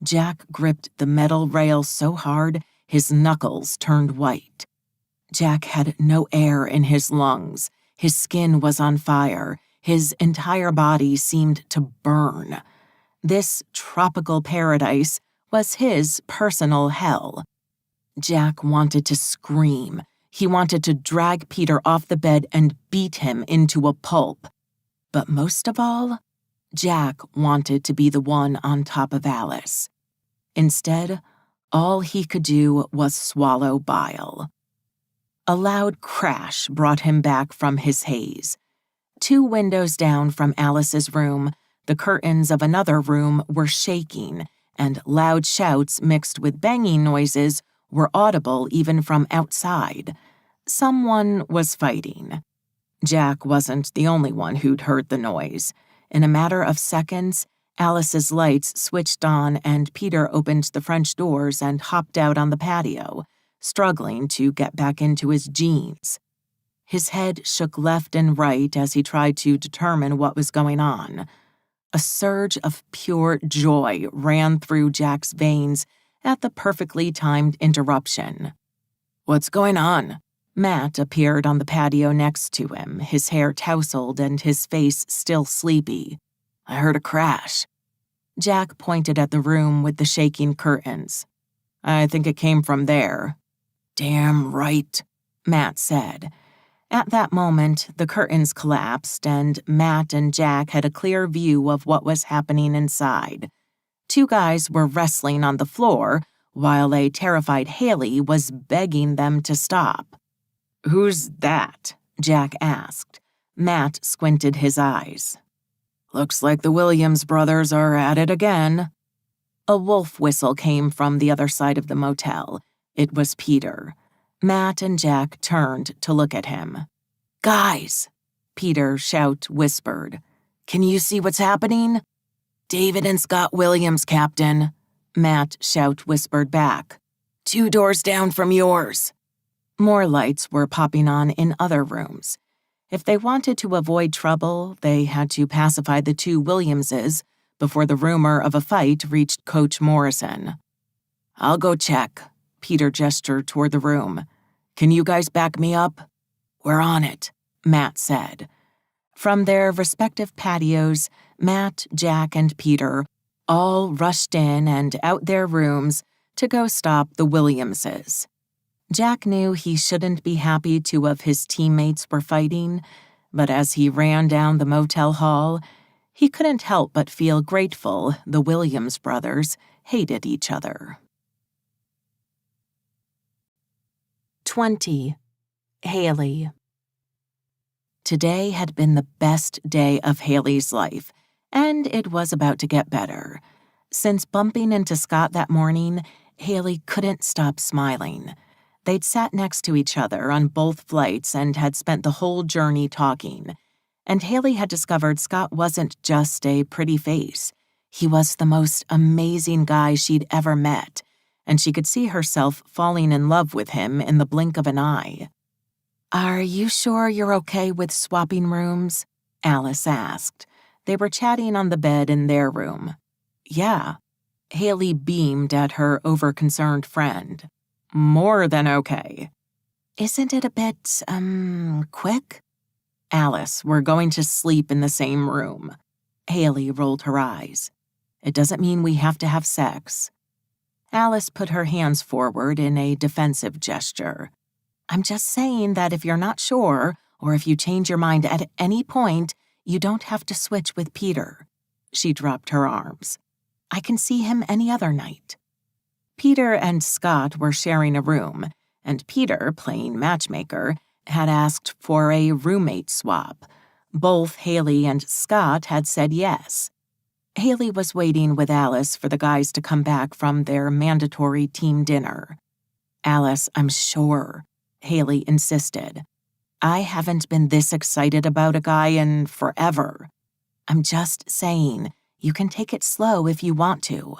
Jack gripped the metal rail so hard his knuckles turned white. Jack had no air in his lungs. His skin was on fire. His entire body seemed to burn. This tropical paradise was his personal hell. Jack wanted to scream. He wanted to drag Peter off the bed and beat him into a pulp. But most of all, Jack wanted to be the one on top of Alice. Instead, all he could do was swallow bile. A loud crash brought him back from his haze. 2 windows down from Alice's room, the curtains of another room were shaking, and loud shouts mixed with banging noises were audible even from outside. Someone was fighting. Jack wasn't the only one who'd heard the noise. In a matter of seconds, Alice's lights switched on and Peter opened the French doors and hopped out on the patio, struggling to get back into his jeans. His head shook left and right as he tried to determine what was going on. A surge of pure joy ran through Jack's veins at the perfectly timed interruption. "What's going on?" Matt appeared on the patio next to him, his hair tousled and his face still sleepy. "I heard a crash." Jack pointed at the room with the shaking curtains. "I think it came from there." "Damn right," Matt said. At that moment, the curtains collapsed, and Matt and Jack had a clear view of what was happening inside. 2 guys were wrestling on the floor, while a terrified Haley was begging them to stop. "Who's that?" Jack asked. Matt squinted his eyes. Looks like the Williams brothers are at it again. A wolf whistle came from the other side of the motel. It was Peter. Matt and Jack turned to look at him. "Guys," Peter whispered. "Can you see what's happening?" "David and Scott Williams, Captain," Matt whispered back. "2 doors down from yours." More lights were popping on in other rooms. If they wanted to avoid trouble, they had to pacify the 2 Williamses before the rumor of a fight reached Coach Morrison. "I'll go check," Peter gestured toward the room. "Can you guys back me up?" "We're on it," Matt said. From their respective patios, Matt, Jack, and Peter all rushed in and out their rooms to go stop the Williamses. Jack knew he shouldn't be happy 2 of his teammates were fighting, but as he ran down the motel hall, he couldn't help but feel grateful the Williams brothers hated each other. 20. Haley. Today had been the best day of Haley's life, and it was about to get better. Since bumping into Scott that morning, Haley couldn't stop smiling. They'd sat next to each other on both flights and had spent the whole journey talking. And Haley had discovered Scott wasn't just a pretty face. He was the most amazing guy she'd ever met, and she could see herself falling in love with him in the blink of an eye. "Are you sure you're okay with swapping rooms?" Alice asked. They were chatting on the bed in their room. "Yeah." Haley beamed at her overconcerned friend. "More than okay." "Isn't it a bit, quick?" "Alice, we're going to sleep in the same room." Haley rolled her eyes. "It doesn't mean we have to have sex." Alice put her hands forward in a defensive gesture. "I'm just saying that if you're not sure, or if you change your mind at any point, you don't have to switch with Peter." She dropped her arms. "I can see him any other night." Peter and Scott were sharing a room, and Peter, playing matchmaker, had asked for a roommate swap. Both Haley and Scott had said yes. Haley was waiting with Alice for the guys to come back from their mandatory team dinner. "Alice, I'm sure," Haley insisted. "I haven't been this excited about a guy in forever. I'm just saying, you can take it slow if you want to."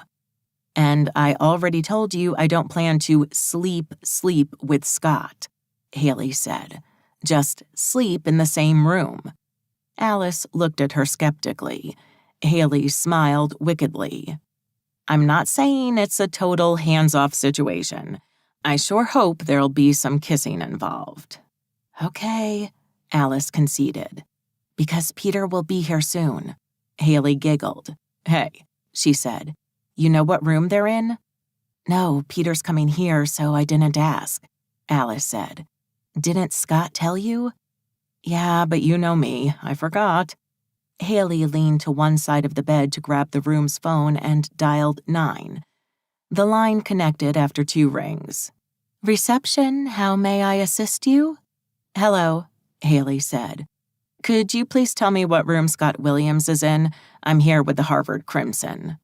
"And I already told you I don't plan to sleep with Scott," Haley said. "Just sleep in the same room." Alice looked at her skeptically. Haley smiled wickedly. "I'm not saying it's a total hands-off situation. I sure hope there'll be some kissing involved." "Okay," Alice conceded. "Because Peter will be here soon." Haley giggled. "Hey," she said. "You know what room they're in?" "No, Peter's coming here, so I didn't ask," Alice said. "Didn't Scott tell you?" "Yeah, but you know me. I forgot." Haley leaned to one side of the bed to grab the room's phone and dialed 9. The line connected after 2 rings. "Reception, how may I assist you?" "Hello," Haley said. "Could you please tell me what room Scott Williams is in? I'm here with the Harvard Crimson."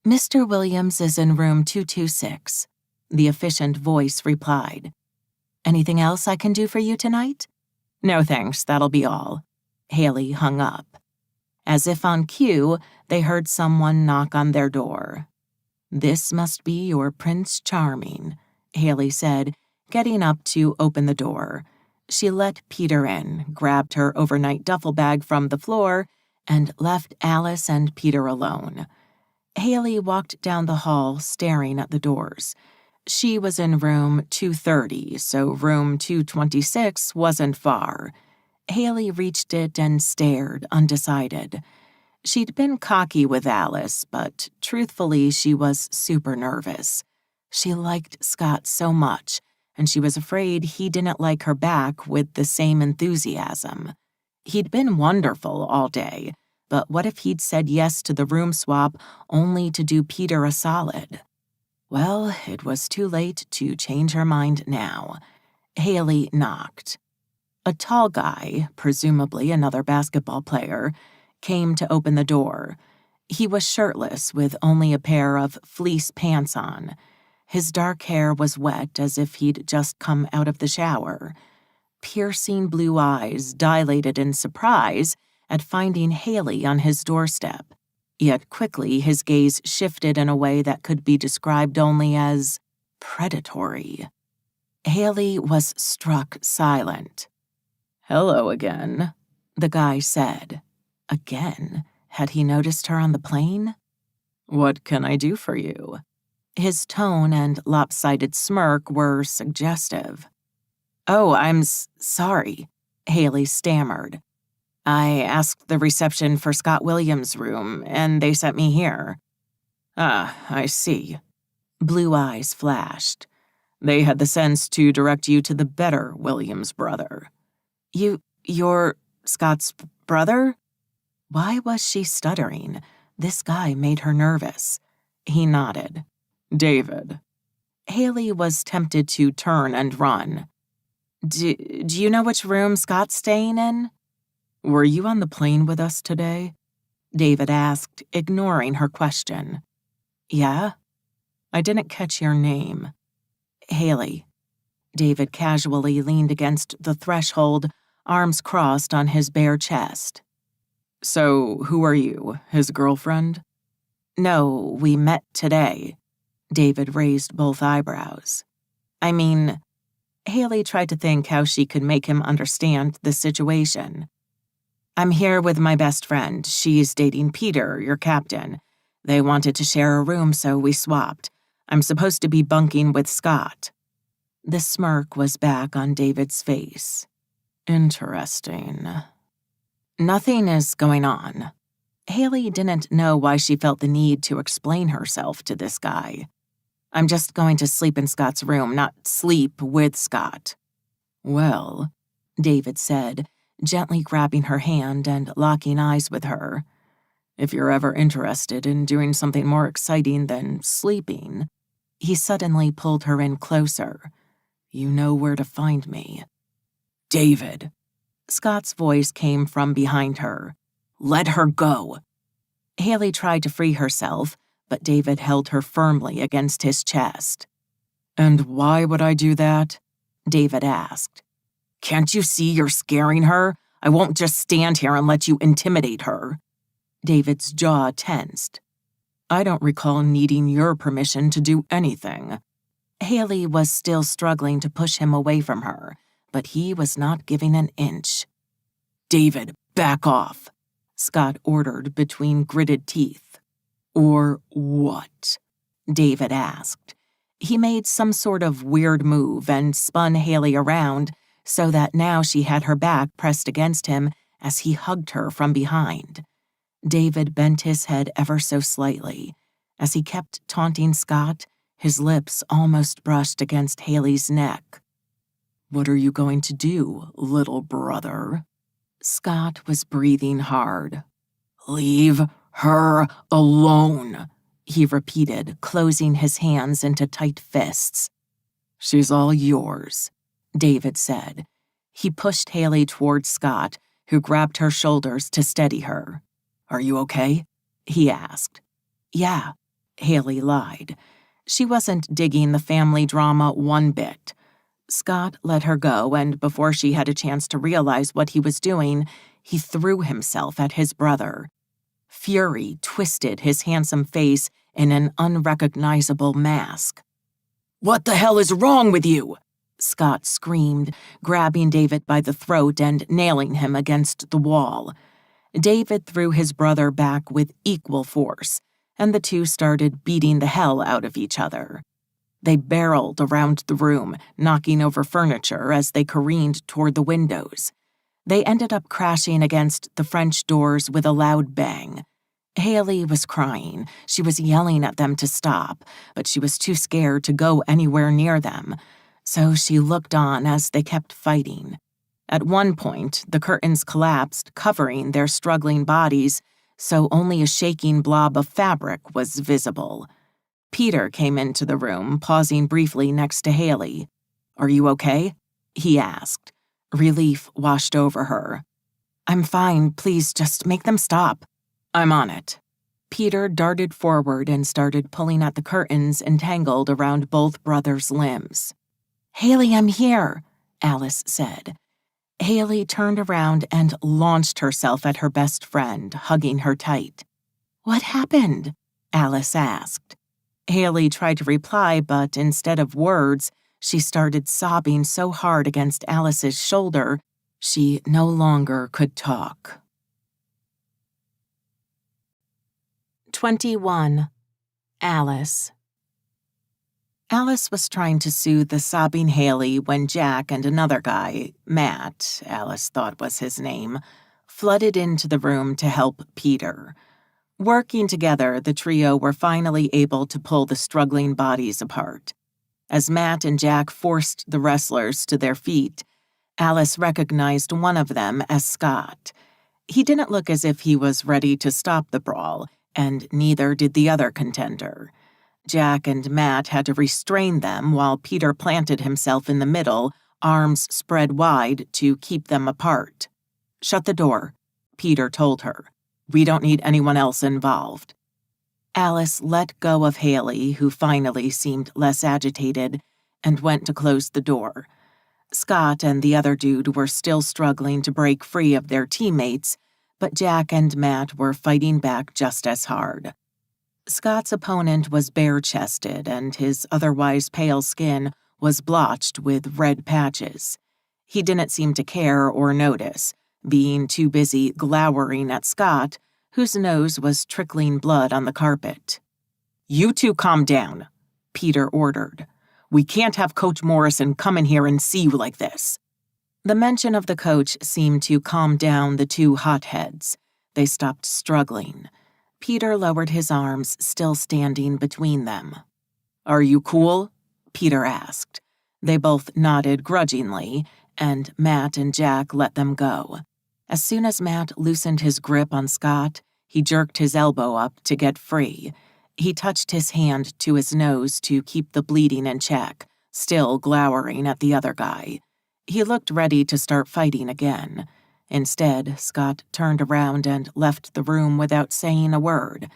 "Mr. Williams is in room 226, the efficient voice replied. "Anything else I can do for you tonight?" "No thanks, that'll be all." Haley hung up. As if on cue, they heard someone knock on their door. "This must be your Prince Charming," Haley said, getting up to open the door. She let Peter in, grabbed her overnight duffel bag from the floor, and left Alice and Peter alone. Haley walked down the hall, staring at the doors. She was in room 230, so room 226 wasn't far. Haley reached it and stared, undecided. She'd been cocky with Alice, but truthfully, she was super nervous. She liked Scott so much, and she was afraid he didn't like her back with the same enthusiasm. He'd been wonderful all day, but what if he'd said yes to the room swap only to do Peter a solid? Well, it was too late to change her mind now. Haley knocked. A tall guy, presumably another basketball player, came to open the door. He was shirtless with only a pair of fleece pants on. His dark hair was wet as if he'd just come out of the shower. Piercing blue eyes dilated in surprise at finding Haley on his doorstep. Yet quickly his gaze shifted in a way that could be described only as predatory. Haley was struck silent. "Hello again," the guy said. Again? Had he noticed her on the plane? "What can I do for you?" His tone and lopsided smirk were suggestive. "Oh, I'm sorry," Haley stammered. "I asked the reception for Scott Williams' room, and they sent me here." "Ah, I see." Blue eyes flashed. "They had the sense to direct you to the better Williams brother." You're Scott's brother?" Why was she stuttering? This guy made her nervous. He nodded. "David." Haley was tempted to turn and run. Do you know which room Scott's staying in?" "Were you on the plane with us today?" David asked, ignoring her question. "Yeah?" "I didn't catch your name." "Haley." David casually leaned against the threshold, arms crossed on his bare chest. "So, who are you, his girlfriend?" "No, we met today." David raised both eyebrows. "I mean," Haley tried to think how she could make him understand the situation. "I'm here with my best friend. She's dating Peter, your captain. They wanted to share a room, so we swapped. I'm supposed to be bunking with Scott." The smirk was back on David's face. "Interesting." "Nothing is going on." Haley didn't know why she felt the need to explain herself to this guy. "I'm just going to sleep in Scott's room, not sleep with Scott." "Well," David said, gently grabbing her hand and locking eyes with her, "if you're ever interested in doing something more exciting than sleeping," he suddenly pulled her in closer, "you know where to find me." "David." Scott's voice came from behind her. "Let her go." Haley tried to free herself, but David held her firmly against his chest. "And why would I do that?" David asked. "Can't you see you're scaring her? I won't just stand here and let you intimidate her." David's jaw tensed. "I don't recall needing your permission to do anything." Haley was still struggling to push him away from her, but he was not giving an inch. "David, back off," Scott ordered between gritted teeth. "Or what?" David asked. He made some sort of weird move and spun Haley around so that now she had her back pressed against him as he hugged her from behind. David bent his head ever so slightly. As he kept taunting Scott, his lips almost brushed against Haley's neck. "What are you going to do, little brother?" Scott was breathing hard. "Leave her alone," he repeated, closing his hands into tight fists. "She's all yours," David said. He pushed Haley toward Scott, who grabbed her shoulders to steady her. "Are you okay?" he asked. "Yeah," Haley lied. She wasn't digging the family drama one bit. Scott let her go, and before she had a chance to realize what he was doing, he threw himself at his brother. Fury twisted his handsome face in an unrecognizable mask. "What the hell is wrong with you?" Scott screamed, grabbing David by the throat and nailing him against the wall. David threw his brother back with equal force, and the two started beating the hell out of each other. They barreled around the room, knocking over furniture as they careened toward the windows. They ended up crashing against the French doors with a loud bang. Haley was crying. She was yelling at them to stop, but she was too scared to go anywhere near them. So she looked on as they kept fighting. At one point, the curtains collapsed, covering their struggling bodies, so only a shaking blob of fabric was visible. Peter came into the room, pausing briefly next to Haley. "Are you okay?" he asked. Relief washed over her. I'm fine. Please, just make them stop. I'm on it. Peter darted forward and started pulling at the curtains entangled around both brothers' limbs. Haley, I'm here, Alice said. Haley turned around and launched herself at her best friend, hugging her tight. What happened? Alice asked. Haley tried to reply, but instead of words, she started sobbing so hard against Alice's shoulder, she no longer could talk. 21. Alice. Alice was trying to soothe the sobbing Haley when Jack and another guy, Matt, Alice thought was his name, flooded into the room to help Peter. Working together, the trio were finally able to pull the struggling bodies apart. As Matt and Jack forced the wrestlers to their feet, Alice recognized one of them as Scott. He didn't look as if he was ready to stop the brawl, and neither did the other contender. Jack and Matt had to restrain them while Peter planted himself in the middle, arms spread wide to keep them apart. Shut the door, Peter told her. We don't need anyone else involved. Alice let go of Haley, who finally seemed less agitated, and went to close the door. Scott and the other dude were still struggling to break free of their teammates, but Jack and Matt were fighting back just as hard. Scott's opponent was bare-chested, and his otherwise pale skin was blotched with red patches. He didn't seem to care or notice, being too busy glowering at Scott, whose nose was trickling blood on the carpet. You two calm down, Peter ordered. We can't have Coach Morrison come in here and see you like this. The mention of the coach seemed to calm down the two hotheads. They stopped struggling. Peter lowered his arms, still standing between them. Are you cool? Peter asked. They both nodded grudgingly, and Matt and Jack let them go. As soon as Matt loosened his grip on Scott, he jerked his elbow up to get free. He touched his hand to his nose to keep the bleeding in check, still glowering at the other guy. He looked ready to start fighting again. Instead, Scott turned around and left the room without saying a word.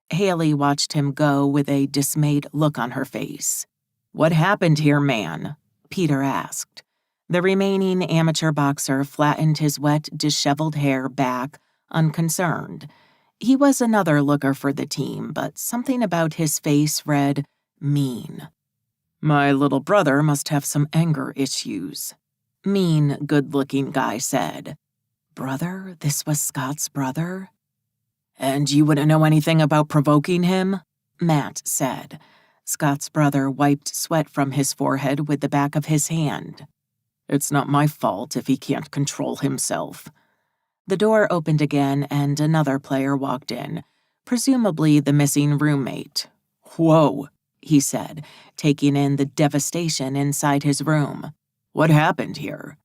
Haley watched him go with a dismayed look on her face. What happened here, man? Peter asked. The remaining amateur boxer flattened his wet, disheveled hair back, unconcerned. He was another looker for the team, but something about his face read mean. My little brother must have some anger issues, mean, good-looking guy said. Brother? This was Scott's brother? And you wouldn't know anything about provoking him? Matt said. Scott's brother wiped sweat from his forehead with the back of his hand. It's not my fault if he can't control himself. The door opened again and another player walked in, presumably the missing roommate. Whoa, he said, taking in the devastation inside his room. What happened here?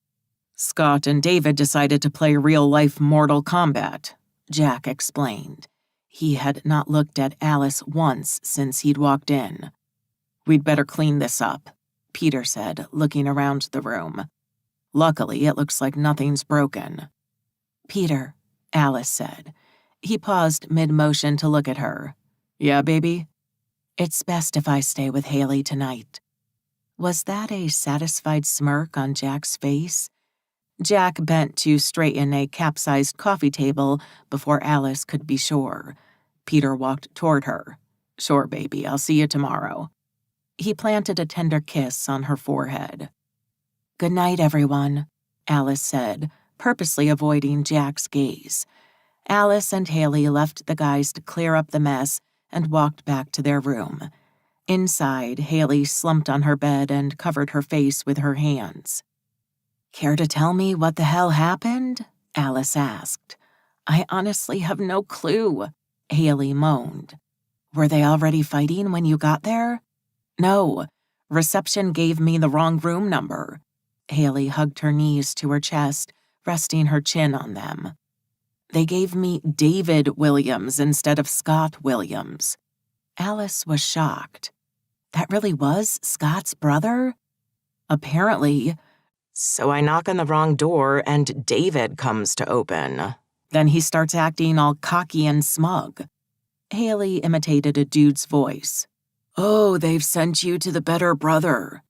Scott and David decided to play real-life Mortal Kombat, Jack explained. He had not looked at Alice once since he'd walked in. We'd better clean this up, Peter said, looking around the room. Luckily, it looks like nothing's broken. Peter, Alice said. He paused mid-motion to look at her. Yeah, baby? It's best if I stay with Haley tonight. Was that a satisfied smirk on Jack's face? Jack bent to straighten a capsized coffee table before Alice could be sure. Peter walked toward her. Sure, baby, I'll see you tomorrow. He planted a tender kiss on her forehead. Good night, everyone, Alice said, purposely avoiding Jack's gaze. Alice and Haley left the guys to clear up the mess and walked back to their room. Inside, Haley slumped on her bed and covered her face with her hands. Care to tell me what the hell happened? Alice asked. I honestly have no clue, Haley moaned. Were they already fighting when you got there? No. Reception gave me the wrong room number. Haley hugged her knees to her chest, resting her chin on them. They gave me David Williams instead of Scott Williams. Alice was shocked. That really was Scott's brother? Apparently. So I knock on the wrong door and David comes to open. Then he starts acting all cocky and smug. Haley imitated a dude's voice. Oh, they've sent you to the better brother.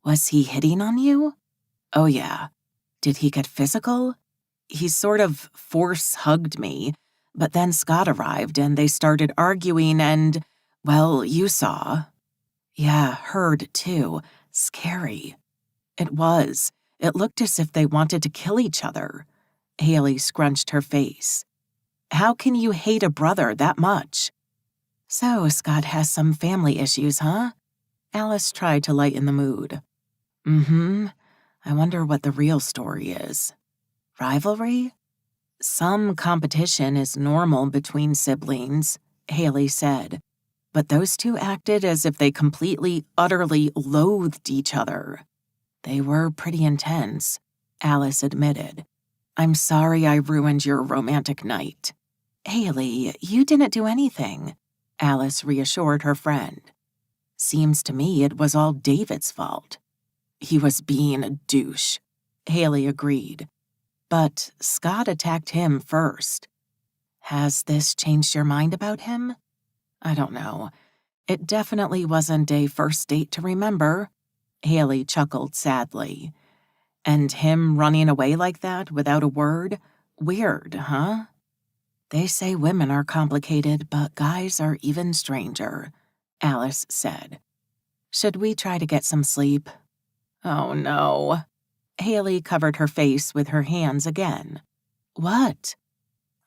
Was he hitting on you? Oh, yeah. Did he get physical? He sort of force-hugged me, but then Scott arrived and they started arguing and, well, you saw. Yeah, heard too. Scary. It was. It looked as if they wanted to kill each other. Haley scrunched her face. How can you hate a brother that much? So, Scott has some family issues, huh? Alice tried to lighten the mood. Mm-hmm. I wonder what the real story is. Rivalry? Some competition is normal between siblings, Haley said. But those two acted as if they completely, utterly loathed each other. They were pretty intense, Alice admitted. I'm sorry I ruined your romantic night. Haley, you didn't do anything, Alice reassured her friend. Seems to me it was all David's fault. He was being a douche, Haley agreed. But Scott attacked him first. Has this changed your mind about him? I don't know. It definitely wasn't a first date to remember, Haley chuckled sadly. And him running away like that without a word? Weird, huh? They say women are complicated, but guys are even stranger, Alice said. Should we try to get some sleep? Oh, no. Haley covered her face with her hands again. What?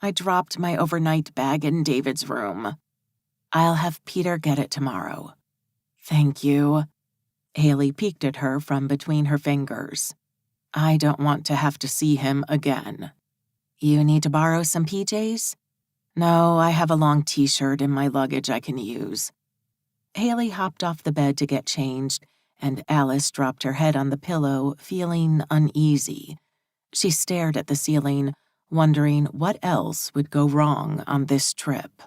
I dropped my overnight bag in David's room. I'll have Peter get it tomorrow. Thank you. Haley peeked at her from between her fingers. I don't want to have to see him again. You need to borrow some PJs? No, I have a long t-shirt in my luggage I can use. Haley hopped off the bed to get changed, and Alice dropped her head on the pillow, feeling uneasy. She stared at the ceiling, wondering what else would go wrong on this trip.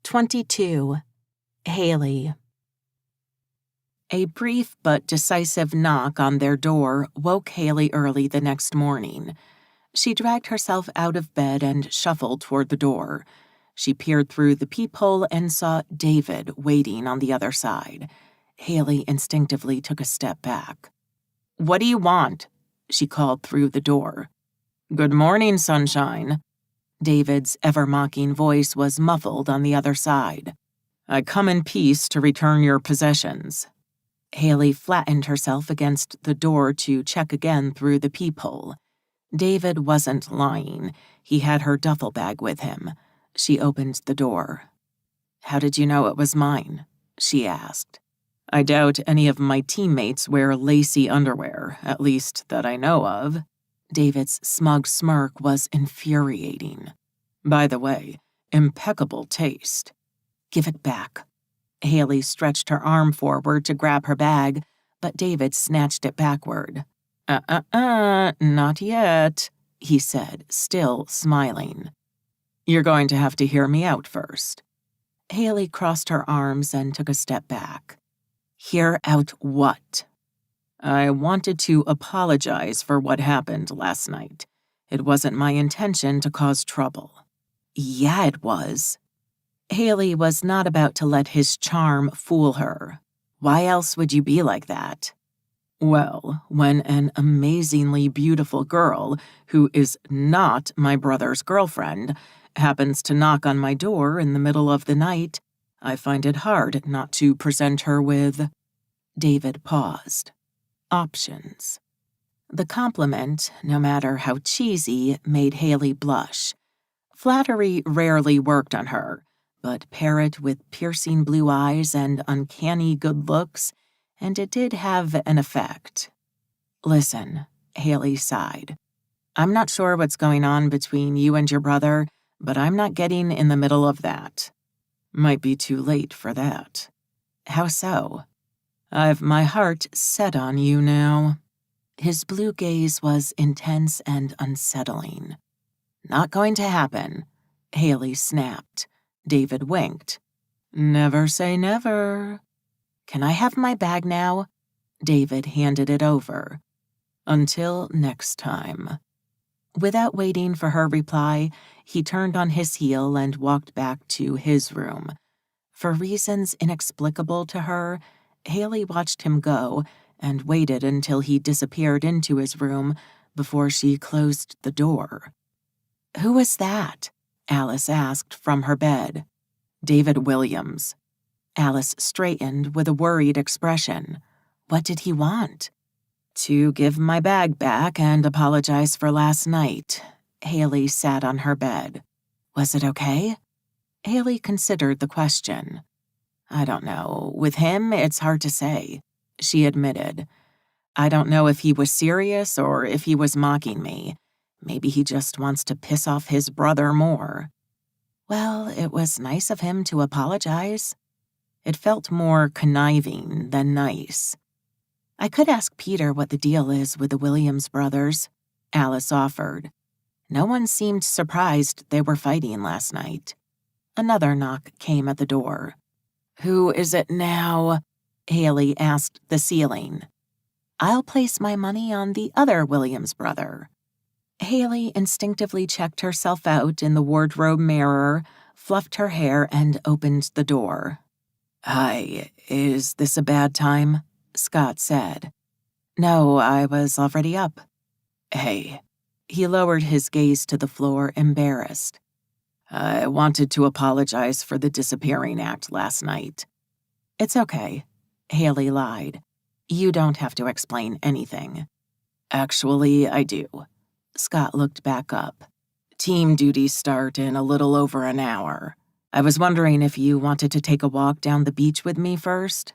22. Haley. A brief but decisive knock on their door woke Haley early the next morning. She dragged herself out of bed and shuffled toward the door. She peered through the peephole and saw David waiting on the other side. Haley instinctively took a step back. What do you want? She called through the door. Good morning, sunshine. David's ever-mocking voice was muffled on the other side. I come in peace to return your possessions. Haley flattened herself against the door to check again through the peephole. David wasn't lying. He had her duffel bag with him. She opened the door. How did you know it was mine? She asked. I doubt any of my teammates wear lacy underwear, at least that I know of. David's smug smirk was infuriating. By the way, impeccable taste. Give it back. Haley stretched her arm forward to grab her bag, but David snatched it backward. Not yet, he said, still smiling. You're going to have to hear me out first. Haley crossed her arms and took a step back. Hear out what? I wanted to apologize for what happened last night. It wasn't my intention to cause trouble. Yeah, it was. Haley was not about to let his charm fool her. Why else would you be like that? Well, when an amazingly beautiful girl, who is not my brother's girlfriend, happens to knock on my door in the middle of the night, I find it hard not to present her with... David paused. Options. The compliment, no matter how cheesy, made Haley blush. Flattery rarely worked on her, but pair it with piercing blue eyes and uncanny good looks, and it did have an effect. Listen, Haley sighed. I'm not sure what's going on between you and your brother, but I'm not getting in the middle of that. Might be too late for that. How so? I've my heart set on you now. His blue gaze was intense and unsettling. Not going to happen, Haley snapped. David winked. Never say never. Can I have my bag now? David handed it over. "Until next time." Without waiting for her reply, he turned on his heel and walked back to his room. For reasons inexplicable to her, Haley watched him go and waited until he disappeared into his room before she closed the door. "Who was that?" Alice asked from her bed. "David Williams." Alice straightened with a worried expression. "What did he want?" "To give my bag back and apologize for last night." Haley sat on her bed. "Was it okay?" Haley considered the question. "I don't know. With him, it's hard to say," she admitted. "I don't know if he was serious or if he was mocking me. Maybe he just wants to piss off his brother more." "Well, it was nice of him to apologize." It felt more conniving than nice. "I could ask Peter what the deal is with the Williams brothers," Alice offered. No one seemed surprised they were fighting last night. Another knock came at the door. "Who is it now?" Haley asked the ceiling. "I'll place my money on the other Williams brother." Haley instinctively checked herself out in the wardrobe mirror, fluffed her hair, and opened the door. "Hi, is this a bad time?" Scott said. "No, I was already up." "Hey." He lowered his gaze to the floor, embarrassed. "I wanted to apologize for the disappearing act last night." "It's okay," Haley lied. "You don't have to explain anything." "Actually, I do." Scott looked back up. "Team duties start in a little over an hour. I was wondering if you wanted to take a walk down the beach with me first."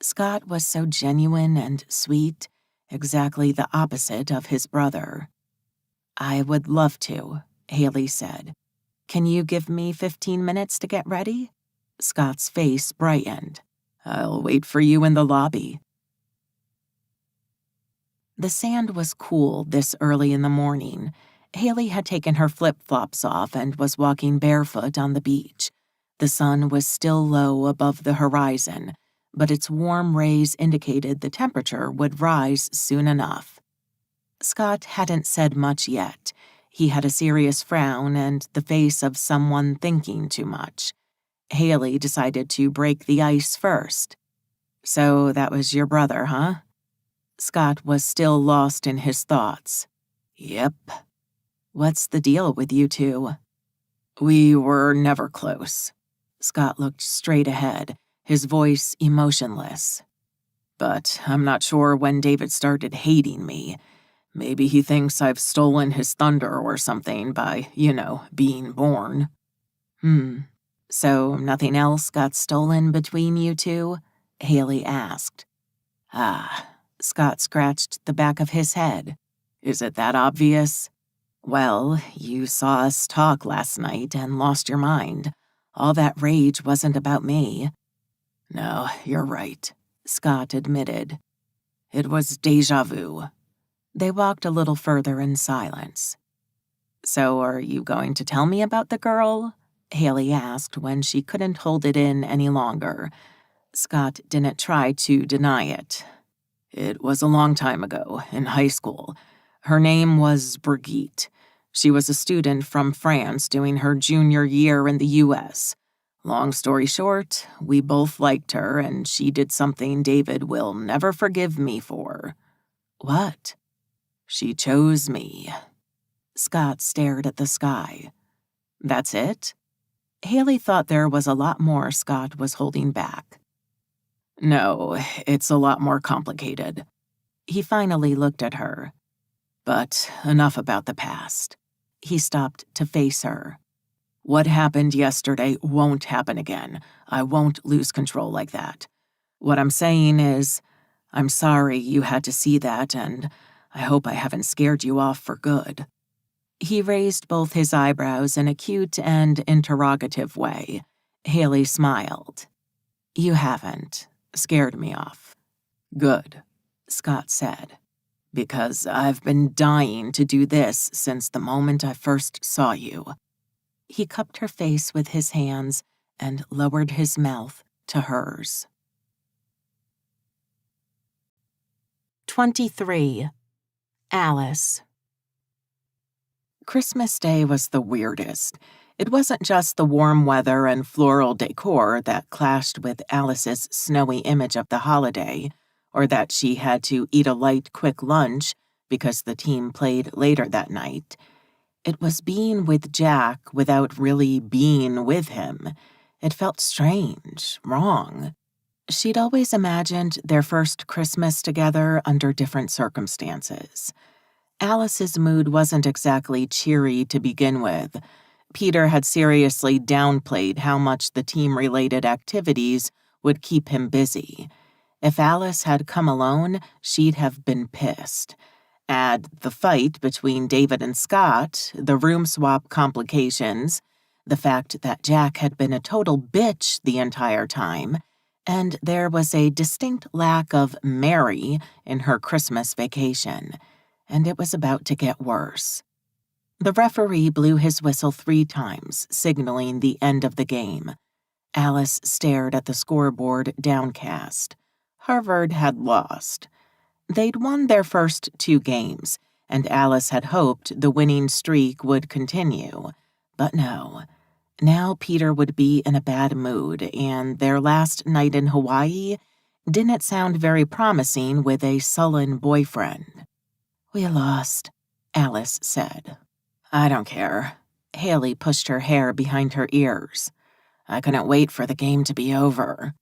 Scott was so genuine and sweet, exactly the opposite of his brother. "I would love to," Haley said. "Can you give me 15 minutes to get ready?" Scott's face brightened. "I'll wait for you in the lobby." The sand was cool this early in the morning. Haley had taken her flip-flops off and was walking barefoot on the beach. The sun was still low above the horizon, but its warm rays indicated the temperature would rise soon enough. Scott hadn't said much yet. He had a serious frown and the face of someone thinking too much. Haley decided to break the ice first. "So that was your brother, huh?" Scott was still lost in his thoughts. "Yep." "What's the deal with you two?" "We were never close." Scott looked straight ahead, his voice emotionless. "But I'm not sure when David started hating me. Maybe he thinks I've stolen his thunder or something by, being born." So nothing else got stolen between you two?" Haley asked. Scott scratched the back of his head. "Is it that obvious?" "Well, you saw us talk last night and lost your mind. All that rage wasn't about me." "No, you're right," Scott admitted. "It was déjà vu." They walked a little further in silence. "So are you going to tell me about the girl?" Haley asked when she couldn't hold it in any longer. Scott didn't try to deny it. "It was a long time ago, in high school. Her name was Brigitte. She was a student from France doing her junior year in the U.S. Long story short, we both liked her, and she did something David will never forgive me for." "What?" "She chose me." Scott stared at the sky. "That's it?" Haley thought there was a lot more Scott was holding back. "No, it's a lot more complicated." He finally looked at her. "But enough about the past." He stopped to face her. "What happened yesterday won't happen again. I won't lose control like that. What I'm saying is, I'm sorry you had to see that, and I hope I haven't scared you off for good." He raised both his eyebrows in a cute and interrogative way. Haley smiled. "You haven't scared me off." "Good," Scott said, "because I've been dying to do this since the moment I first saw you." He cupped her face with his hands and lowered his mouth to hers. 23. Alice. Christmas Day was the weirdest. It wasn't just the warm weather and floral decor that clashed with Alice's snowy image of the holiday, or that she had to eat a light, quick lunch because the team played later that night. It was being with Jack without really being with him. It felt strange, wrong. She'd always imagined their first Christmas together under different circumstances. Alice's mood wasn't exactly cheery to begin with. Peter had seriously downplayed how much the team-related activities would keep him busy. If Alice had come alone, she'd have been pissed. Add the fight between David and Scott, the room swap complications, the fact that Jack had been a total bitch the entire time, and there was a distinct lack of Mary in her Christmas vacation. And it was about to get worse. The referee blew his whistle 3 times, signaling the end of the game. Alice stared at the scoreboard, downcast. Harvard had lost. They'd won their first 2 games, and Alice had hoped the winning streak would continue. But no. Now Peter would be in a bad mood, and their last night in Hawaii didn't sound very promising with a sullen boyfriend. "We lost," Alice said. "I don't care." Haley pushed her hair behind her ears. "I couldn't wait for the game to be over."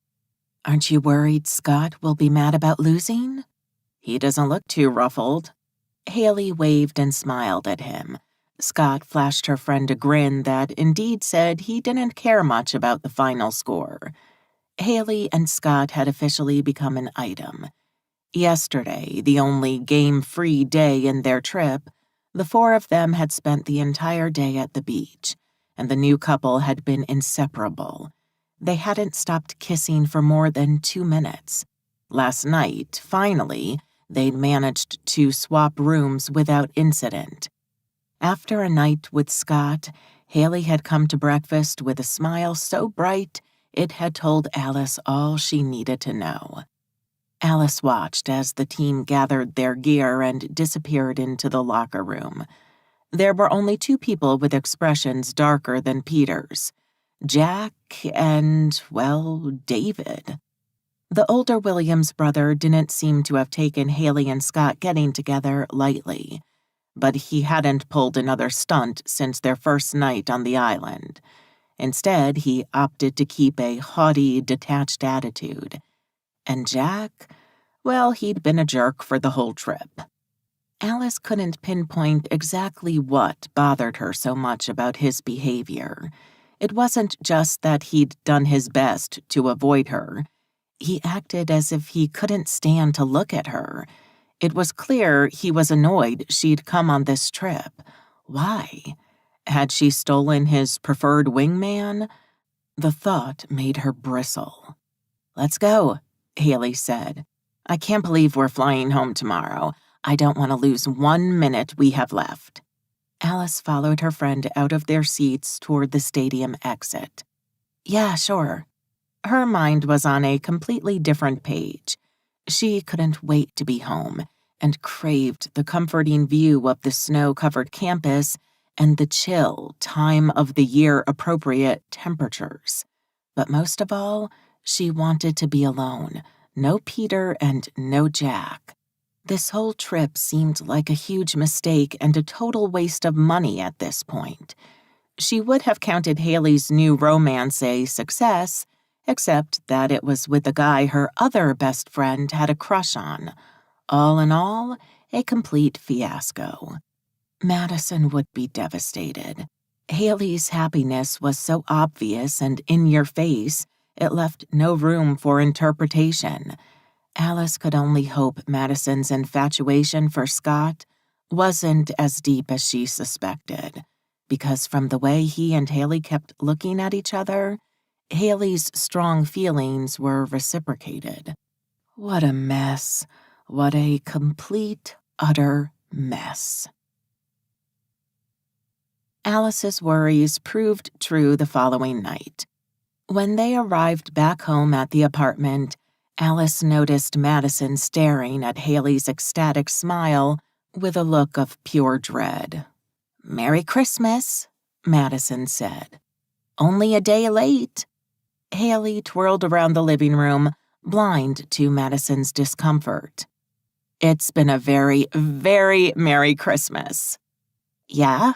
"Aren't you worried Scott will be mad about losing?" "He doesn't look too ruffled." Haley waved and smiled at him. Scott flashed her friend a grin that indeed said he didn't care much about the final score. Haley and Scott had officially become an item. Yesterday, the only game-free day in their trip, the 4 of them had spent the entire day at the beach, and the new couple had been inseparable. They hadn't stopped kissing for more than 2 minutes. Last night, finally, they'd managed to swap rooms without incident. After a night with Scott, Haley had come to breakfast with a smile so bright it had told Alice all she needed to know. Alice watched as the team gathered their gear and disappeared into the locker room. There were only 2 people with expressions darker than Peter's, Jack and, well, David. The older Williams brother didn't seem to have taken Haley and Scott getting together lightly, but he hadn't pulled another stunt since their first night on the island. Instead, he opted to keep a haughty, detached attitude. And Jack, well, he'd been a jerk for the whole trip. Alice couldn't pinpoint exactly what bothered her so much about his behavior. It wasn't just that he'd done his best to avoid her. He acted as if he couldn't stand to look at her. It was clear he was annoyed she'd come on this trip. Why? Had she stolen his preferred wingman? The thought made her bristle. "Let's go," Haley said. "I can't believe we're flying home tomorrow. I don't want to lose 1 minute we have left." Alice followed her friend out of their seats toward the stadium exit. "Yeah, sure." Her mind was on a completely different page. She couldn't wait to be home and craved the comforting view of the snow-covered campus and the chill, time-of-the-year appropriate temperatures. But most of all, she wanted to be alone. No Peter and no Jack. This whole trip seemed like a huge mistake and a total waste of money at this point. She would have counted Haley's new romance a success, except that it was with a guy her other best friend had a crush on. All in all, a complete fiasco. Madison would be devastated. Haley's happiness was so obvious and in your face, it left no room for interpretation. Alice could only hope Madison's infatuation for Scott wasn't as deep as she suspected, because from the way he and Haley kept looking at each other, Haley's strong feelings were reciprocated. What a mess. What a complete, utter mess. Alice's worries proved true the following night. When they arrived back home at the apartment, Alice noticed Madison staring at Haley's ecstatic smile with a look of pure dread. "Merry Christmas," Madison said. "Only a day late." Haley twirled around the living room, blind to Madison's discomfort. "It's been a very, very Merry Christmas." "Yeah?"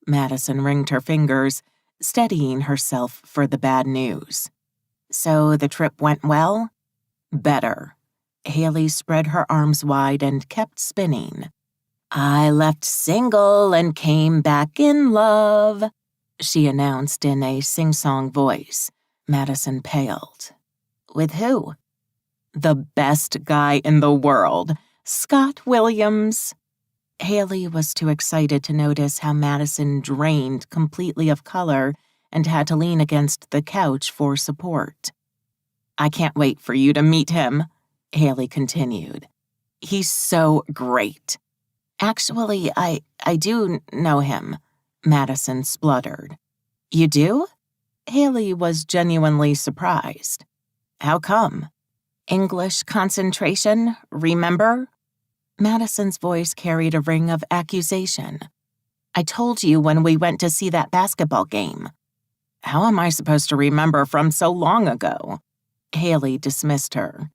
Madison ringed her fingers, steadying herself for the bad news. "So the trip went well?" "Better." Haley spread her arms wide and kept spinning. "I left single and came back in love," she announced in a sing-song voice. Madison paled. "With who?" "The best guy in the world, Scott Williams." Haley was too excited to notice how Madison drained completely of color and had to lean against the couch for support. "I can't wait for you to meet him," Haley continued. "He's so great." "Actually, I do know him," Madison spluttered. "You do?" Haley was genuinely surprised. "How come?" "English concentration, remember?" Madison's voice carried a ring of accusation. "I told you when we went to see that basketball game." "How am I supposed to remember from so long ago?" Haley dismissed her.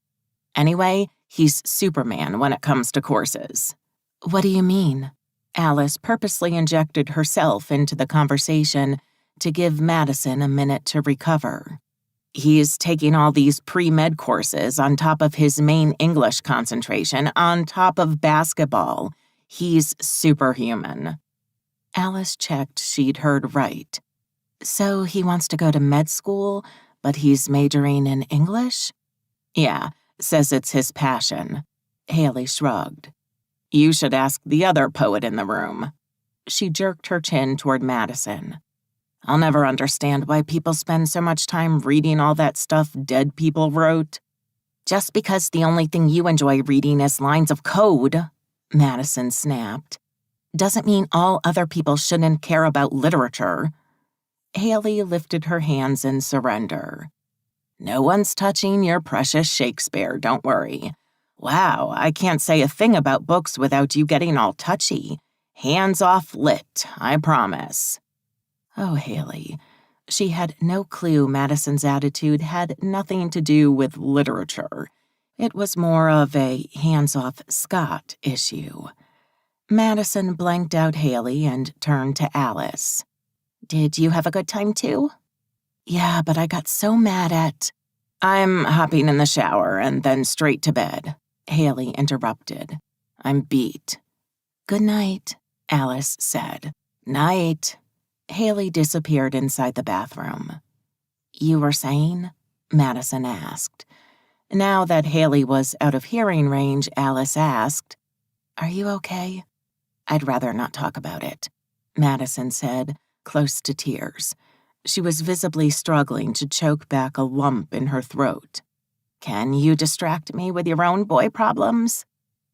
"Anyway, he's Superman when it comes to courses." "What do you mean?" Alice purposely injected herself into the conversation to give Madison a minute to recover. "He's taking all these pre-med courses on top of his main English concentration, on top of basketball. He's superhuman." Alice checked she'd heard right. "So he wants to go to med school, but he's majoring in English?" "Yeah, says it's his passion." Haley shrugged. "You should ask the other poet in the room." She jerked her chin toward Madison. "I'll never understand why people spend so much time reading all that stuff dead people wrote." "Just because the only thing you enjoy reading is lines of code," Madison snapped, "doesn't mean all other people shouldn't care about literature." Haley lifted her hands in surrender. "No one's touching your precious Shakespeare, don't worry. Wow, I can't say a thing about books without you getting all touchy. Hands off lit, I promise." Oh, Haley. She had no clue Madison's attitude had nothing to do with literature. It was more of a hands-off Scott issue. Madison blanked out Haley and turned to Alice. "Did you have a good time too?" "Yeah, but I got so mad at—" "I'm hopping in the shower and then straight to bed," Haley interrupted. "I'm beat." "Good night," Alice said. "Night." Haley disappeared inside the bathroom. "You were saying?" Madison asked. Now that Haley was out of hearing range, Alice asked, "Are you okay?" "I'd rather not talk about it," Madison said, close to tears. She was visibly struggling to choke back a lump in her throat. "Can you distract me with your own boy problems?"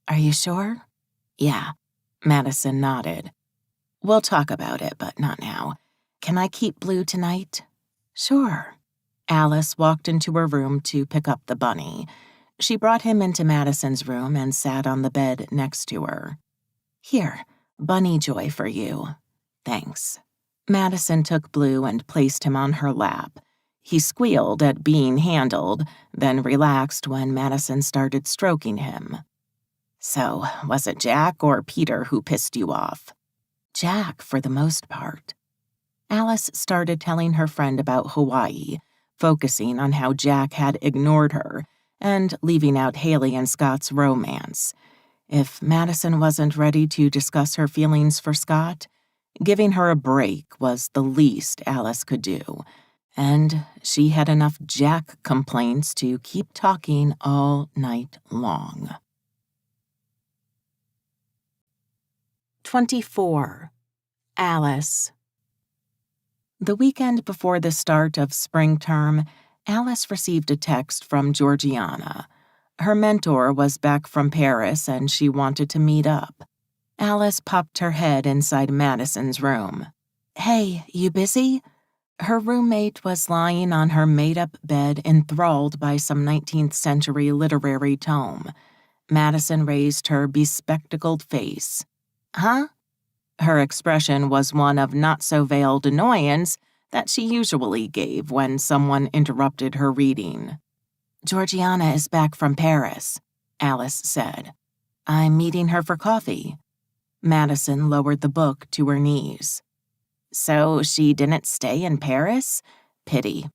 "Are you sure?" "Yeah," Madison nodded. "We'll talk about it, but not now. Can I keep Blue tonight?" "Sure." Alice walked into her room to pick up the bunny. She brought him into Madison's room and sat on the bed next to her. "Here, bunny joy for you." "Thanks." Madison took Blue and placed him on her lap. He squealed at being handled, then relaxed when Madison started stroking him. "So, was it Jack or Peter who pissed you off?" "Jack, for the most part." Alice started telling her friend about Hawaii, focusing on how Jack had ignored her, and leaving out Haley and Scott's romance. If Madison wasn't ready to discuss her feelings for Scott, giving her a break was the least Alice could do, and she had enough Jack complaints to keep talking all night long. 24. Alice. The weekend before the start of spring term, Alice received a text from Georgiana. Her mentor was back from Paris and she wanted to meet up. Alice popped her head inside Madison's room. "Hey, you busy?" Her roommate was lying on her made-up bed, enthralled by some 19th century literary tome. Madison raised her bespectacled face. "Huh?" Her expression was one of not-so-veiled annoyance that she usually gave when someone interrupted her reading. "Georgiana is back from Paris," Alice said. "I'm meeting her for coffee." Madison lowered the book to her knees. "So she didn't stay in Paris? Pity."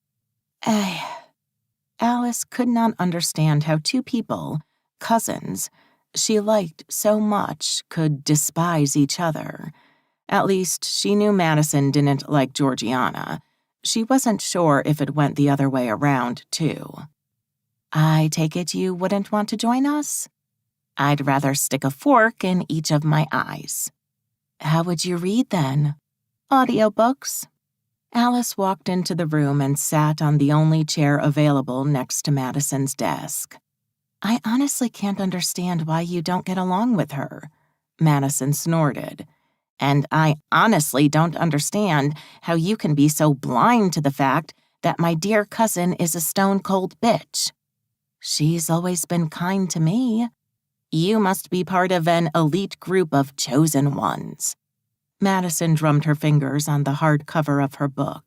Alice could not understand how two people, cousins, she liked so much, could despise each other. At least, she knew Madison didn't like Georgiana. She wasn't sure if it went the other way around, too. "I take it you wouldn't want to join us?" "I'd rather stick a fork in each of my eyes." "How would you read, then?" "Audiobooks." Alice walked into the room and sat on the only chair available next to Madison's desk. "I honestly can't understand why you don't get along with her," Madison snorted. "And I honestly don't understand how you can be so blind to the fact that my dear cousin is a stone-cold bitch." "She's always been kind to me." "You must be part of an elite group of chosen ones." Madison drummed her fingers on the hard cover of her book.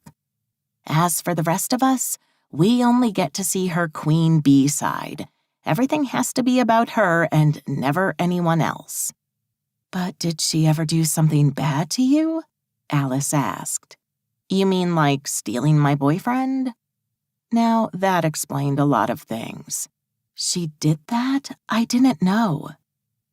"As for the rest of us, we only get to see her queen bee side. Everything has to be about her and never anyone else." "But did she ever do something bad to you?" Alice asked. "You mean like stealing my boyfriend?" Now, that explained a lot of things. "She did that? I didn't know."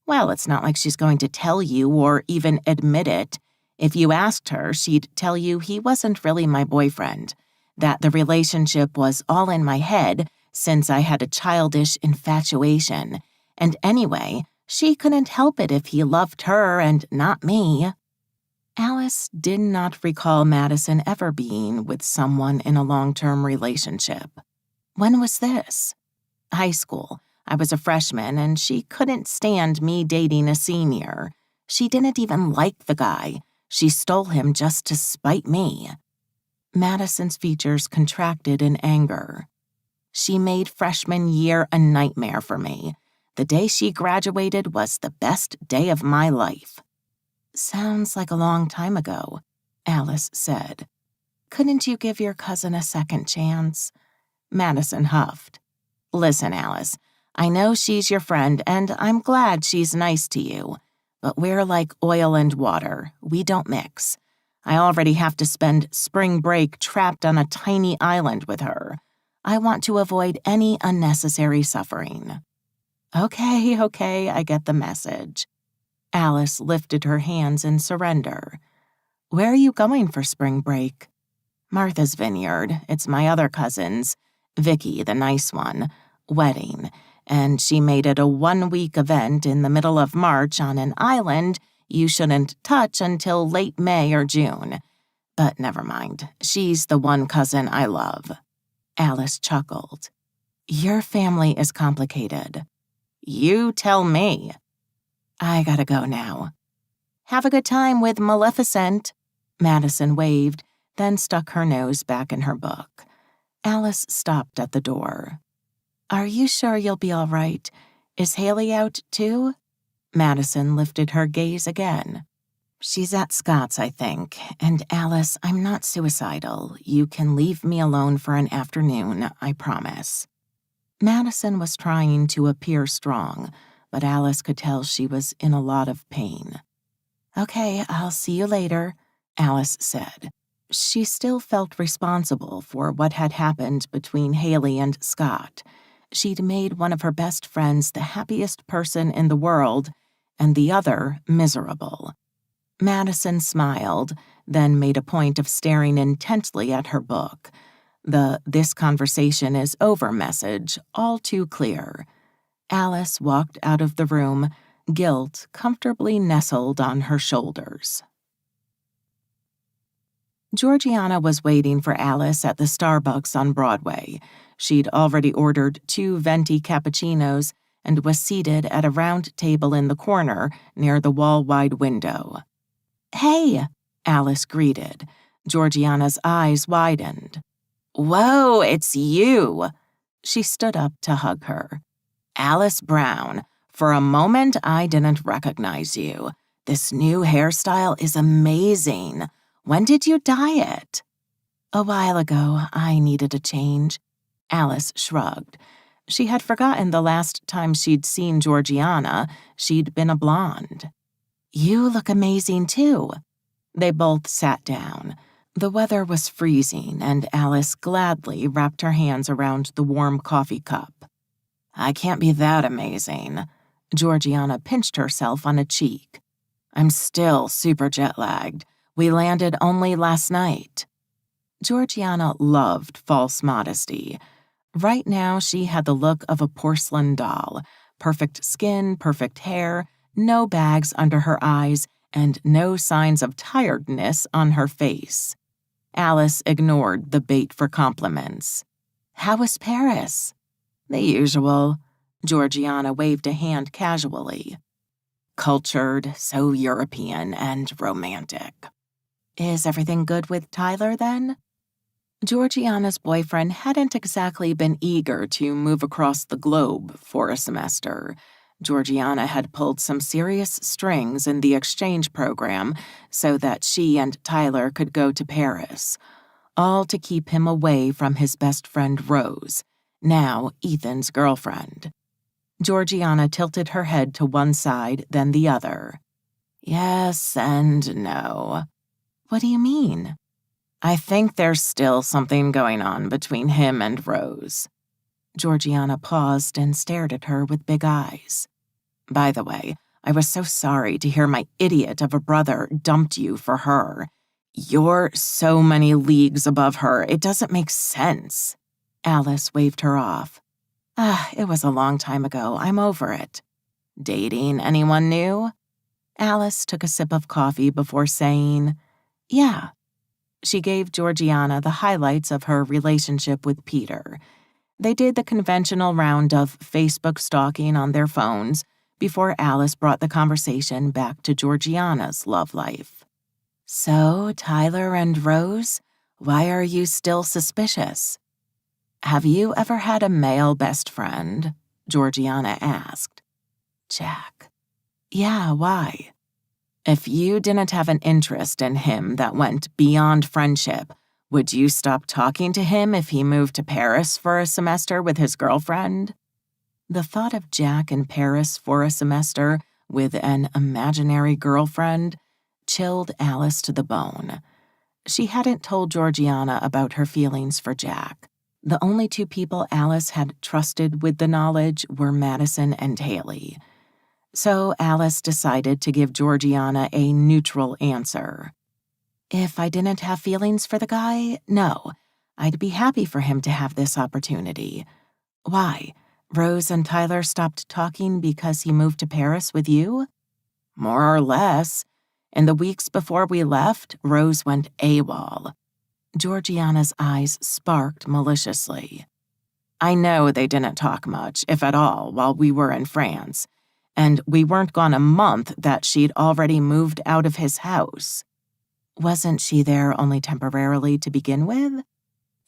"Well, it's not like she's going to tell you or even admit it. If you asked her, she'd tell you he wasn't really my boyfriend, that the relationship was all in my head since I had a childish infatuation, and anyway, she couldn't help it if he loved her and not me." Alice did not recall Madison ever being with someone in a long-term relationship. "When was this?" "High school. I was a freshman, and she couldn't stand me dating a senior. She didn't even like the guy. She stole him just to spite me." Madison's features contracted in anger. "She made freshman year a nightmare for me. The day she graduated was the best day of my life." "Sounds like a long time ago," Alice said. "Couldn't you give your cousin a second chance?" Madison huffed. "Listen, Alice, I know she's your friend, and I'm glad she's nice to you. But we're like oil and water. We don't mix. I already have to spend spring break trapped on a tiny island with her. I want to avoid any unnecessary suffering." Okay, I get the message." Alice lifted her hands in surrender. "Where are you going for spring break?" "Martha's Vineyard. It's my other cousin's, Vicky, the nice one, wedding, and she made it a 1-week event in the middle of March on an island you shouldn't touch until late May or June. But never mind, she's the one cousin I love." Alice chuckled. "Your family is complicated." "You tell me." "I gotta go now." "Have a good time with Maleficent." Madison waved, then stuck her nose back in her book. Alice stopped at the door. "Are you sure you'll be all right? Is Haley out, too?" Madison lifted her gaze again. "She's at Scott's, I think. And Alice, I'm not suicidal. You can leave me alone for an afternoon, I promise." Madison was trying to appear strong, but Alice could tell she was in a lot of pain. "Okay, I'll see you later," Alice said. She still felt responsible for what had happened between Haley and Scott. She'd made one of her best friends the happiest person in the world, and the other miserable. Madison smiled, then made a point of staring intently at her book. The "this conversation is over" message all too clear. Alice walked out of the room, guilt comfortably nestled on her shoulders. Georgiana was waiting for Alice at the Starbucks on Broadway. She'd already ordered 2 venti cappuccinos and was seated at a round table in the corner near the wall-wide window. "Hey," Alice greeted, Georgiana's eyes widened. Whoa, it's you! She stood up to hug her. Alice Brown, for a moment I didn't recognize you. This new hairstyle is amazing. When did you dye it? A while ago, I needed a change. Alice shrugged. She had forgotten the last time she'd seen Georgiana. She'd been a blonde. You look amazing, too. They both sat down. The weather was freezing, and Alice gladly wrapped her hands around the warm coffee cup. I can't be that amazing. Georgiana pinched herself on a cheek. I'm still super jet-lagged. We landed only last night. Georgiana loved false modesty. Right now, she had the look of a porcelain doll. Perfect skin, perfect hair, no bags under her eyes, and no signs of tiredness on her face. Alice ignored the bait for compliments. How was Paris? The usual. Georgiana waved a hand casually. Cultured, so European, and romantic. Is everything good with Tyler, then? Georgiana's boyfriend hadn't exactly been eager to move across the globe for a semester. Georgiana had pulled some serious strings in the exchange program so that she and Tyler could go to Paris, all to keep him away from his best friend Rose, now Ethan's girlfriend. Georgiana tilted her head to one side, then the other. Yes and no. What do you mean? I think there's still something going on between him and Rose. Georgiana paused and stared at her with big eyes. By the way, I was so sorry to hear my idiot of a brother dumped you for her. You're so many leagues above her, it doesn't make sense. Alice waved her off. It was a long time ago. I'm over it. Dating anyone new? Alice took a sip of coffee before saying, yeah. She gave Georgiana the highlights of her relationship with Peter. They did the conventional round of Facebook stalking on their phones before Alice brought the conversation back to Georgiana's love life. So, Tyler and Rose, why are you still suspicious? Have you ever had a male best friend? Georgiana asked. Jack. Yeah, why? If you didn't have an interest in him that went beyond friendship, would you stop talking to him if he moved to Paris for a semester with his girlfriend? The thought of Jack in Paris for a semester with an imaginary girlfriend chilled Alice to the bone. She hadn't told Georgiana about her feelings for Jack. The only two people Alice had trusted with the knowledge were Madison and Haley. So Alice decided to give Georgiana a neutral answer. If I didn't have feelings for the guy, no. I'd be happy for him to have this opportunity. Why? Rose and Tyler stopped talking because he moved to Paris with you? More or less. In the weeks before we left, Rose went AWOL. Georgiana's eyes sparked maliciously. I know they didn't talk much, if at all, while we were in France. And we weren't gone a month that she'd already moved out of his house. Wasn't she there only temporarily to begin with?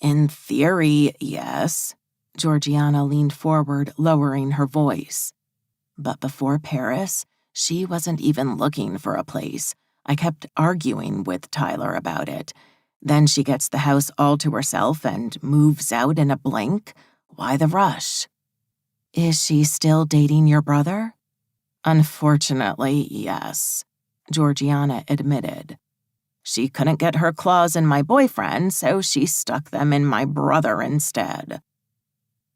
In theory, yes. Georgiana leaned forward, lowering her voice. But before Paris, she wasn't even looking for a place. I kept arguing with Tyler about it. Then she gets the house all to herself and moves out in a blink. Why the rush? Is she still dating your brother? Unfortunately, yes, Georgiana admitted. She couldn't get her claws in my boyfriend, so she stuck them in my brother instead.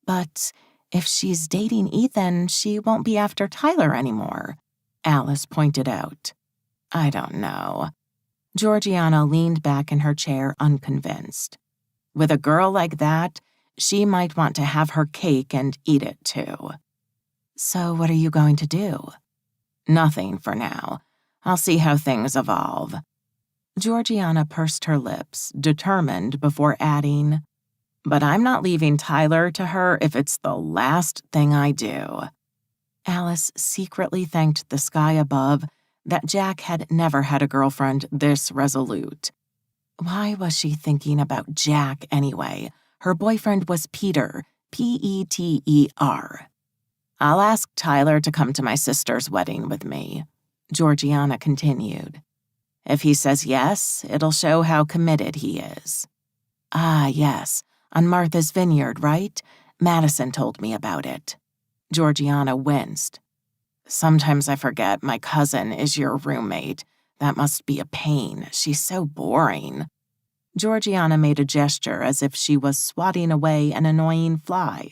But if she's dating Ethan, she won't be after Tyler anymore, Alice pointed out. I don't know. Georgiana leaned back in her chair, unconvinced. With a girl like that, she might want to have her cake and eat it too. So what are you going to do? Nothing for now. I'll see how things evolve. Georgiana pursed her lips, determined before adding, but I'm not leaving Tyler to her if it's the last thing I do. Alice secretly thanked the sky above that Jack had never had a girlfriend this resolute. Why was she thinking about Jack anyway? Her boyfriend was Peter, Peter. I'll ask Tyler to come to my sister's wedding with me, Georgiana continued. If he says yes, it'll show how committed he is. Ah, yes, on Martha's Vineyard, right? Madison told me about it. Georgiana winced. Sometimes I forget my cousin is your roommate. That must be a pain. She's so boring. Georgiana made a gesture as if she was swatting away an annoying fly.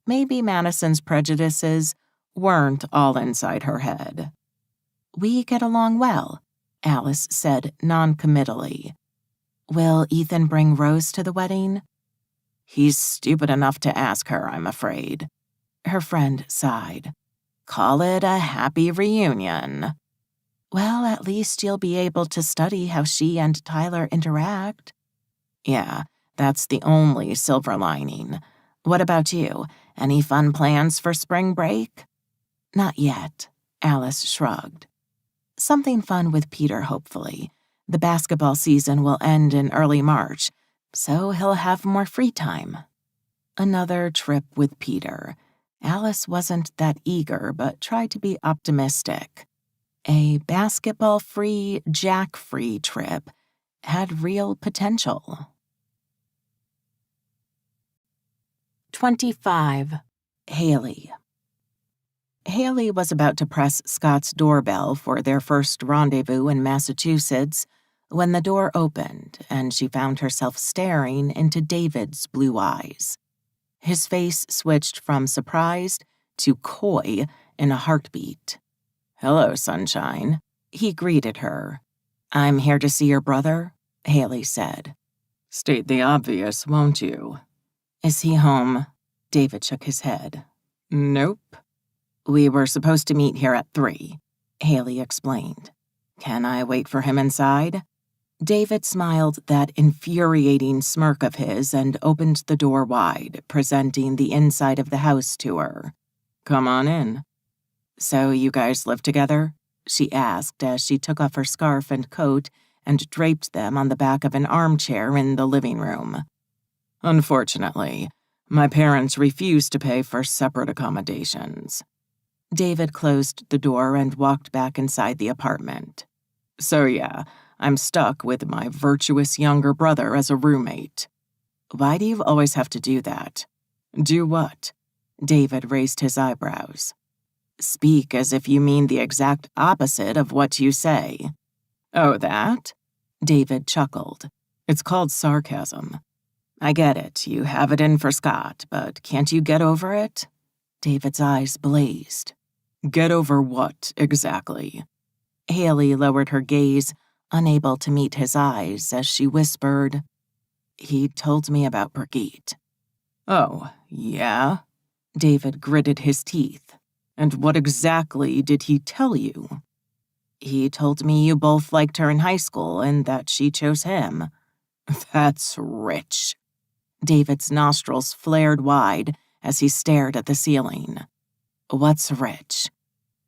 Maybe Madison's prejudices weren't all inside her head. We get along well, Alice said noncommittally. Will Ethan bring Rose to the wedding? He's stupid enough to ask her, I'm afraid. Her friend sighed. Call it a happy reunion. Well, at least you'll be able to study how she and Tyler interact. Yeah, that's the only silver lining. What about you? Any fun plans for spring break? Not yet, Alice shrugged. Something fun with Peter, hopefully. The basketball season will end in early March, so he'll have more free time. Another trip with Peter. Alice wasn't that eager, but tried to be optimistic. A basketball-free, Jack-free trip had real potential. 25. Haley. Haley was about to press Scott's doorbell for their first rendezvous in Massachusetts when the door opened and she found herself staring into David's blue eyes. His face switched from surprised to coy in a heartbeat. Hello, sunshine, he greeted her. I'm here to see your brother, Haley said. State the obvious, won't you? Is he home? David shook his head. Nope. We were supposed to meet here at 3, Haley explained. Can I wait for him inside? David smiled that infuriating smirk of his and opened the door wide, presenting the inside of the house to her. Come on in. So you guys live together? She asked as she took off her scarf and coat and draped them on the back of an armchair in the living room. Unfortunately, my parents refused to pay for separate accommodations. David closed the door and walked back inside the apartment. So yeah, I'm stuck with my virtuous younger brother as a roommate. Why do you always have to do that? Do what? David raised his eyebrows. Speak as if you mean the exact opposite of what you say. Oh, that? David chuckled. It's called sarcasm. I get it, you have it in for Scott, but can't you get over it? David's eyes blazed. Get over what, exactly? Haley lowered her gaze, unable to meet his eyes, as she whispered, He told me about Brigitte. Oh, yeah? David gritted his teeth. And what exactly did he tell you? He told me you both liked her in high school and that she chose him. That's rich. David's nostrils flared wide as he stared at the ceiling. What's rich?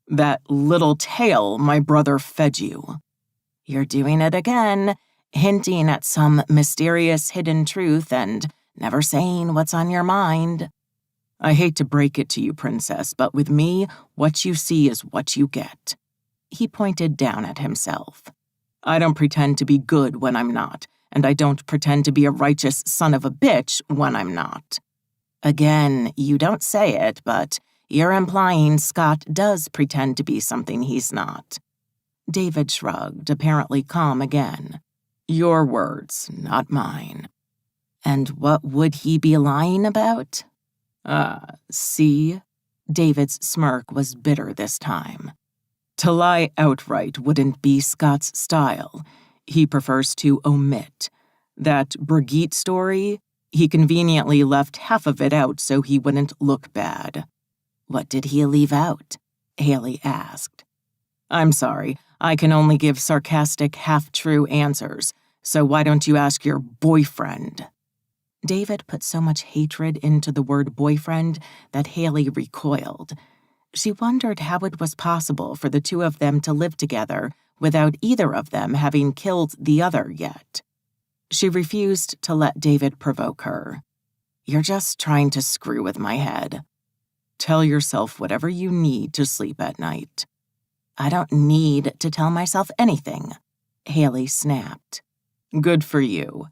That little tale my brother fed you. You're doing it again, hinting at some mysterious hidden truth and never saying what's on your mind. I hate to break it to you, Princess, but with me, what you see is what you get. He pointed down at himself. I don't pretend to be good when I'm not, and I don't pretend to be a righteous son of a bitch when I'm not. Again, you don't say it, but you're implying Scott does pretend to be something he's not. David shrugged, apparently calm again. Your words, not mine. And what would he be lying about? See? David's smirk was bitter this time. To lie outright wouldn't be Scott's style. He prefers to omit. That Brigitte story, he conveniently left half of it out so he wouldn't look bad. What did he leave out? Haley asked. I'm sorry, I can only give sarcastic, half-true answers, so why don't you ask your boyfriend? David put so much hatred into the word boyfriend that Haley recoiled. She wondered how it was possible for the two of them to live together without either of them having killed the other yet. She refused to let David provoke her. "You're just trying to screw with my head. Tell yourself whatever you need to sleep at night." "I don't need to tell myself anything," Haley snapped. "Good for you."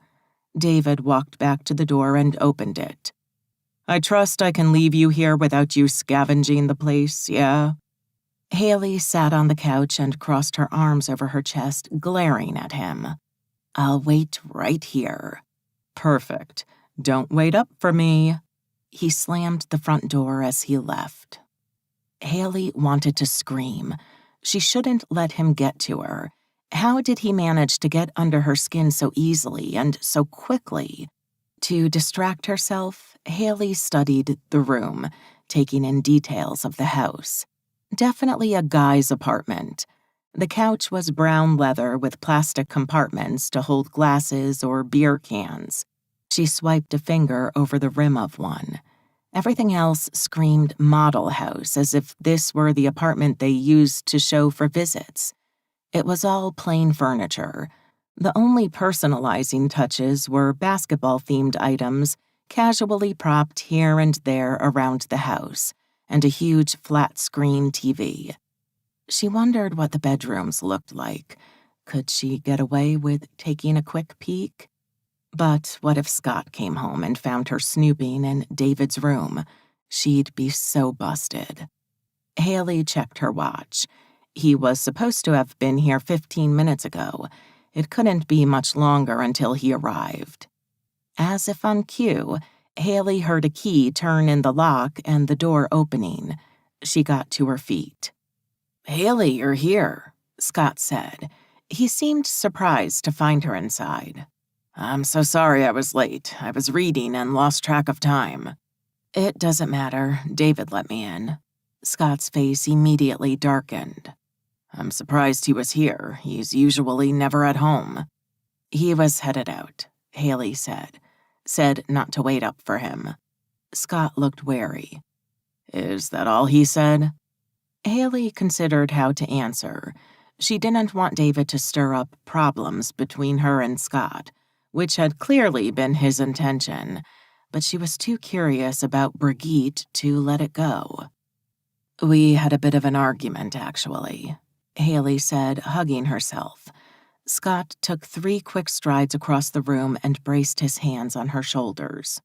David walked back to the door and opened it. "I trust I can leave you here without you scavenging the place, yeah?" Haley sat on the couch and crossed her arms over her chest, glaring at him. "I'll wait right here." "Perfect. Don't wait up for me." He slammed the front door as he left. Haley wanted to scream. She shouldn't let him get to her. How did he manage to get under her skin so easily and so quickly? To distract herself, Haley studied the room, taking in details of the house. Definitely a guy's apartment. The couch was brown leather with plastic compartments to hold glasses or beer cans. She swiped a finger over the rim of one. Everything else screamed model house, as if this were the apartment they used to show for visits. It was all plain furniture. The only personalizing touches were basketball-themed items casually propped here and there around the house, and a huge flat-screen TV. She wondered what the bedrooms looked like. Could she get away with taking a quick peek? But what if Scott came home and found her snooping in David's room? She'd be so busted. Haley checked her watch. He was supposed to have been here 15 minutes ago. It couldn't be much longer until he arrived. As if on cue, Haley heard a key turn in the lock and the door opening. She got to her feet. "Haley, you're here," Scott said. He seemed surprised to find her inside. "I'm so sorry I was late. I was reading and lost track of time." "It doesn't matter. David let me in." Scott's face immediately darkened. "I'm surprised he was here. He's usually never at home." "He was headed out," Haley said. Said not to wait up for him. Scott looked wary. "Is that all he said?" Haley considered how to answer. She didn't want David to stir up problems between her and Scott, which had clearly been his intention, but she was too curious about Brigitte to let it go. "We had a bit of an argument, actually," Haley said, hugging herself. Scott took 3 quick strides across the room and braced his hands on her shoulders.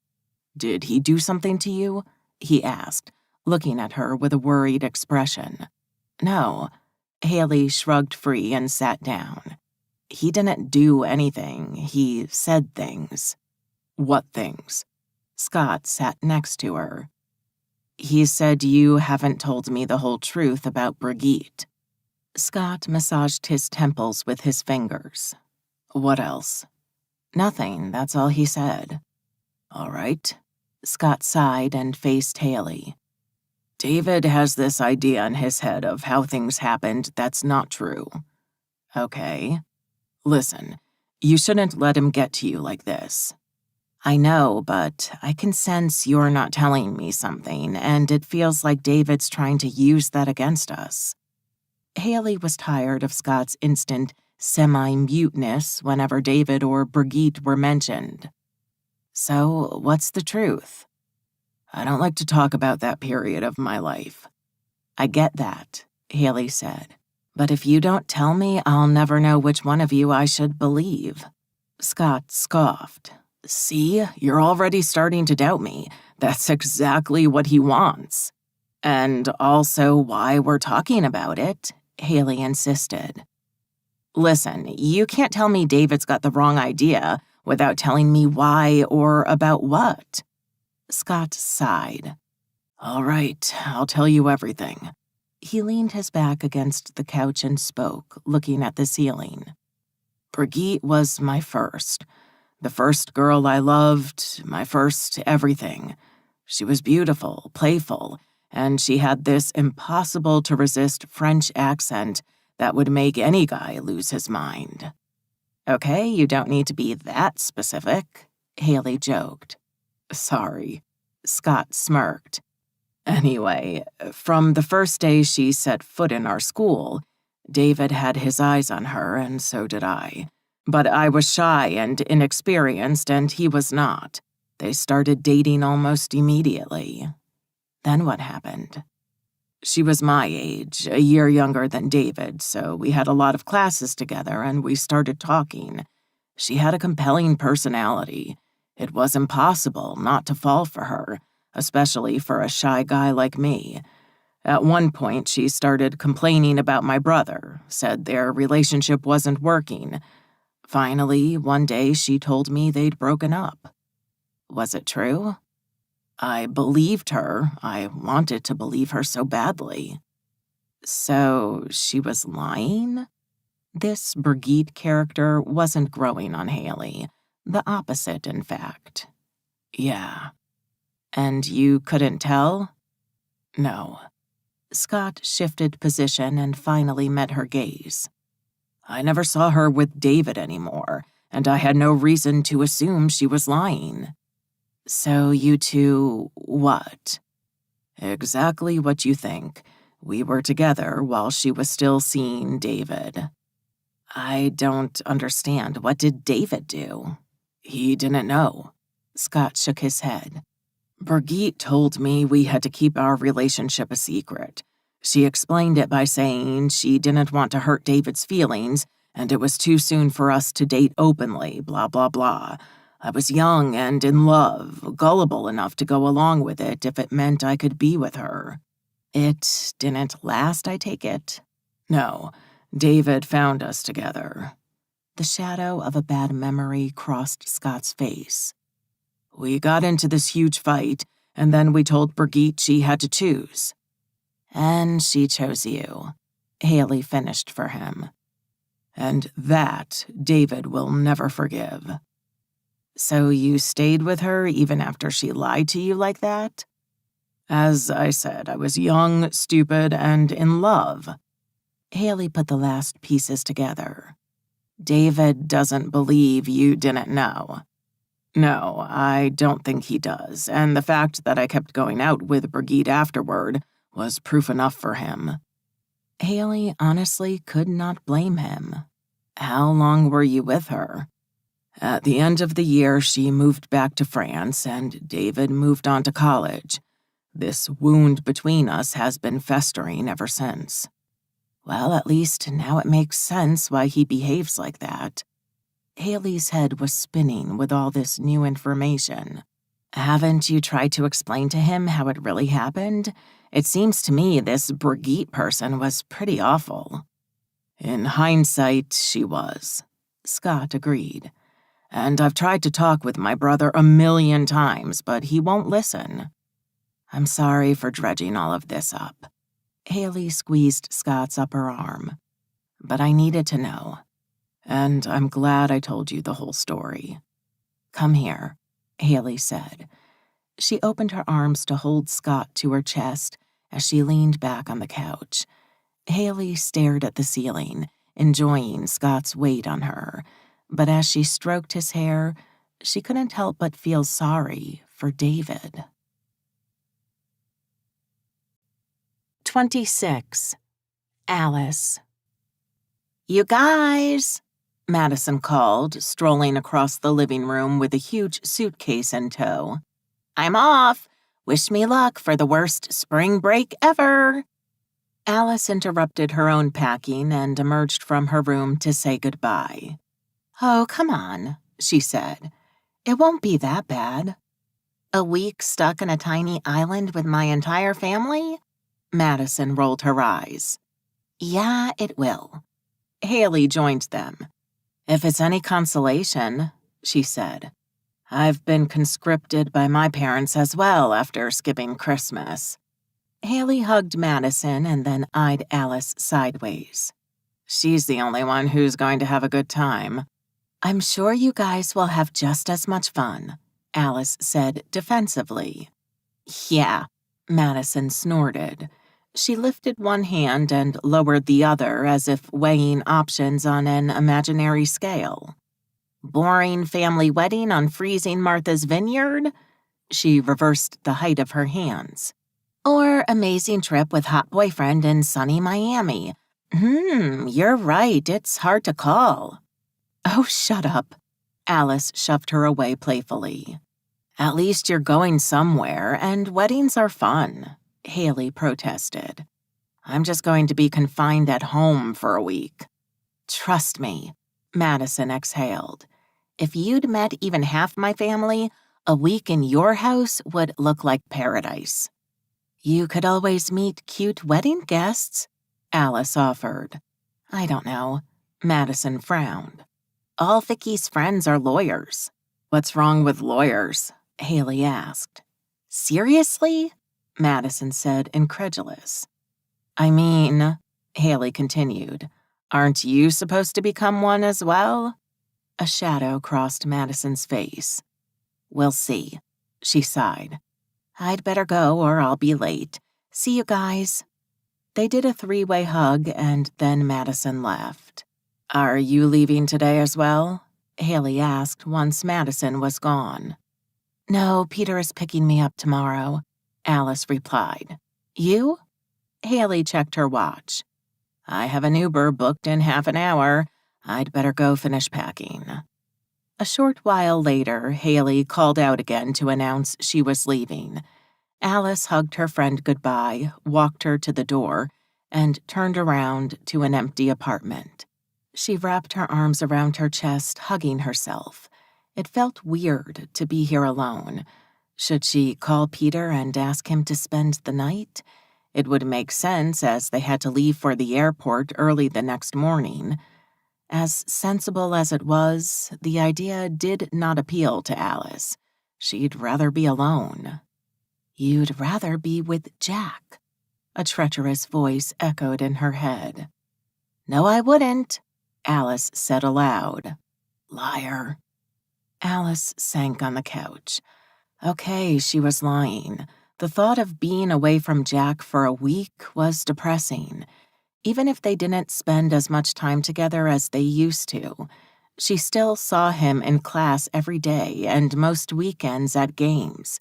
"Did he do something to you?" he asked, looking at her with a worried expression. "No." Haley shrugged free and sat down. "He didn't do anything. He said things." "What things?" Scott sat next to her. "He said you haven't told me the whole truth about Brigitte." Scott massaged his temples with his fingers. "What else?" "Nothing, that's all he said." "All right." Scott sighed and faced Haley. "David has this idea in his head of how things happened that's not true." "Okay." "Listen, you shouldn't let him get to you like this." "I know, but I can sense you're not telling me something, and it feels like David's trying to use that against us." Haley was tired of Scott's instant semi-muteness whenever David or Brigitte were mentioned. "So, what's the truth?" "I don't like to talk about that period of my life." "I get that," Haley said. "But if you don't tell me, I'll never know which one of you I should believe." Scott scoffed. "See, you're already starting to doubt me. That's exactly what he wants." "And also why we're talking about it," Haley insisted. "Listen, you can't tell me David's got the wrong idea without telling me why or about what." Scott sighed. "All right, I'll tell you everything." He leaned his back against the couch and spoke, looking at the ceiling. "Brigitte was my first. The first girl I loved, my first everything. She was beautiful, playful, and she had this impossible-to-resist French accent that would make any guy lose his mind." "Okay, you don't need to be that specific," Haley joked. "Sorry." Scott smirked. "Anyway, from the first day she set foot in our school, David had his eyes on her, and so did I. But I was shy and inexperienced, and he was not. They started dating almost immediately. Then what happened? She was my age, a year younger than David, so we had a lot of classes together and we started talking. She had a compelling personality. It was impossible not to fall for her, especially for a shy guy like me. At one point, she started complaining about my brother, said their relationship wasn't working. Finally, one day she told me they'd broken up. Was it true? I believed her. I wanted to believe her so badly. So she was lying? This Brigitte character wasn't growing on Haley. The opposite, in fact. Yeah. And you couldn't tell? No. Scott shifted position and finally met her gaze. I never saw her with David anymore, and I had no reason to assume she was lying. So you two, what? Exactly what you think. We were together while she was still seeing David. I don't understand. What did David do? He didn't know. Scott shook his head. Brigitte told me we had to keep our relationship a secret. She explained it by saying she didn't want to hurt David's feelings, and it was too soon for us to date openly, blah, blah, blah. I was young and in love, gullible enough to go along with it if it meant I could be with her. It didn't last, I take it? No, David found us together. The shadow of a bad memory crossed Scott's face. We got into this huge fight, and then we told Brigitte she had to choose. And she chose you. Haley finished for him. And that David will never forgive. So you stayed with her even after she lied to you like that? As I said, I was young, stupid, and in love. Haley put the last pieces together. David doesn't believe you didn't know. No, I don't think he does, and the fact that I kept going out with Brigitte afterward was proof enough for him. Haley honestly could not blame him. How long were you with her? At the end of the year, she moved back to France, and David moved on to college. This wound between us has been festering ever since. Well, at least now it makes sense why he behaves like that. Haley's head was spinning with all this new information. Haven't you tried to explain to him how it really happened? It seems to me this Brigitte person was pretty awful. In hindsight, she was. Scott agreed. And I've tried to talk with my brother 1,000,000 times, but he won't listen. I'm sorry for dredging all of this up. Haley squeezed Scott's upper arm. But I needed to know. And I'm glad I told you the whole story. Come here, Haley said. She opened her arms to hold Scott to her chest as she leaned back on the couch. Haley stared at the ceiling, enjoying Scott's weight on her, but as she stroked his hair, she couldn't help but feel sorry for David. 26. Alice. You guys, Madison called, strolling across the living room with a huge suitcase in tow. I'm off. Wish me luck for the worst spring break ever. Alice interrupted her own packing and emerged from her room to say goodbye. Oh, come on, she said. It won't be that bad. A week stuck in a tiny island with my entire family? Madison rolled her eyes. Yeah, it will. Haley joined them. If it's any consolation, she said, I've been conscripted by my parents as well after skipping Christmas. Haley hugged Madison and then eyed Alice sideways. She's the only one who's going to have a good time. I'm sure you guys will have just as much fun, Alice said defensively. Yeah, Madison snorted. She lifted one hand and lowered the other as if weighing options on an imaginary scale. Boring family wedding on freezing Martha's Vineyard? She reversed the height of her hands. Or amazing trip with hot boyfriend in sunny Miami. You're right, it's hard to call. Oh, shut up. Alice shoved her away playfully. At least you're going somewhere, and weddings are fun, Haley protested. I'm just going to be confined at home for a week. Trust me, Madison exhaled. If you'd met even half my family, a week in your house would look like paradise. You could always meet cute wedding guests, Alice offered. I don't know. Madison frowned. All Vicky's friends are lawyers. What's wrong with lawyers? Haley asked. Seriously? Madison said, incredulous. I mean, Haley continued, aren't you supposed to become one as well? A shadow crossed Madison's face. We'll see, she sighed. I'd better go or I'll be late. See you guys. They did a three-way hug and then Madison left. Are you leaving today as well? Haley asked once Madison was gone. No, Peter is picking me up tomorrow, Alice replied. You? Haley checked her watch. I have an Uber booked in half an hour. I'd better go finish packing. A short while later, Haley called out again to announce she was leaving. Alice hugged her friend goodbye, walked her to the door, and turned around to an empty apartment. She wrapped her arms around her chest, hugging herself. It felt weird to be here alone. Should she call Peter and ask him to spend the night? It would make sense as they had to leave for the airport early the next morning. As sensible as it was, the idea did not appeal to Alice. She'd rather be alone. You'd rather be with Jack, a treacherous voice echoed in her head. No, I wouldn't, Alice said aloud. Liar. Alice sank on the couch. Okay, she was lying. The thought of being away from Jack for a week was depressing. Even if they didn't spend as much time together as they used to, she still saw him in class every day and most weekends at games.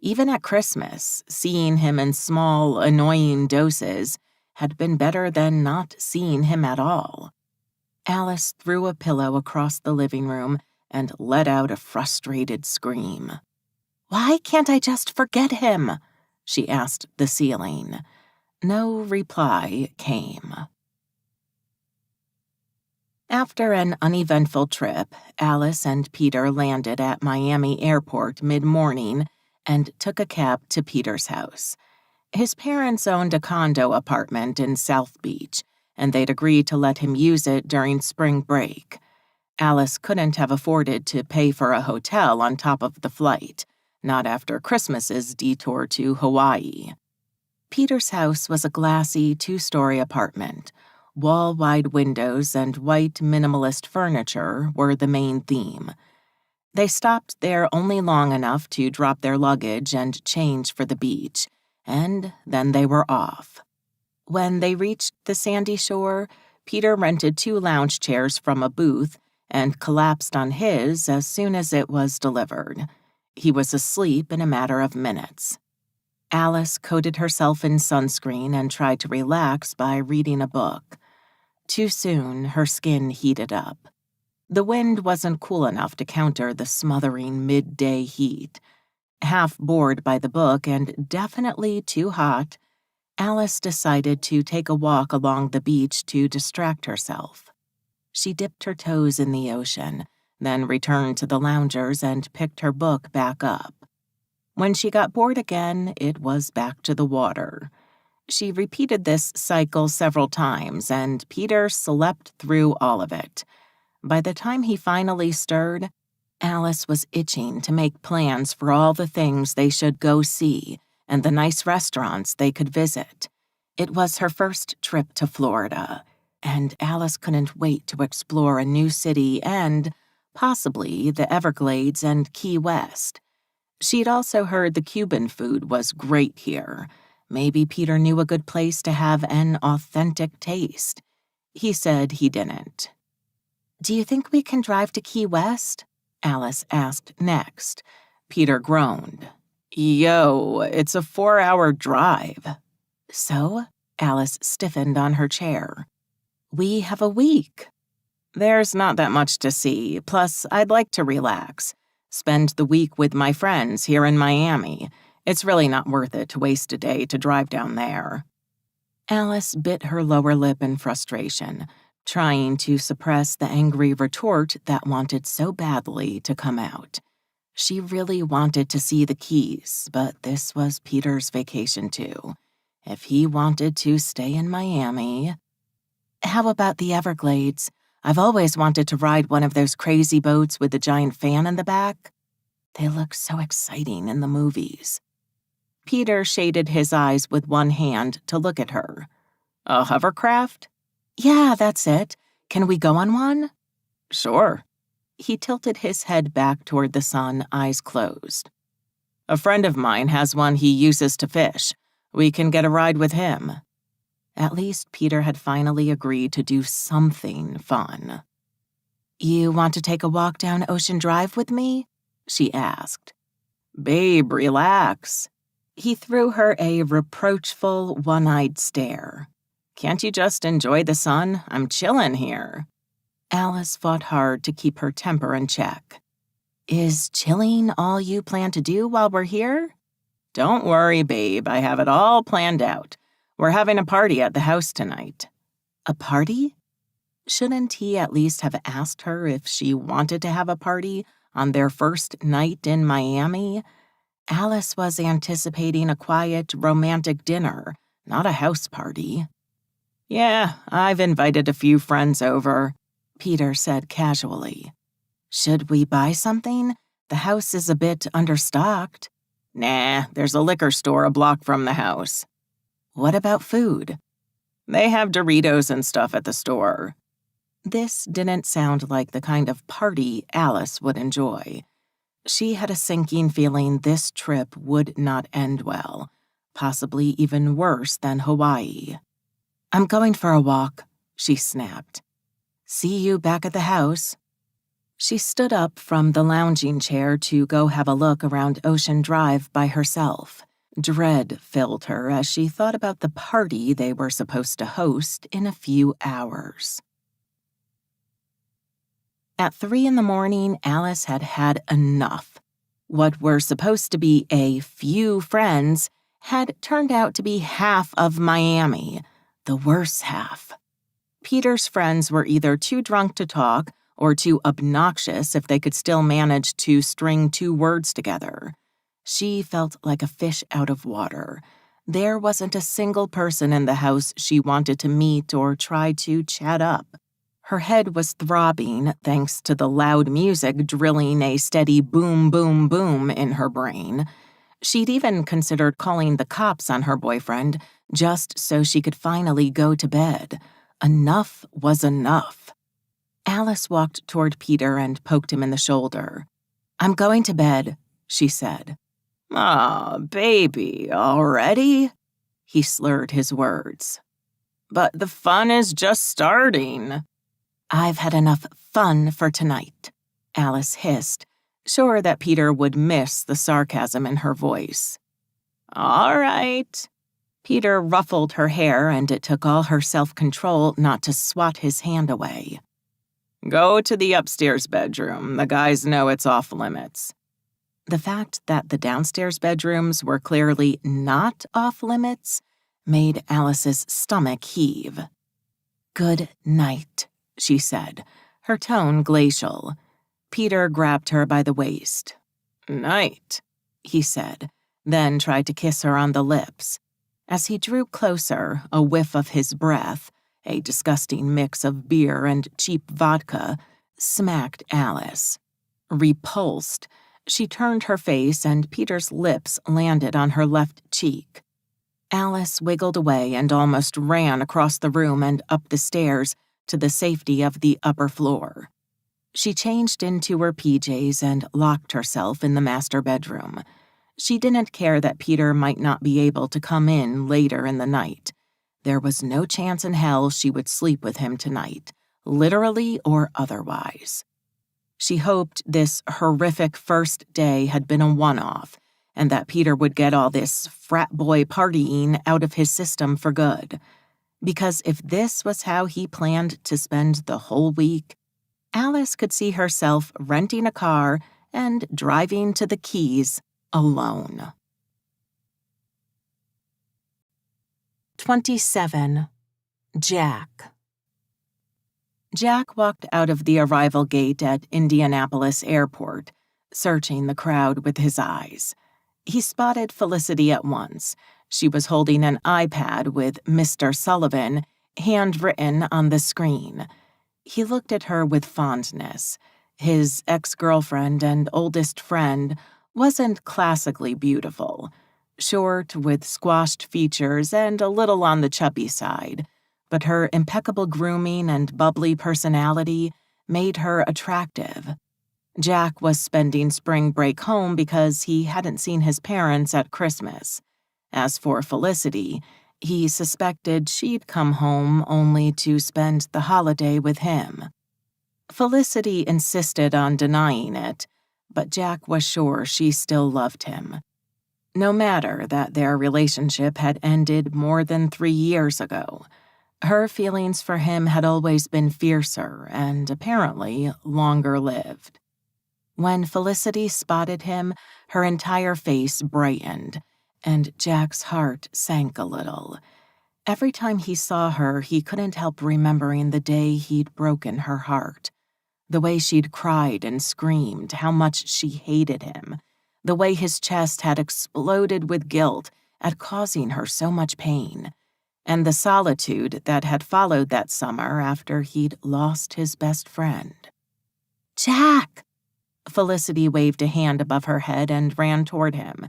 Even at Christmas, seeing him in small, annoying doses had been better than not seeing him at all. Alice threw a pillow across the living room and let out a frustrated scream. Why can't I just forget him? She asked the ceiling. No reply came. After an uneventful trip, Alice and Peter landed at Miami Airport mid-morning and took a cab to Peter's house. His parents owned a condo apartment in South Beach, and they'd agreed to let him use it during spring break. Alice couldn't have afforded to pay for a hotel on top of the flight, not after Christmas's detour to Hawaii. Peter's house was a glassy two-story apartment. Wall-wide windows and white minimalist furniture were the main theme. They stopped there only long enough to drop their luggage and change for the beach, and then they were off. When they reached the sandy shore, Peter rented 2 lounge chairs from a booth and collapsed on his as soon as it was delivered. He was asleep in a matter of minutes. Alice coated herself in sunscreen and tried to relax by reading a book. Too soon, her skin heated up. The wind wasn't cool enough to counter the smothering midday heat. Half bored by the book and definitely too hot, Alice decided to take a walk along the beach to distract herself. She dipped her toes in the ocean, then returned to the loungers and picked her book back up. When she got bored again, it was back to the water. She repeated this cycle several times, and Peter slept through all of it. By the time he finally stirred, Alice was itching to make plans for all the things they should go see and the nice restaurants they could visit. It was her first trip to Florida, and Alice couldn't wait to explore a new city and, possibly, the Everglades and Key West. She'd also heard the Cuban food was great here. Maybe Peter knew a good place to have an authentic taste. He said he didn't. Do you think we can drive to Key West? Alice asked next. Peter groaned. Yo, it's a 4-hour drive. So? Alice stiffened on her chair. We have a week. There's not that much to see, plus I'd like to relax. Spend the week with my friends here in Miami. It's really not worth it to waste a day to drive down there. Alice bit her lower lip in frustration, trying to suppress the angry retort that wanted so badly to come out. She really wanted to see the Keys, but this was Peter's vacation too. If he wanted to stay in Miami... How about the Everglades? I've always wanted to ride one of those crazy boats with the giant fan in the back. They look so exciting in the movies. Peter shaded his eyes with one hand to look at her. A hovercraft? Yeah, that's it. Can we go on one? Sure. He tilted his head back toward the sun, eyes closed. A friend of mine has one he uses to fish. We can get a ride with him. At least Peter had finally agreed to do something fun. You want to take a walk down Ocean Drive with me? She asked. Babe, relax. He threw her a reproachful, one-eyed stare. Can't you just enjoy the sun? I'm chillin' here. Alice fought hard to keep her temper in check. Is chilling all you plan to do while we're here? Don't worry, babe. I have it all planned out. We're having a party at the house tonight. A party? Shouldn't he at least have asked her if she wanted to have a party on their first night in Miami? Alice was anticipating a quiet, romantic dinner, not a house party. Yeah, I've invited a few friends over, Peter said casually. Should we buy something? The house is a bit understocked. Nah, there's a liquor store a block from the house. What about food? They have Doritos and stuff at the store. This didn't sound like the kind of party Alice would enjoy. She had a sinking feeling this trip would not end well, possibly even worse than Hawaii. I'm going for a walk, she snapped. See you back at the house. She stood up from the lounging chair to go have a look around Ocean Drive by herself. Dread filled her as she thought about the party they were supposed to host in a few hours. At 3 a.m, Alice had had enough. What were supposed to be a few friends had turned out to be half of Miami, the worse half. Peter's friends were either too drunk to talk or too obnoxious if they could still manage to string 2 words together. She felt like a fish out of water. There wasn't a single person in the house she wanted to meet or try to chat up. Her head was throbbing thanks to the loud music drilling a steady boom, boom, boom in her brain. She'd even considered calling the cops on her boyfriend just so she could finally go to bed. Enough was enough. Alice walked toward Peter and poked him in the shoulder. I'm going to bed, she said. Aw, baby, already? He slurred his words. But the fun is just starting. I've had enough fun for tonight, Alice hissed, sure that Peter would miss the sarcasm in her voice. All right. Peter ruffled her hair, and it took all her self-control not to swat his hand away. Go to the upstairs bedroom. The guys know it's off limits. The fact that the downstairs bedrooms were clearly not off limits made Alice's stomach heave. Good night, she said, her tone glacial. Peter grabbed her by the waist. Night, he said, then tried to kiss her on the lips. As he drew closer, a whiff of his breath, a disgusting mix of beer and cheap vodka, smacked Alice. Repulsed, she turned her face and Peter's lips landed on her left cheek. Alice wiggled away and almost ran across the room and up the stairs to the safety of the upper floor. She changed into her PJs and locked herself in the master bedroom. She didn't care that Peter might not be able to come in later in the night. There was no chance in hell she would sleep with him tonight, literally or otherwise. She hoped this horrific first day had been a one-off, and that Peter would get all this frat boy partying out of his system for good. Because if this was how he planned to spend the whole week, Alice could see herself renting a car and driving to the Keys alone. 27. Jack. Jack walked out of the arrival gate at Indianapolis Airport, searching the crowd with his eyes. He spotted Felicity at once. She was holding an iPad with Mr. Sullivan handwritten on the screen. He looked at her with fondness. His ex-girlfriend and oldest friend wasn't classically beautiful. Short, with squashed features and a little on the chubby side, but her impeccable grooming and bubbly personality made her attractive. Jack was spending spring break home because he hadn't seen his parents at Christmas. As for Felicity, he suspected she'd come home only to spend the holiday with him. Felicity insisted on denying it, but Jack was sure she still loved him. No matter that their relationship had ended more than 3 years ago, her feelings for him had always been fiercer and apparently longer-lived. When Felicity spotted him, her entire face brightened, and Jack's heart sank a little. Every time he saw her, he couldn't help remembering the day he'd broken her heart. The way she'd cried and screamed how much she hated him. The way his chest had exploded with guilt at causing her so much pain. And the solitude that had followed that summer after he'd lost his best friend. "Jack!" Felicity waved a hand above her head and ran toward him.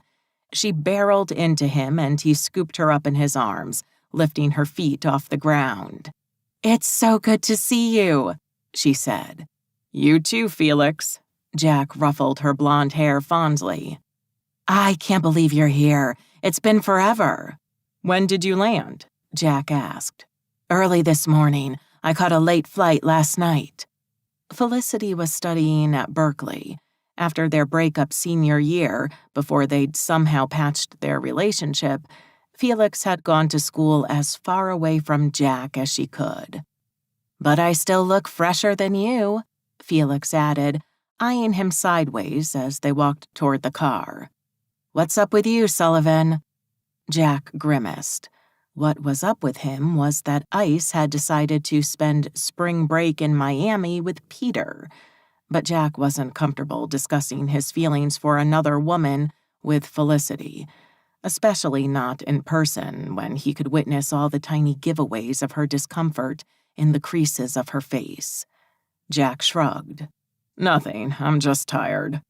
She barreled into him and he scooped her up in his arms, lifting her feet off the ground. "It's so good to see you," she said. "You too, Felix." Jack ruffled her blonde hair fondly. "I can't believe you're here. It's been forever." "When did you land?" Jack asked. "Early this morning. I caught a late flight last night." Felicity was studying at Berkeley. After their breakup senior year, before they'd somehow patched their relationship, Felix had gone to school as far away from Jack as she could. "But I still look fresher than you," Felix added, eyeing him sideways as they walked toward the car. "What's up with you, Sullivan?" Jack grimaced. What was up with him was that Ice had decided to spend spring break in Miami with Peter, but Jack wasn't comfortable discussing his feelings for another woman with Felicity, especially not in person when he could witness all the tiny giveaways of her discomfort in the creases of her face. Jack shrugged. "Nothing, I'm just tired."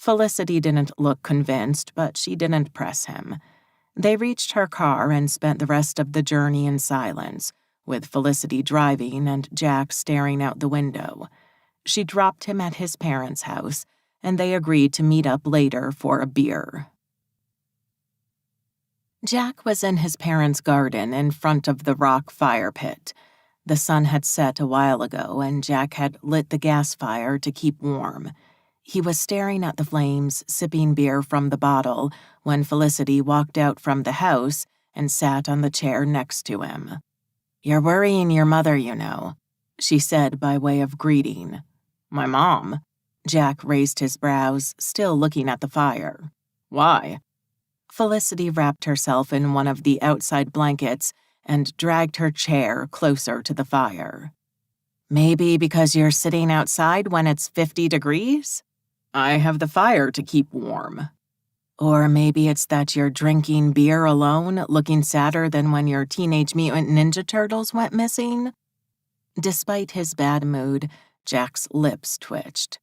Felicity didn't look convinced, but she didn't press him. They reached her car and spent the rest of the journey in silence, with Felicity driving and Jack staring out the window. She dropped him at his parents' house, and they agreed to meet up later for a beer. Jack was in his parents' garden in front of the rock fire pit. The sun had set a while ago, and Jack had lit the gas fire to keep warm. He was staring at the flames, sipping beer from the bottle, when Felicity walked out from the house and sat on the chair next to him. "You're worrying your mother, you know," she said by way of greeting. "My mom?" Jack raised his brows, still looking at the fire. "Why?" Felicity wrapped herself in one of the outside blankets and dragged her chair closer to the fire. "Maybe because you're sitting outside when it's 50 degrees? I have the fire to keep warm." "Or maybe it's that you're drinking beer alone, looking sadder than when your Teenage Mutant Ninja Turtles went missing?" Despite his bad mood, Jack's lips twitched.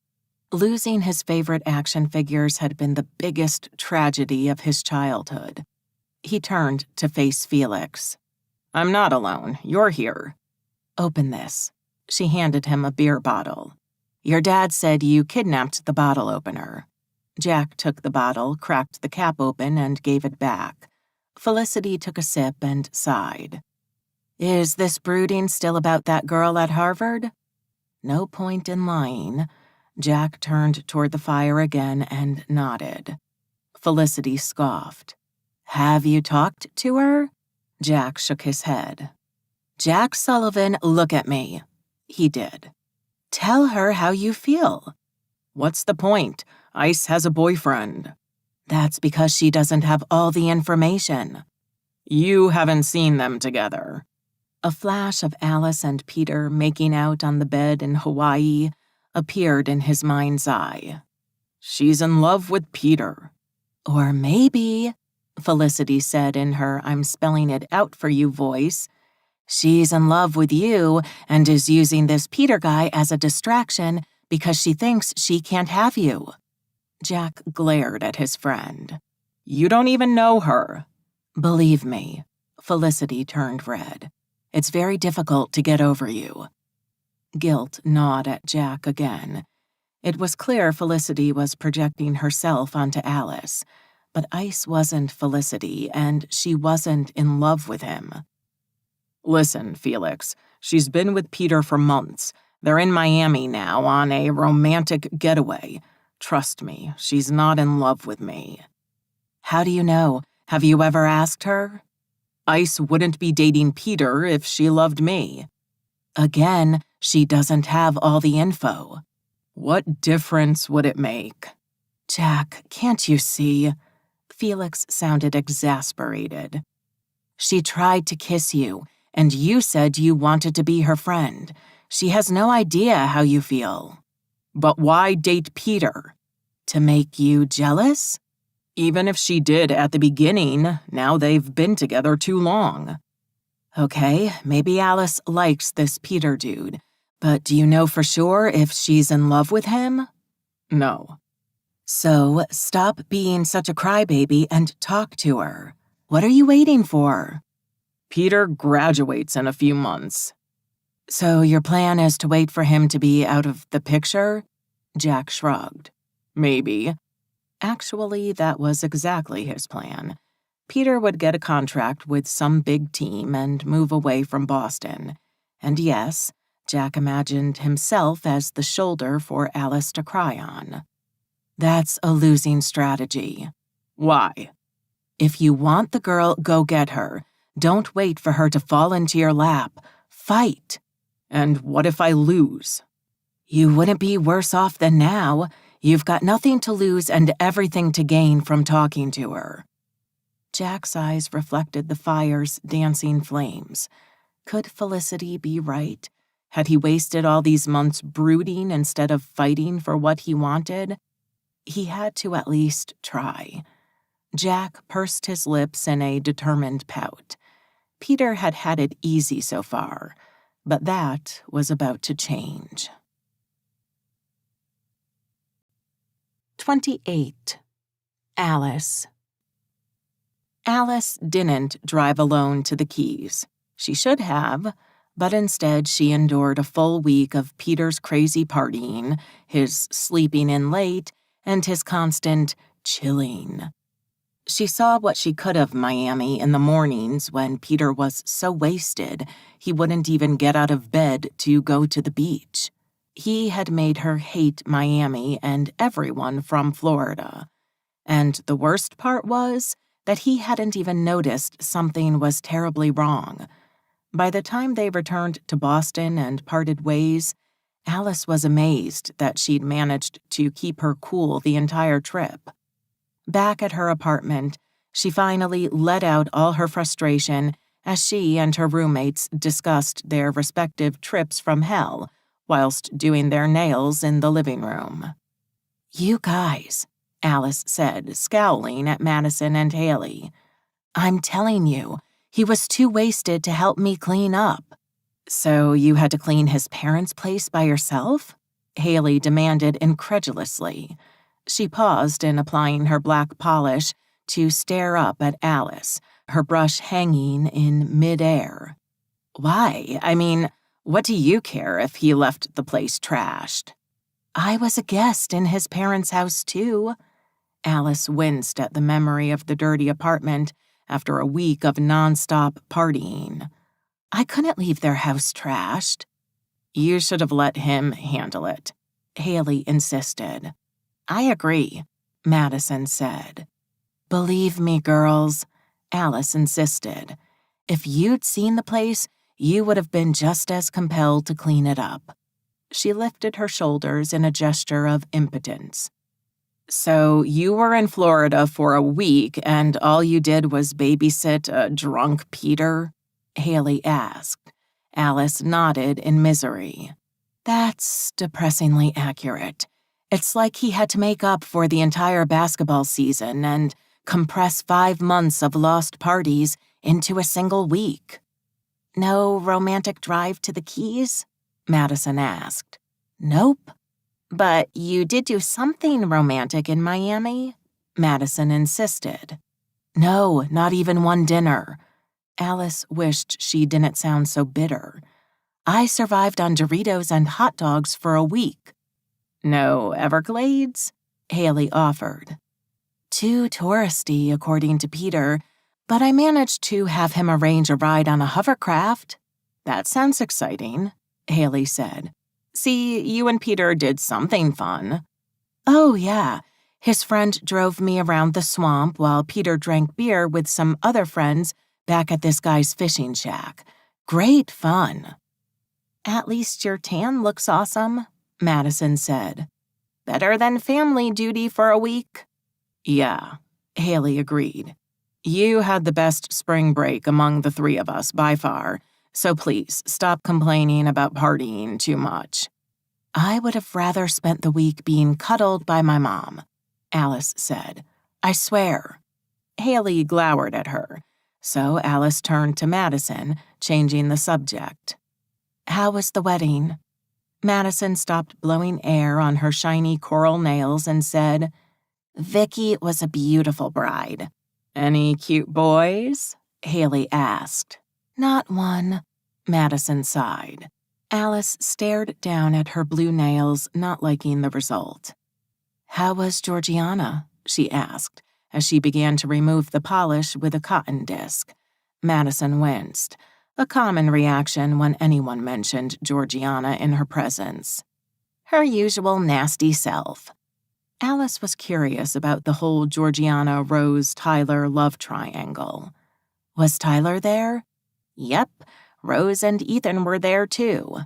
Losing his favorite action figures had been the biggest tragedy of his childhood. He turned to face Felix. "I'm not alone. You're here." "Open this." She handed him a beer bottle. "Your dad said you kidnapped the bottle opener." Jack took the bottle, cracked the cap open, and gave it back. Felicity took a sip and sighed. "Is this brooding still about that girl at Harvard?" No point in lying. Jack turned toward the fire again and nodded. Felicity scoffed. "Have you talked to her?" Jack shook his head. "Jack Sullivan, look at me." He did. Tell her how you feel. What's the point? Ice has a boyfriend. That's because she doesn't have all the information. You haven't seen them together. A flash of Alice and Peter making out on the bed in Hawaii appeared in his mind's eye. She's in love with Peter. Or maybe, Felicity said in her I'm spelling it out for you voice, she's in love with you and is using this Peter guy as a distraction because she thinks she can't have you. Jack glared at his friend. You don't even know her. Believe me, Felicity turned red. It's very difficult to get over you. Guilt gnawed at Jack again. It was clear Felicity was projecting herself onto Alice, but Ice wasn't Felicity, and she wasn't in love with him. Listen, Felix, she's been with Peter for months. They're in Miami now on a romantic getaway. Trust me, she's not in love with me. How do you know? Have you ever asked her? Ice wouldn't be dating Peter if she loved me. Again, she doesn't have all the info. What difference would it make? Jack, can't you see? Felix sounded exasperated. She tried to kiss you, and you said you wanted to be her friend. She has no idea how you feel. But why date Peter? To make you jealous? Even if she did at the beginning, now they've been together too long. Okay, maybe Alice likes this Peter dude, but do you know for sure if she's in love with him? No. So stop being such a crybaby and talk to her. What are you waiting for? Peter graduates in a few months. So your plan is to wait for him to be out of the picture? Jack shrugged. Maybe. Actually, that was exactly his plan. Peter would get a contract with some big team and move away from Boston. And yes, Jack imagined himself as the shoulder for Alice to cry on. That's a losing strategy. Why? If you want the girl, go get her. Don't wait for her to fall into your lap. Fight. And what if I lose? You wouldn't be worse off than now. You've got nothing to lose and everything to gain from talking to her. Jack's eyes reflected the fire's dancing flames. Could Felicity be right? Had he wasted all these months brooding instead of fighting for what he wanted? He had to at least try. Jack pursed his lips in a determined pout. Peter had had it easy so far, but that was about to change. 28. Alice. Alice didn't drive alone to the Keys. She should have, but instead she endured a full week of Peter's crazy partying, his sleeping in late, and his constant chilling. She saw what she could of Miami in the mornings when Peter was so wasted he wouldn't even get out of bed to go to the beach. He had made her hate Miami and everyone from Florida. And the worst part was that he hadn't even noticed something was terribly wrong. By the time they returned to Boston and parted ways, Alice was amazed that she'd managed to keep her cool the entire trip. Back at her apartment, she finally let out all her frustration as she and her roommates discussed their respective trips from hell whilst doing their nails in the living room. You guys, Alice said, scowling at Madison and Haley. I'm telling you, he was too wasted to help me clean up. So you had to clean his parents' place by yourself? Haley demanded incredulously. She paused in applying her black polish to stare up at Alice, her brush hanging in midair. Why? I mean, what do you care if he left the place trashed? I was a guest in his parents' house, too. Alice winced at the memory of the dirty apartment after a week of nonstop partying. I couldn't leave their house trashed. You should have let him handle it, Haley insisted. I agree, Madison said. Believe me, girls, Alice insisted. If you'd seen the place, you would have been just as compelled to clean it up. She lifted her shoulders in a gesture of impotence. So you were in Florida for a week and all you did was babysit a drunk Peter? Haley asked. Alice nodded in misery. That's depressingly accurate. It's like he had to make up for the entire basketball season and compress 5 months of lost parties into a single week. No romantic drive to the Keys? Madison asked. Nope. But you did do something romantic in Miami? Madison insisted. No, not even one dinner. Alice wished she didn't sound so bitter. I survived on Doritos and hot dogs for a week. No Everglades? Haley offered. Too touristy, according to Peter, but I managed to have him arrange a ride on a hovercraft. That sounds exciting, Haley said. See, you and Peter did something fun. Oh, yeah. His friend drove me around the swamp while Peter drank beer with some other friends back at this guy's fishing shack. Great fun. At least your tan looks awesome, Madison said. Better than family duty for a week. Yeah, Haley agreed. You had the best spring break among the 3 of us by far, so please stop complaining about partying too much. I would have rather spent the week being cuddled by my mom, Alice said. I swear. Haley glowered at her, so Alice turned to Madison, changing the subject. How was the wedding? Madison stopped blowing air on her shiny coral nails and said, Vicky was a beautiful bride. Any cute boys? Haley asked. Not one, Madison sighed. Alice stared down at her blue nails, not liking the result. How was Georgiana? She asked, as she began to remove the polish with a cotton disc. Madison winced, a common reaction when anyone mentioned Georgiana in her presence. Her usual nasty self. Alice was curious about the whole Georgiana-Rose-Tyler love triangle. Was Tyler there? Yep, Rose and Ethan were there too.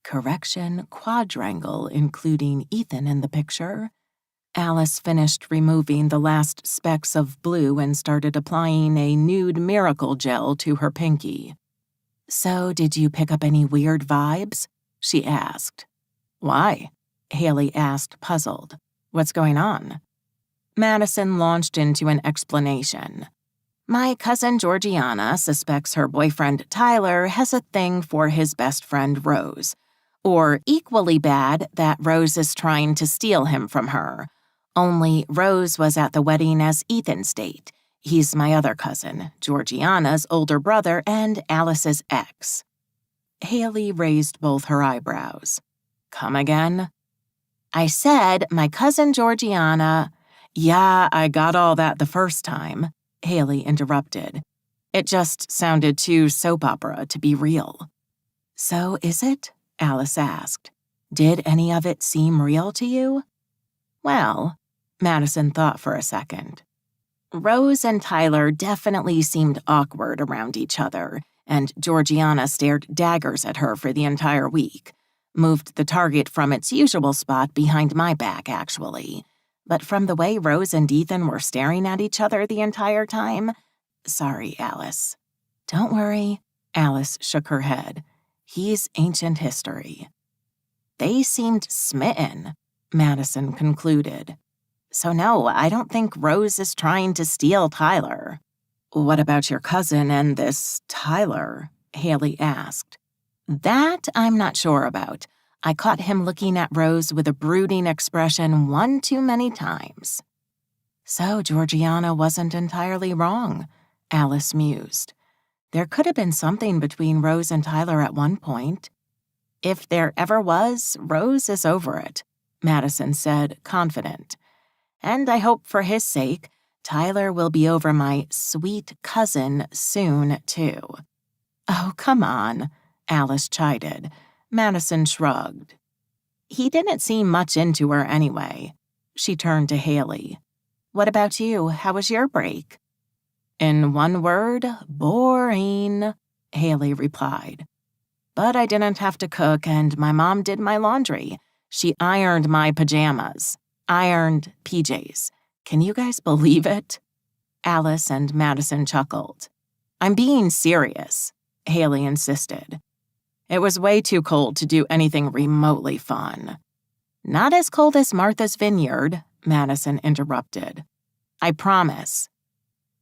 Correction, quadrangle, including Ethan in the picture. Alice finished removing the last specks of blue and started applying a nude miracle gel to her pinky. So, did you pick up any weird vibes? She asked. Why? Haley asked, puzzled. What's going on? Madison launched into an explanation. My cousin Georgiana suspects her boyfriend Tyler has a thing for his best friend Rose. Or equally bad, that Rose is trying to steal him from her. Only Rose was at the wedding as Ethan's date. He's my other cousin, Georgiana's older brother and Alice's ex. Haley raised both her eyebrows. Come again? I said my cousin Georgiana. Yeah, I got all that the first time, Haley interrupted. It just sounded too soap opera to be real. So is it? Alice asked. Did any of it seem real to you? Well, Madison thought for a second. Rose and Tyler definitely seemed awkward around each other, and Georgiana stared daggers at her for the entire week. Moved the target from its usual spot behind my back, actually. But from the way Rose and Ethan were staring at each other the entire time... Sorry, Alice. Don't worry, Alice shook her head. He's ancient history. They seemed smitten, Madison concluded. So no, I don't think Rose is trying to steal Tyler. What about your cousin and this Tyler? Haley asked. That I'm not sure about. I caught him looking at Rose with a brooding expression one too many times. So Georgiana wasn't entirely wrong, Alice mused. There could have been something between Rose and Tyler at one point. If there ever was, Rose is over it, Madison said, confident. And I hope for his sake, Tyler will be over my sweet cousin soon, too. Oh, come on, Alice chided. Madison shrugged. He didn't seem much into her anyway. She turned to Haley. What about you? How was your break? In one word, boring, Haley replied. But I didn't have to cook, and my mom did my laundry. She ironed my pajamas. Ironed PJs. Can you guys believe it? Alice and Madison chuckled. I'm being serious, Haley insisted. It was way too cold to do anything remotely fun. Not as cold as Martha's Vineyard, Madison interrupted. I promise.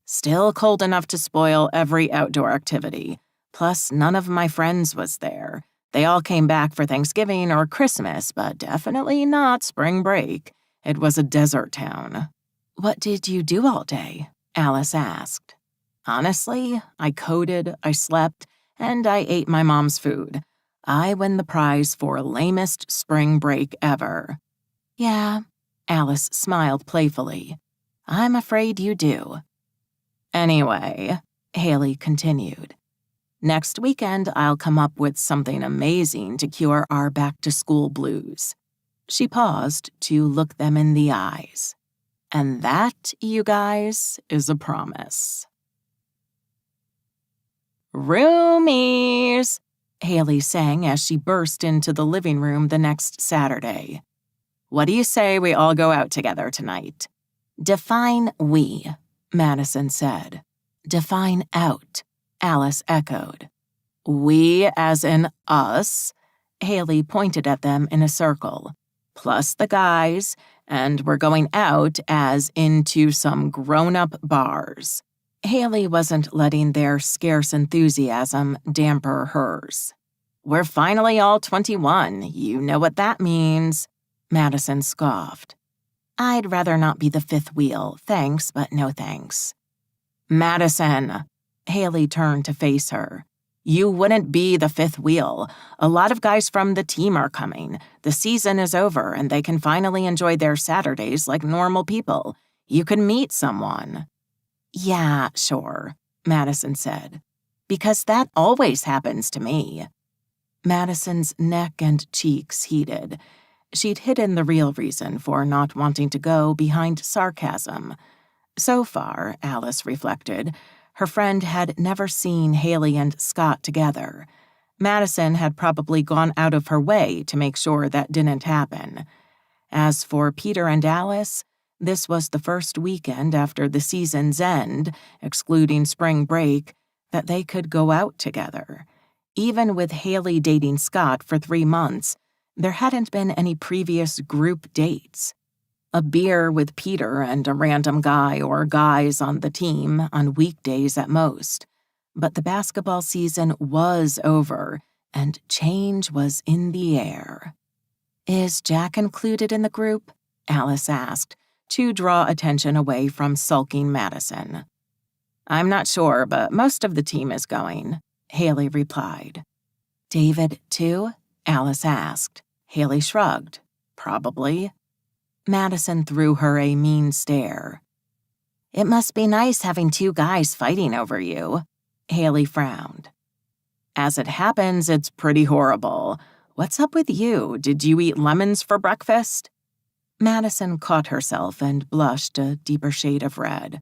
Still cold enough to spoil every outdoor activity. Plus, none of my friends was there. They all came back for Thanksgiving or Christmas, but definitely not spring break. It was a desert town. What did you do all day? Alice asked. Honestly, I coded, I slept, and I ate my mom's food. I win the prize for lamest spring break ever. Yeah, Alice smiled playfully. I'm afraid you do. Anyway, Haley continued. Next weekend, I'll come up with something amazing to cure our back-to-school blues. She paused to look them in the eyes. And that, you guys, is a promise. Roomies, Haley sang as she burst into the living room the next Saturday. What do you say we all go out together tonight? Define we, Madison said. Define out, Alice echoed. We as in us, Haley pointed at them in a circle. Plus the guys, and we're going out as into some grown-up bars. Haley wasn't letting their scarce enthusiasm damper hers. We're finally all 21, you know what that means, Madison scoffed. I'd rather not be the fifth wheel, thanks, but no thanks. Madison, Haley turned to face her. You wouldn't be the fifth wheel. A lot of guys from the team are coming. The season is over, and they can finally enjoy their Saturdays like normal people. You can meet someone. Yeah, sure, Madison said. Because that always happens to me. Madison's neck and cheeks heated. She'd hidden the real reason for not wanting to go behind sarcasm. So far, Alice reflected, her friend had never seen Haley and Scott together. Madison had probably gone out of her way to make sure that didn't happen. As for Peter and Alice, this was the first weekend after the season's end, excluding spring break, that they could go out together. Even with Haley dating Scott for 3 months, there hadn't been any previous group dates. A beer with Peter and a random guy or guys on the team on weekdays at most. But the basketball season was over, and change was in the air. Is Jack included in the group? Alice asked, to draw attention away from sulking Madison. I'm not sure, but most of the team is going, Haley replied. David, too? Alice asked. Haley shrugged. Probably. Madison threw her a mean stare. It must be nice having 2 guys fighting over you. Haley frowned. As it happens, it's pretty horrible. What's up with you? Did you eat lemons for breakfast? Madison caught herself and blushed a deeper shade of red.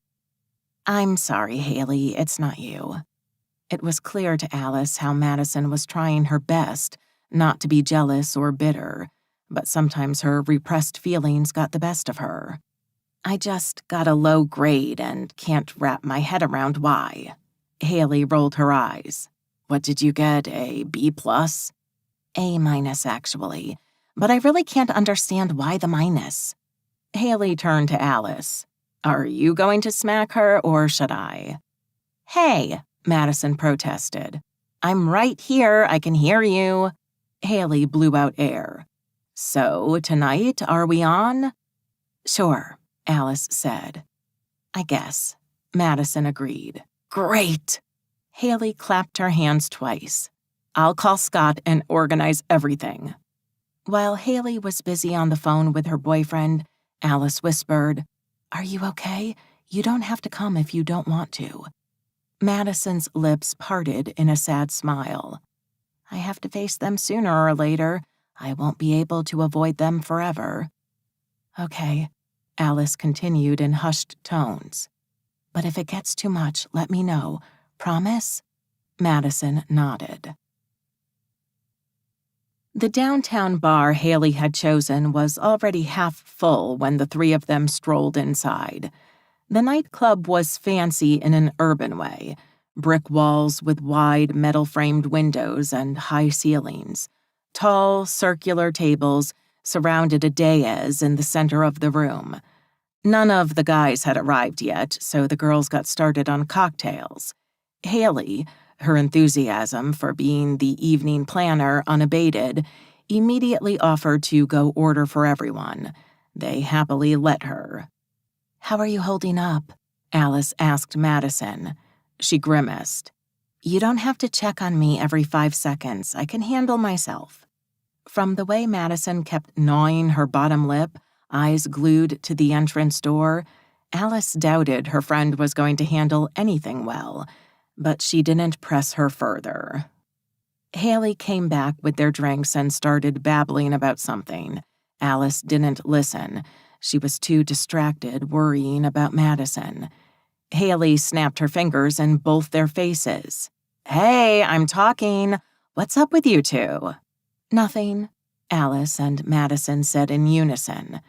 I'm sorry, Haley, it's not you. It was clear to Alice how Madison was trying her best not to be jealous or bitter, but sometimes her repressed feelings got the best of her. I just got a low grade and can't wrap my head around why. Haley rolled her eyes. What did you get, a B+? A-, actually, but I really can't understand why the minus. Haley turned to Alice. Are you going to smack her, or should I? Hey, Madison protested. I'm right here, I can hear you. Haley blew out air. So, tonight, are we on? Sure, Alice said. I guess, Madison agreed. Great! Haley clapped her hands twice. I'll call Scott and organize everything. While Haley was busy on the phone with her boyfriend, Alice whispered, Are you okay? You don't have to come if you don't want to. Madison's lips parted in a sad smile. I have to face them sooner or later. I won't be able to avoid them forever. Okay, Alice continued in hushed tones. But if it gets too much, let me know. Promise? Madison nodded. The downtown bar Haley had chosen was already half full when the three of them strolled inside. The nightclub was fancy in an urban way, brick walls with wide metal-framed windows and high ceilings. Tall, circular tables surrounded a dais in the center of the room. None of the guys had arrived yet, so the girls got started on cocktails. Haley, her enthusiasm for being the evening planner unabated, immediately offered to go order for everyone. They happily let her. "How are you holding up?" Alice asked Madison. She grimaced. "You don't have to check on me every 5 seconds. I can handle myself." From the way Madison kept gnawing her bottom lip, eyes glued to the entrance door, Alice doubted her friend was going to handle anything well, but she didn't press her further. Haley came back with their drinks and started babbling about something. Alice didn't listen. She was too distracted, worrying about Madison. Haley snapped her fingers in both their faces. "Hey, I'm talking. What's up with you two?" "Nothing," Alice and Madison said in unison.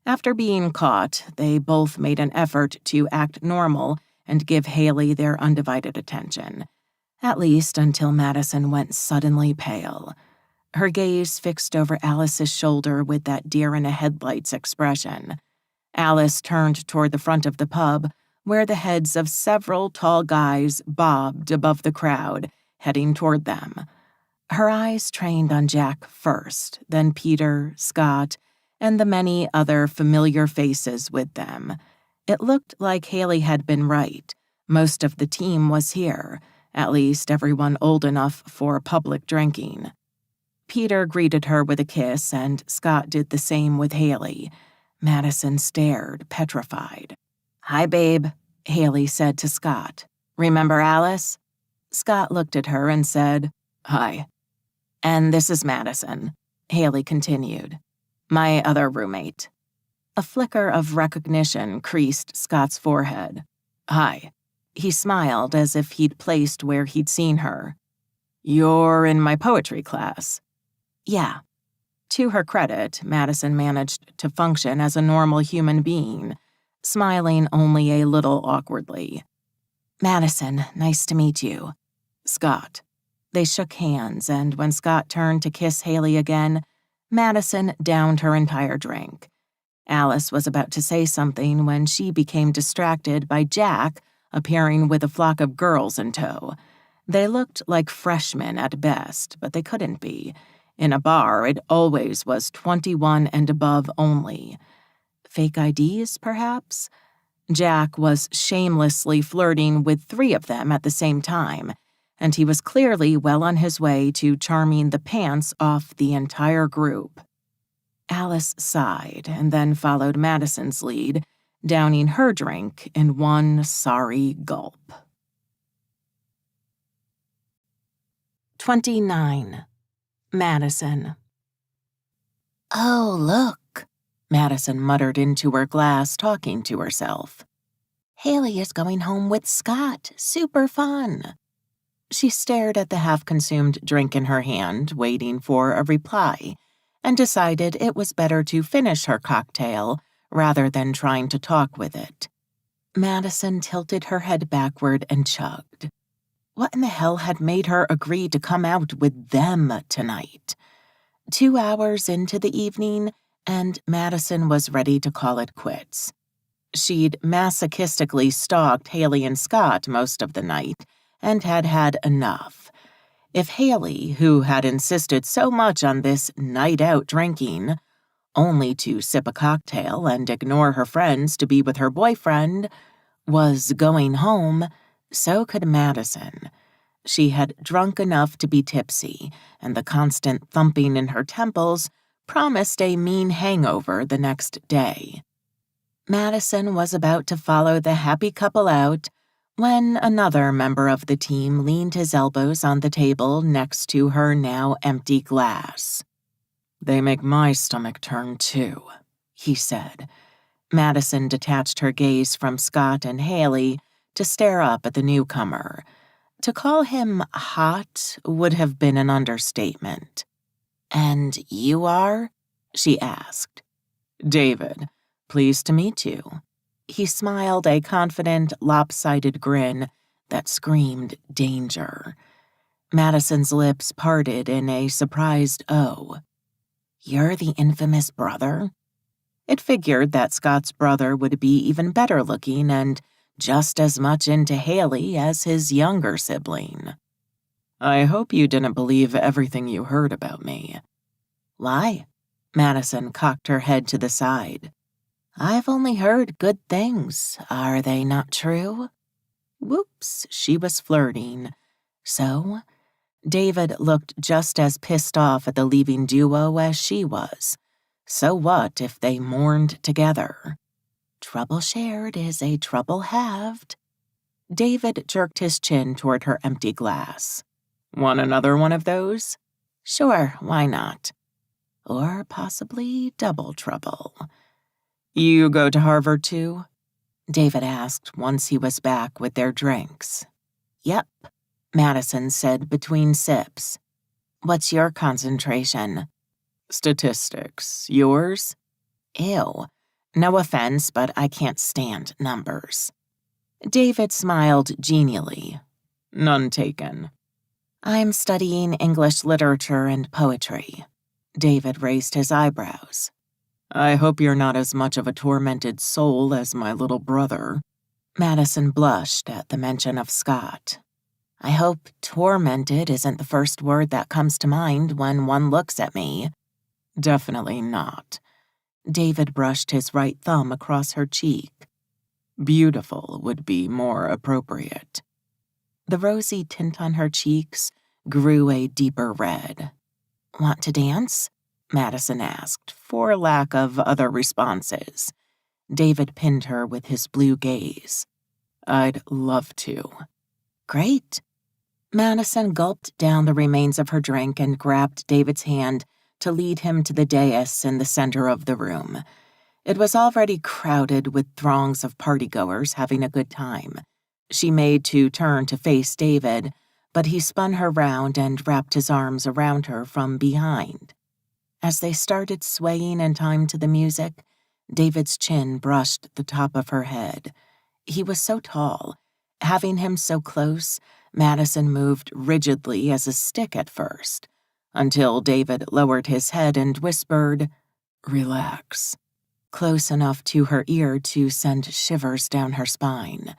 After being caught, they both made an effort to act normal and give Haley their undivided attention, at least until Madison went suddenly pale. Her gaze fixed over Alice's shoulder with that deer-in-a-headlights expression. Alice turned toward the front of the pub, where the heads of several tall guys bobbed above the crowd, heading toward them. Her eyes trained on Jack first, then Peter, Scott, and the many other familiar faces with them. It looked like Haley had been right. Most of the team was here, at least everyone old enough for public drinking. Peter greeted her with a kiss, and Scott did the same with Haley. Madison stared, petrified. "Hi, babe," Haley said to Scott. "Remember Alice?" Scott looked at her and said, "Hi." "And this is Madison," Haley continued. "My other roommate." A flicker of recognition creased Scott's forehead. "Hi." He smiled as if he'd placed where he'd seen her. "You're in my poetry class." "Yeah." To her credit, Madison managed to function as a normal human being, smiling only a little awkwardly. "Madison, nice to meet you." "Scott." They shook hands, and when Scott turned to kiss Haley again, Madison downed her entire drink. Alice was about to say something when she became distracted by Jack appearing with a flock of girls in tow. They looked like freshmen at best, but they couldn't be. In a bar, it always was 21 and above only. Fake IDs, perhaps? Jack was shamelessly flirting with 3 of them at the same time, and he was clearly well on his way to charming the pants off the entire group. Alice sighed and then followed Madison's lead, downing her drink in one sorry gulp. 29. Madison. "Oh, look," Madison muttered into her glass, talking to herself. "Haley is going home with Scott. Super fun." She stared at the half-consumed drink in her hand, waiting for a reply, and decided it was better to finish her cocktail rather than trying to talk with it. Madison tilted her head backward and chugged. What in the hell had made her agree to come out with them tonight? 2 hours into the evening, and Madison was ready to call it quits. She'd masochistically stalked Haley and Scott most of the night, and had had enough. If Haley, who had insisted so much on this night-out drinking, only to sip a cocktail and ignore her friends to be with her boyfriend, was going home, so could Madison. She had drunk enough to be tipsy, and the constant thumping in her temples promised a mean hangover the next day. Madison was about to follow the happy couple out when another member of the team leaned his elbows on the table next to her now empty glass. "They make my stomach turn, too," he said. Madison detached her gaze from Scott and Haley to stare up at the newcomer. To call him hot would have been an understatement. "And you are?" she asked. "David, pleased to meet you." He smiled a confident, lopsided grin that screamed danger. Madison's lips parted in a surprised "oh." "You're the infamous brother?" It figured that Scott's brother would be even better looking and just as much into Haley as his younger sibling. "I hope you didn't believe everything you heard about me." "Why?" Madison cocked her head to the side. "I've only heard good things. Are they not true?" Whoops, she was flirting. So, David looked just as pissed off at the leaving duo as she was. So what if they mourned together? Trouble shared is a trouble halved. David jerked his chin toward her empty glass. "Want another one of those?" "Sure, why not? Or possibly double trouble." "You go to Harvard too?" David asked once he was back with their drinks. "Yep," Madison said between sips. "What's your concentration?" "Statistics. Yours?" "Ew. No offense, but I can't stand numbers." David smiled genially. "None taken." "I'm studying English literature and poetry." David raised his eyebrows. "I hope you're not as much of a tormented soul as my little brother." Madison blushed at the mention of Scott. "I hope tormented isn't the first word that comes to mind when one looks at me." "Definitely not." David brushed his right thumb across her cheek. "Beautiful would be more appropriate." The rosy tint on her cheeks grew a deeper red. "Want to dance?" Madison asked, for lack of other responses. David pinned her with his blue gaze. "I'd love to." "Great." Madison gulped down the remains of her drink and grabbed David's hand to lead him to the dais in the center of the room. It was already crowded with throngs of partygoers having a good time. She made to turn to face David, but he spun her round and wrapped his arms around her from behind. As they started swaying in time to the music, David's chin brushed the top of her head. He was so tall. Having him so close, Madison moved rigidly as a stick at first, until David lowered his head and whispered, "Relax," close enough to her ear to send shivers down her spine.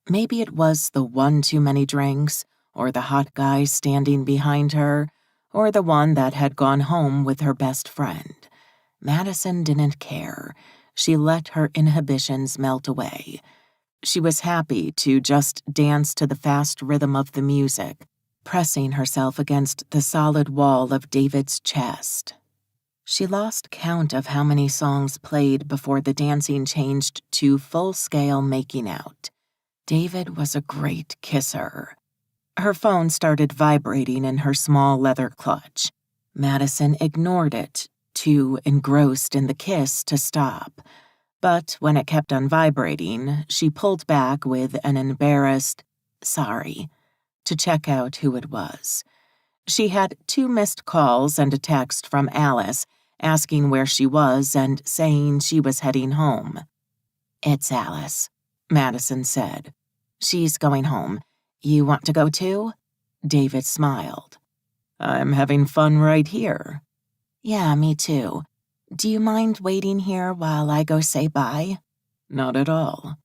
Maybe it was the one too many drinks, or the hot guy standing behind her, or the one that had gone home with her best friend. Madison didn't care. She let her inhibitions melt away. She was happy to just dance to the fast rhythm of the music, pressing herself against the solid wall of David's chest. She lost count of how many songs played before the dancing changed to full-scale making out. David was a great kisser. Her phone started vibrating in her small leather clutch. Madison ignored it, too engrossed in the kiss to stop. But when it kept on vibrating, she pulled back with an embarrassed, "Sorry," to check out who it was. She had 2 missed calls and a text from Alice asking where she was and saying she was heading home. "It's Alice," Madison said. "She's going home. You want to go too?" David smiled. "I'm having fun right here." "Yeah, me too. Do you mind waiting here while I go say bye?" "Not at all."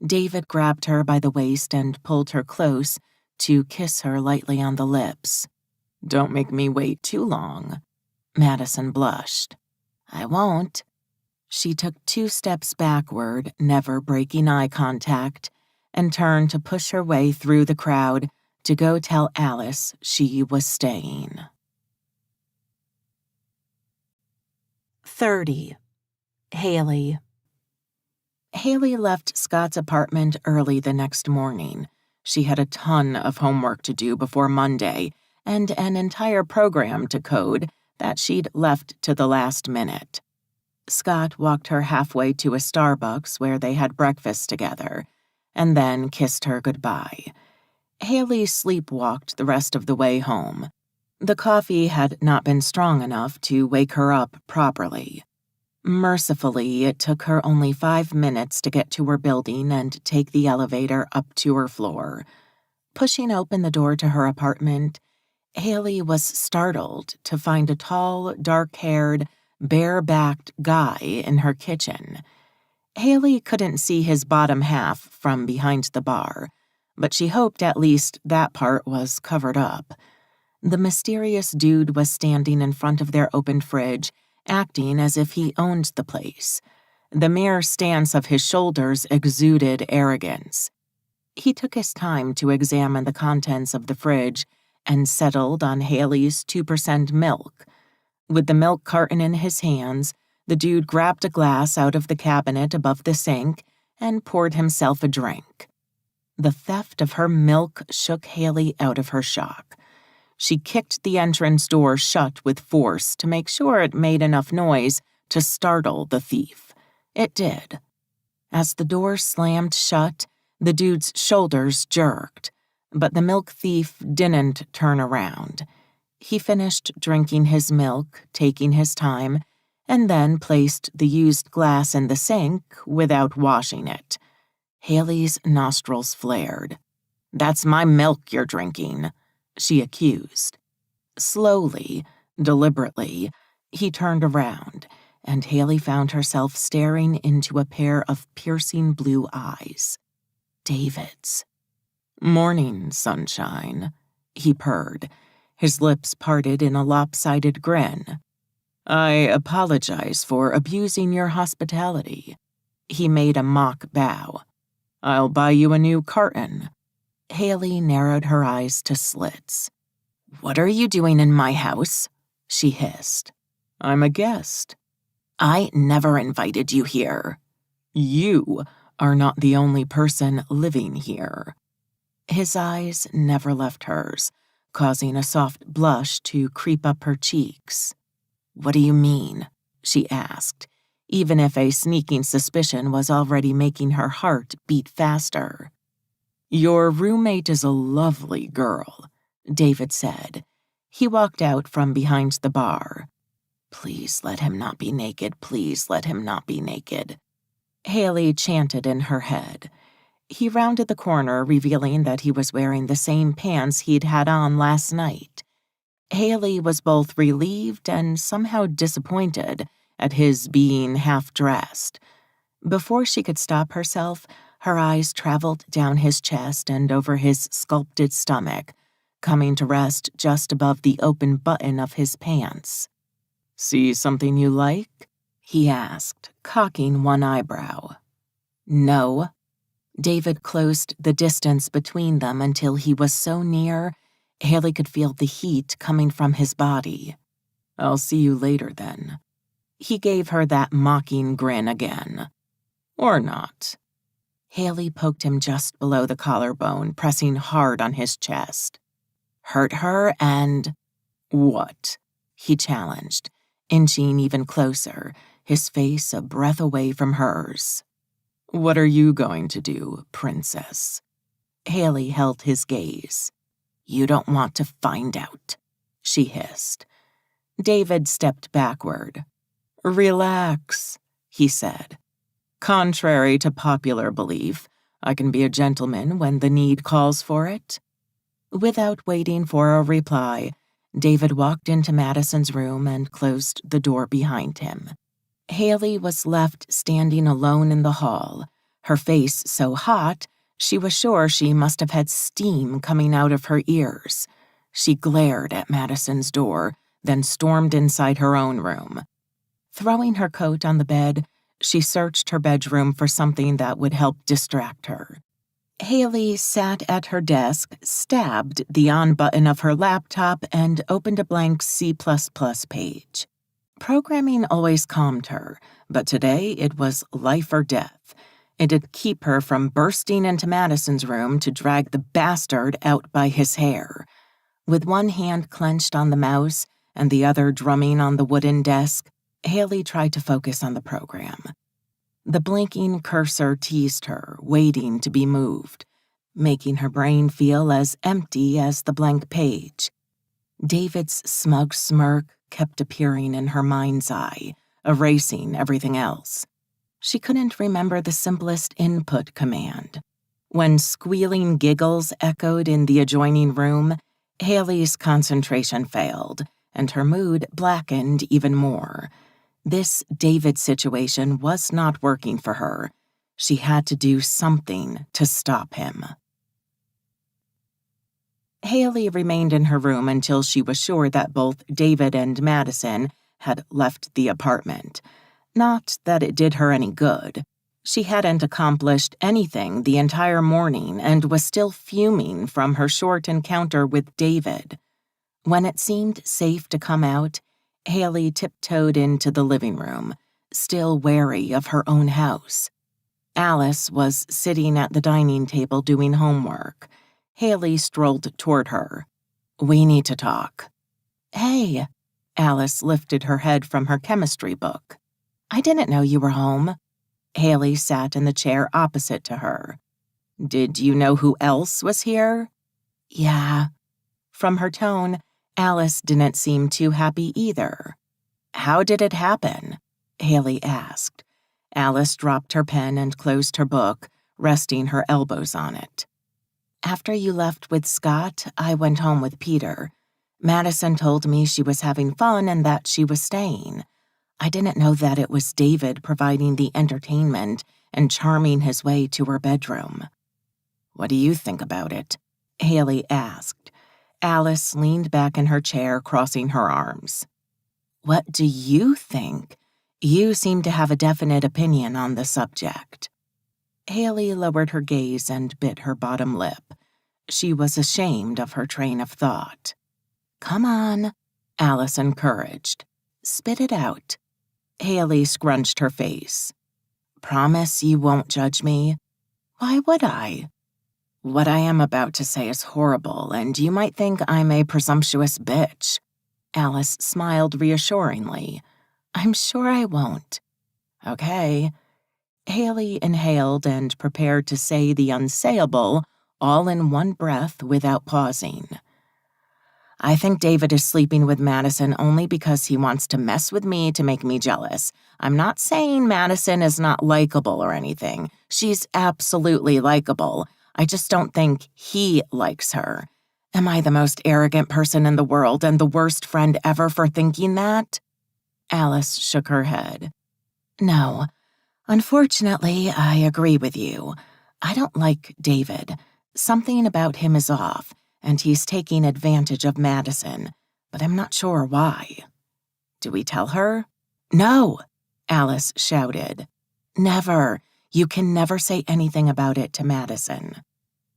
David grabbed her by the waist and pulled her close to kiss her lightly on the lips. "Don't make me wait too long." Madison blushed. "I won't." She took 2 steps backward, never breaking eye contact, and turned to push her way through the crowd to go tell Alice she was staying. 30. Haley. Haley left Scott's apartment early the next morning. She had a ton of homework to do before Monday and an entire program to code that she'd left to the last minute. Scott walked her halfway to a Starbucks where they had breakfast together, and then kissed her goodbye. Haley sleepwalked the rest of the way home. The coffee had not been strong enough to wake her up properly. Mercifully, it took her only 5 minutes to get to her building and take the elevator up to her floor. Pushing open the door to her apartment, Haley was startled to find a tall, dark-haired, bare-backed guy in her kitchen. Haley couldn't see his bottom half from behind the bar, but she hoped at least that part was covered up. The mysterious dude was standing in front of their open fridge, acting as if he owned the place. The mere stance of his shoulders exuded arrogance. He took his time to examine the contents of the fridge and settled on Haley's 2% milk. With the milk carton in his hands, the dude grabbed a glass out of the cabinet above the sink and poured himself a drink. The theft of her milk shook Haley out of her shock. She kicked the entrance door shut with force to make sure it made enough noise to startle the thief. It did. As the door slammed shut, the dude's shoulders jerked, but the milk thief didn't turn around. He finished drinking his milk, taking his time, and then placed the used glass in the sink without washing it. Haley's nostrils flared. "That's my milk you're drinking," she accused. Slowly, deliberately, he turned around, and Haley found herself staring into a pair of piercing blue eyes. David's. "Morning, sunshine," he purred, his lips parted in a lopsided grin. "I apologize for abusing your hospitality." He made a mock bow. "I'll buy you a new carton." Haley narrowed her eyes to slits. "What are you doing in my house?" she hissed. "I'm a guest." "I never invited you here." "You are not the only person living here." His eyes never left hers, causing a soft blush to creep up her cheeks. "What do you mean?" she asked, even if a sneaking suspicion was already making her heart beat faster. "Your roommate is a lovely girl," David said. He walked out from behind the bar. "Please let him not be naked, please let him not be naked," Haley chanted in her head. He rounded the corner, revealing that he was wearing the same pants he'd had on last night. Haley was both relieved and somehow disappointed at his being half-dressed. Before she could stop herself, her eyes traveled down his chest and over his sculpted stomach, coming to rest just above the open button of his pants. "See something you like?" he asked, cocking one eyebrow. "No." David closed the distance between them until he was so near, Haley could feel the heat coming from his body. "I'll see you later, then." He gave her that mocking grin again. "Or not." Haley poked him just below the collarbone, pressing hard on his chest. "Hurt her and—" "What?" he challenged, inching even closer, his face a breath away from hers. "What are you going to do, princess?" Haley held his gaze. "You don't want to find out," she hissed. David stepped backward. "Relax," he said. "Contrary to popular belief, I can be a gentleman when the need calls for it." Without waiting for a reply, David walked into Madison's room and closed the door behind him. Haley was left standing alone in the hall, her face so hot she was sure she must have had steam coming out of her ears. She glared at Madison's door, then stormed inside her own room. Throwing her coat on the bed, she searched her bedroom for something that would help distract her. Haley sat at her desk, stabbed the on button of her laptop, and opened a blank C++ page. Programming always calmed her, but today it was life or death. It'd keep her from bursting into Madison's room to drag the bastard out by his hair. With one hand clenched on the mouse and the other drumming on the wooden desk, Haley tried to focus on the program. The blinking cursor teased her, waiting to be moved, making her brain feel as empty as the blank page. David's smug smirk kept appearing in her mind's eye, erasing everything else. She couldn't remember the simplest input command. When squealing giggles echoed in the adjoining room, Haley's concentration failed, and her mood blackened even more. This David situation was not working for her. She had to do something to stop him. Haley remained in her room until she was sure that both David and Madison had left the apartment. Not that it did her any good. She hadn't accomplished anything the entire morning and was still fuming from her short encounter with David. When it seemed safe to come out, Haley tiptoed into the living room, still wary of her own house. Alice was sitting at the dining table doing homework. Haley strolled toward her. "We need to talk." "Hey." Alice lifted her head from her chemistry book. "I didn't know you were home." Haley sat in the chair opposite to her. "Did you know who else was here?" "Yeah." From her tone, Alice didn't seem too happy either. "How did it happen?" Haley asked. Alice dropped her pen and closed her book, resting her elbows on it. "After you left with Scott, I went home with Peter. Madison told me she was having fun and that she was staying. I didn't know that it was David providing the entertainment and charming his way to her bedroom." "What do you think about it?" Haley asked. Alice leaned back in her chair, crossing her arms. "What do you think? You seem to have a definite opinion on the subject." Haley lowered her gaze and bit her bottom lip. She was ashamed of her train of thought. "Come on," Alice encouraged. "Spit it out." Haley scrunched her face. "Promise you won't judge me?" "Why would I?" "What I am about to say is horrible, and you might think I'm a presumptuous bitch." Alice smiled reassuringly. "I'm sure I won't." "Okay." Haley inhaled and prepared to say the unsayable, all in one breath without pausing. "I think David is sleeping with Madison only because he wants to mess with me to make me jealous. I'm not saying Madison is not likable or anything. She's absolutely likable. I just don't think he likes her. Am I the most arrogant person in the world and the worst friend ever for thinking that?" Alice shook her head. "No. Unfortunately, I agree with you. I don't like David. Something about him is off, and he's taking advantage of Madison, but I'm not sure why." "Do we tell her?" "No," Alice shouted. "Never. You can never say anything about it to Madison."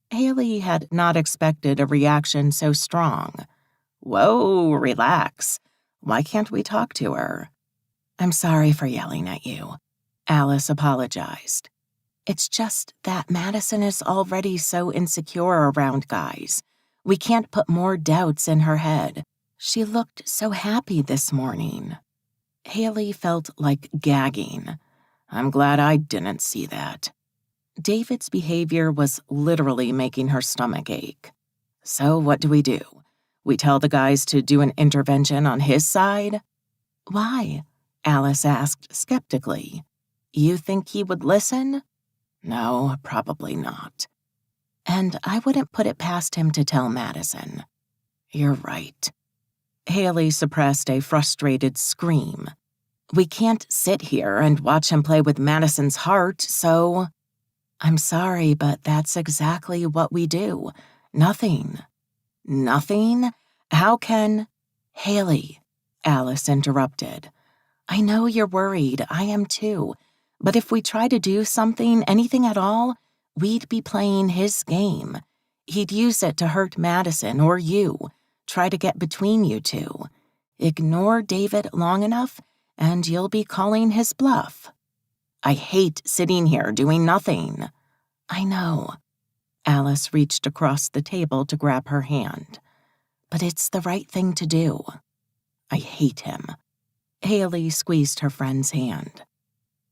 Haley had not expected a reaction so strong. "Whoa, relax. Why can't we talk to her?" "I'm sorry for yelling at you," Alice apologized. "It's just that Madison is already so insecure around guys. We can't put more doubts in her head. She looked so happy this morning." Haley felt like gagging. "I'm glad I didn't see that." David's behavior was literally making her stomach ache. "So what do? We tell the guys to do an intervention on his side?" "Why?" Alice asked skeptically. "You think he would listen?" "No, probably not." "And I wouldn't put it past him to tell Madison." "You're right." Haley suppressed a frustrated scream. "We can't sit here and watch him play with Madison's heart, so—" "I'm sorry, but that's exactly what we do. Nothing." "Nothing? How can—" "Haley," Alice interrupted. "I know you're worried. I am too. But if we try to do something, anything at all, we'd be playing his game. He'd use it to hurt Madison or you, try to get between you two. Ignore David long enough, and you'll be calling his bluff." "I hate sitting here doing nothing." "I know." Alice reached across the table to grab her hand. "But it's the right thing to do." "I hate him." Haley squeezed her friend's hand.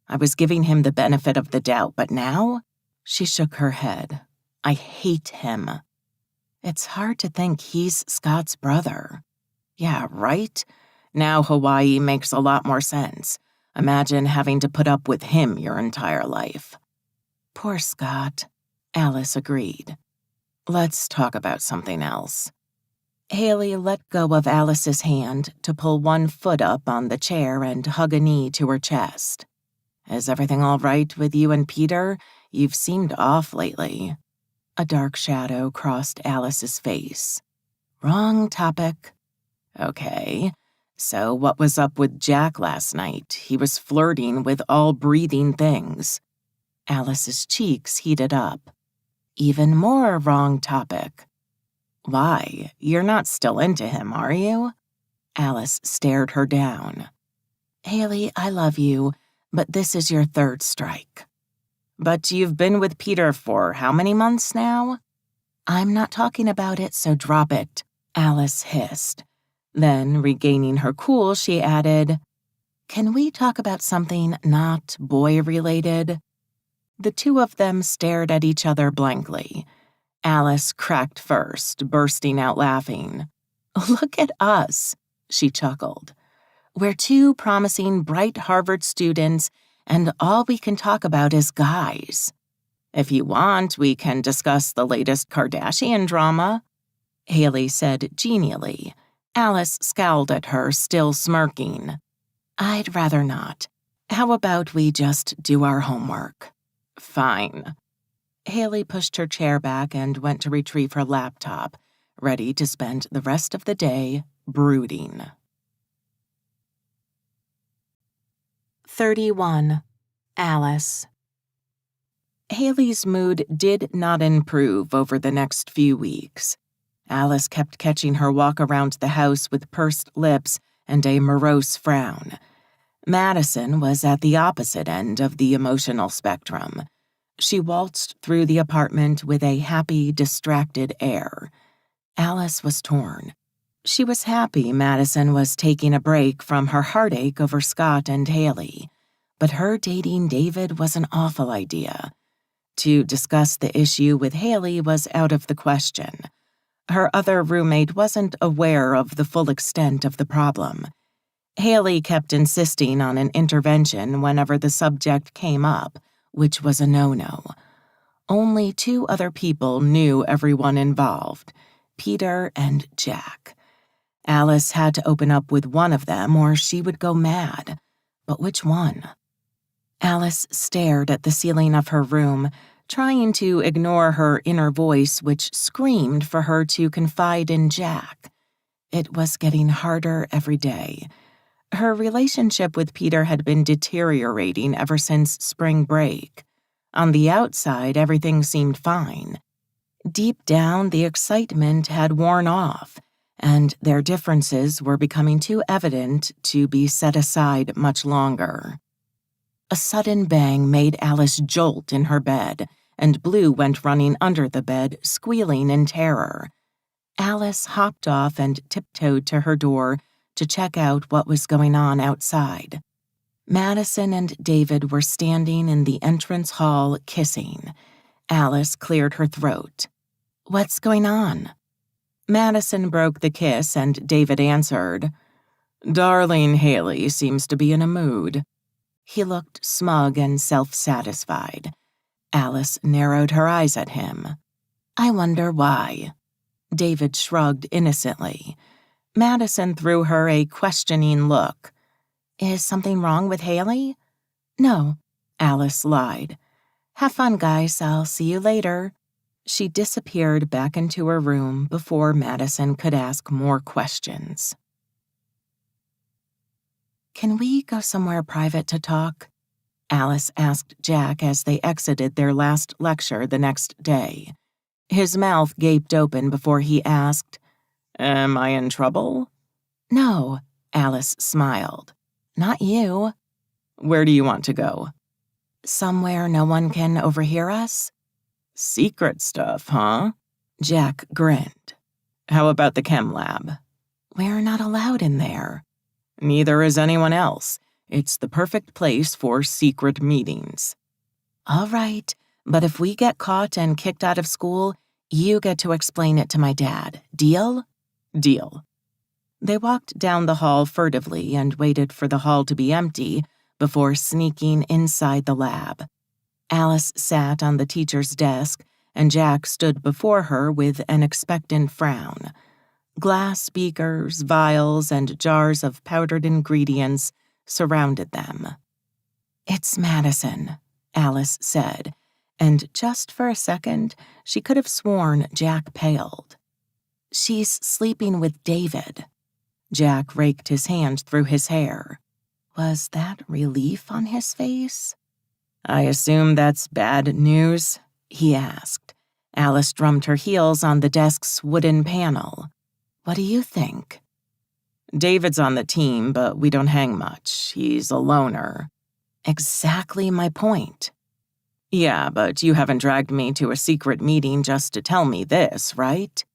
"I was giving him the benefit of the doubt, but now?" She shook her head. "I hate him." "It's hard to think he's Scott's brother." Yeah, right? Now Hawaii makes a lot more sense. Imagine having to put up with him your entire life. Poor Scott, Alice agreed. Let's talk about something else. Haley let go of Alice's hand to pull one foot up on the chair and hug a knee to her chest. Is everything all right with you and Peter? You've seemed off lately. A dark shadow crossed Alice's face. Wrong topic. Okay, so what was up with Jack last night? He was flirting with all breathing things. Alice's cheeks heated up. Even more wrong topic. Why? You're not still into him, are you? Alice stared her down. Haley, I love you, but this is your third strike. But you've been with Peter for how many months now? I'm not talking about it, so drop it, Alice hissed. Then, regaining her cool, she added, Can we talk about something not boy-related? The two of them stared at each other blankly. Alice cracked first, bursting out laughing. Look at us, she chuckled. We're two promising, bright Harvard students, and all we can talk about is guys. If you want, we can discuss the latest Kardashian drama, Haley said genially. Alice scowled at her, still smirking. I'd rather not. How about we just do our homework? Fine. Haley pushed her chair back and went to retrieve her laptop, ready to spend the rest of the day brooding. 31. Alice. Haley's mood did not improve over the next few weeks. Alice kept catching her walk around the house with pursed lips and a morose frown. Madison was at the opposite end of the emotional spectrum. She waltzed through the apartment with a happy, distracted air. Alice was torn. She was happy Madison was taking a break from her heartache over Scott and Haley, but her dating David was an awful idea. To discuss the issue with Haley was out of the question. Her other roommate wasn't aware of the full extent of the problem. Haley kept insisting on an intervention whenever the subject came up, which was a no-no. Only two other people knew everyone involved, Peter and Jack. Alice had to open up with one of them or she would go mad. But which one? Alice stared at the ceiling of her room, trying to ignore her inner voice which screamed for her to confide in Jack. It was getting harder every day. Her relationship with Peter had been deteriorating ever since spring break. On the outside, everything seemed fine. Deep down, the excitement had worn off, and their differences were becoming too evident to be set aside much longer. A sudden bang made Alice jolt in her bed, and Blue went running under the bed, squealing in terror. Alice hopped off and tiptoed to her door to check out what was going on outside. Madison and David were standing in the entrance hall, kissing. Alice cleared her throat. What's going on? Madison broke the kiss and David answered, Darling Haley seems to be in a mood. He looked smug and self-satisfied. Alice narrowed her eyes at him. I wonder why. David shrugged innocently. Madison threw her a questioning look. Is something wrong with Haley? No, Alice lied. Have fun, guys. I'll see you later. She disappeared back into her room before Madison could ask more questions. Can we go somewhere private to talk? Alice asked Jack as they exited their last lecture the next day. His mouth gaped open before he asked, Am I in trouble? No, Alice smiled. Not you. Where do you want to go? Somewhere no one can overhear us? Secret stuff, huh? Jack grinned. How about the chem lab? We're not allowed in there. Neither is anyone else. It's the perfect place for secret meetings. All right, but if we get caught and kicked out of school, you get to explain it to my dad. Deal? Deal. They walked down the hall furtively and waited for the hall to be empty before sneaking inside the lab. Alice sat on the teacher's desk, and Jack stood before her with an expectant frown. Glass beakers, vials, and jars of powdered ingredients surrounded them. "It's Madison," Alice said, and just for a second, she could have sworn Jack paled. "She's sleeping with David." Jack raked his hand through his hair. Was that relief on his face? "I assume that's bad news?" he asked. Alice drummed her heels on the desk's wooden panel. "What do you think?" "David's on the team, but we don't hang much. He's a loner." "Exactly my point." "Yeah, but you haven't dragged me to a secret meeting just to tell me this, right?"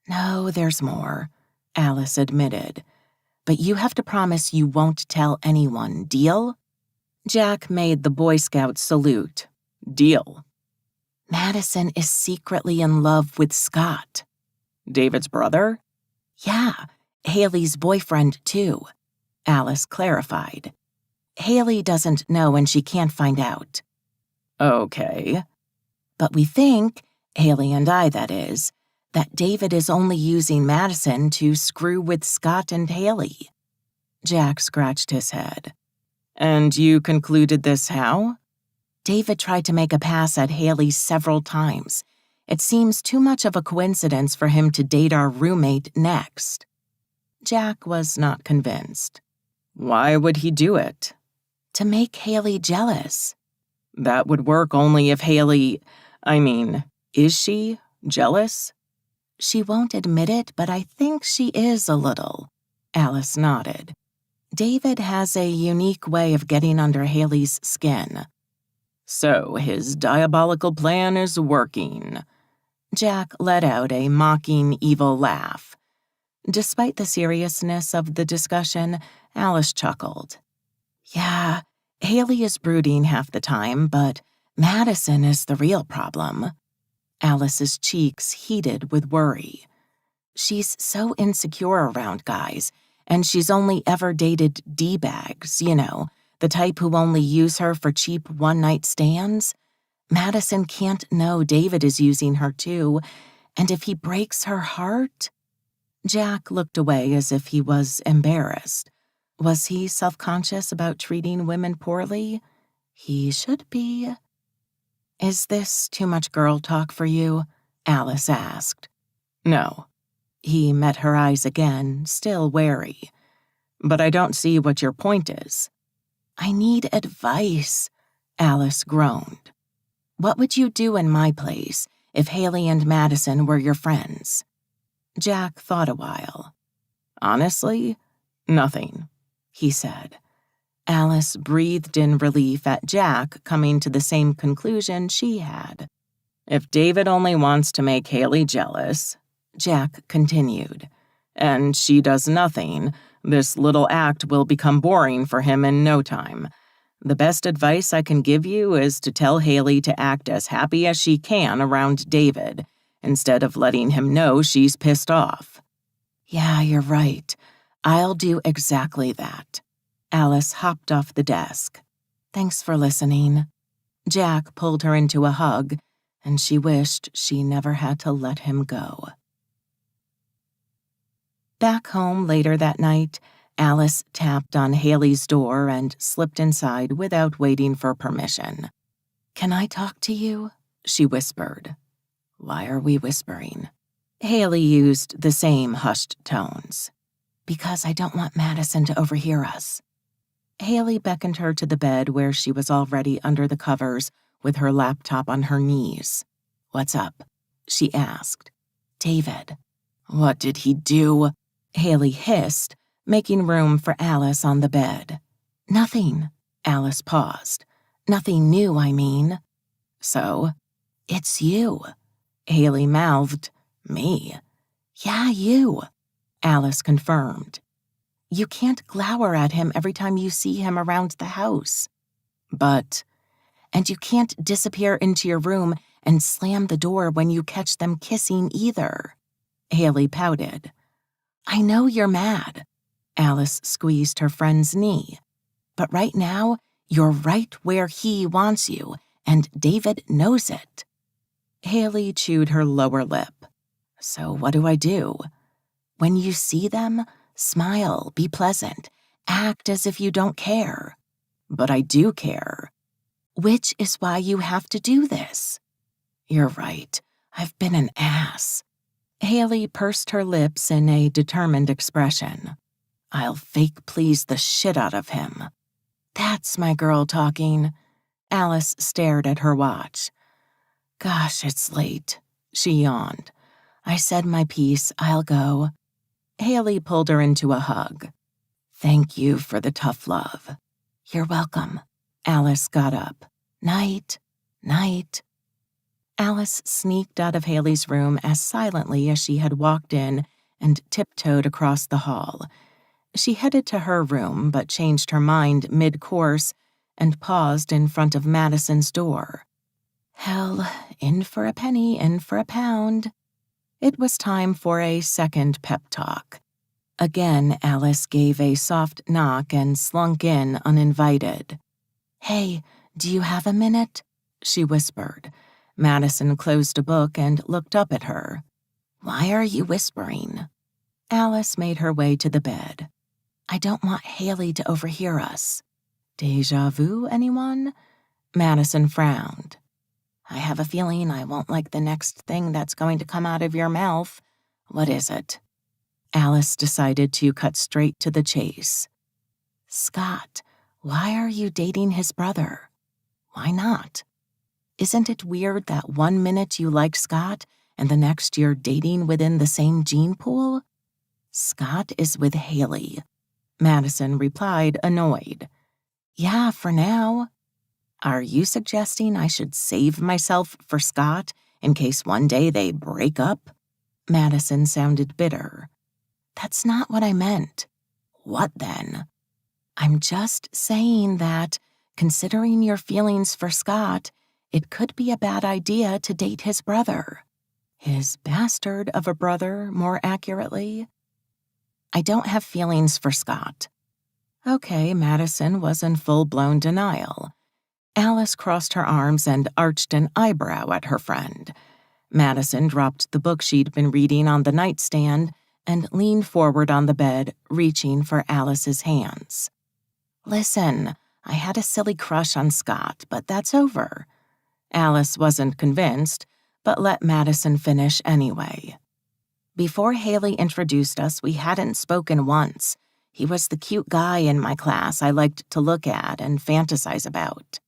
"No, there's more," Alice admitted. "But you have to promise you won't tell anyone, deal?" Jack made the Boy Scout salute. "Deal." "Madison is secretly in love with Scott." "David's brother?" "Yeah, Haley's boyfriend, too," Alice clarified. "Haley doesn't know and she can't find out." "Okay." "But we think, Haley and I, that is, that David is only using Madison to screw with Scott and Haley." Jack scratched his head. "And you concluded this how?" "David tried to make a pass at Haley several times. It seems too much of a coincidence for him to date our roommate next." Jack was not convinced. "Why would he do it?" "To make Haley jealous." "That would work only if Haley… is she jealous?" "She won't admit it, but I think she is a little." Alice nodded. "David has a unique way of getting under Haley's skin." "So his diabolical plan is working." Jack let out a mocking, evil laugh. Despite the seriousness of the discussion, Alice chuckled. "Yeah, Haley is brooding half the time, but Madison is the real problem." Alice's cheeks heated with worry. "She's so insecure around guys, and she's only ever dated D-bags, the type who only use her for cheap one-night stands. Madison can't know David is using her too, and if he breaks her heart—" Jack looked away as if he was embarrassed. Was he self-conscious about treating women poorly? He should be. "Is this too much girl talk for you?" Alice asked. "No." He met her eyes again, still wary. "But I don't see what your point is." "I need advice," Alice groaned. "What would you do in my place if Haley and Madison were your friends?" Jack thought a while. "Honestly, nothing," he said. Alice breathed in relief at Jack coming to the same conclusion she had. "If David only wants to make Haley jealous," Jack continued, "and she does nothing, this little act will become boring for him in no time. The best advice I can give you is to tell Haley to act as happy as she can around David, instead of letting him know she's pissed off." "Yeah, you're right. I'll do exactly that." Alice hopped off the desk. "Thanks for listening." Jack pulled her into a hug, and she wished she never had to let him go. Back home later that night, Alice tapped on Haley's door and slipped inside without waiting for permission. "Can I talk to you?" she whispered. "Why are we whispering?" Haley used the same hushed tones. "Because I don't want Madison to overhear us." Haley beckoned her to the bed where she was already under the covers with her laptop on her knees. "What's up?" she asked. "David." "What did he do?" Haley hissed, making room for Alice on the bed. "Nothing." Alice paused. "Nothing new, I mean." "So?" "It's you." Haley mouthed. "Me?" "Yeah, you," Alice confirmed. "You can't glower at him every time you see him around the house." "But—" "And you can't disappear into your room and slam the door when you catch them kissing either." Haley pouted. I know you're mad. Alice squeezed her friend's knee. But right now, you're right where he wants you, and David knows it. Haley chewed her lower lip. So what do I do? When you see them, smile, be pleasant, act as if you don't care. But I do care. Which is why you have to do this. You're right. I've been an ass. Haley pursed her lips in a determined expression. I'll fake please the shit out of him. That's my girl talking. Alice stared at her watch. Gosh, it's late. She yawned. I said my piece. I'll go. Haley pulled her into a hug. Thank you for the tough love. You're welcome. Alice got up. Night. Night. Alice sneaked out of Haley's room as silently as she had walked in and tiptoed across the hall. She headed to her room, but changed her mind mid-course and paused in front of Madison's door. Hell, in for a penny, in for a pound. It was time for a second pep talk. Again, Alice gave a soft knock and slunk in uninvited. Hey, do you have a minute? She whispered. Madison closed a book and looked up at her. Why are you whispering? Alice made her way to the bed. I don't want Haley to overhear us. Déjà vu, anyone? Madison frowned. I have a feeling I won't like the next thing that's going to come out of your mouth. What is it? Alice decided to cut straight to the chase. Scott, why are you dating his brother? Why not? Isn't it weird that 1 minute you like Scott and the next you're dating within the same gene pool? Scott is with Haley. Madison replied, annoyed. Yeah, for now. Are you suggesting I should save myself for Scott in case one day they break up? Madison sounded bitter. That's not what I meant. What then? I'm just saying that, considering your feelings for Scott, it could be a bad idea to date his brother. His bastard of a brother, more accurately. I don't have feelings for Scott. Okay, Madison was in full-blown denial. Alice crossed her arms and arched an eyebrow at her friend. Madison dropped the book she'd been reading on the nightstand and leaned forward on the bed, reaching for Alice's hands. Listen, I had a silly crush on Scott, but that's over. Alice wasn't convinced, but let Madison finish anyway. Before Haley introduced us, we hadn't spoken once. He was the cute guy in my class I liked to look at and fantasize about.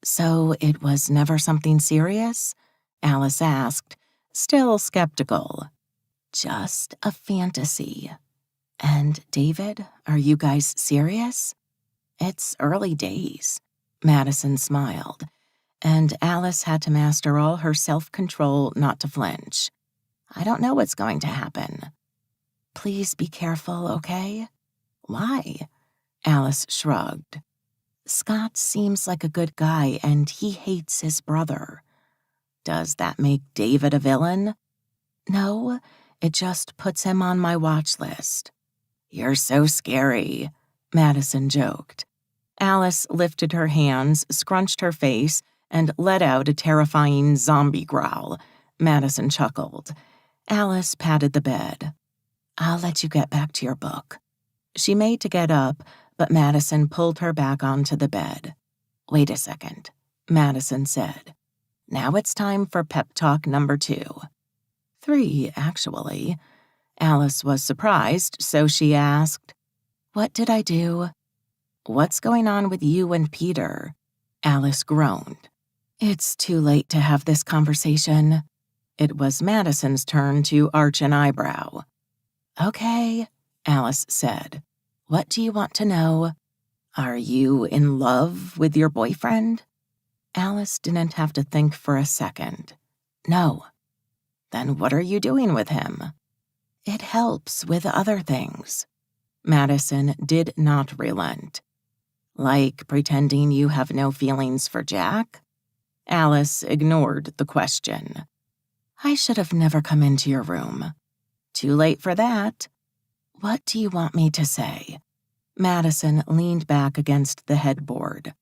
So it was never something serious? Alice asked, still skeptical. Just a fantasy. And David, are you guys serious? It's early days. Madison smiled, and Alice had to master all her self-control not to flinch. I don't know what's going to happen. Please be careful, okay? Why? Alice shrugged. Scott seems like a good guy, and he hates his brother. Does that make David a villain? No, it just puts him on my watch list. You're so scary, Madison joked. Alice lifted her hands, scrunched her face, and let out a terrifying zombie growl. Madison chuckled. Alice patted the bed. I'll let you get back to your book. She made to get up, but Madison pulled her back onto the bed. Wait a second, Madison said. Now it's time for pep talk number 2. 3, actually. Alice was surprised, so she asked, What did I do? What's going on with you and Peter? Alice groaned. It's too late to have this conversation. It was Madison's turn to arch an eyebrow. Okay, Alice said. What do you want to know? Are you in love with your boyfriend? Alice didn't have to think for a second. No. Then what are you doing with him? It helps with other things. Madison did not relent. Like pretending you have no feelings for Jack? Alice ignored the question. I should have never come into your room. Too late for that. What do you want me to say? Madison leaned back against the headboard.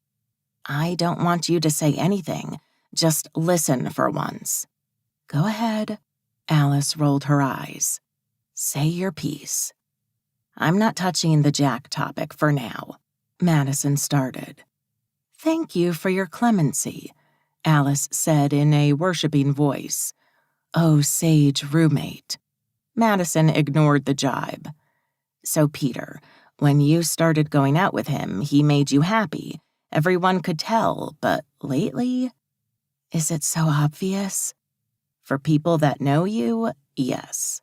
I don't want you to say anything. Just listen for once. Go ahead. Alice rolled her eyes. Say your piece. I'm not touching the Jack topic for now. Madison started. Thank you for your clemency, Alice said in a worshipping voice. Oh, sage roommate. Madison ignored the jibe. So, Peter, when you started going out with him, he made you happy. Everyone could tell, but lately? Is it so obvious? For people that know you, yes.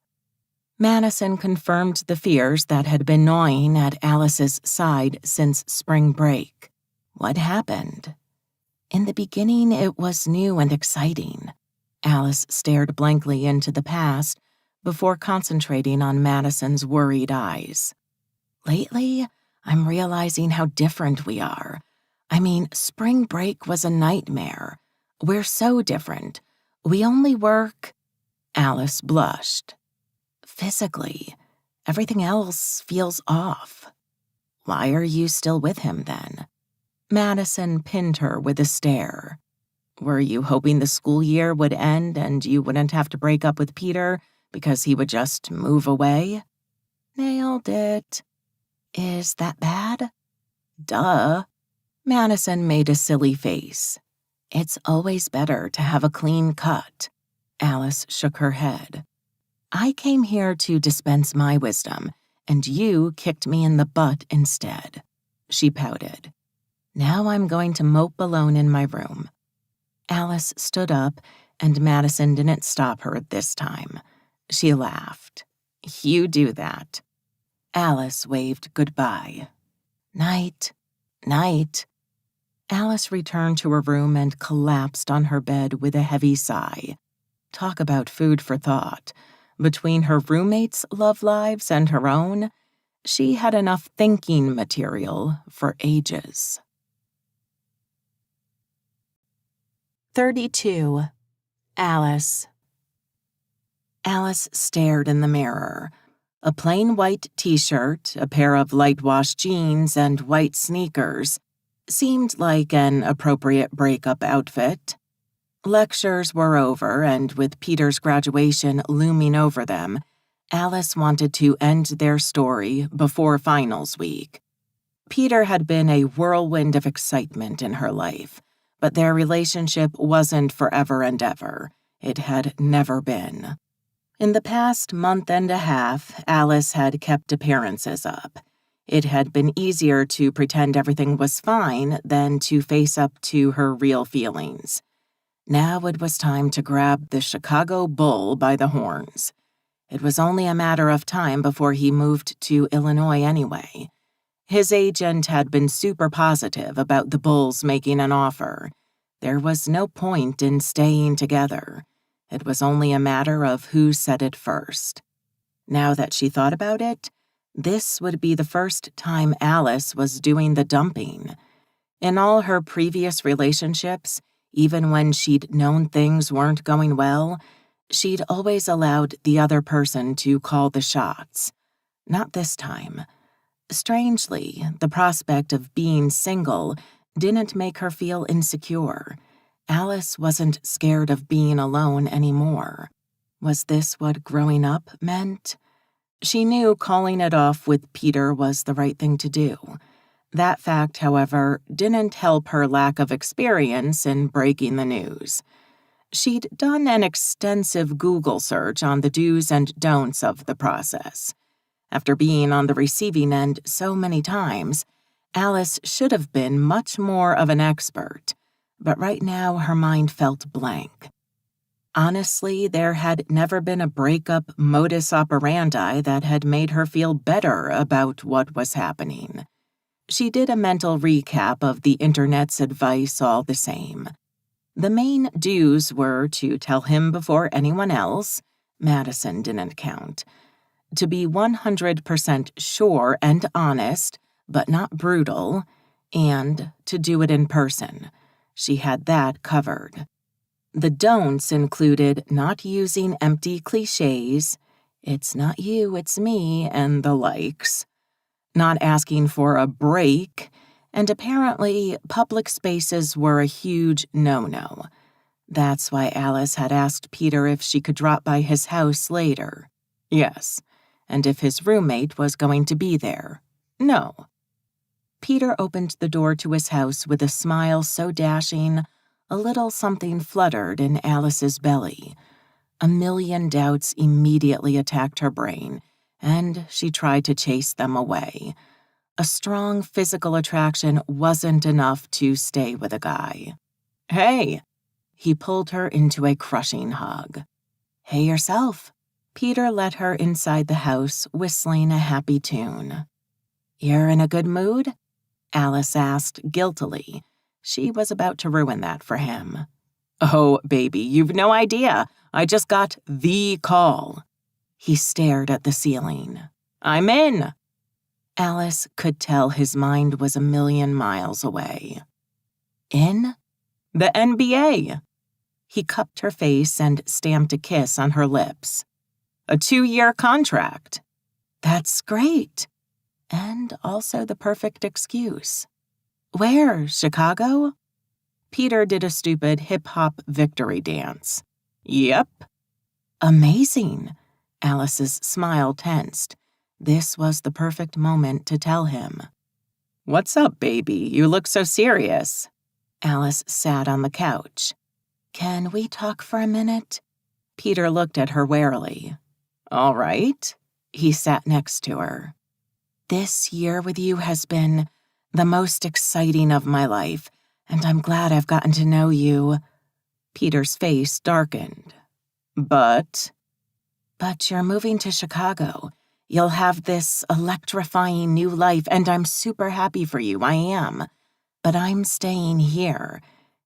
Madison confirmed the fears that had been gnawing at Alice's side since spring break. What happened? In the beginning, it was new and exciting. Alice stared blankly into the past before concentrating on Madison's worried eyes. Lately, I'm realizing how different we are. I mean, spring break was a nightmare. We're so different. We only work. Alice blushed. Physically, everything else feels off. Why are you still with him, then? Madison pinned her with a stare. Were you hoping the school year would end and you wouldn't have to break up with Peter because he would just move away? Nailed it. Is that bad? Duh. Madison made a silly face. It's always better to have a clean cut. Alice shook her head. I came here to dispense my wisdom, and you kicked me in the butt instead. She pouted. Now I'm going to mope alone in my room. Alice stood up, and Madison didn't stop her this time. She laughed. You do that. Alice waved goodbye. Night. Night. Alice returned to her room and collapsed on her bed with a heavy sigh. Talk about food for thought. Between her roommates' love lives and her own, she had enough thinking material for ages. 32. Alice. Alice stared in the mirror. A plain white t-shirt, a pair of light-wash jeans, and white sneakers seemed like an appropriate breakup outfit. Lectures were over, and with Peter's graduation looming over them, Alice wanted to end their story before finals week. Peter had been a whirlwind of excitement in her life, but their relationship wasn't forever and ever. It had never been. In the past month and a half, Alice had kept appearances up. It had been easier to pretend everything was fine than to face up to her real feelings. Now it was time to grab the Chicago bull by the horns. It was only a matter of time before he moved to Illinois anyway. His agent had been super positive about the Bulls making an offer. There was no point in staying together. It was only a matter of who said it first. Now that she thought about it, this would be the first time Alice was doing the dumping. In all her previous relationships, even when she'd known things weren't going well, she'd always allowed the other person to call the shots. Not this time. Strangely, the prospect of being single didn't make her feel insecure. Alice wasn't scared of being alone anymore. Was this what growing up meant? She knew calling it off with Peter was the right thing to do. That fact, however, didn't help her lack of experience in breaking the news. She'd done an extensive Google search on the do's and don'ts of the process. After being on the receiving end so many times, Alice should have been much more of an expert, but right now her mind felt blank. Honestly, there had never been a breakup modus operandi that had made her feel better about what was happening. She did a mental recap of the internet's advice all the same. The main do's were to tell him before anyone else, Madison didn't count, to be 100% sure and honest, but not brutal, and to do it in person. She had that covered. The don'ts included not using empty cliches, "It's not you, it's me," and the likes. Not asking for a break, and apparently public spaces were a huge no-no. That's why Alice had asked Peter if she could drop by his house later. Yes, and if his roommate was going to be there. No. Peter opened the door to his house with a smile so dashing, a little something fluttered in Alice's belly. A million doubts immediately attacked her brain, and she tried to chase them away. A strong physical attraction wasn't enough to stay with a guy. "Hey!" He pulled her into a crushing hug. "Hey yourself." Peter led her inside the house, whistling a happy tune. "You're in a good mood?" Alice asked guiltily. She was about to ruin that for him. "Oh, baby, you've no idea. I just got the call." He stared at the ceiling. "I'm in." Alice could tell his mind was a million miles away. "In?" "The NBA." He cupped her face and stamped a kiss on her lips. "A 2-year contract." "That's great. And also the perfect excuse." "Where, Chicago?" Peter did a stupid hip-hop victory dance. "Yep." "Amazing." Alice's smile tensed. This was the perfect moment to tell him. "What's up, baby? You look so serious." Alice sat on the couch. "Can we talk for a minute?" Peter looked at her warily. "All right." He sat next to her. "This year with you has been the most exciting of my life, and I'm glad I've gotten to know you." Peter's face darkened. But you're moving to Chicago. You'll have this electrifying new life, and I'm super happy for you, I am. But I'm staying here.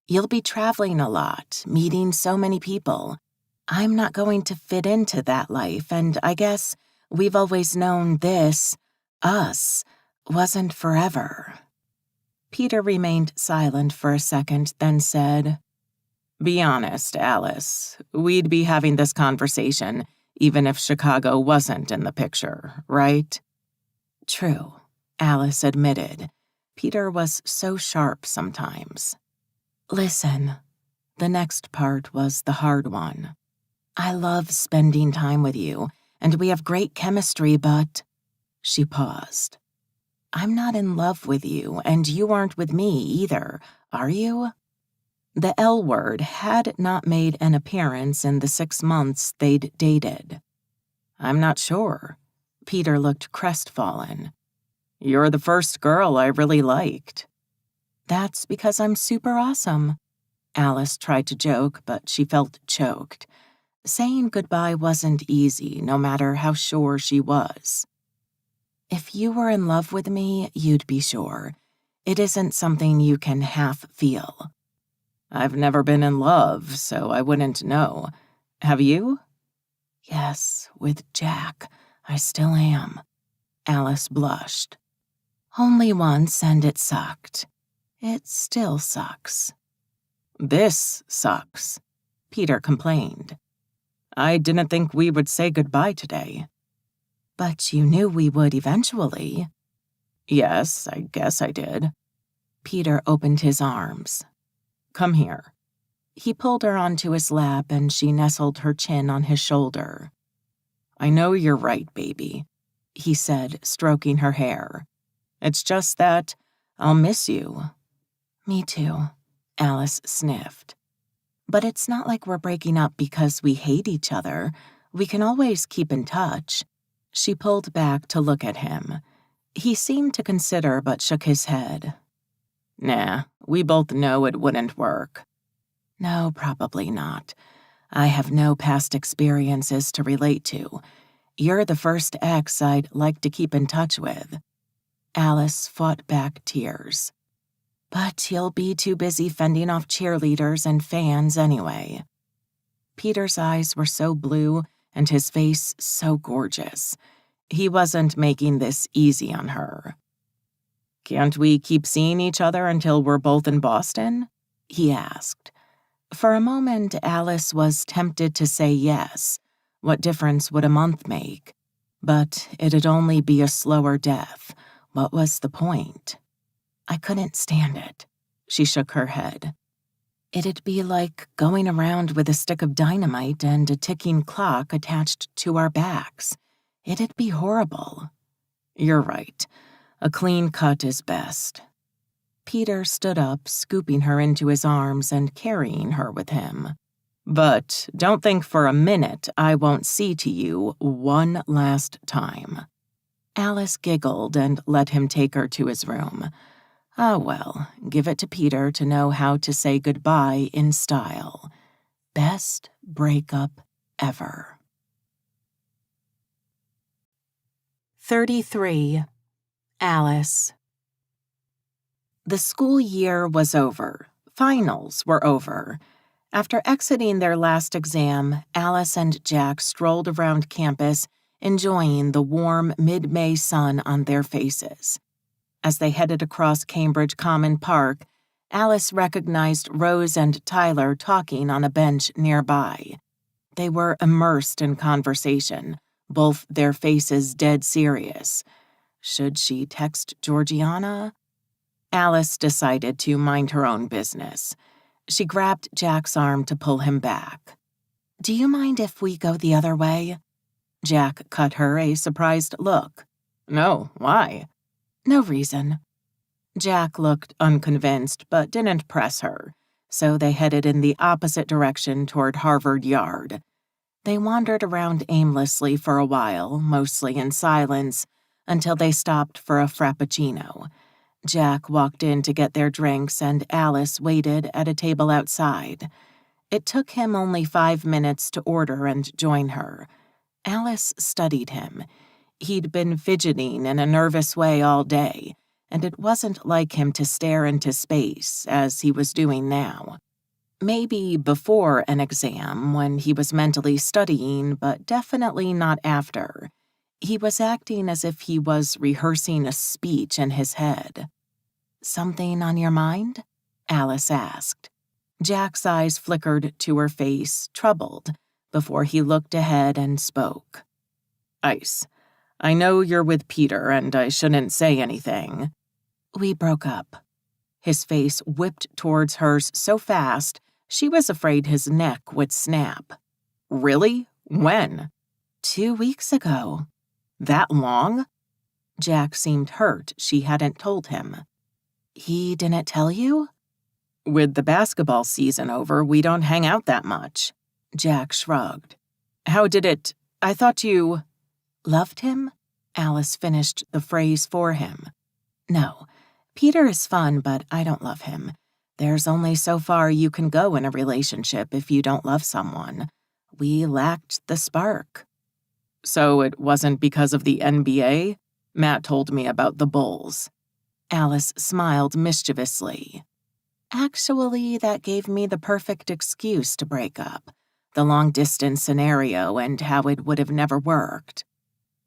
You'll be traveling a lot, meeting so many people. I'm not going to fit into that life, and I guess we've always known this, us, wasn't forever." Peter remained silent for a second, then said, "Be honest, Alice. We'd be having this conversation even if Chicago wasn't in the picture, right?" "True," Alice admitted. Peter was so sharp sometimes. "Listen," the next part was the hard one. "I love spending time with you, and we have great chemistry, but—" She paused. "I'm not in love with you, and you aren't with me either, are you?" The L word had not made an appearance in the 6 months they'd dated. "I'm not sure." Peter looked crestfallen. "You're the first girl I really liked." "That's because I'm super awesome." Alice tried to joke, but she felt choked. Saying goodbye wasn't easy, no matter how sure she was. "If you were in love with me, you'd be sure. It isn't something you can half feel." "I've never been in love, so I wouldn't know. Have you?" "Yes, with Jack. I still am." Alice blushed. "Only once, and it sucked. It still sucks." "This sucks," Peter complained. "I didn't think we would say goodbye today." "But you knew we would eventually." "Yes, I guess I did." Peter opened his arms. "Come here." He pulled her onto his lap, and she nestled her chin on his shoulder. "I know you're right, baby," he said, stroking her hair. "It's just that I'll miss you." "Me too," Alice sniffed. "But it's not like we're breaking up because we hate each other. We can always keep in touch." She pulled back to look at him. He seemed to consider but shook his head. "Nah, we both know it wouldn't work." "No, probably not. I have no past experiences to relate to. You're the first ex I'd like to keep in touch with." Alice fought back tears. "But you'll be too busy fending off cheerleaders and fans anyway." Peter's eyes were so blue and his face so gorgeous. He wasn't making this easy on her. "Can't we keep seeing each other until we're both in Boston?" he asked. For a moment, Alice was tempted to say yes, What difference would a month make? But it'd only be a slower death. What was the point? I couldn't stand it. She shook her head. It'd be like going around with a stick of dynamite and a ticking clock attached to our backs. It'd be horrible. You're right. A clean cut is best. Peter stood up, scooping her into his arms and carrying her with him. But don't think for a minute I won't see to you one last time. Alice giggled and let him take her to his room. Ah, well, give it to Peter to know how to say goodbye in style. Best breakup ever. 33. Alice. The school year was over. Finals were over. After exiting their last exam, Alice and Jack strolled around campus, enjoying the warm mid-May sun on their faces. As they headed across Cambridge Common Park, Alice recognized Rose and Tyler talking on a bench nearby. They were immersed in conversation, both their faces dead serious. Should she text Georgiana? Alice decided to mind her own business. She grabbed Jack's arm to pull him back. Do you mind if we go the other way? Jack cut her a surprised look. No, why? No reason. Jack looked unconvinced but didn't press her, so they headed in the opposite direction toward Harvard Yard. They wandered around aimlessly for a while, mostly in silence, until they stopped for a frappuccino. Jack walked in to get their drinks and Alice waited at a table outside. It took him only 5 minutes to order and join her. Alice studied him. He'd been fidgeting in a nervous way all day, and it wasn't like him to stare into space, as he was doing now. Maybe before an exam, when he was mentally studying, but definitely not after. He was acting as if he was rehearsing a speech in his head. Something on your mind? Alice asked. Jack's eyes flickered to her face, troubled, before he looked ahead and spoke. Ice. I know you're with Peter, and I shouldn't say anything. We broke up. His face whipped towards hers so fast, she was afraid his neck would snap. Really? When? 2 weeks ago. That long? Jack seemed hurt she hadn't told him. He didn't tell you? With the basketball season over, we don't hang out that much. Jack shrugged. How did it... I thought you... Loved him? Alice finished the phrase for him. No, Peter is fun, but I don't love him. There's only so far you can go in a relationship if you don't love someone. We lacked the spark. So it wasn't because of the NBA? Matt told me about the Bulls. Alice smiled mischievously. Actually, that gave me the perfect excuse to break up. The long-distance scenario and how it would have never worked.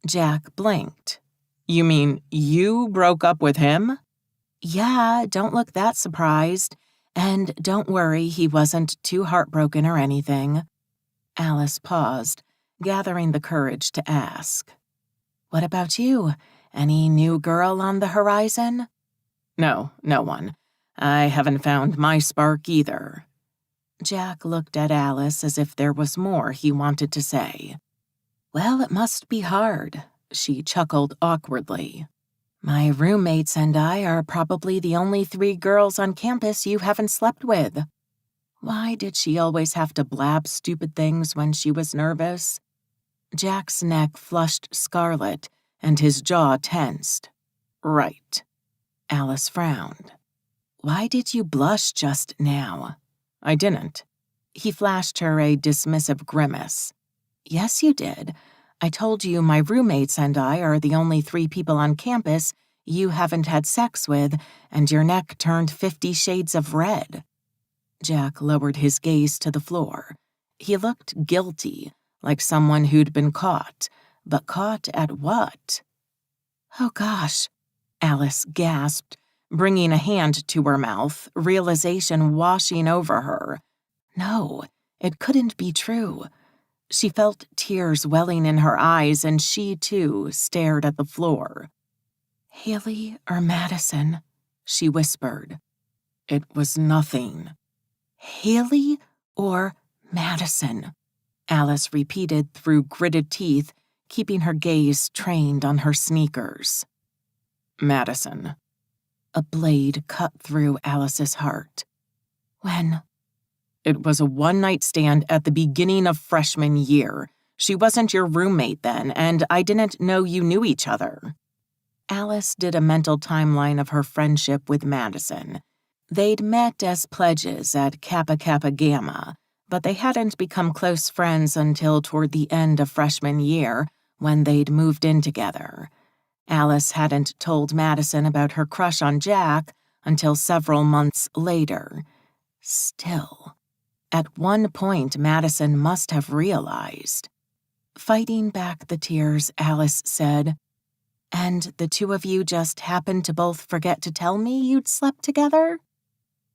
Jack blinked. You mean you broke up with him? Yeah, don't look that surprised. And don't worry, he wasn't too heartbroken or anything. Alice paused, gathering the courage to ask. What about you? Any new girl on the horizon? No, no one. I haven't found my spark either. Jack looked at Alice as if there was more he wanted to say. Well, it must be hard, she chuckled awkwardly. My roommates and I are probably the only 3 girls on campus you haven't slept with. Why did she always have to blab stupid things when she was nervous? Jack's neck flushed scarlet, and his jaw tensed. Right. Alice frowned. Why did you blush just now? I didn't. He flashed her a dismissive grimace. Yes, you did. I told you my roommates and I are the only 3 people on campus you haven't had sex with, and your neck turned 50 shades of red. Jack lowered his gaze to the floor. He looked guilty, like someone who'd been caught. But caught at what? Oh gosh, Alice gasped, bringing a hand to her mouth, realization washing over her. No, it couldn't be true. She felt tears welling in her eyes, and she, too, stared at the floor. "Haley or Madison?" she whispered. "It was nothing." "Haley or Madison?" Alice repeated through gritted teeth, keeping her gaze trained on her sneakers. "Madison." A blade cut through Alice's heart. "When?" "It was a one-night stand at the beginning of freshman year. She wasn't your roommate then, and I didn't know you knew each other." Alice did a mental timeline of her friendship with Madison. They'd met as pledges at Kappa Kappa Gamma, but they hadn't become close friends until toward the end of freshman year, when they'd moved in together. Alice hadn't told Madison about her crush on Jack until several months later. Still, at one point Madison must have realized. Fighting back the tears, Alice said, "And the two of you just happened to both forget to tell me you'd slept together?"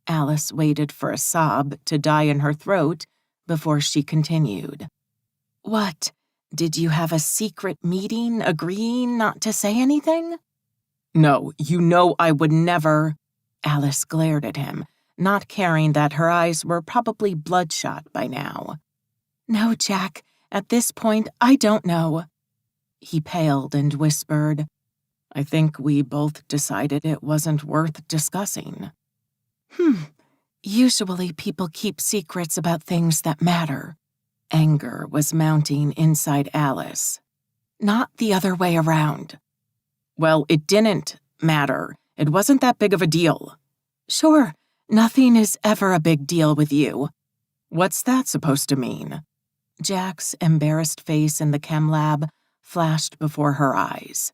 Alice waited for a sob to die in her throat before she continued. "What? Did you have a secret meeting agreeing not to say anything?" "No, you know I would never." Alice glared at him, not caring that her eyes were probably bloodshot by now. "No, Jack, at this point, I don't know." He paled and whispered, "I think we both decided it wasn't worth discussing." Usually people keep secrets about things that matter." Anger was mounting inside Alice. "Not the other way around." "Well, it didn't matter. It wasn't that big of a deal." "Sure, nothing is ever a big deal with you." "What's that supposed to mean?" Jack's embarrassed face in the chem lab flashed before her eyes.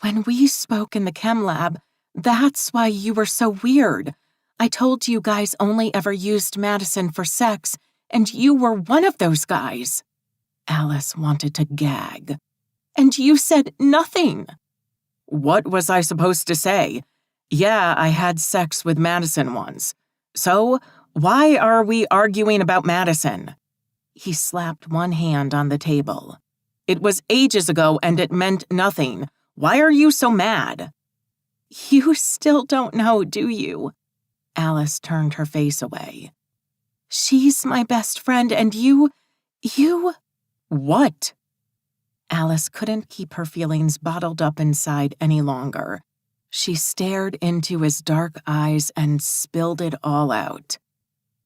"When we spoke in the chem lab, that's why you were so weird. I told you guys only ever used Madison for sex, and you were one of those guys." Alice wanted to gag. "And you said nothing." "What was I supposed to say? Yeah, I had sex with Madison once. So, why are we arguing about Madison?" He slapped one hand on the table. "It was ages ago and it meant nothing. Why are you so mad?" "You still don't know, do you?" Alice turned her face away. "She's my best friend, and you... What?" Alice couldn't keep her feelings bottled up inside any longer. She stared into his dark eyes and spilled it all out.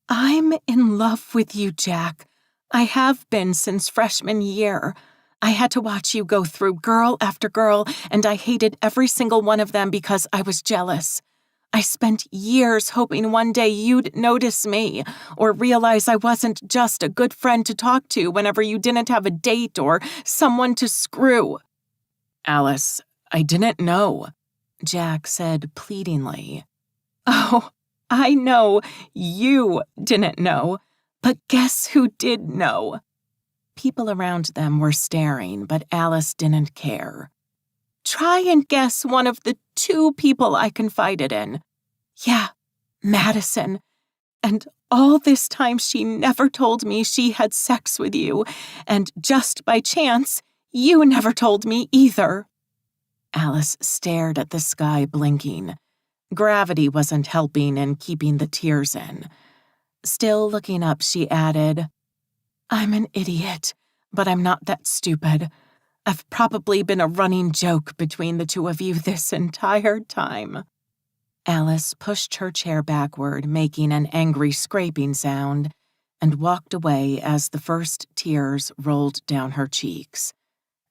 "I'm in love with you, Jack. I have been since freshman year. I had to watch you go through girl after girl, and I hated every single one of them because I was jealous. I spent years hoping one day you'd notice me, or realize I wasn't just a good friend to talk to whenever you didn't have a date or someone to screw." "Alice, I didn't know," Jack said pleadingly. "Oh, I know you didn't know, but guess who did know?" People around them were staring, but Alice didn't care. "Try and guess one of the two people I confided in." "Yeah, Madison. And all this time she never told me she had sex with you, and just by chance, you never told me either." Alice stared at the sky, blinking. Gravity wasn't helping in keeping the tears in. Still looking up, she added, "I'm an idiot, but I'm not that stupid. I've probably been a running joke between the two of you this entire time." Alice pushed her chair backward, making an angry scraping sound, and walked away as the first tears rolled down her cheeks.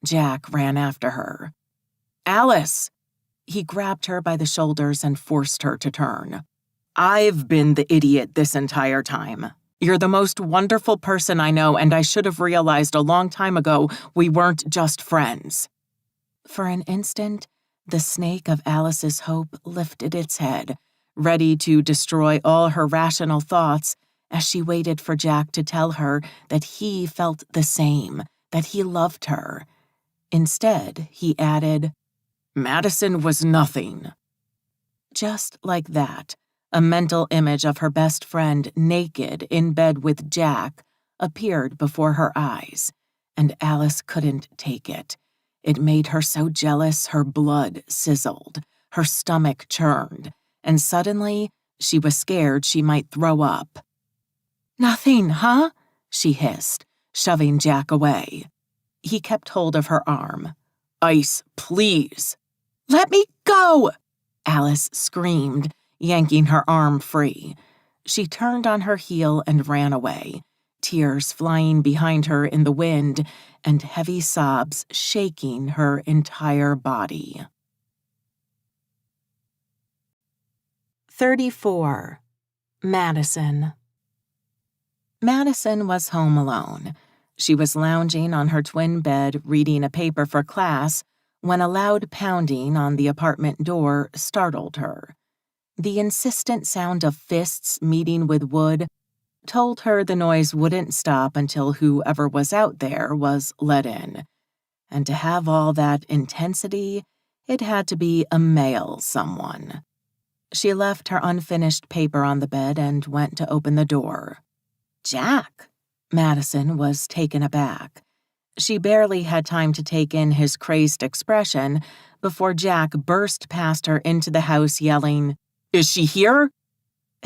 Jack ran after her. "Alice!" He grabbed her by the shoulders and forced her to turn. "I've been the idiot this entire time. You're the most wonderful person I know, and I should have realized a long time ago we weren't just friends." For an instant, the snake of Alice's hope lifted its head, ready to destroy all her rational thoughts as she waited for Jack to tell her that he felt the same, that he loved her. Instead, he added, "Madison was nothing." Just like that, a mental image of her best friend naked in bed with Jack appeared before her eyes, and Alice couldn't take it. It made her so jealous her blood sizzled, her stomach churned, and suddenly she was scared she might throw up. "Nothing, huh?" she hissed, shoving Jack away. He kept hold of her arm. "Ice, please." "Let me go!" Alice screamed, yanking her arm free. She turned on her heel and ran away, tears flying behind her in the wind and heavy sobs shaking her entire body. 34. Madison. Madison was home alone. She was lounging on her twin bed reading a paper for class when a loud pounding on the apartment door startled her. The insistent sound of fists meeting with wood told her the noise wouldn't stop until whoever was out there was let in. And to have all that intensity, it had to be a male someone. She left her unfinished paper on the bed and went to open the door. "Jack!" Madison was taken aback. She barely had time to take in his crazed expression before Jack burst past her into the house yelling, "Is she here?"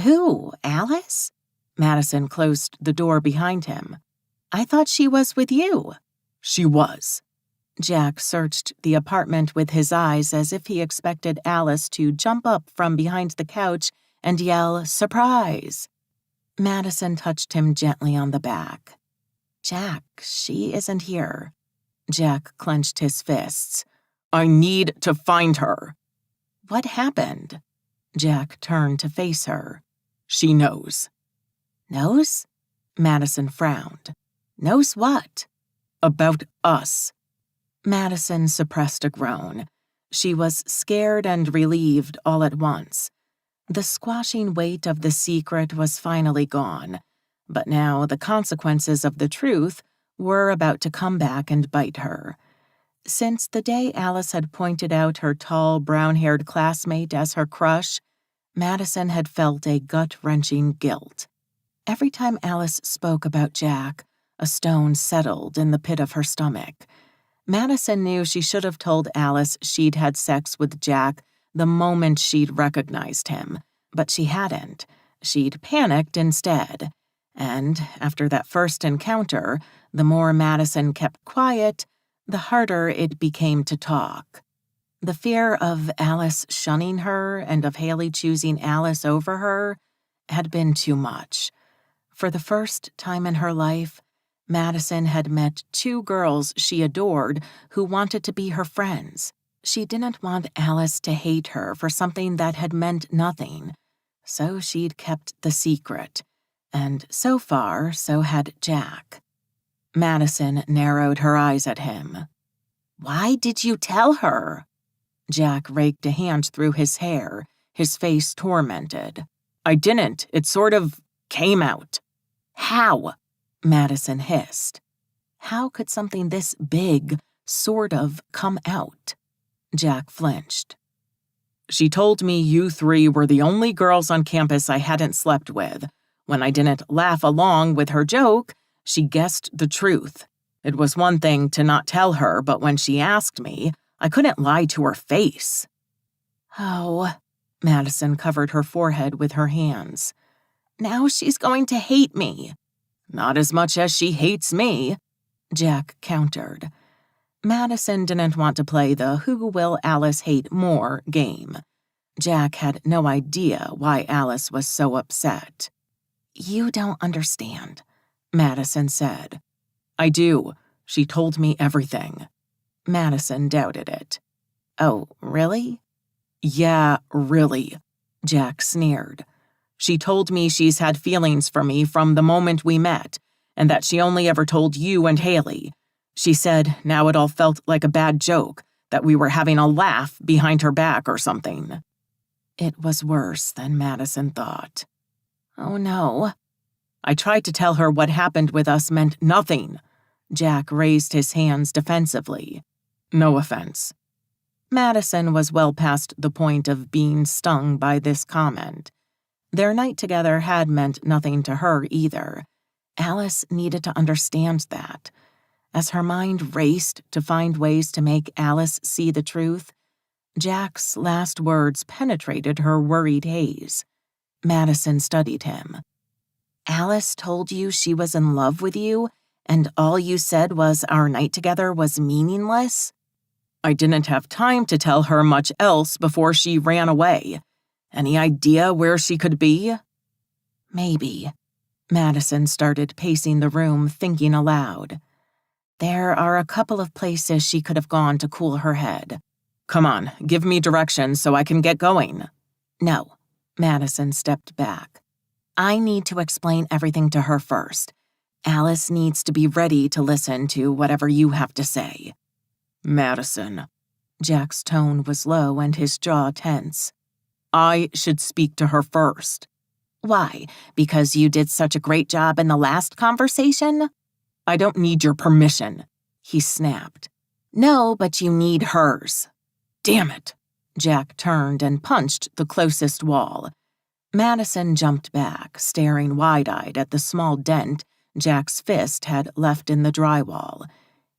"Who, Alice?" Madison closed the door behind him. "I thought she was with you." "She was." Jack searched the apartment with his eyes as if he expected Alice to jump up from behind the couch and yell, "Surprise!" Madison touched him gently on the back. "Jack, she isn't here." Jack clenched his fists. "I need to find her." "What happened?" Jack turned to face her. "She knows." "Knows?" Madison frowned. "Knows what?" "About us." Madison suppressed a groan. She was scared and relieved all at once. The squashing weight of the secret was finally gone, but now the consequences of the truth were about to come back and bite her. Since the day Alice had pointed out her tall, brown-haired classmate as her crush, Madison had felt a gut-wrenching guilt. Every time Alice spoke about Jack, a stone settled in the pit of her stomach. Madison knew she should have told Alice she'd had sex with Jack the moment she'd recognized him, but she hadn't. She'd panicked instead. And after that first encounter, the more Madison kept quiet, the harder it became to talk. The fear of Alice shunning her and of Haley choosing Alice over her had been too much. For the first time in her life, Madison had met two girls she adored who wanted to be her friends. She didn't want Alice to hate her for something that had meant nothing, so she'd kept the secret. And so far, so had Jack. Madison narrowed her eyes at him. "Why did you tell her?" Jack raked a hand through his hair, his face tormented. "I didn't. It sort of came out." "How?" Madison hissed. How could something this big sort of come out? Jack flinched. "She told me you three were the only girls on campus I hadn't slept with. When I didn't laugh along with her joke, she guessed the truth. It was one thing to not tell her, but when she asked me, I couldn't lie to her face." "Oh," Madison covered her forehead with her hands. "Now she's going to hate me." "Not as much as she hates me," Jack countered. Madison didn't want to play the who will Alice hate more game. Jack had no idea why Alice was so upset. "You don't understand," Madison said. "I do. She told me everything." Madison doubted it. "Oh, really?" "Yeah, really," Jack sneered. "She told me she's had feelings for me from the moment we met, and that she only ever told you and Haley. She said now it all felt like a bad joke, that we were having a laugh behind her back or something." It was worse than Madison thought. "Oh, no." "I tried to tell her what happened with us meant nothing." Jack raised his hands defensively. "No offense." Madison was well past the point of being stung by this comment. Their night together had meant nothing to her either. Alice needed to understand that. As her mind raced to find ways to make Alice see the truth, Jack's last words penetrated her worried haze. Madison studied him. Alice told you she was in love with you, and all you said was our night together was meaningless? I didn't have time to tell her much else before she ran away. Any idea where she could be? Maybe. Madison started pacing the room, thinking aloud. There are a couple of places she could have gone to cool her head. Come on, give me directions so I can get going. No. Madison stepped back. I need to explain everything to her first. Alice needs to be ready to listen to whatever you have to say. Madison. Jack's tone was low and his jaw tense. I should speak to her first. Why? Because you did such a great job in the last conversation? I don't need your permission, he snapped. No, but you need hers. Damn it. Jack turned and punched the closest wall. Madison jumped back, staring wide-eyed at the small dent Jack's fist had left in the drywall.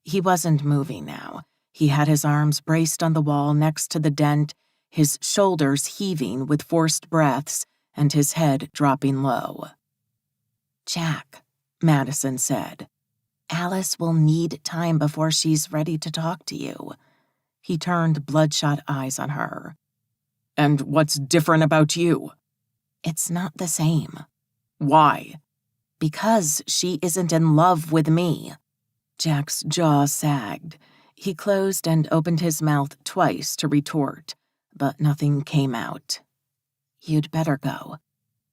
He wasn't moving now. He had his arms braced on the wall next to the dent, his shoulders heaving with forced breaths, and his head dropping low. Jack, Madison said, Alice will need time before she's ready to talk to you. He turned bloodshot eyes on her. And what's different about you? It's not the same. Why? Because she isn't in love with me. Jack's jaw sagged. He closed and opened his mouth twice to retort, but nothing came out. You'd better go.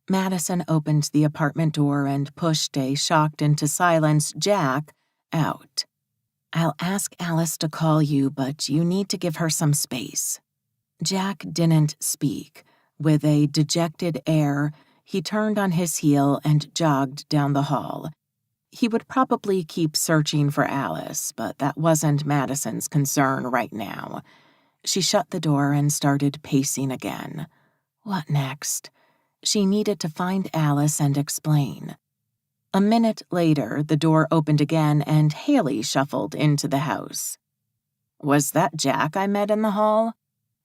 Madison opened the apartment door and pushed a shocked into silence Jack out. I'll ask Alice to call you, but you need to give her some space. Jack didn't speak. With a dejected air, he turned on his heel and jogged down the hall. He would probably keep searching for Alice, but that wasn't Madison's concern right now. She shut the door and started pacing again. What next? She needed to find Alice and explain. A minute later, the door opened again and Haley shuffled into the house. Was that Jack I met in the hall?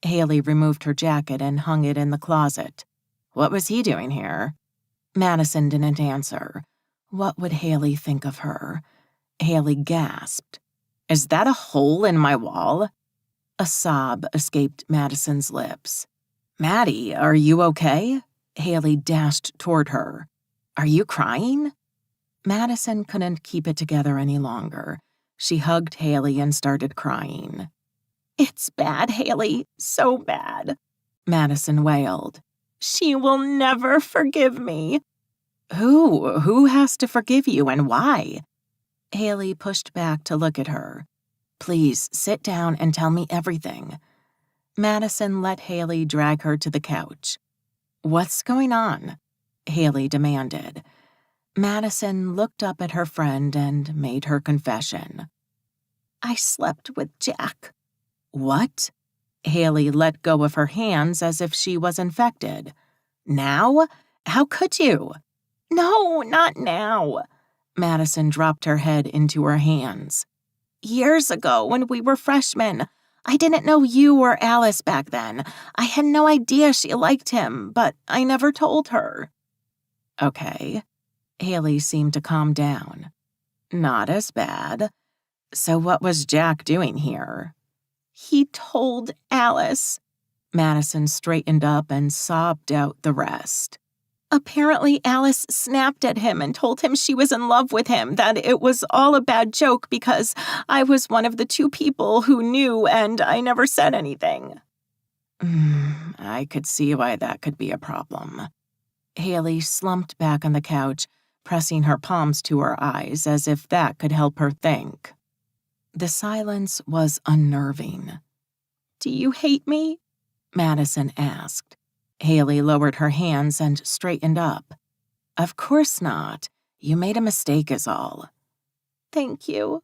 Haley removed her jacket and hung it in the closet. What was he doing here? Madison didn't answer. What would Haley think of her? Haley gasped. Is that a hole in my wall? A sob escaped Madison's lips. Maddie, are you okay? Haley dashed toward her. Are you crying? Madison couldn't keep it together any longer. She hugged Haley and started crying. It's bad, Haley, so bad, Madison wailed. She will never forgive me. Who has to forgive you and why? Haley pushed back to look at her. Please sit down and tell me everything. Madison let Haley drag her to the couch. What's going on? Haley demanded. Madison looked up at her friend and made her confession. I slept with Jack. What? Haley let go of her hands as if she was infected. Now? How could you? No, not now. Madison dropped her head into her hands. Years ago, when we were freshmen, I didn't know you or Alice back then. I had no idea she liked him, but I never told her. Okay. Haley seemed to calm down. Not as bad. So what was Jack doing here? He told Alice. Madison straightened up and sobbed out the rest. Apparently, Alice snapped at him and told him she was in love with him, that it was all a bad joke because I was one of the two people who knew and I never said anything. I could see why that could be a problem. Haley slumped back on the couch, pressing her palms to her eyes as if that could help her think. The silence was unnerving. Do you hate me? Madison asked. Haley lowered her hands and straightened up. Of course not. You made a mistake is all. Thank you.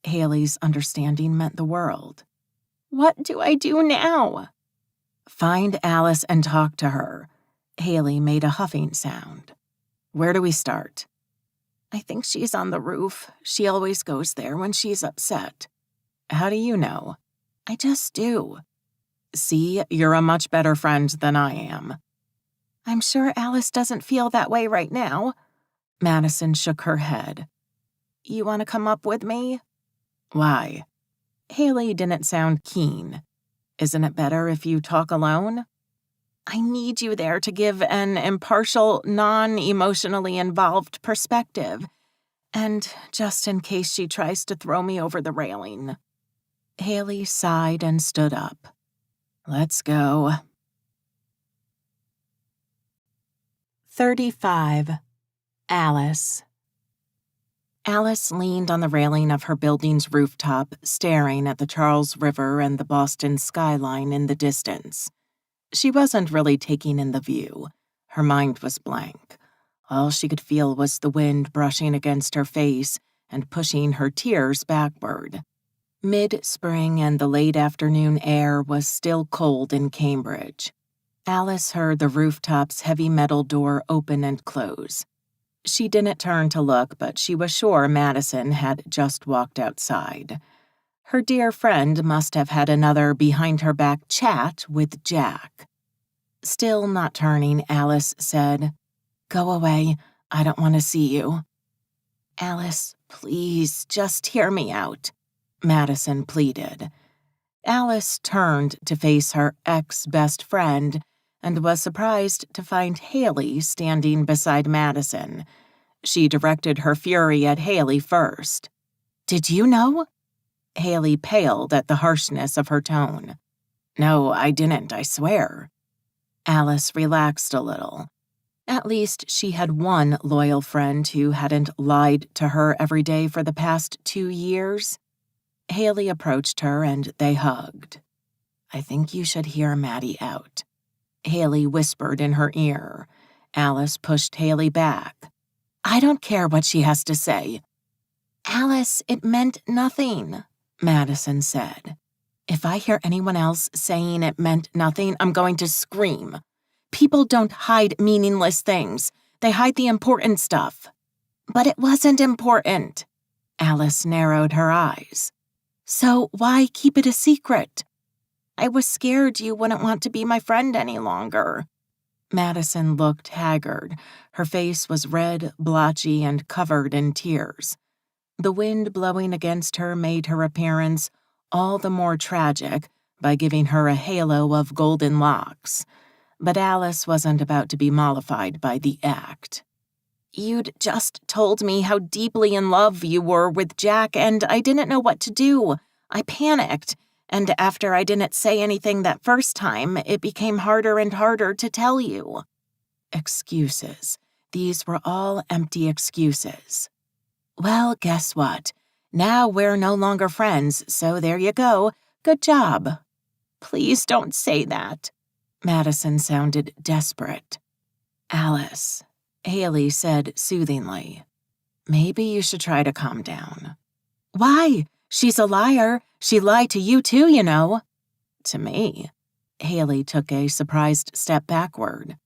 Haley's understanding meant the world. What do I do now? Find Alice and talk to her. Haley made a huffing sound. Where do we start? I think she's on the roof. She always goes there when she's upset. How do you know? I just do. See, you're a much better friend than I am. I'm sure Alice doesn't feel that way right now. Madison shook her head. You want to come up with me? Why? Haley didn't sound keen. Isn't it better if you talk alone? I need you there to give an impartial, non-emotionally involved perspective, and just in case she tries to throw me over the railing. Haley sighed and stood up. Let's go. 35. Alice. Alice leaned on the railing of her building's rooftop, staring at the Charles River and the Boston skyline in the distance. She wasn't really taking in the view. Her mind was blank. All she could feel was the wind brushing against her face and pushing her tears backward. Mid-spring and the late afternoon air was still cold in Cambridge. Alice heard the rooftop's heavy metal door open and close. She didn't turn to look, but she was sure Madison had just walked outside. Her dear friend must have had another behind-her-back chat with Jack. Still not turning, Alice said, Go away. I don't want to see you. Alice, please, just hear me out, Madison pleaded. Alice turned to face her ex-best friend and was surprised to find Haley standing beside Madison. She directed her fury at Haley first. Did you know? Haley paled at the harshness of her tone. No, I didn't, I swear. Alice relaxed a little. At least she had one loyal friend who hadn't lied to her every day for the past 2 years. Haley approached her and they hugged. I think you should hear Maddie out. Haley whispered in her ear. Alice pushed Haley back. I don't care what she has to say. Alice, it meant nothing, Madison said. If I hear anyone else saying it meant nothing, I'm going to scream. People don't hide meaningless things. They hide the important stuff. But it wasn't important. Alice narrowed her eyes. So why keep it a secret? I was scared you wouldn't want to be my friend any longer. Madison looked haggard. Her face was red, blotchy, and covered in tears. The wind blowing against her made her appearance all the more tragic by giving her a halo of golden locks. But Alice wasn't about to be mollified by the act. You'd just told me how deeply in love you were with Jack, and I didn't know what to do. I panicked, and after I didn't say anything that first time, it became harder and harder to tell you. Excuses. These were all empty excuses. Well, guess what? Now we're no longer friends, so there you go. Good job. Please don't say that. Madison sounded desperate. Alice, Haley said soothingly, maybe you should try to calm down. Why? She's a liar. She lied to you too, you know. To me. Haley took a surprised step backward.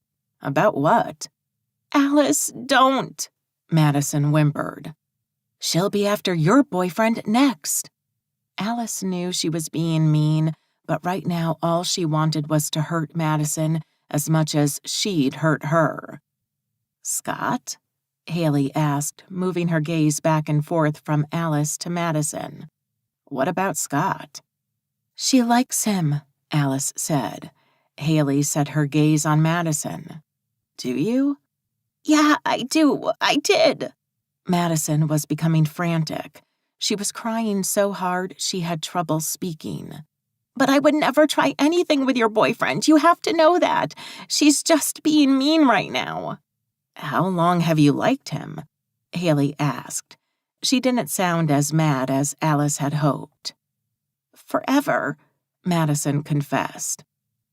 About what? Alice, don't, Madison whimpered. She'll be after your boyfriend next. Alice knew she was being mean, but right now all she wanted was to hurt Madison as much as she'd hurt her. Scott? Haley asked, moving her gaze back and forth from Alice to Madison. What about Scott? She likes him, Alice said. Haley set her gaze on Madison. Do you? Yeah, I do. I did. Madison was becoming frantic. She was crying so hard she had trouble speaking. But I would never try anything with your boyfriend. You have to know that. She's just being mean right now. How long have you liked him? Haley asked. She didn't sound as mad as Alice had hoped. Forever, Madison confessed.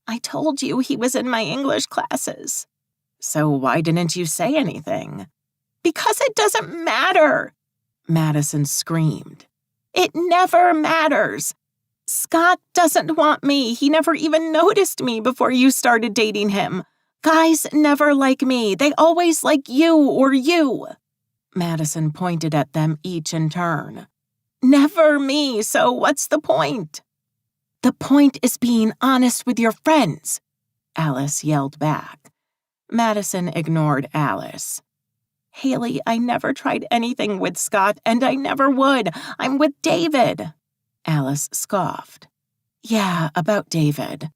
I told you he was in my English classes. So why didn't you say anything? Because it doesn't matter, Madison screamed. It never matters. Scott doesn't want me. He never even noticed me before you started dating him. Guys never like me. They always like you or you. Madison pointed at them each in turn. Never me, so what's the point? The point is being honest with your friends, Alice yelled back. Madison ignored Alice. Haley, I never tried anything with Scott, and I never would. I'm with David. Alice scoffed. Yeah, about David.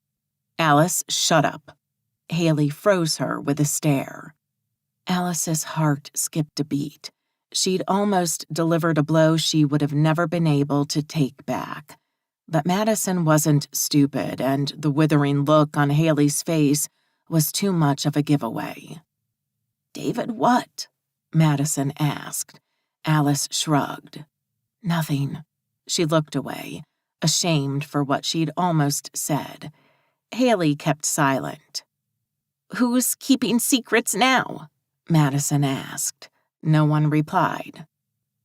Alice, shut up. Haley froze her with a stare. Alice's heart skipped a beat. She'd almost delivered a blow she would have never been able to take back. But Madison wasn't stupid, and the withering look on Haley's face was too much of a giveaway. David what? Madison asked. Alice shrugged. Nothing. She looked away, ashamed for what she'd almost said. Haley kept silent. Who's keeping secrets now? Madison asked. No one replied.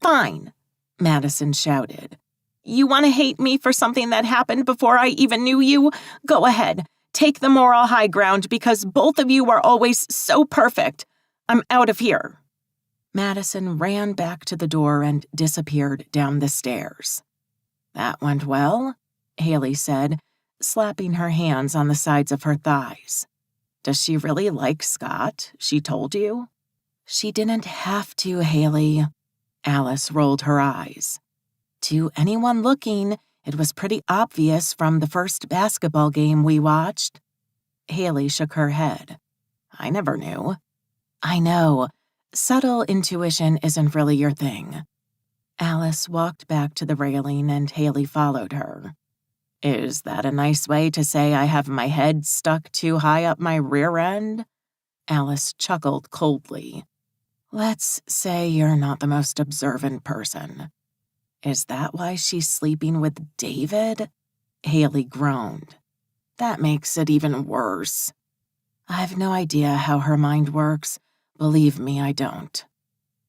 Fine, Madison shouted. You want to hate me for something that happened before I even knew you? Go ahead. Take the moral high ground because both of you are always so perfect. I'm out of here. Madison ran back to the door and disappeared down the stairs. That went well, Haley said, slapping her hands on the sides of her thighs. Does she really like Scott? She told you? She didn't have to, Haley. Alice rolled her eyes. To anyone looking, it was pretty obvious from the first basketball game we watched. Haley shook her head. I never knew. I know. Subtle intuition isn't really your thing. Alice walked back to the railing and Haley followed her. Is that a nice way to say I have my head stuck too high up my rear end? Alice chuckled coldly. Let's say you're not the most observant person. Is that why she's sleeping with David? Haley groaned. That makes it even worse. I've no idea how her mind works. Believe me, I don't.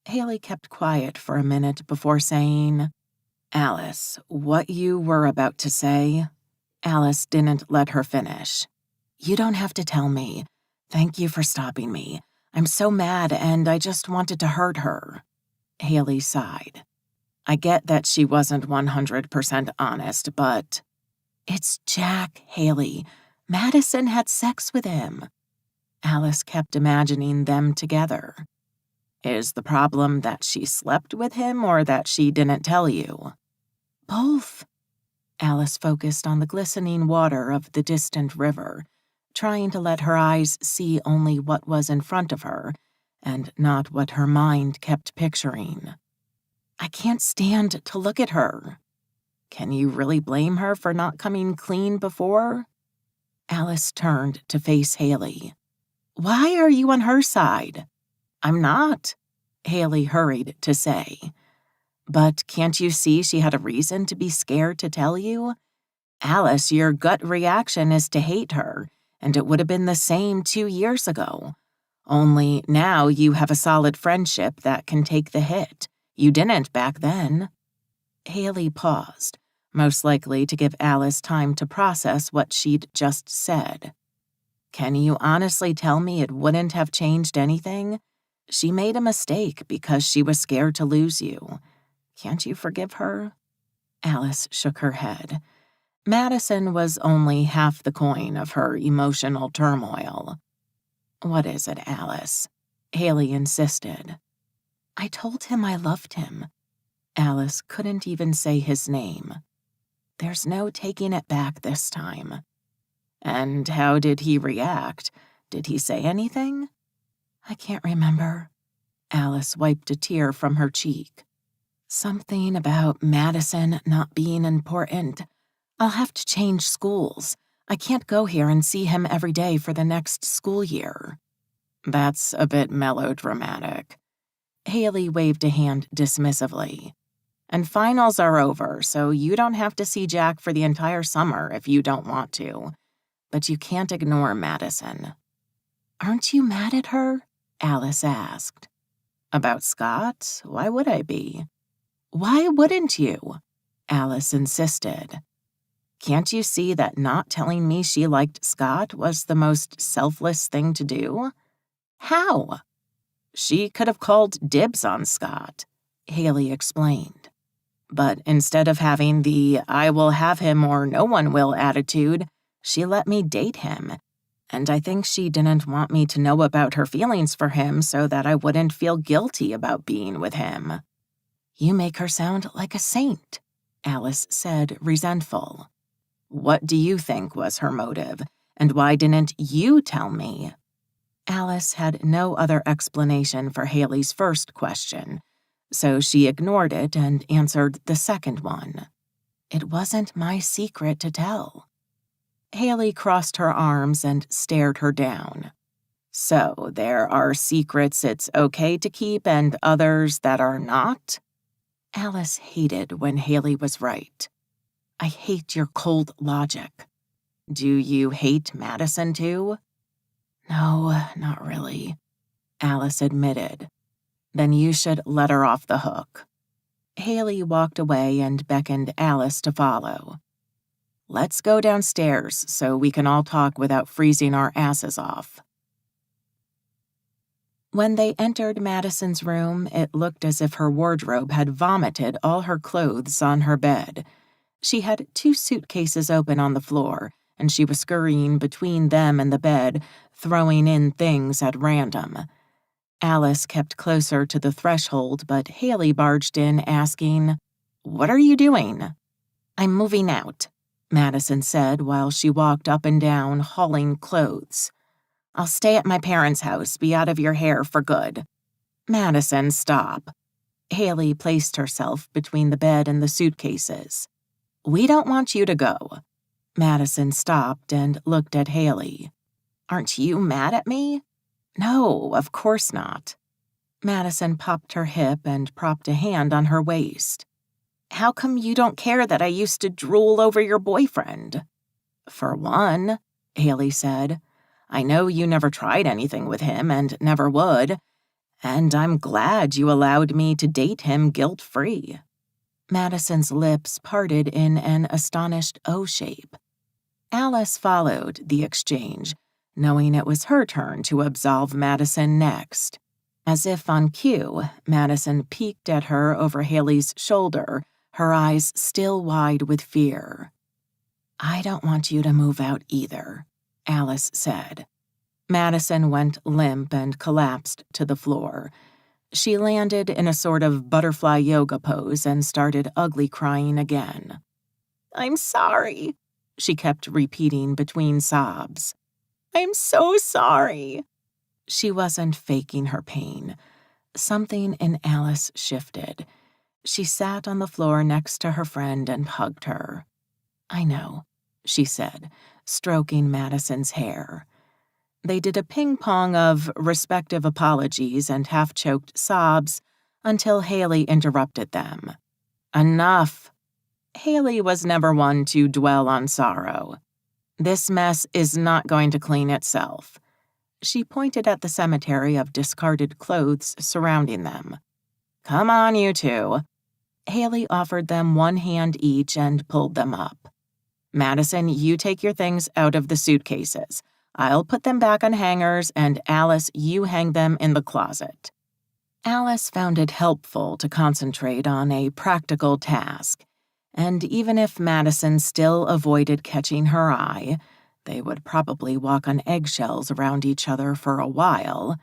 Haley kept quiet for a minute before saying, Alice, what you were about to say? Alice didn't let her finish. You don't have to tell me. Thank you for stopping me. I'm so mad and I just wanted to hurt her. Haley sighed. I get that she wasn't 100% honest, but... It's Jack, Haley. Madison had sex with him. Alice kept imagining them together. Is the problem that she slept with him or that she didn't tell you? Both. Alice focused on the glistening water of the distant river, trying to let her eyes see only what was in front of her and not what her mind kept picturing. I can't stand to look at her. Can you really blame her for not coming clean before? Alice turned to face Haley. Why are you on her side? I'm not, Haley hurried to say. But can't you see she had a reason to be scared to tell you? Alice, your gut reaction is to hate her, and it would have been the same 2 years ago. Only now you have a solid friendship that can take the hit. You didn't back then. Haley paused, most likely to give Alice time to process what she'd just said. Can you honestly tell me it wouldn't have changed anything? She made a mistake because she was scared to lose you. Can't you forgive her? Alice shook her head. Madison was only half the coin of her emotional turmoil. What is it, Alice? Haley insisted. I told him I loved him. Alice couldn't even say his name. There's no taking it back this time. And how did he react? Did he say anything? I can't remember. Alice wiped a tear from her cheek. Something about Madison not being important. I'll have to change schools. I can't go here and see him every day for the next school year. That's a bit melodramatic. Haley waved a hand dismissively. And finals are over, so you don't have to see Jack for the entire summer if you don't want to. But you can't ignore Madison. Aren't you mad at her? Alice asked. About Scott? Why would I be? Why wouldn't you? Alice insisted. Can't you see that not telling me she liked Scott was the most selfless thing to do? How? She could have called dibs on Scott, Haley explained. But instead of having the I will have him or no one will attitude, she let me date him. And I think she didn't want me to know about her feelings for him so that I wouldn't feel guilty about being with him. You make her sound like a saint, Alice said, resentful. What do you think was her motive, and why didn't you tell me? Alice had no other explanation for Haley's first question, so she ignored it and answered the second one. It wasn't my secret to tell. Haley crossed her arms and stared her down. So there are secrets it's okay to keep and others that are not? Alice hated when Haley was right. I hate your cold logic. Do you hate Madison too? No, not really, Alice admitted. Then you should let her off the hook. Haley walked away and beckoned Alice to follow. Let's go downstairs so we can all talk without freezing our asses off. When they entered Madison's room, it looked as if her wardrobe had vomited all her clothes on her bed. She had 2 suitcases open on the floor, and she was scurrying between them and the bed, throwing in things at random. Alice kept closer to the threshold, but Haley barged in, asking, What are you doing? I'm moving out, Madison said while she walked up and down, hauling clothes. I'll stay at my parents' house, be out of your hair for good. Madison, stop. Haley placed herself between the bed and the suitcases. We don't want you to go. Madison stopped and looked at Haley. Aren't you mad at me? No, of course not. Madison popped her hip and propped a hand on her waist. How come you don't care that I used to drool over your boyfriend? For one, Haley said, I know you never tried anything with him and never would, and I'm glad you allowed me to date him guilt-free. Madison's lips parted in an astonished O shape. Alice followed the exchange, knowing it was her turn to absolve Madison next. As if on cue, Madison peeked at her over Haley's shoulder, her eyes still wide with fear. I don't want you to move out either, Alice said. Madison went limp and collapsed to the floor. She landed in a sort of butterfly yoga pose and started ugly crying again. I'm sorry, she kept repeating between sobs. I'm so sorry. She wasn't faking her pain. Something in Alice shifted. She sat on the floor next to her friend and hugged her. I know, she said, stroking Madison's hair. They did a ping-pong of respective apologies and half-choked sobs until Haley interrupted them. Enough. Haley was never one to dwell on sorrow. This mess is not going to clean itself. She pointed at the cemetery of discarded clothes surrounding them. Come on, you two. Haley offered them one hand each and pulled them up. Madison, you take your things out of the suitcases. I'll put them back on hangers, and Alice, you hang them in the closet. Alice found it helpful to concentrate on a practical task, and even if Madison still avoided catching her eye, they would probably walk on eggshells around each other for a while.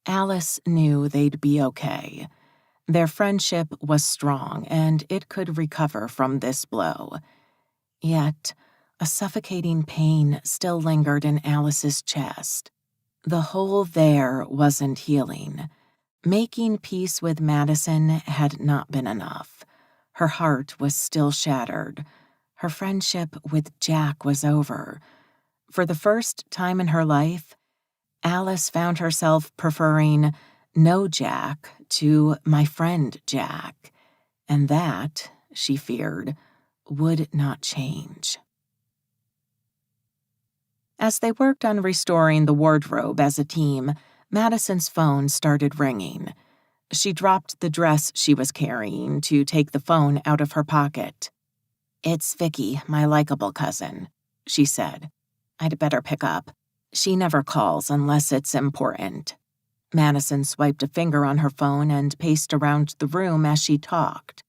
Alice knew they'd be okay. Their friendship was strong, and it could recover from this blow. Yet, a suffocating pain still lingered in Alice's chest. The hole there wasn't healing. Making peace with Madison had not been enough. Her heart was still shattered. Her friendship with Jack was over. For the first time in her life, Alice found herself preferring no Jack to my friend Jack, and that, she feared, would not change. As they worked on restoring the wardrobe as a team, Madison's phone started ringing. She dropped the dress she was carrying to take the phone out of her pocket. It's Vicky, my likable cousin, she said. I'd better pick up. She never calls unless it's important. Madison swiped a finger on her phone and paced around the room as she talked.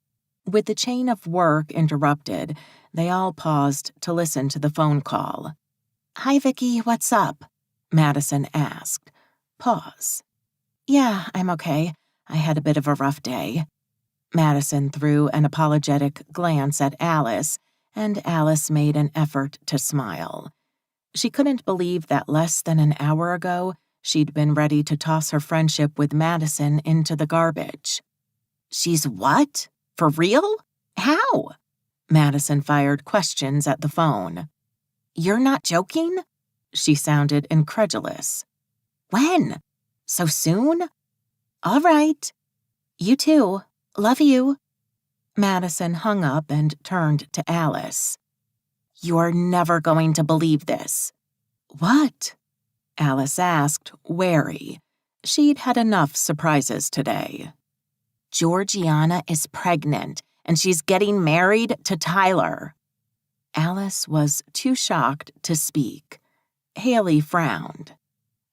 With the chain of work interrupted, they all paused to listen to the phone call. "Hi, Vicky, what's up?" Madison asked. Pause. "Yeah, I'm okay. I had a bit of a rough day." Madison threw an apologetic glance at Alice, and Alice made an effort to smile. She couldn't believe that less than an hour ago, she'd been ready to toss her friendship with Madison into the garbage. "She's what? For real? How?" Madison fired questions at the phone. "You're not joking?" She sounded incredulous. "When? So soon? All right. You too. Love you." Madison hung up and turned to Alice. "You're never going to believe this." "What?" Alice asked, wary. She'd had enough surprises today. "Georgiana is pregnant, and she's getting married to Tyler." Alice was too shocked to speak. Haley frowned.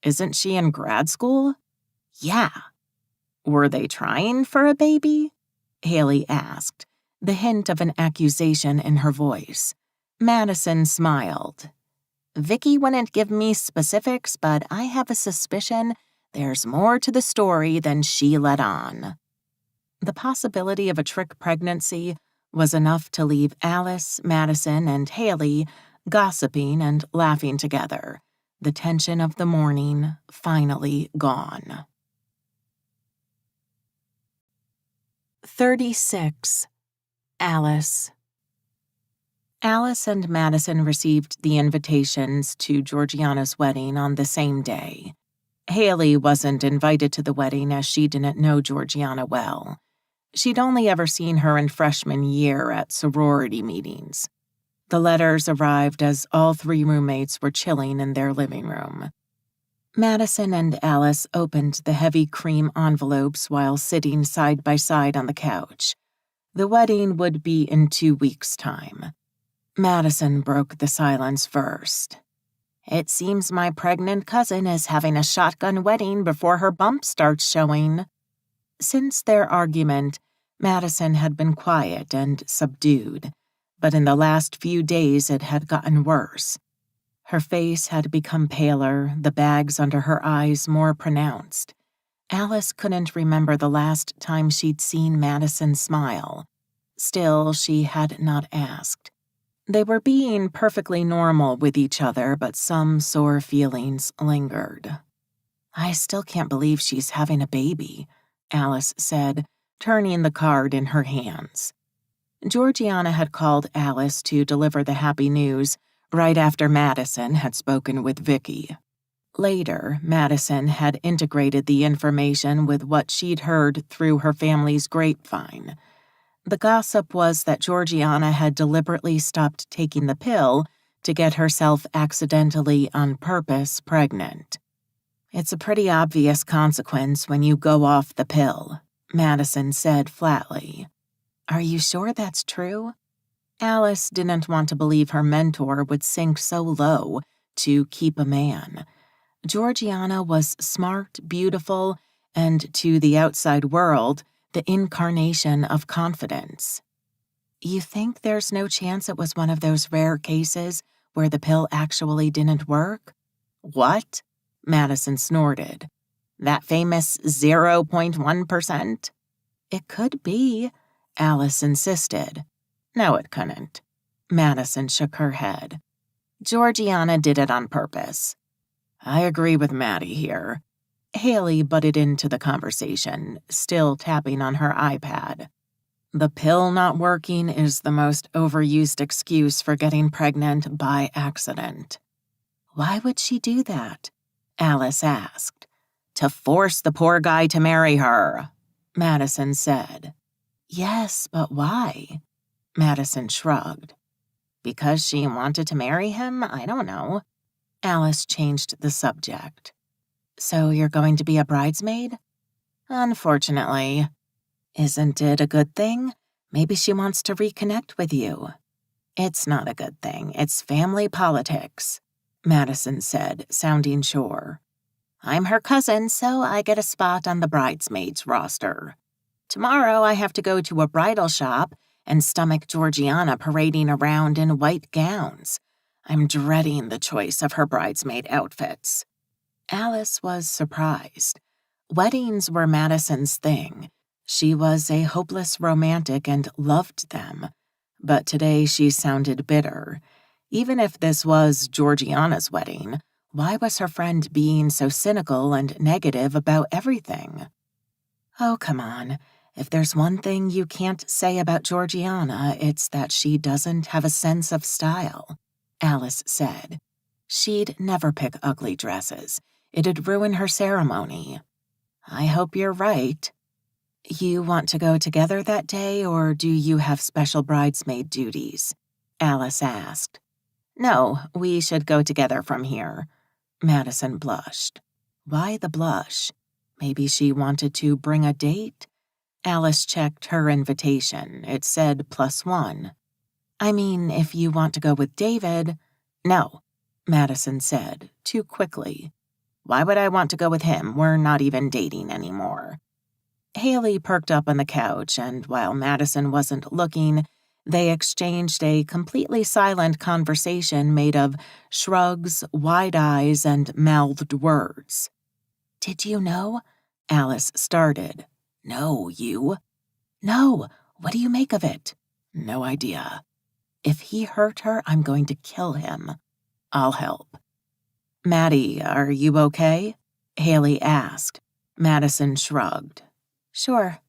"Isn't she in grad school?" "Yeah." "Were they trying for a baby?" Haley asked, the hint of an accusation in her voice. Madison smiled. "Vicky wouldn't give me specifics, but I have a suspicion there's more to the story than she let on." The possibility of a trick pregnancy was enough to leave Alice, Madison, and Haley gossiping and laughing together, the tension of the morning finally gone. 36. Alice. Alice and Madison received the invitations to Georgiana's wedding on the same day. Haley wasn't invited to the wedding as she didn't know Georgiana well. She'd only ever seen her in freshman year at sorority meetings. The letters arrived as all three roommates were chilling in their living room. Madison and Alice opened the heavy cream envelopes while sitting side by side on the couch. The wedding would be in 2 weeks' time. Madison broke the silence first. "It seems my pregnant cousin is having a shotgun wedding before her bump starts showing." Since their argument, Madison had been quiet and subdued, but in the last few days it had gotten worse. Her face had become paler, the bags under her eyes more pronounced. Alice couldn't remember the last time she'd seen Madison smile. Still, she had not asked. They were being perfectly normal with each other, but some sore feelings lingered. "I still can't believe she's having a baby," Alice said, turning the card in her hands. Georgiana had called Alice to deliver the happy news right after Madison had spoken with Vicky. Later, Madison had integrated the information with what she'd heard through her family's grapevine. The gossip was that Georgiana had deliberately stopped taking the pill to get herself accidentally on purpose pregnant. "It's a pretty obvious consequence when you go off the pill," Madison said flatly. "Are you sure that's true?" Alice didn't want to believe her mentor would sink so low to keep a man. Georgiana was smart, beautiful, and to the outside world, the incarnation of confidence. "You think there's no chance it was one of those rare cases where the pill actually didn't work?" "What?" Madison snorted. "That famous 0.1%? "It could be," Alice insisted. "No, it couldn't." Madison shook her head. "Georgiana did it on purpose." "I agree with Maddie here." Haley butted into the conversation, still tapping on her iPad. "The pill not working is the most overused excuse for getting pregnant by accident." "Why would she do that?" Alice asked. "To force the poor guy to marry her," Madison said. "Yes, but why?" Madison shrugged. "Because she wanted to marry him? I don't know." Alice changed the subject. "So you're going to be a bridesmaid?" "Unfortunately." "Isn't it a good thing? Maybe she wants to reconnect with you." "It's not a good thing. It's family politics," Madison said, sounding sure. I'm her cousin, so I get a spot on the bridesmaids roster. Tomorrow I have to go to a bridal shop and stomach Georgiana parading around in white gowns. I'm dreading the choice of her bridesmaid outfits." Alice was surprised. Weddings were Madison's thing. She was a hopeless romantic and loved them. But today she sounded bitter. Even if this was Georgiana's wedding, why was her friend being so cynical and negative about everything? "Oh, come on. If there's one thing you can't say about Georgiana, it's that she doesn't have a sense of style," Alice said. "She'd never pick ugly dresses. It'd ruin her ceremony." "I hope you're right." "You want to go together that day, or do you have special bridesmaid duties?" Alice asked. "No, we should go together from here." Madison blushed. Why the blush? Maybe she wanted to bring a date? Alice checked her invitation. It said +1. "I mean, if you want to go with David—" "No," Madison said, too quickly. "Why would I want to go with him? We're not even dating anymore." Haley perked up on the couch, and while Madison wasn't looking, they exchanged a completely silent conversation made of shrugs, wide eyes, and mouthed words. "Did you know?" Alice started. "No, you." "No, what do you make of it?" "No idea." "If he hurt her, I'm going to kill him." "I'll help." "Maddie, are you okay?" Haley asked. Madison shrugged. "Sure."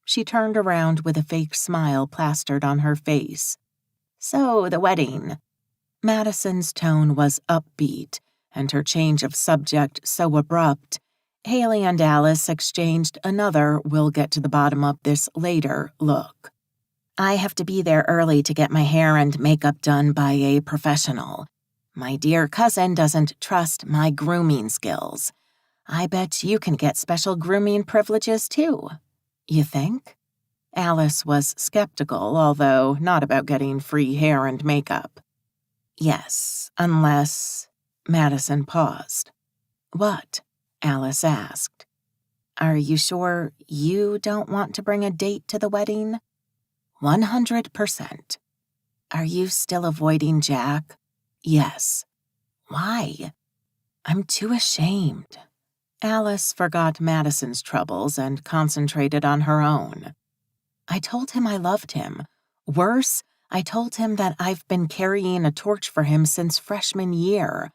She turned around with a fake smile plastered on her face. "So, the wedding." Madison's tone was upbeat, and her change of subject so abrupt. Haley and Alice exchanged another "we'll get to the bottom of this later" look. "I have to be there early to get my hair and makeup done by a professional. My dear cousin doesn't trust my grooming skills. I bet you can get special grooming privileges, too." "You think?" Alice was skeptical, although not about getting free hair and makeup. "Yes, unless—" Madison paused. "What?" Alice asked. "Are you sure you don't want to bring a date to the wedding?" 100%. "Are you still avoiding Jack?" "Yes." "Why?" "I'm too ashamed." Alice forgot Madison's troubles and concentrated on her own. "I told him I loved him. Worse, I told him that I've been carrying a torch for him since freshman year.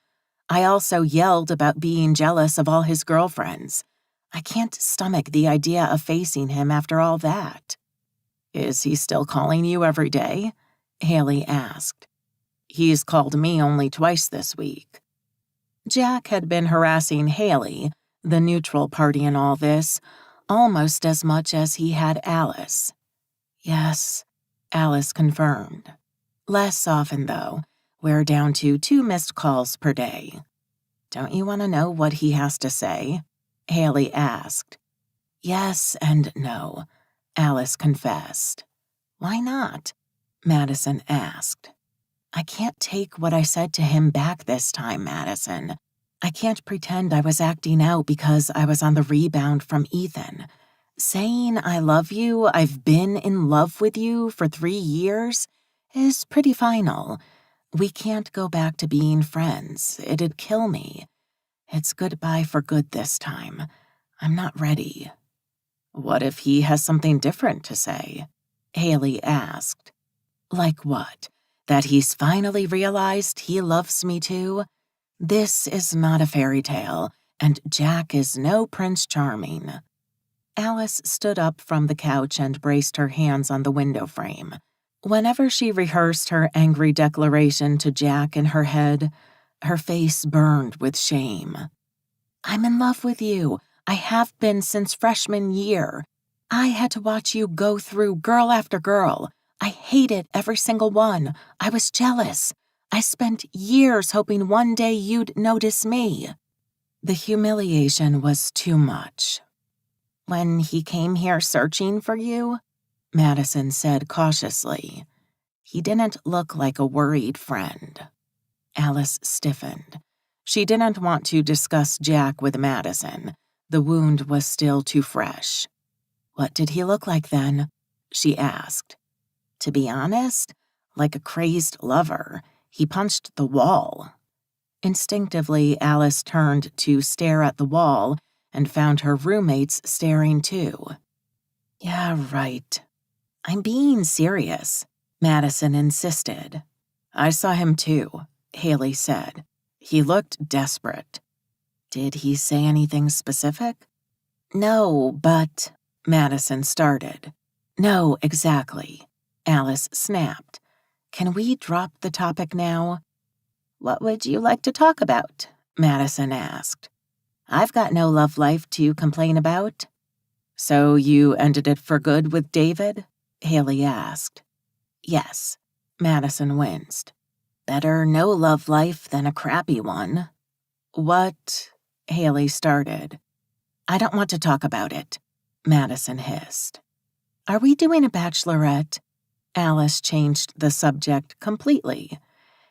I also yelled about being jealous of all his girlfriends. I can't stomach the idea of facing him after all that." "Is he still calling you every day?" Haley asked. "He's called me only twice this week." Jack had been harassing Haley, the neutral party in all this, almost as much as he had Alice. "Yes," Alice confirmed. "Less often, though. We're down to 2 missed calls per day." "Don't you want to know what he has to say?" Haley asked. "Yes and no," Alice confessed. "Why not?" Madison asked. "I can't take what I said to him back this time, Madison. I can't pretend I was acting out because I was on the rebound from Ethan. Saying I love you, I've been in love with you for 3 years, is pretty final. We can't go back to being friends. It'd kill me. It's goodbye for good this time. I'm not ready." "What if he has something different to say?" Haley asked. "Like what? That he's finally realized he loves me too? This is not a fairy tale, and Jack is no Prince Charming." Alice stood up from the couch and braced her hands on the window frame. Whenever she rehearsed her angry declaration to Jack in her head, her face burned with shame. "I'm in love with you. I have been since freshman year. I had to watch you go through girl after girl. I hated every single one. I was jealous. I spent years hoping one day you'd notice me." The humiliation was too much. "When he came here searching for you?" Madison said cautiously. "He didn't look like a worried friend." Alice stiffened. She didn't want to discuss Jack with Madison. The wound was still too fresh. "What did he look like then?" she asked. "To be honest, like a crazed lover. He punched the wall." Instinctively, Alice turned to stare at the wall and found her roommates staring too. "Yeah, right. I'm being serious," Madison insisted. "I saw him too," Haley said. "He looked desperate." "Did he say anything specific?" "No, but," Madison started. "No, exactly," Alice snapped. "Can we drop the topic now?" "What would you like to talk about?" Madison asked. "I've got no love life to complain about." "So you ended it for good with David?" Haley asked. "Yes," Madison winced. "Better no love life than a crappy one." "What?" Haley started. "I don't want to talk about it," Madison hissed. "Are we doing a bachelorette?" Alice changed the subject completely.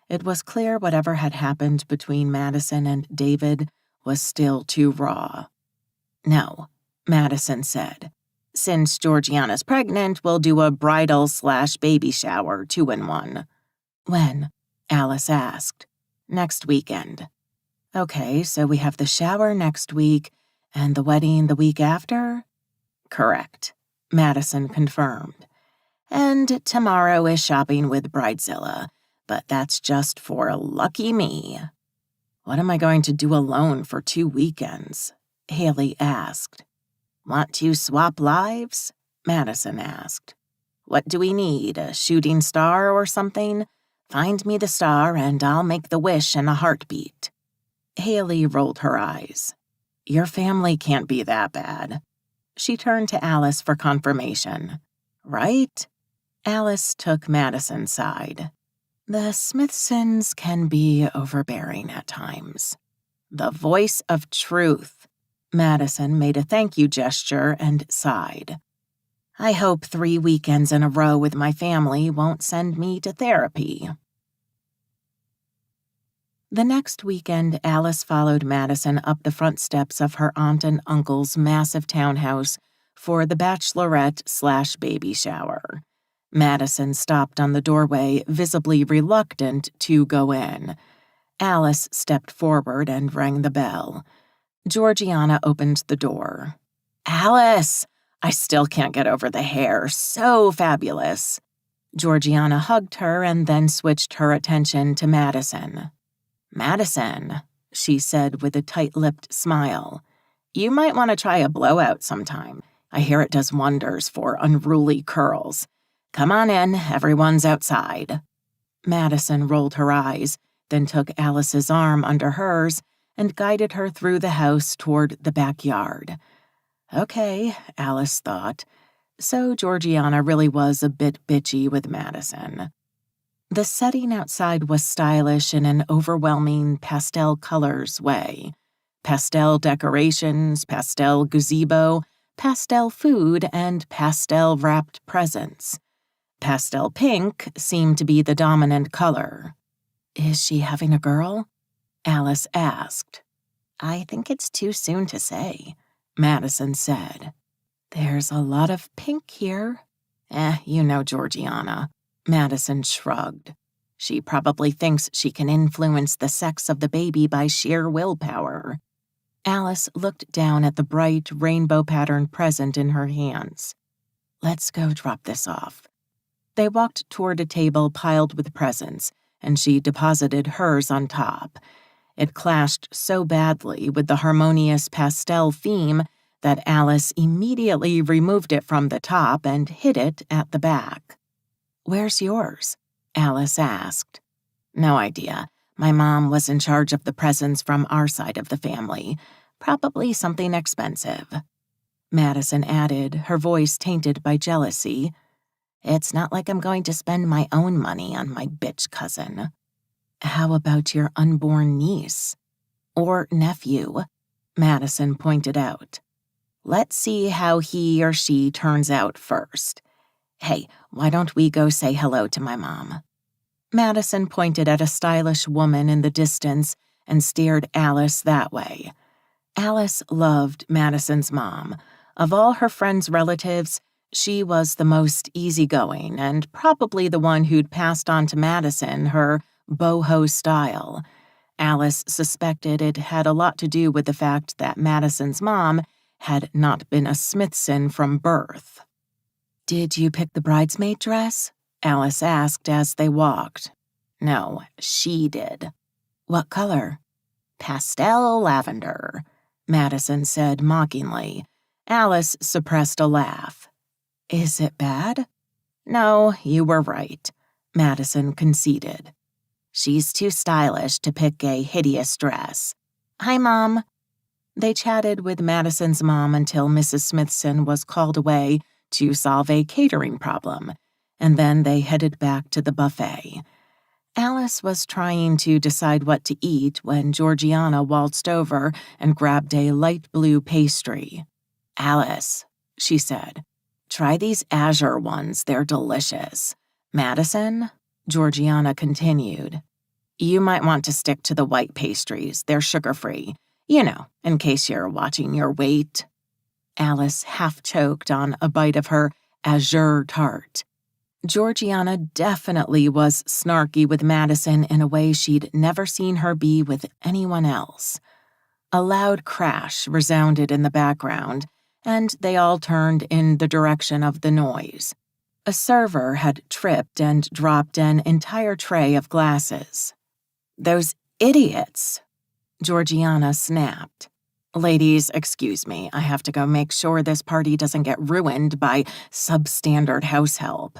It was clear whatever had happened between Madison and David was still too raw. "No," Madison said. "Since Georgiana's pregnant, we'll do a bridal/baby shower 2-in-1. "When?" Alice asked. "Next weekend." "Okay, so we have the shower next week and the wedding the week after?" "Correct," Madison confirmed. "And tomorrow is shopping with Bridezilla. But that's just for lucky me." "What am I going to do alone for 2 weekends?" Haley asked. "Want to swap lives?" Madison asked. "What do we need, a shooting star or something? Find me the star and I'll make the wish in a heartbeat." Haley rolled her eyes. "Your family can't be that bad." She turned to Alice for confirmation. "Right?" Alice took Madison's side. "The Smithsons can be overbearing at times." "The voice of truth." Madison made a thank you gesture and sighed. "I hope 3 weekends in a row with my family won't send me to therapy." The next weekend, Alice followed Madison up the front steps of her aunt and uncle's massive townhouse for the bachelorette/baby shower. Madison stopped on the doorway, visibly reluctant to go in. Alice stepped forward and rang the bell. Georgiana opened the door. "Alice! I still can't get over the hair. So fabulous." Georgiana hugged her and then switched her attention to Madison. "Madison," she said with a tight-lipped smile, "you might want to try a blowout sometime. I hear it does wonders for unruly curls. Come on in, everyone's outside." Madison rolled her eyes, then took Alice's arm under hers and guided her through the house toward the backyard. Okay, Alice thought. So Georgiana really was a bit bitchy with Madison. The setting outside was stylish in an overwhelming pastel colors way. Pastel decorations, pastel gazebo, pastel food, and pastel-wrapped presents. Pastel pink seemed to be the dominant color. "Is she having a girl?" Alice asked. "I think it's too soon to say," Madison said. "There's a lot of pink here." You know Georgiana," Madison shrugged. "She probably thinks she can influence the sex of the baby by sheer willpower." Alice looked down at the bright, rainbow-patterned present in her hands. "Let's go drop this off." They walked toward a table piled with presents, and she deposited hers on top. It clashed so badly with the harmonious pastel theme that Alice immediately removed it from the top and hid it at the back. "Where's yours?" Alice asked. "No idea. My mom was in charge of the presents from our side of the family. Probably something expensive." Madison added, her voice tainted by jealousy. "It's not like I'm going to spend my own money on my bitch cousin." "How about your unborn niece?" "Or nephew," Madison pointed out. "Let's see how he or she turns out first. Hey, why don't we go say hello to my mom?" Madison pointed at a stylish woman in the distance and steered Alice that way. Alice loved Madison's mom. Of all her friends' relatives, she was the most easygoing and probably the one who'd passed on to Madison her boho style. Alice suspected it had a lot to do with the fact that Madison's mom had not been a Smithson from birth. "Did you pick the bridesmaid dress?" Alice asked as they walked. "No, she did." "What color?" "Pastel lavender," Madison said mockingly. Alice suppressed a laugh. "Is it bad?" "No, you were right," Madison conceded. "She's too stylish to pick a hideous dress. Hi, Mom." They chatted with Madison's mom until Mrs. Smithson was called away to solve a catering problem, and then they headed back to the buffet. Alice was trying to decide what to eat when Georgiana waltzed over and grabbed a light blue pastry. "Alice," she said, "try these azure ones, they're delicious." "Madison," Georgiana continued, "you might want to stick to the white pastries, they're sugar-free. You know, in case you're watching your weight." Alice half choked on a bite of her azure tart. Georgiana definitely was snarky with Madison in a way she'd never seen her be with anyone else. A loud crash resounded in the background, and they all turned in the direction of the noise. A server had tripped and dropped an entire tray of glasses. "Those idiots!" Georgiana snapped. "Ladies, excuse me, I have to go make sure this party doesn't get ruined by substandard house help."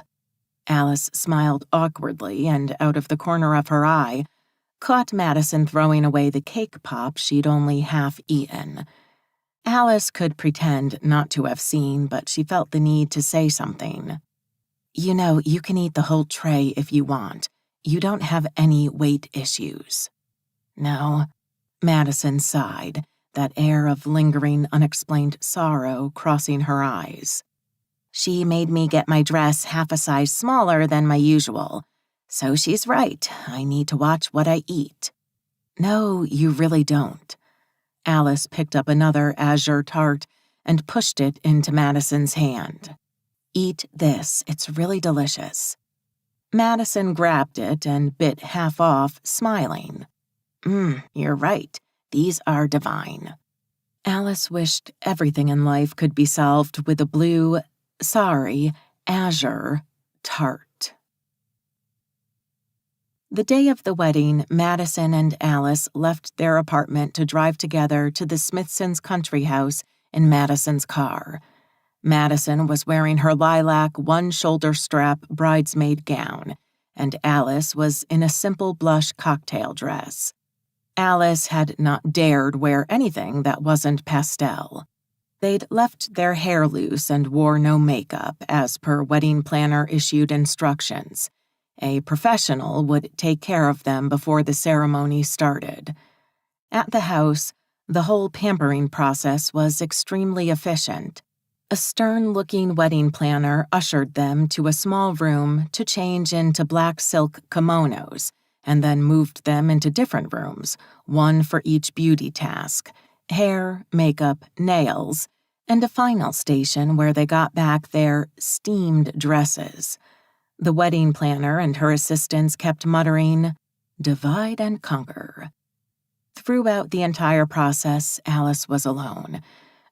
Alice smiled awkwardly and out of the corner of her eye, caught Madison throwing away the cake pop she'd only half eaten. Alice could pretend not to have seen, but she felt the need to say something. "You know, you can eat the whole tray if you want. You don't have any weight issues." "No," Madison sighed, that air of lingering, unexplained sorrow crossing her eyes. "She made me get my dress half a size smaller than my usual. So she's right, I need to watch what I eat." "No, you really don't." Alice picked up another azure tart and pushed it into Madison's hand. "Eat this, it's really delicious." Madison grabbed it and bit half off, smiling. You're right, these are divine." Alice wished everything in life could be solved with a azure tart. The day of the wedding, Madison and Alice left their apartment to drive together to the Smithsons' country house in Madison's car. Madison was wearing her lilac one-shoulder-strap bridesmaid gown, and Alice was in a simple blush cocktail dress. Alice had not dared wear anything that wasn't pastel. They'd left their hair loose and wore no makeup, as per wedding planner issued instructions. A professional would take care of them before the ceremony started. At the house, the whole pampering process was extremely efficient. A stern-looking wedding planner ushered them to a small room to change into black silk kimonos, and then moved them into different rooms, one for each beauty task: hair, makeup, nails, and a final station where they got back their steamed dresses. The wedding planner and her assistants kept muttering, "Divide and conquer." Throughout the entire process, Alice was alone.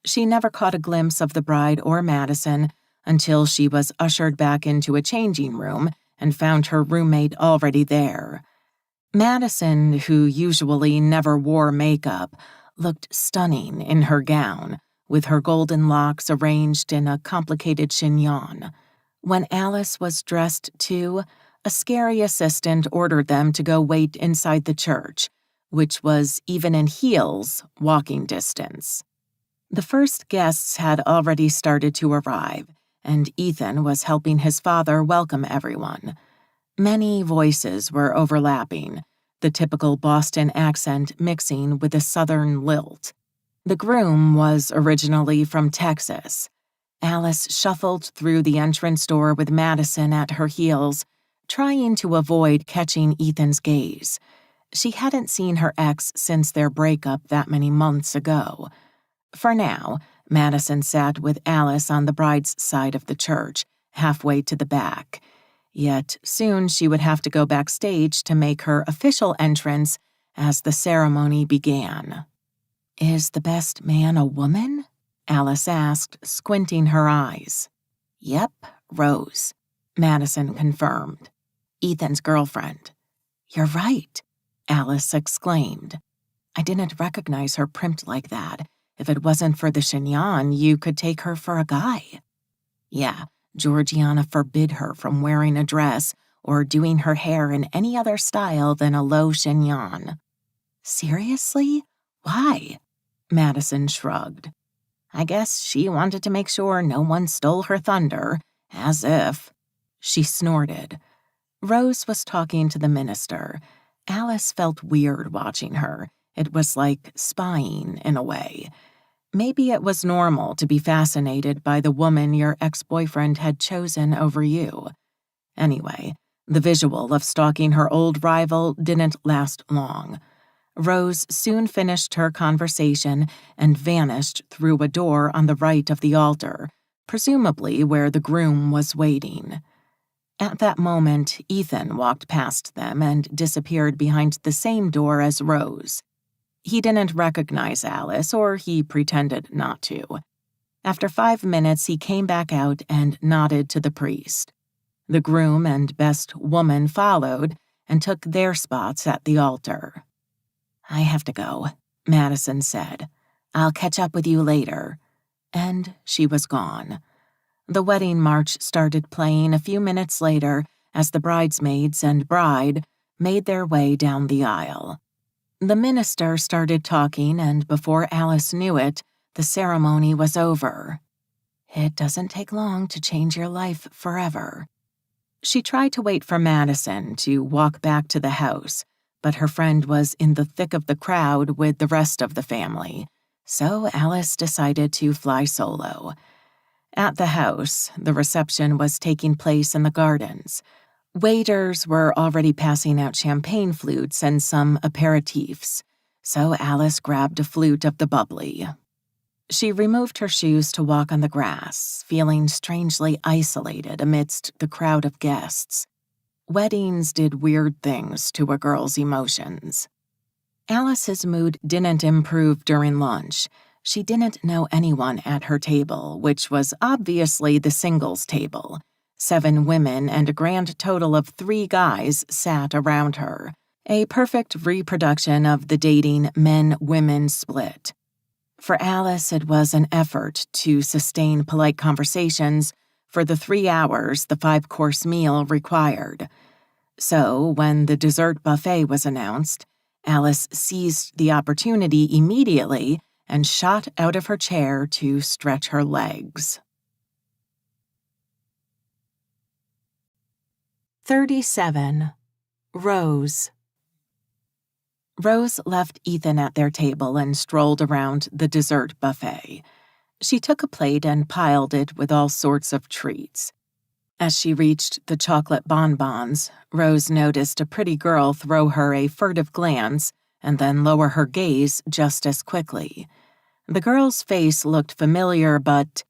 She never caught a glimpse of the bride or Madison until she was ushered back into a changing room and found her roommate already there. Madison, who usually never wore makeup, looked stunning in her gown, with her golden locks arranged in a complicated chignon. When Alice was dressed too, a scary assistant ordered them to go wait inside the church, which was, even in heels, walking distance. The first guests had already started to arrive, and Ethan was helping his father welcome everyone. Many voices were overlapping, the typical Boston accent mixing with a southern lilt. The groom was originally from Texas. Alice shuffled through the entrance door with Madison at her heels, trying to avoid catching Ethan's gaze. She hadn't seen her ex since their breakup that many months ago. For now, Madison sat with Alice on the bride's side of the church, halfway to the back. Yet soon she would have to go backstage to make her official entrance as the ceremony began. "Is the best man a woman?" Alice asked, squinting her eyes. "Yep, Rose," Madison confirmed. "Ethan's girlfriend." "You're right," Alice exclaimed. "I didn't recognize her primped like that. If it wasn't for the chignon, you could take her for a guy." "Yeah, Georgiana forbid her from wearing a dress or doing her hair in any other style than a low chignon." "Seriously? Why?" Madison shrugged. "I guess she wanted to make sure no one stole her thunder, as if." She snorted. Rose was talking to the minister. Alice felt weird watching her. It was like spying, in a way. Maybe it was normal to be fascinated by the woman your ex-boyfriend had chosen over you. Anyway, the visual of stalking her old rival didn't last long. Rose soon finished her conversation and vanished through a door on the right of the altar, presumably where the groom was waiting. At that moment, Ethan walked past them and disappeared behind the same door as Rose. He didn't recognize Alice, or he pretended not to. After 5 minutes, he came back out and nodded to the priest. The groom and best woman followed and took their spots at the altar. "I have to go," Madison said. "I'll catch up with you later." And she was gone. The wedding march started playing a few minutes later as the bridesmaids and bride made their way down the aisle. The minister started talking, and before Alice knew it, the ceremony was over. "It doesn't take long to change your life forever." She tried to wait for Madison to walk back to the house, but her friend was in the thick of the crowd with the rest of the family, so Alice decided to fly solo. At the house, the reception was taking place in the gardens. Waiters were already passing out champagne flutes and some aperitifs, so Alice grabbed a flute of the bubbly. She removed her shoes to walk on the grass, feeling strangely isolated amidst the crowd of guests. Weddings did weird things to a girl's emotions. Alice's mood didn't improve during lunch. She didn't know anyone at her table, which was obviously the singles table. 7 women and a grand total of 3 guys sat around her, a perfect reproduction of the dating men-women split. For Alice, it was an effort to sustain polite conversations for the 3 hours the 5-course meal required. So, when the dessert buffet was announced, Alice seized the opportunity immediately and shot out of her chair to stretch her legs. 37. Rose. Rose left Ethan at their table and strolled around the dessert buffet. She took a plate and piled it with all sorts of treats. As she reached the chocolate bonbons, Rose noticed a pretty girl throw her a furtive glance and then lower her gaze just as quickly. The girl's face looked familiar, but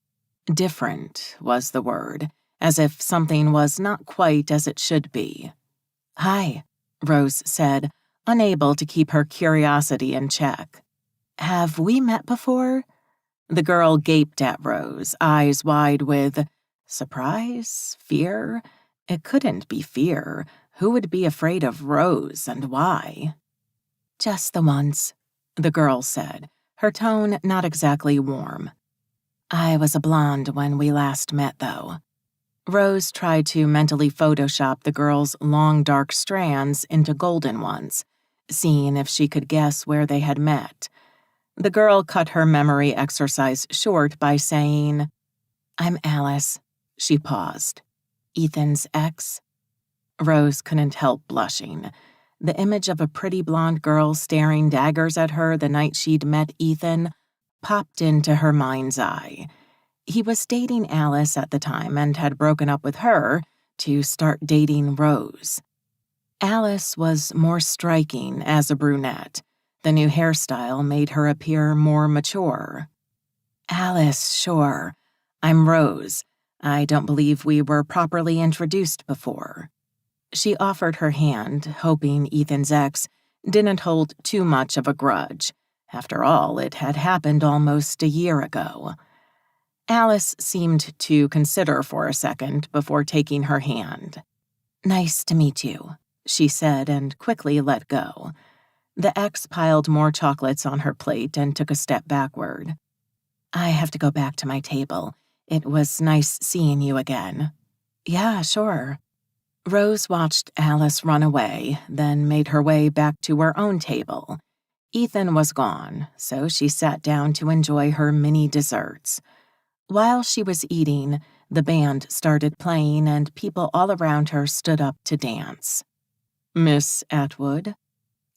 different was the word, as if something was not quite as it should be. "Hi," Rose said, unable to keep her curiosity in check. "Have we met before?" The girl gaped at Rose, eyes wide with surprise, fear. It couldn't be fear. Who would be afraid of Rose, and why? "Just the once," the girl said, her tone not exactly warm. "I was a blonde when we last met, though." Rose tried to mentally Photoshop the girl's long dark strands into golden ones, seeing if she could guess where they had met. The girl cut her memory exercise short by saying, "I'm Alice." She paused. "Ethan's ex?" Rose couldn't help blushing. The image of a pretty blonde girl staring daggers at her the night she'd met Ethan popped into her mind's eye. He was dating Alice at the time and had broken up with her to start dating Rose. Alice was more striking as a brunette. The new hairstyle made her appear more mature. Alice, sure. I'm Rose. I don't believe we were properly introduced before. She offered her hand, hoping Ethan's ex didn't hold too much of a grudge. After all, it had happened almost a year ago. Alice seemed to consider for a second before taking her hand. "Nice to meet you," she said and quickly let go. The ex piled more chocolates on her plate and took a step backward. "I have to go back to my table. It was nice seeing you again." "Yeah, sure." Rose watched Alice run away, then made her way back to her own table. Ethan was gone, so she sat down to enjoy her mini desserts. While she was eating, the band started playing and people all around her stood up to dance. "Miss Atwood,"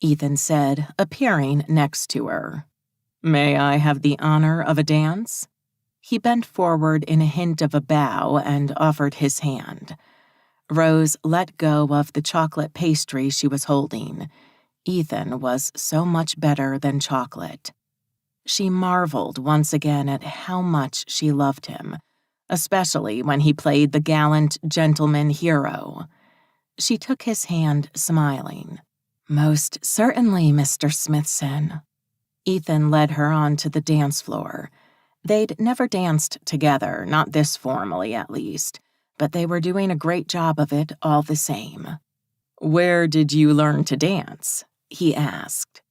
Ethan said, appearing next to her. "May I have the honor of a dance?" He bent forward in a hint of a bow and offered his hand. Rose let go of the chocolate pastry she was holding. Ethan was so much better than chocolate. She marveled once again at how much she loved him, especially when he played the gallant gentleman hero. She took his hand, smiling. "Most certainly, Mr. Smithson." Ethan led her onto the dance floor. They'd never danced together, not this formally at least, but they were doing a great job of it all the same. "Where did you learn to dance?" he asked.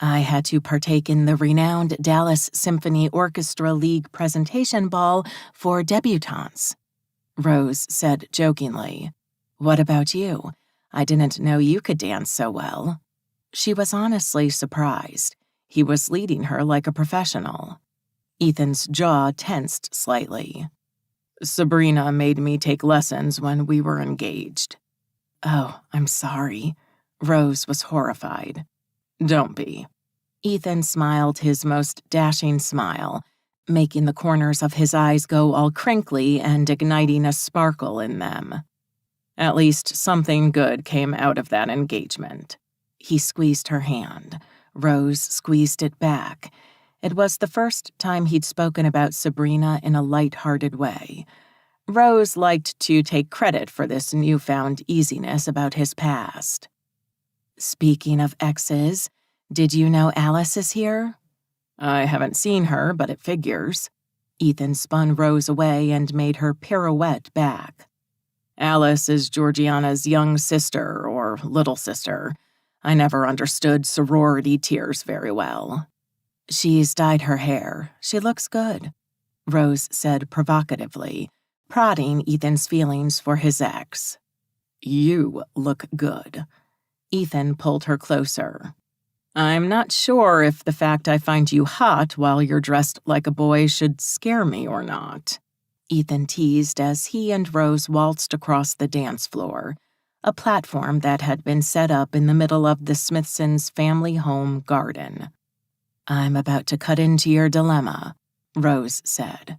"I had to partake in the renowned Dallas Symphony Orchestra League presentation ball for debutantes," Rose said jokingly. "What about you? I didn't know you could dance so well." She was honestly surprised. He was leading her like a professional. Ethan's jaw tensed slightly. "Sabrina made me take lessons when we were engaged." "Oh, I'm sorry." Rose was horrified. "Don't be." Ethan smiled his most dashing smile, making the corners of his eyes go all crinkly and igniting a sparkle in them. "At least something good came out of that engagement." He squeezed her hand. Rose squeezed it back. It was the first time he'd spoken about Sabrina in a light-hearted way. Rose liked to take credit for this newfound easiness about his past. "Speaking of exes, did you know Alice is here?" "I haven't seen her, but it figures." Ethan spun Rose away and made her pirouette back. "Alice is Georgiana's young sister or little sister. I never understood sorority tears very well." "She's dyed her hair. She looks good," Rose said provocatively, prodding Ethan's feelings for his ex. "You look good." Ethan pulled her closer. "I'm not sure if the fact I find you hot while you're dressed like a boy should scare me or not," Ethan teased as he and Rose waltzed across the dance floor, a platform that had been set up in the middle of the Smithsons' family home garden. "I'm about to cut into your dilemma," Rose said.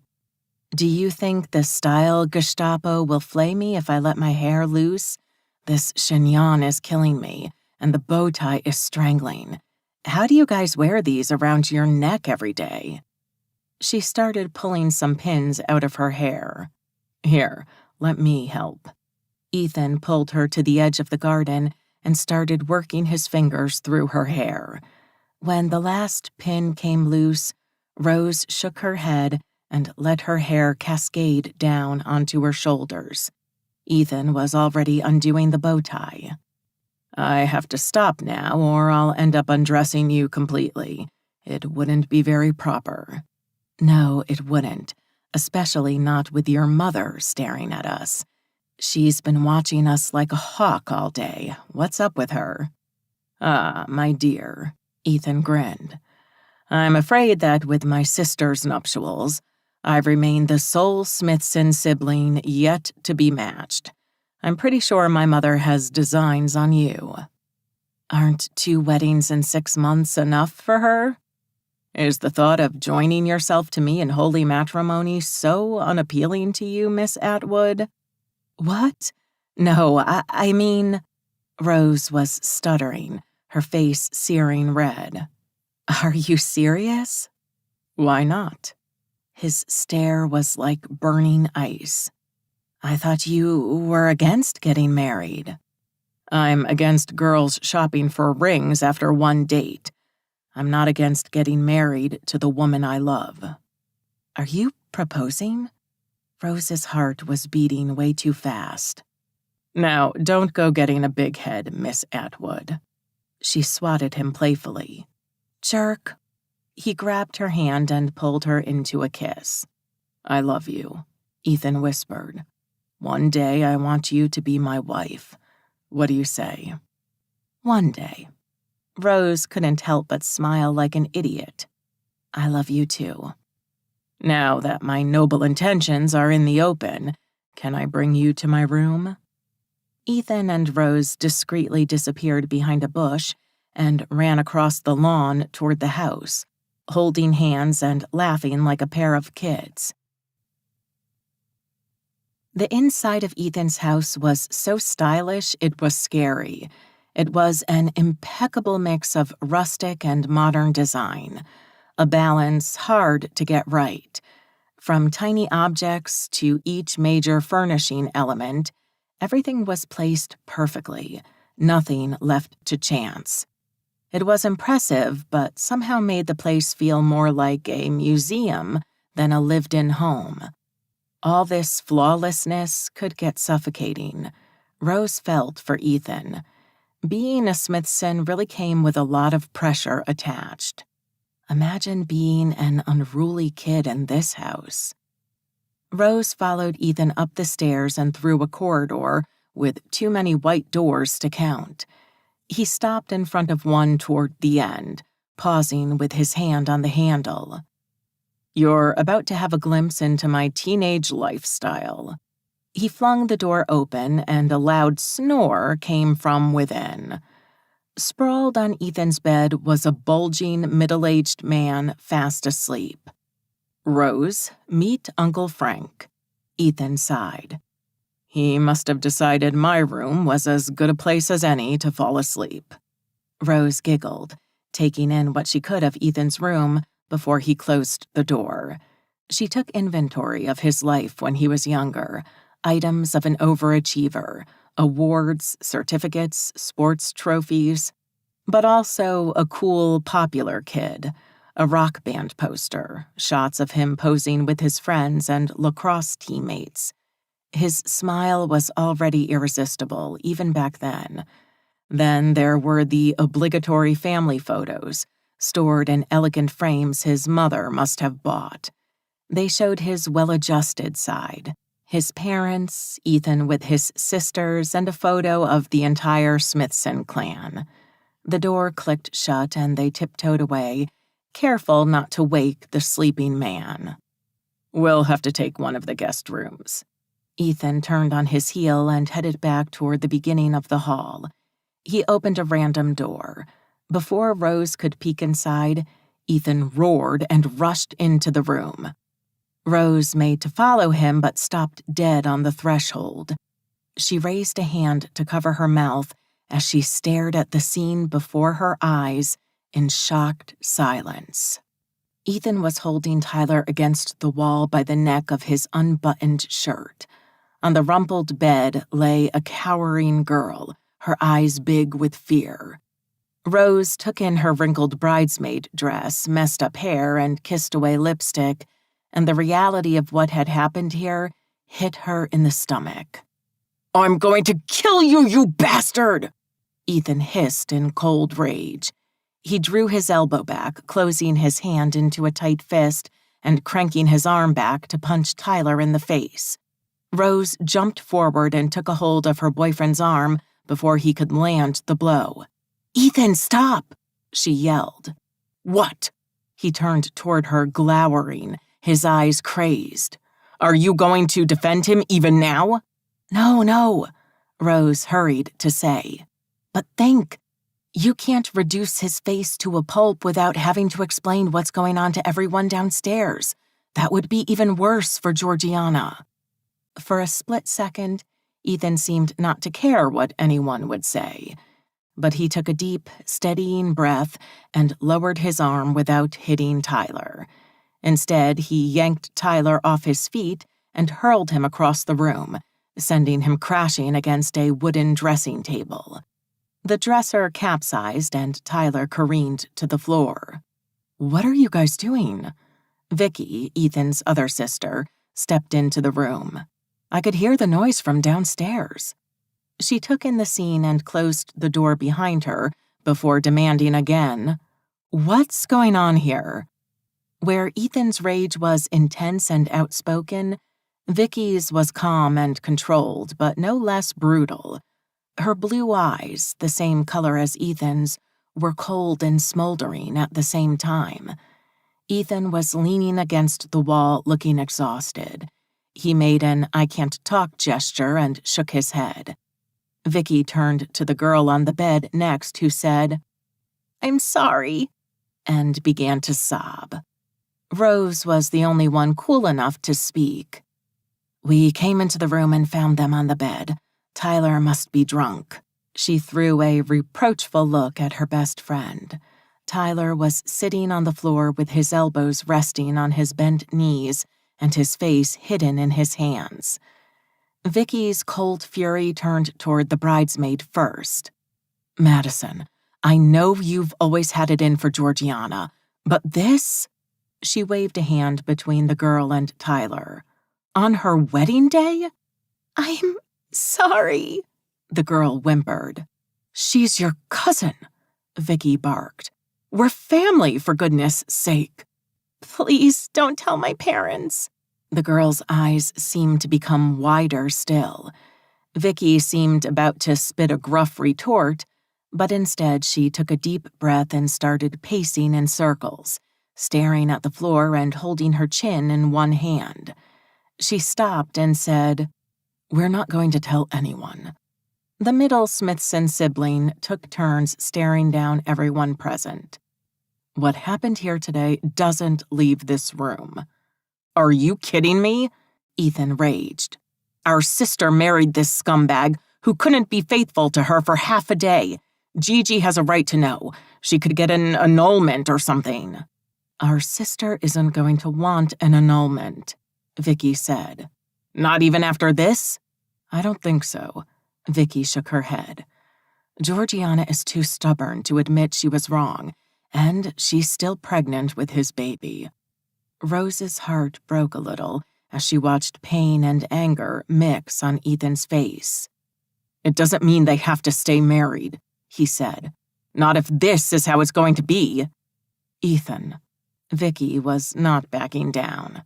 "Do you think the style Gestapo will flay me if I let my hair loose? This chignon is killing me, and the bow tie is strangling. How do you guys wear these around your neck every day?" She started pulling some pins out of her hair. "Here, let me help." Ethan pulled her to the edge of the garden and started working his fingers through her hair. When the last pin came loose, Rose shook her head and let her hair cascade down onto her shoulders. Ethan was already undoing the bow tie. "I have to stop now, or I'll end up undressing you completely. It wouldn't be very proper." "No, it wouldn't, especially not with your mother staring at us. She's been watching us like a hawk all day. What's up with her?" "Ah, my dear," Ethan grinned. "I'm afraid that with my sister's nuptials, I've remained the sole Smithson sibling yet to be matched. I'm pretty sure my mother has designs on you." "Aren't 2 weddings in 6 months enough for her?" "Is the thought of joining yourself to me in holy matrimony so unappealing to you, Miss Atwood?" "What? No, I mean..." Rose was stuttering, her face searing red. "Are you serious?" "Why not?" His stare was like burning ice. "I thought you were against getting married." "I'm against girls shopping for rings after one date. I'm not against getting married to the woman I love." "Are you proposing?" Rose's heart was beating way too fast. "Now, don't go getting a big head, Miss Atwood." She swatted him playfully. "Jerk." He grabbed her hand and pulled her into a kiss. "I love you," Ethan whispered. "One day I want you to be my wife. What do you say?" "One day." Rose couldn't help but smile like an idiot. "I love you too." "Now that my noble intentions are in the open, can I bring you to my room?" Ethan and Rose discreetly disappeared behind a bush and ran across the lawn toward the house, holding hands and laughing like a pair of kids. The inside of Ethan's house was so stylish it was scary. It was an impeccable mix of rustic and modern design, a balance hard to get right. From tiny objects to each major furnishing element, everything was placed perfectly, nothing left to chance. It was impressive, but somehow made the place feel more like a museum than a lived-in home. All this flawlessness could get suffocating. Rose felt for Ethan. Being a Smithson really came with a lot of pressure attached. Imagine being an unruly kid in this house. Rose followed Ethan up the stairs and through a corridor with too many white doors to count. He stopped in front of one toward the end, pausing with his hand on the handle. "You're about to have a glimpse into my teenage lifestyle." He flung the door open, and a loud snore came from within. Sprawled on Ethan's bed was a bulging, middle-aged man fast asleep. "Rose, meet Uncle Frank." Ethan sighed. "He must have decided my room was as good a place as any to fall asleep." Rose giggled, taking in what she could of Ethan's room before he closed the door. She took inventory of his life when he was younger, items of an overachiever, awards, certificates, sports trophies, but also a cool, popular kid, a rock band poster, shots of him posing with his friends and lacrosse teammates. His smile was already irresistible, even back then. Then there were the obligatory family photos, stored in elegant frames his mother must have bought. They showed his well-adjusted side. His parents, Ethan with his sisters, and a photo of the entire Smithson clan. The door clicked shut and they tiptoed away, careful not to wake the sleeping man. "We'll have to take one of the guest rooms." Ethan turned on his heel and headed back toward the beginning of the hall. He opened a random door. Before Rose could peek inside, Ethan roared and rushed into the room. Rose made to follow him but stopped dead on the threshold. She raised a hand to cover her mouth as she stared at the scene before her eyes in shocked silence. Ethan was holding Tyler against the wall by the neck of his unbuttoned shirt. On the rumpled bed lay a cowering girl, her eyes big with fear. Rose took in her wrinkled bridesmaid dress, messed up hair, and kissed away lipstick, and the reality of what had happened here hit her in the stomach. "I'm going to kill you, you bastard!" Ethan hissed in cold rage. He drew his elbow back, closing his hand into a tight fist and cranking his arm back to punch Tyler in the face. Rose jumped forward and took a hold of her boyfriend's arm before he could land the blow. "Ethan, stop!" she yelled. "What?" He turned toward her, glowering, his eyes crazed. "Are you going to defend him even now?" No, Rose hurried to say. "But think, you can't reduce his face to a pulp without having to explain what's going on to everyone downstairs. That would be even worse for Georgiana." For a split second, Ethan seemed not to care what anyone would say, but he took a deep, steadying breath and lowered his arm without hitting Tyler. Instead, he yanked Tyler off his feet and hurled him across the room, sending him crashing against a wooden dressing table. The dresser capsized and Tyler careened to the floor. "What are you guys doing?" Vicky, Ethan's other sister, stepped into the room. "I could hear the noise from downstairs." She took in the scene and closed the door behind her before demanding again, "What's going on here?" Where Ethan's rage was intense and outspoken, Vicky's was calm and controlled, but no less brutal. Her blue eyes, the same color as Ethan's, were cold and smoldering at the same time. Ethan was leaning against the wall, looking exhausted. He made an "I can't talk" gesture and shook his head. Vicky turned to the girl on the bed next, who said, "I'm sorry," and began to sob. Rose was the only one cool enough to speak. "We came into the room and found them on the bed. Tyler must be drunk." She threw a reproachful look at her best friend. Tyler was sitting on the floor with his elbows resting on his bent knees and his face hidden in his hands. Vicky's cold fury turned toward the bridesmaid first. "Madison, I know you've always had it in for Georgiana, but this?" She waved a hand between the girl and Tyler. "On her wedding day?" "I'm sorry," the girl whimpered. "She's your cousin," Vicky barked. "We're family, for goodness sake." "Please don't tell my parents." The girl's eyes seemed to become wider still. Vicky seemed about to spit a gruff retort, but instead she took a deep breath and started pacing in circles, staring at the floor and holding her chin in one hand. She stopped and said, "We're not going to tell anyone." The middle Smithson sibling took turns staring down everyone present. "What happened here today doesn't leave this room." "Are you kidding me?" Ethan raged. "Our sister married this scumbag who couldn't be faithful to her for half a day. Gigi has a right to know. She could get an annulment or something." "Our sister isn't going to want an annulment," Vicky said. "Not even after this?" "I don't think so." Vicky shook her head. "Georgiana is too stubborn to admit she was wrong, and she's still pregnant with his baby." Rose's heart broke a little as she watched pain and anger mix on Ethan's face. "It doesn't mean they have to stay married," he said. "Not if this is how it's going to be." "Ethan," Vicky was not backing down.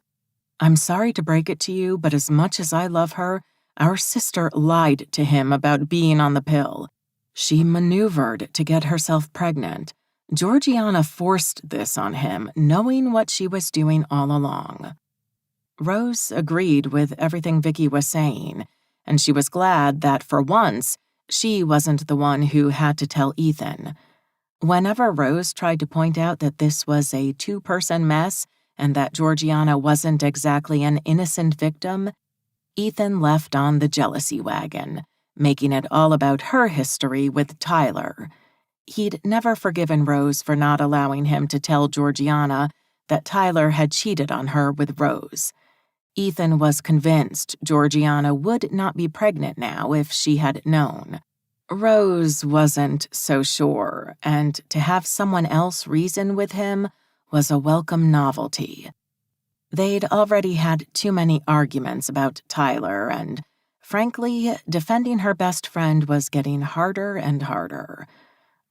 "I'm sorry to break it to you, but as much as I love her, our sister lied to him about being on the pill. She maneuvered to get herself pregnant. Georgiana forced this on him, knowing what she was doing all along." Rose agreed with everything Vicky was saying, and she was glad that for once, she wasn't the one who had to tell Ethan. Whenever Rose tried to point out that this was a two-person mess and that Georgiana wasn't exactly an innocent victim, Ethan left on the jealousy wagon, making it all about her history with Tyler. He'd never forgiven Rose for not allowing him to tell Georgiana that Tyler had cheated on her with Rose. Ethan was convinced Georgiana would not be pregnant now if she had known. Rose wasn't so sure, and to have someone else reason with him was a welcome novelty. They'd already had too many arguments about Tyler, and, frankly, defending her best friend was getting harder and harder.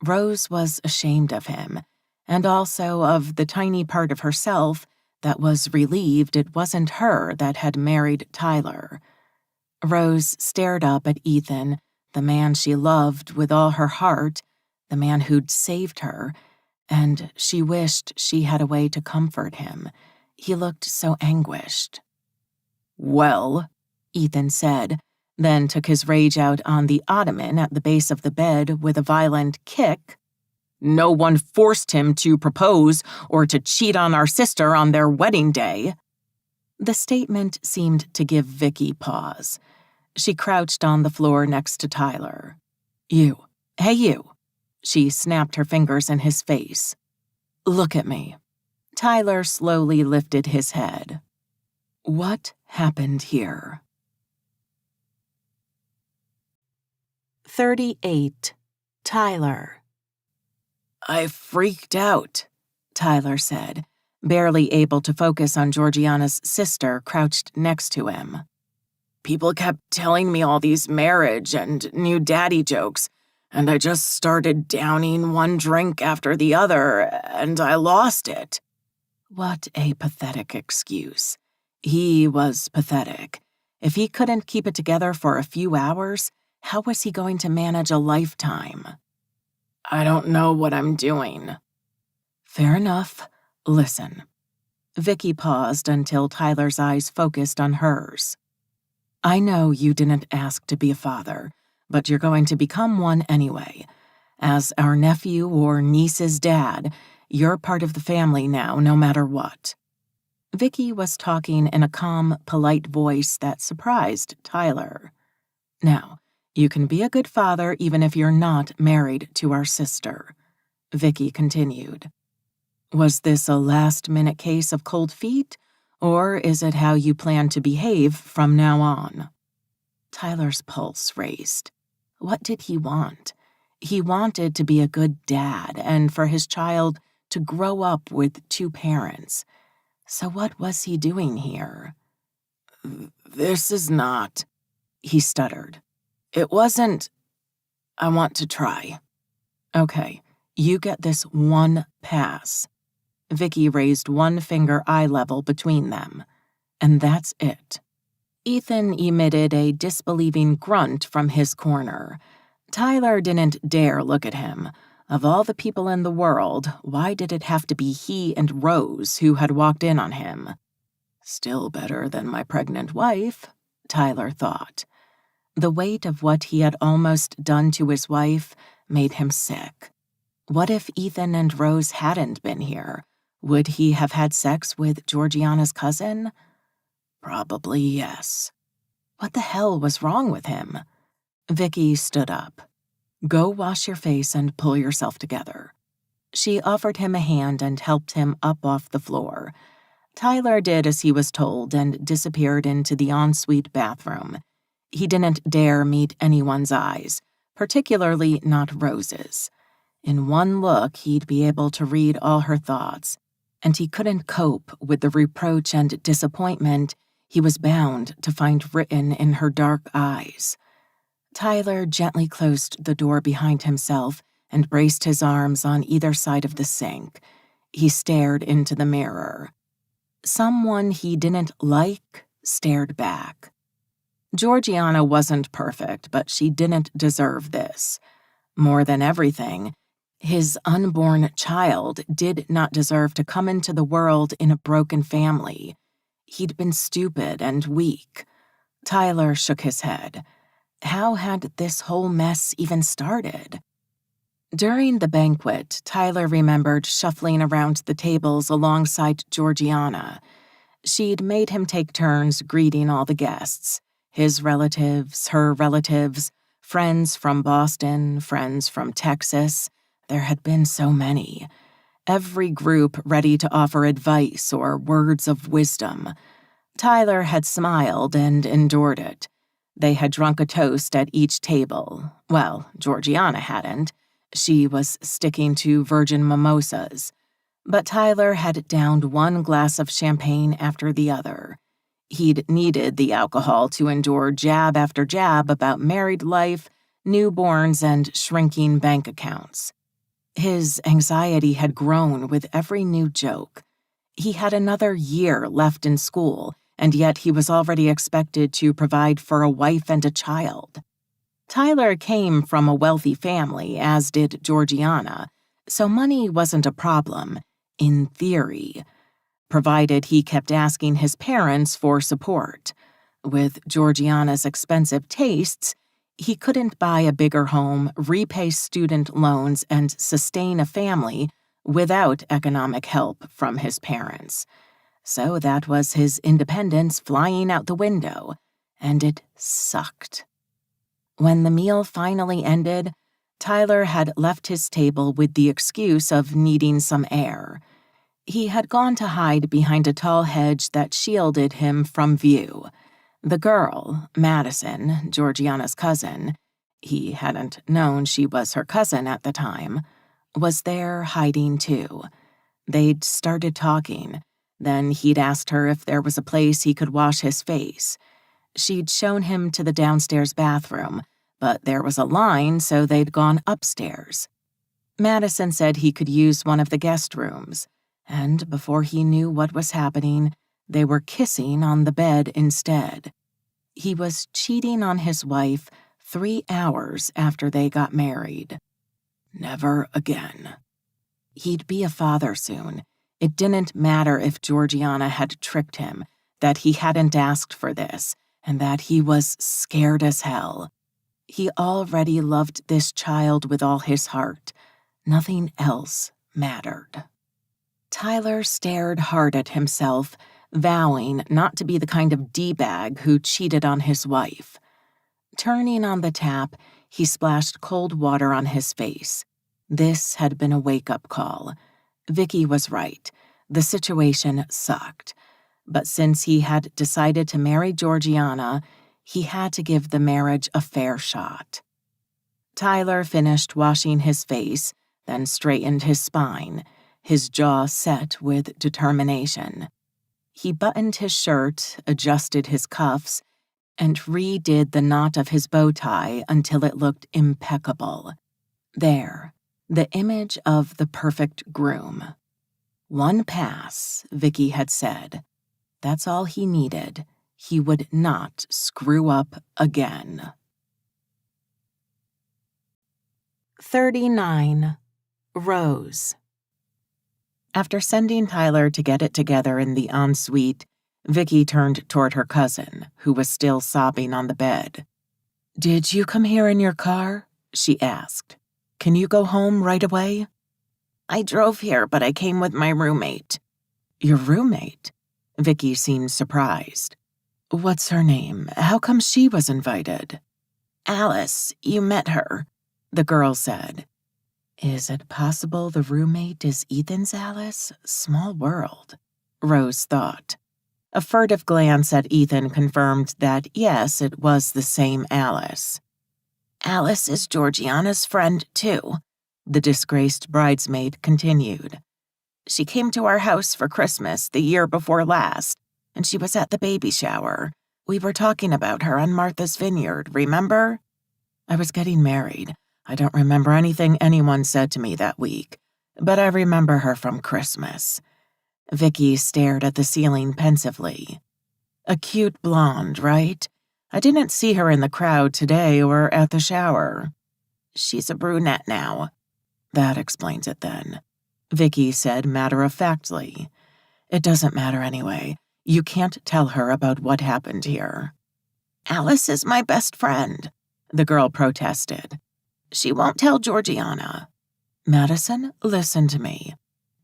Rose was ashamed of him, and also of the tiny part of herself that was relieved it wasn't her that had married Tyler. Rose stared up at Ethan, the man she loved with all her heart, the man who'd saved her, and she wished she had a way to comfort him. He looked so anguished. "Well," Ethan said, then took his rage out on the ottoman at the base of the bed with a violent kick. "No one forced him to propose or to cheat on our sister on their wedding day." The statement seemed to give Vicky pause. She crouched on the floor next to Tyler. You. Hey, you. She snapped her fingers in his face. Look at me. Tyler slowly lifted his head. What happened here? 38. Tyler. I freaked out, Tyler said, barely able to focus on Georgiana's sister crouched next to him. People kept telling me all these marriage and new daddy jokes, and I just started downing one drink after the other, and I lost it. What a pathetic excuse. He was pathetic. If he couldn't keep it together for a few hours, how was he going to manage a lifetime? I don't know what I'm doing. Fair enough. Listen. Vicky paused until Tyler's eyes focused on hers. I know you didn't ask to be a father, but you're going to become one anyway. As our nephew or niece's dad, you're part of the family now, no matter what. Vicky was talking in a calm, polite voice that surprised Tyler. Now, you can be a good father even if you're not married to our sister, Vicky continued. Was this a last-minute case of cold feet, or is it how you plan to behave from now on? Tyler's pulse raced. What did he want? He wanted to be a good dad and for his child to grow up with two parents. So what was he doing here? This is not, he stuttered. It wasn't. I want to try. Okay, you get this one pass. Vicky raised one finger eye level between them. And that's it. Ethan emitted a disbelieving grunt from his corner. Tyler didn't dare look at him. Of all the people in the world, why did it have to be he and Rose who had walked in on him? Still better than my pregnant wife, Tyler thought. The weight of what he had almost done to his wife made him sick. What if Ethan and Rose hadn't been here? Would he have had sex with Georgiana's cousin? Probably yes. What the hell was wrong with him? Vicky stood up. Go wash your face and pull yourself together. She offered him a hand and helped him up off the floor. Tyler did as he was told and disappeared into the ensuite bathroom. He didn't dare meet anyone's eyes, particularly not Rose's. In one look, he'd be able to read all her thoughts, and he couldn't cope with the reproach and disappointment he was bound to find written in her dark eyes. Tyler gently closed the door behind himself and braced his arms on either side of the sink. He stared into the mirror. Someone he didn't like stared back. Georgiana wasn't perfect, but she didn't deserve this. More than everything, his unborn child did not deserve to come into the world in a broken family. He'd been stupid and weak. Tyler shook his head. How had this whole mess even started? During the banquet, Tyler remembered shuffling around the tables alongside Georgiana. She'd made him take turns greeting all the guests. His relatives, her relatives, friends from Boston, friends from Texas. There had been so many. Every group ready to offer advice or words of wisdom. Tyler had smiled and endured it. They had drunk a toast at each table. Well, Georgiana hadn't. She was sticking to virgin mimosas. But Tyler had downed one glass of champagne after the other. He'd needed the alcohol to endure jab after jab about married life, newborns, and shrinking bank accounts. His anxiety had grown with every new joke. He had another year left in school, and yet he was already expected to provide for a wife and a child. Tyler came from a wealthy family, as did Georgiana, so money wasn't a problem, in theory, provided he kept asking his parents for support. With Georgiana's expensive tastes, he couldn't buy a bigger home, repay student loans, and sustain a family without economic help from his parents. So that was his independence flying out the window. and it sucked. When the meal finally ended, Tyler had left his table with the excuse of needing some air. He had gone to hide behind a tall hedge that shielded him from view. The girl, Madison, Georgiana's cousin, he hadn't known she was her cousin at the time, was there hiding too. They'd started talking. Then he'd asked her if there was a place he could wash his face. She'd shown him to the downstairs bathroom, but there was a line, so they'd gone upstairs. Madison said he could use one of the guest rooms, and before he knew what was happening, they were kissing on the bed instead. He was cheating on his wife 3 hours after they got married. Never again. He'd be a father soon. It didn't matter if Georgiana had tricked him, that he hadn't asked for this, and that he was scared as hell. He already loved this child with all his heart. Nothing else mattered. Tyler stared hard at himself, vowing not to be the kind of D-bag who cheated on his wife. Turning on the tap, he splashed cold water on his face. This had been a wake-up call. Vicky was right. The situation sucked. But since he had decided to marry Georgiana, he had to give the marriage a fair shot. Tyler finished washing his face, then straightened his spine, his jaw set with determination. He buttoned his shirt, adjusted his cuffs, and redid the knot of his bow tie until it looked impeccable. There, the image of the perfect groom. One pass, Vicky had said. That's all he needed. He would not screw up again. 39. Rose. After sending Tyler to get it together in the ensuite, Vicky turned toward her cousin, who was still sobbing on the bed. "Did you come here in your car?" she asked. "Can you go home right away?" "I drove here, but I came with my roommate." "Your roommate?" Vicky seemed surprised. "What's her name? How come she was invited?" "Alice, you met her," the girl said. Is it possible the roommate is Ethan's Alice? Small world, Rose thought. A furtive glance at Ethan confirmed that, yes, it was the same Alice. "Alice is Georgiana's friend, too," the disgraced bridesmaid continued. "She came to our house for Christmas the year before last, and she was at the baby shower. We were talking about her on Martha's Vineyard, remember? I was getting married. I don't remember anything anyone said to me that week, but I remember her from Christmas." Vicky stared at the ceiling pensively. "A cute blonde, right? I didn't see her in the crowd today or at the shower." "She's a brunette now." "That explains it then," Vicky said matter-of-factly. "It doesn't matter anyway. You can't tell her about what happened here." "Alice is my best friend," the girl protested. "She won't tell Georgiana." "Madison, listen to me."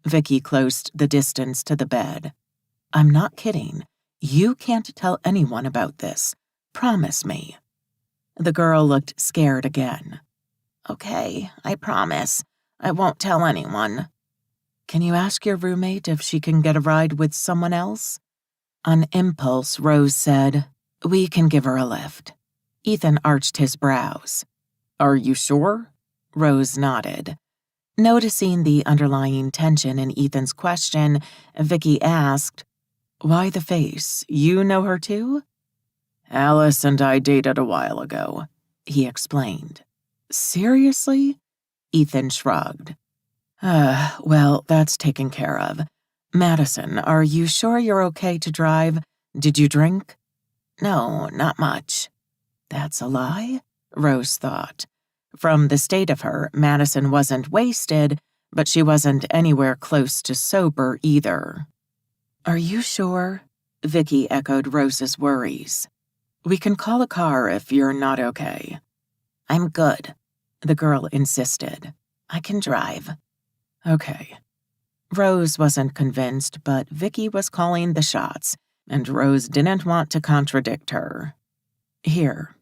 Vicky closed the distance to the bed. "I'm not kidding. You can't tell anyone about this. Promise me." The girl looked scared again. "Okay, I promise. I won't tell anyone." "Can you ask your roommate if she can get a ride with someone else?" On impulse, Rose said, "We can give her a lift." Ethan arched his brows. "Are you sure?" Rose nodded. Noticing the underlying tension in Ethan's question, Vicky asked, "Why the face? You know her too?" "Alice and I dated a while ago," he explained. "Seriously?" Ethan shrugged. Well, that's taken care of. Madison, are you sure you're okay to drive? Did you drink?" "No, not much." That's a lie, Rose thought. From the state of her, Madison wasn't wasted, but she wasn't anywhere close to sober either. "Are you sure?" Vicky echoed Rose's worries. "We can call a car if you're not okay." "I'm good," the girl insisted. "I can drive." "Okay." Rose wasn't convinced, but Vicky was calling the shots, and Rose didn't want to contradict her. Here.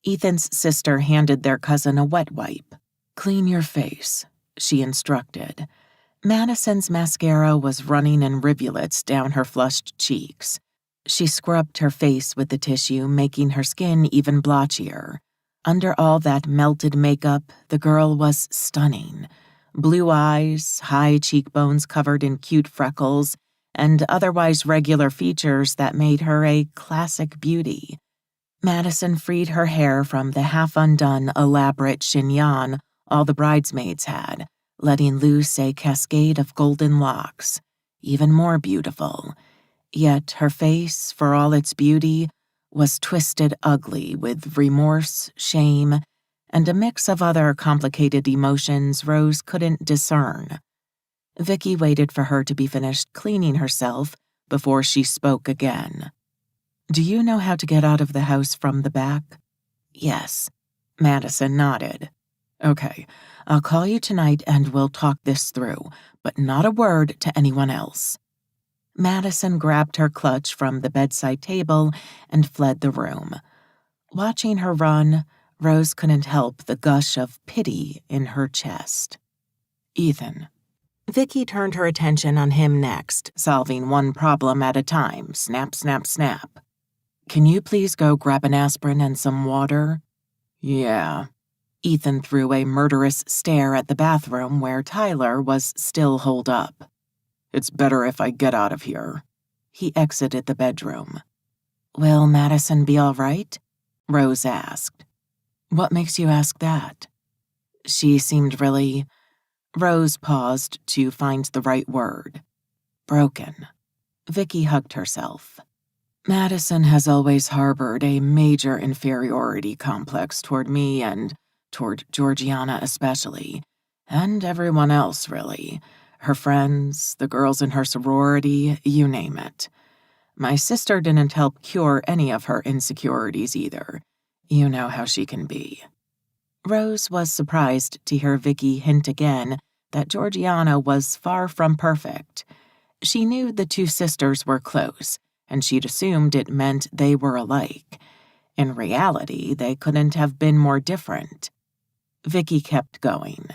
Ethan's sister handed their cousin a wet wipe. Clean your face, she instructed. Madison's mascara was running in rivulets down her flushed cheeks. She scrubbed her face with the tissue, making her skin even blotchier. Under all that melted makeup, the girl was stunning. Blue eyes, high cheekbones covered in cute freckles, and otherwise regular features that made her a classic beauty. Madison freed her hair from the half-undone, elaborate chignon all the bridesmaids had, letting loose a cascade of golden locks, even more beautiful. Yet her face, for all its beauty, was twisted ugly with remorse, shame, and a mix of other complicated emotions Rose couldn't discern. Vicky waited for her to be finished cleaning herself before she spoke again. Do you know how to get out of the house from the back? Yes. Madison nodded. Okay, I'll call you tonight and we'll talk this through, but not a word to anyone else. Madison grabbed her clutch from the bedside table and fled the room. Watching her run, Rose couldn't help the gush of pity in her chest. Ethan. Vicky turned her attention on him next, solving one problem at a time. Snap, snap, snap. Can you please go grab an aspirin and some water? Yeah. Ethan threw a murderous stare at the bathroom where Tyler was still holed up. It's better if I get out of here. He exited the bedroom. Will Madison be all right? Rose asked. What makes you ask that? She seemed really... Rose paused to find the right word. Broken. Vicky hugged herself. Madison has always harbored a major inferiority complex toward me and toward Georgiana especially, and everyone else, really. Her friends, the girls in her sorority, you name it. My sister didn't help cure any of her insecurities either. You know how she can be. Rose was surprised to hear Vicky hint again that Georgiana was far from perfect. She knew the two sisters were close, and she'd assumed it meant they were alike. In reality, they couldn't have been more different. Vicky kept going.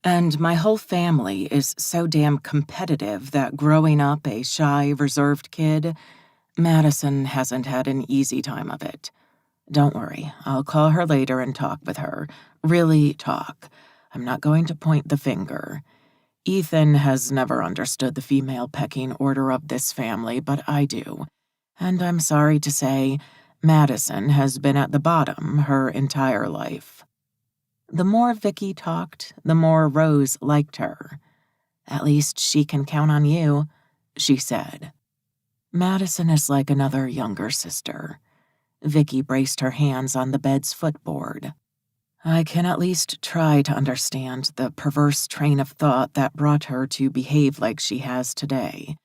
And my whole family is so damn competitive that growing up a shy, reserved kid, Madison hasn't had an easy time of it. Don't worry, I'll call her later and talk with her. Really talk. I'm not going to point the finger. Ethan has never understood the female pecking order of this family, but I do. And I'm sorry to say, Madison has been at the bottom her entire life. The more Vicky talked, the more Rose liked her. At least she can count on you, she said. Madison is like another younger sister. Vicky braced her hands on the bed's footboard. I can at least try to understand the perverse train of thought that brought her to behave like she has today.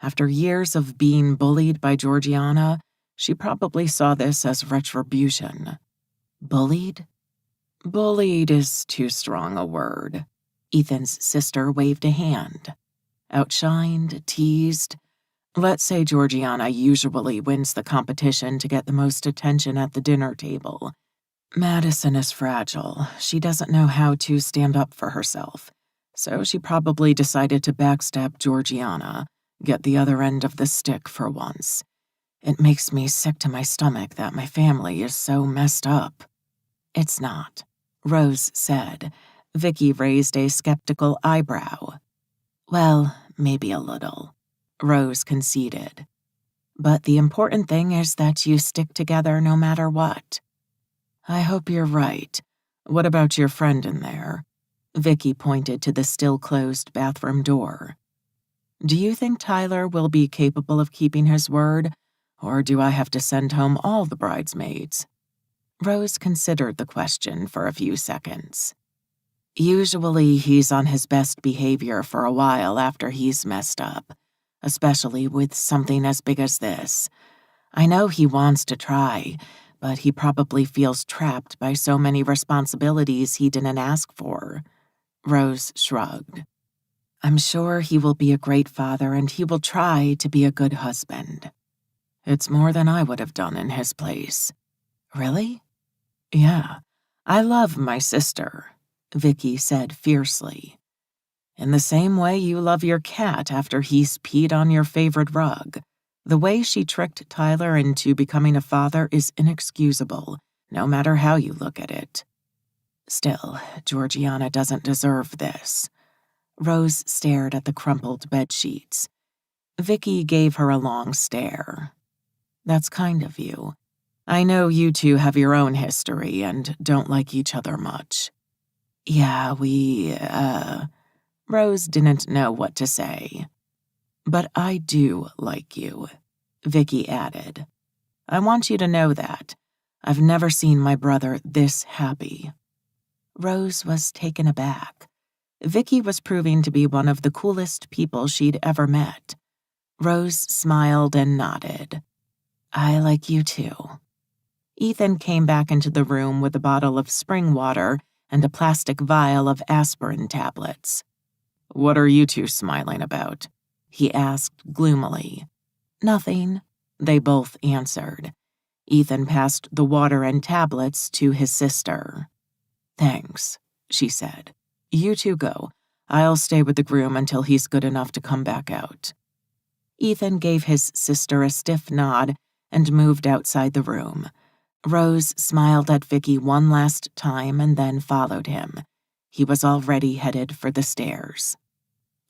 After years of being bullied by Georgiana, she probably saw this as retribution. Bullied? Bullied is too strong a word. Ethan's sister waved a hand. Outshined, teased. Let's say Georgiana usually wins the competition to get the most attention at the dinner table. Madison is fragile. She doesn't know how to stand up for herself. So she probably decided to backstab Georgiana, get the other end of the stick for once. It makes me sick to my stomach that my family is so messed up. It's not, Rose said. Vicky raised a skeptical eyebrow. Well, maybe a little, Rose conceded. But the important thing is that you stick together no matter what. I hope you're right. What about your friend in there? Vicky pointed to the still-closed bathroom door. Do you think Tyler will be capable of keeping his word, or do I have to send home all the bridesmaids? Rose considered the question for a few seconds. Usually he's on his best behavior for a while after he's messed up, especially with something as big as this. I know he wants to try, but he probably feels trapped by so many responsibilities he didn't ask for. Rose shrugged. I'm sure he will be a great father and he will try to be a good husband. It's more than I would have done in his place. Really? Yeah, I love my sister, Vicky said fiercely. In the same way you love your cat after he's peed on your favorite rug. The way she tricked Tyler into becoming a father is inexcusable, no matter how you look at it. Still, Georgiana doesn't deserve this. Rose stared at the crumpled bedsheets. Vicky gave her a long stare. That's kind of you. I know you two have your own history and don't like each other much. Yeah, Rose didn't know what to say. But I do like you, Vicky added. I want you to know that. I've never seen my brother this happy. Rose was taken aback. Vicky was proving to be one of the coolest people she'd ever met. Rose smiled and nodded. I like you too. Ethan came back into the room with a bottle of spring water and a plastic vial of aspirin tablets. What are you two smiling about? He asked gloomily. Nothing, they both answered. Ethan passed the water and tablets to his sister. Thanks, she said. You two go. I'll stay with the groom until he's good enough to come back out. Ethan gave his sister a stiff nod and moved outside the room. Rose smiled at Vicky one last time and then followed him. He was already headed for the stairs.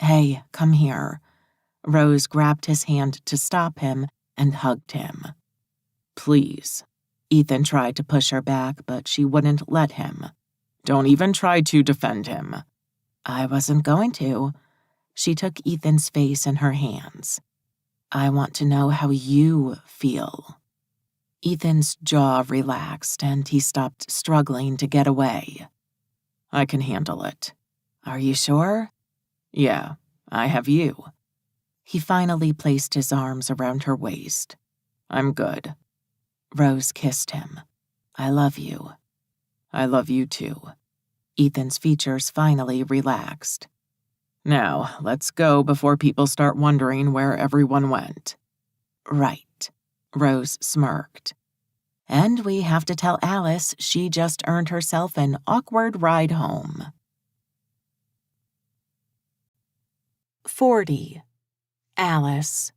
Hey, come here. Rose grabbed his hand to stop him and hugged him. Please. Ethan tried to push her back, but she wouldn't let him. Don't even try to defend him. I wasn't going to. She took Ethan's face in her hands. I want to know how you feel. Ethan's jaw relaxed and he stopped struggling to get away. I can handle it. Are you sure? Yeah, I have you. He finally placed his arms around her waist. I'm good. Rose kissed him. I love you. I love you too. Ethan's features finally relaxed. Now, let's go before people start wondering where everyone went. Right, Rose smirked. And we have to tell Alice she just earned herself an awkward ride home. 40. Alice.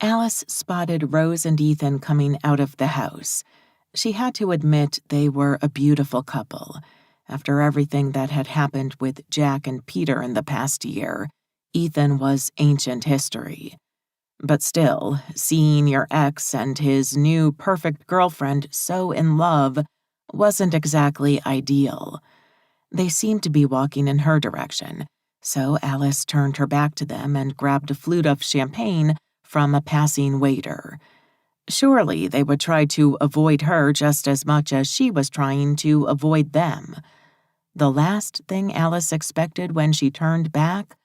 Alice spotted Rose and Ethan coming out of the house. She had to admit they were a beautiful couple. After everything that had happened with Jack and Peter in the past year, Ethan was ancient history. But still, seeing your ex and his new perfect girlfriend so in love wasn't exactly ideal. They seemed to be walking in her direction, so Alice turned her back to them and grabbed a flute of champagne from a passing waiter. Surely they would try to avoid her just as much as she was trying to avoid them. The last thing Alice expected when she turned back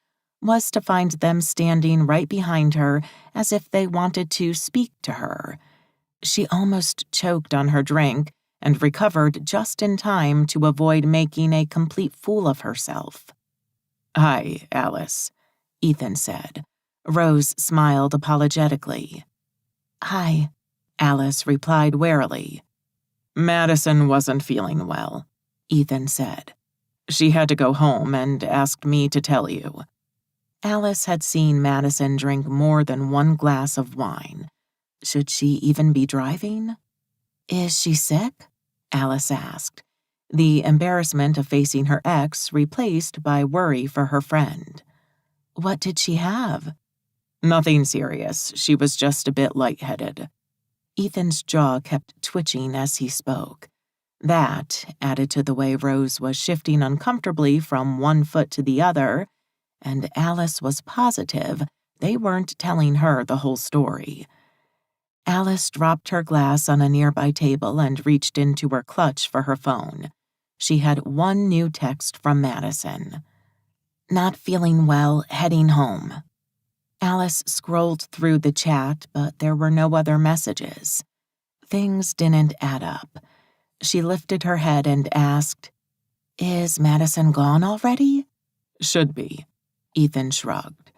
was to find them standing right behind her as if they wanted to speak to her. She almost choked on her drink and recovered just in time to avoid making a complete fool of herself. Hi, Alice, Ethan said. Rose smiled apologetically. Hi, Alice replied warily. Madison wasn't feeling well, Ethan said. She had to go home and asked me to tell you. Alice had seen Madison drink more than one glass of wine. Should she even be driving? Is she sick? Alice asked, the embarrassment of facing her ex replaced by worry for her friend. What did she have? Nothing serious. She was just a bit lightheaded. Ethan's jaw kept twitching as he spoke. That, added to the way Rose was shifting uncomfortably from one foot to the other, and Alice was positive they weren't telling her the whole story. Alice dropped her glass on a nearby table and reached into her clutch for her phone. She had one new text from Madison. Not feeling well, heading home. Alice scrolled through the chat, but there were no other messages. Things didn't add up. She lifted her head and asked, Is Madison gone already? Should be. Ethan shrugged.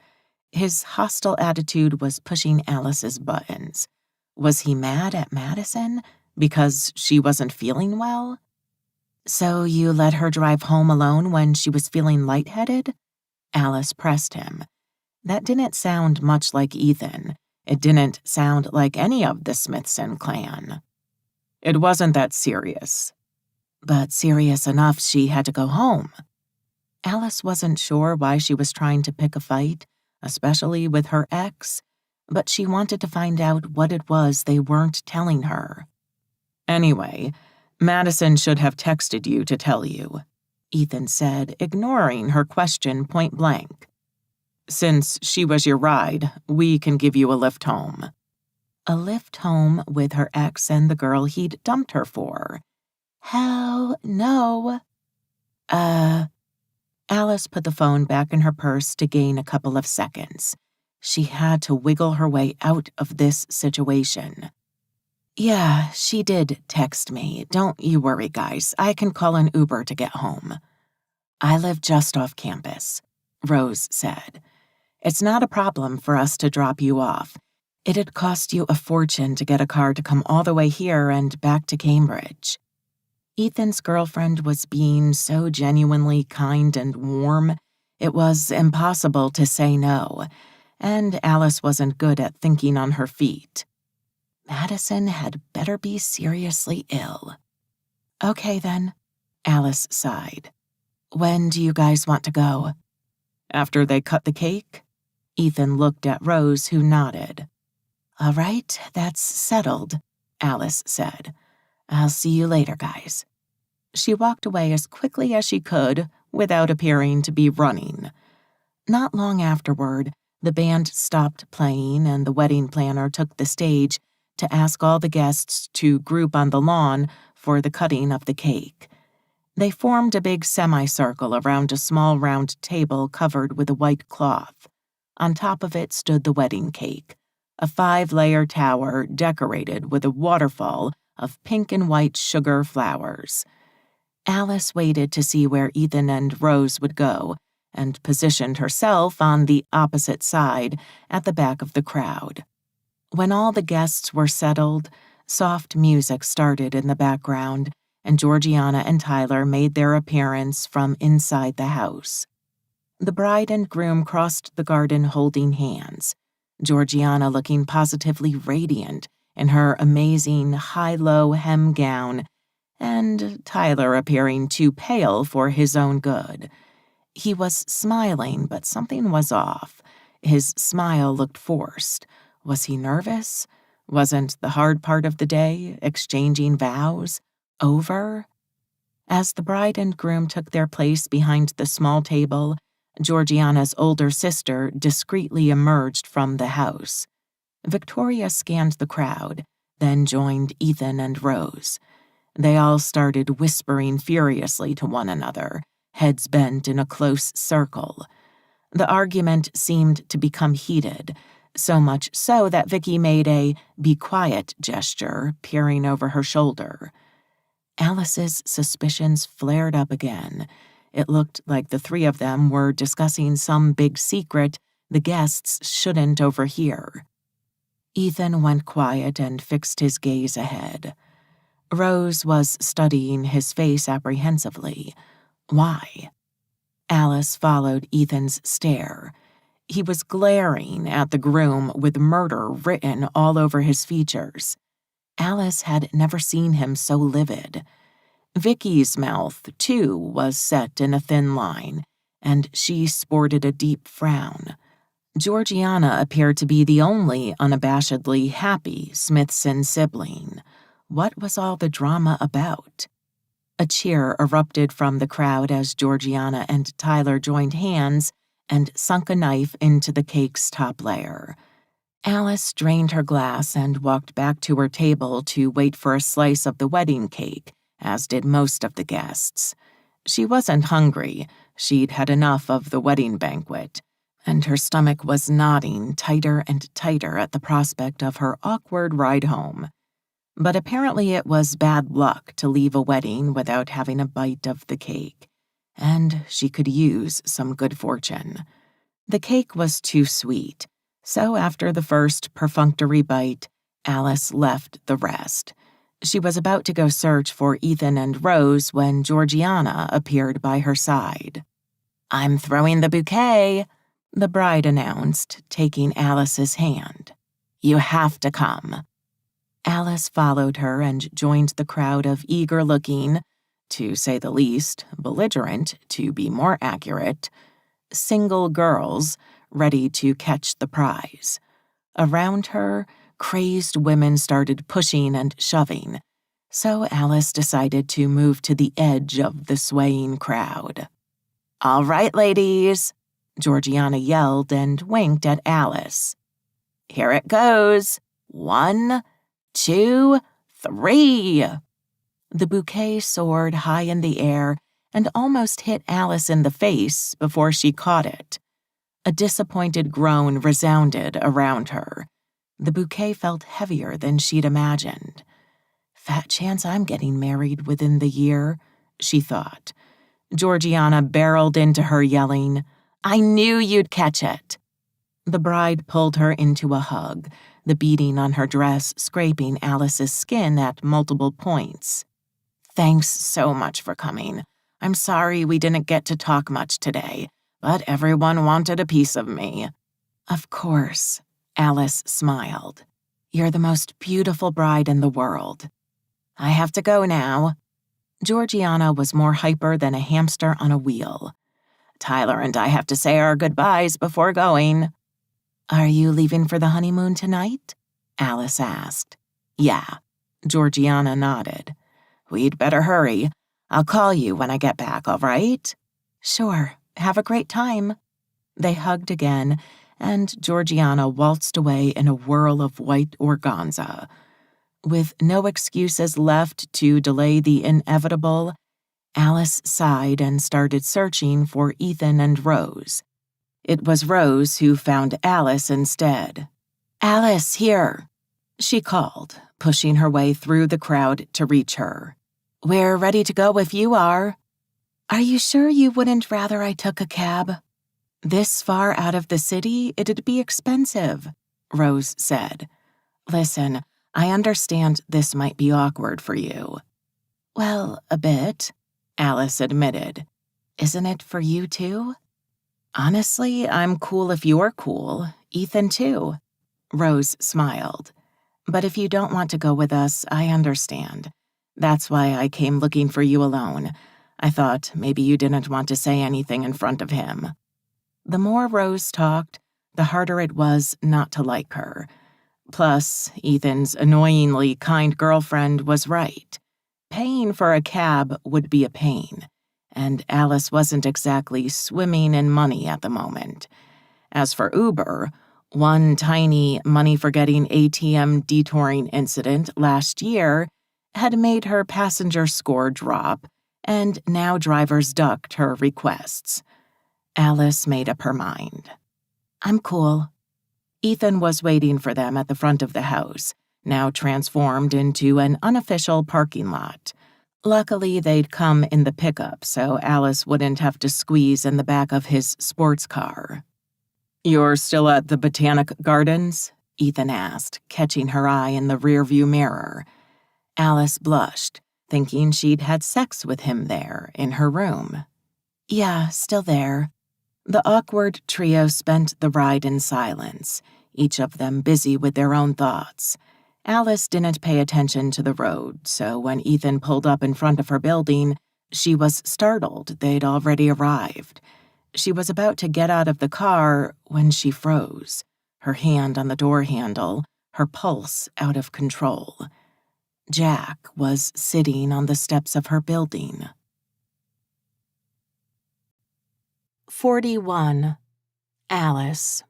His hostile attitude was pushing Alice's buttons. Was he mad at Madison? Because she wasn't feeling well? So you let her drive home alone when she was feeling lightheaded? Alice pressed him. That didn't sound much like Ethan. It didn't sound like any of the Smithson clan. It wasn't that serious. But serious enough she had to go home. Alice wasn't sure why she was trying to pick a fight, especially with her ex, but she wanted to find out what it was they weren't telling her. Anyway, Madison should have texted you to tell you, Ethan said, ignoring her question point blank. Since she was your ride, we can give you a lift home. A lift home with her ex and the girl he'd dumped her for. Hell no. Alice put the phone back in her purse to gain a couple of seconds. She had to wiggle her way out of this situation. Yeah, she did text me. Don't you worry, guys. I can call an Uber to get home. I live just off campus, Rose said. It's not a problem for us to drop you off. It'd cost you a fortune to get a car to come all the way here and back to Cambridge. Ethan's girlfriend was being so genuinely kind and warm, it was impossible to say no, and Alice wasn't good at thinking on her feet. Madison had better be seriously ill. Okay, then, Alice sighed. When do you guys want to go? After they cut the cake? Ethan looked at Rose, who nodded. All right, that's settled, Alice said. I'll see you later, guys. She walked away as quickly as she could without appearing to be running. Not long afterward, the band stopped playing and the wedding planner took the stage to ask all the guests to group on the lawn for the cutting of the cake. They formed a big semicircle around a small round table covered with a white cloth. On top of it stood the wedding cake, a 5-layer tower decorated with a waterfall of pink and white sugar flowers. Alice waited to see where Ethan and Rose would go and positioned herself on the opposite side at the back of the crowd. When all the guests were settled, soft music started in the background, and Georgiana and Tyler made their appearance from inside the house. The bride and groom crossed the garden holding hands, Georgiana looking positively radiant in her amazing high-low hem gown, and Tyler appearing too pale for his own good. He was smiling, but something was off. His smile looked forced. Was he nervous? Wasn't the hard part of the day, exchanging vows, over? As the bride and groom took their place behind the small table, Georgiana's older sister discreetly emerged from the house. Victoria scanned the crowd, then joined Ethan and Rose. They all started whispering furiously to one another, heads bent in a close circle. The argument seemed to become heated, so much so that Vicky made a "be quiet" gesture, peering over her shoulder. Alice's suspicions flared up again. It looked like the three of them were discussing some big secret the guests shouldn't overhear. Ethan went quiet and fixed his gaze ahead. Rose was studying his face apprehensively. Why? Alice followed Ethan's stare. He was glaring at the groom with murder written all over his features. Alice had never seen him so livid. Vicky's mouth, too, was set in a thin line, and she sported a deep frown. Georgiana appeared to be the only unabashedly happy Smithson sibling. What was all the drama about? A cheer erupted from the crowd as Georgiana and Tyler joined hands and sunk a knife into the cake's top layer. Alice drained her glass and walked back to her table to wait for a slice of the wedding cake, as did most of the guests. She wasn't hungry. She'd had enough of the wedding banquet, and her stomach was knotting tighter and tighter at the prospect of her awkward ride home. But apparently it was bad luck to leave a wedding without having a bite of the cake, and she could use some good fortune. The cake was too sweet, so after the first perfunctory bite, Alice left the rest. She was about to go search for Ethan and Rose when Georgiana appeared by her side. "I'm throwing the bouquet," the bride announced, taking Alice's hand. "You have to come." Alice followed her and joined the crowd of eager-looking, to say the least, belligerent, to be more accurate, single girls ready to catch the prize. Around her, crazed women started pushing and shoving, so Alice decided to move to the edge of the swaying crowd. "All right, ladies," Georgiana yelled and winked at Alice. "Here it goes. 1, 2, 3. The bouquet soared high in the air and almost hit Alice in the face before she caught it. A disappointed groan resounded around her. The bouquet felt heavier than she'd imagined. "Fat chance I'm getting married within the year," she thought. Georgiana barreled into her, yelling, "I knew you'd catch it." The bride pulled her into a hug, the beading on her dress scraping Alice's skin at multiple points. "Thanks so much for coming. I'm sorry we didn't get to talk much today, but everyone wanted a piece of me." "Of course," Alice smiled. "You're the most beautiful bride in the world." "I have to go now." Georgiana was more hyper than a hamster on a wheel. "Tyler and I have to say our goodbyes before going." "Are you leaving for the honeymoon tonight?" Alice asked. "Yeah," Georgiana nodded. "We'd better hurry. I'll call you when I get back, all right?" "Sure. Have a great time." They hugged again, and Georgiana waltzed away in a whirl of white organza. With no excuses left to delay the inevitable, Alice sighed and started searching for Ethan and Rose. It was Rose who found Alice instead. "Alice, here," she called, pushing her way through the crowd to reach her. "We're ready to go if you are." "Are you sure you wouldn't rather I took a cab?" "This far out of the city, it'd be expensive," Rose said. "Listen, I understand this might be awkward for you." "Well, a bit," Alice admitted. "Isn't it for you too?" "Honestly, I'm cool if you're cool. Ethan too." Rose smiled. "But if you don't want to go with us, I understand. That's why I came looking for you alone. I thought maybe you didn't want to say anything in front of him." The more Rose talked, the harder it was not to like her. Plus, Ethan's annoyingly kind girlfriend was right. Paying for a cab would be a pain, and Alice wasn't exactly swimming in money at the moment. As for Uber, one tiny money-forgetting ATM detouring incident last year had made her passenger score drop, and now drivers ducked her requests. Alice made up her mind. "I'm cool." Ethan was waiting for them at the front of the house, now transformed into an unofficial parking lot. Luckily, they'd come in the pickup, so Alice wouldn't have to squeeze in the back of his sports car. "You're still at the Botanic Gardens?" Ethan asked, catching her eye in the rearview mirror. Alice blushed, thinking she'd had sex with him there, in her room. "Yeah, still there." The awkward trio spent the ride in silence, each of them busy with their own thoughts. Alice didn't pay attention to the road, so when Ethan pulled up in front of her building, she was startled they'd already arrived. She was about to get out of the car when she froze, her hand on the door handle, her pulse out of control. Jack was sitting on the steps of her building. 41. Alice.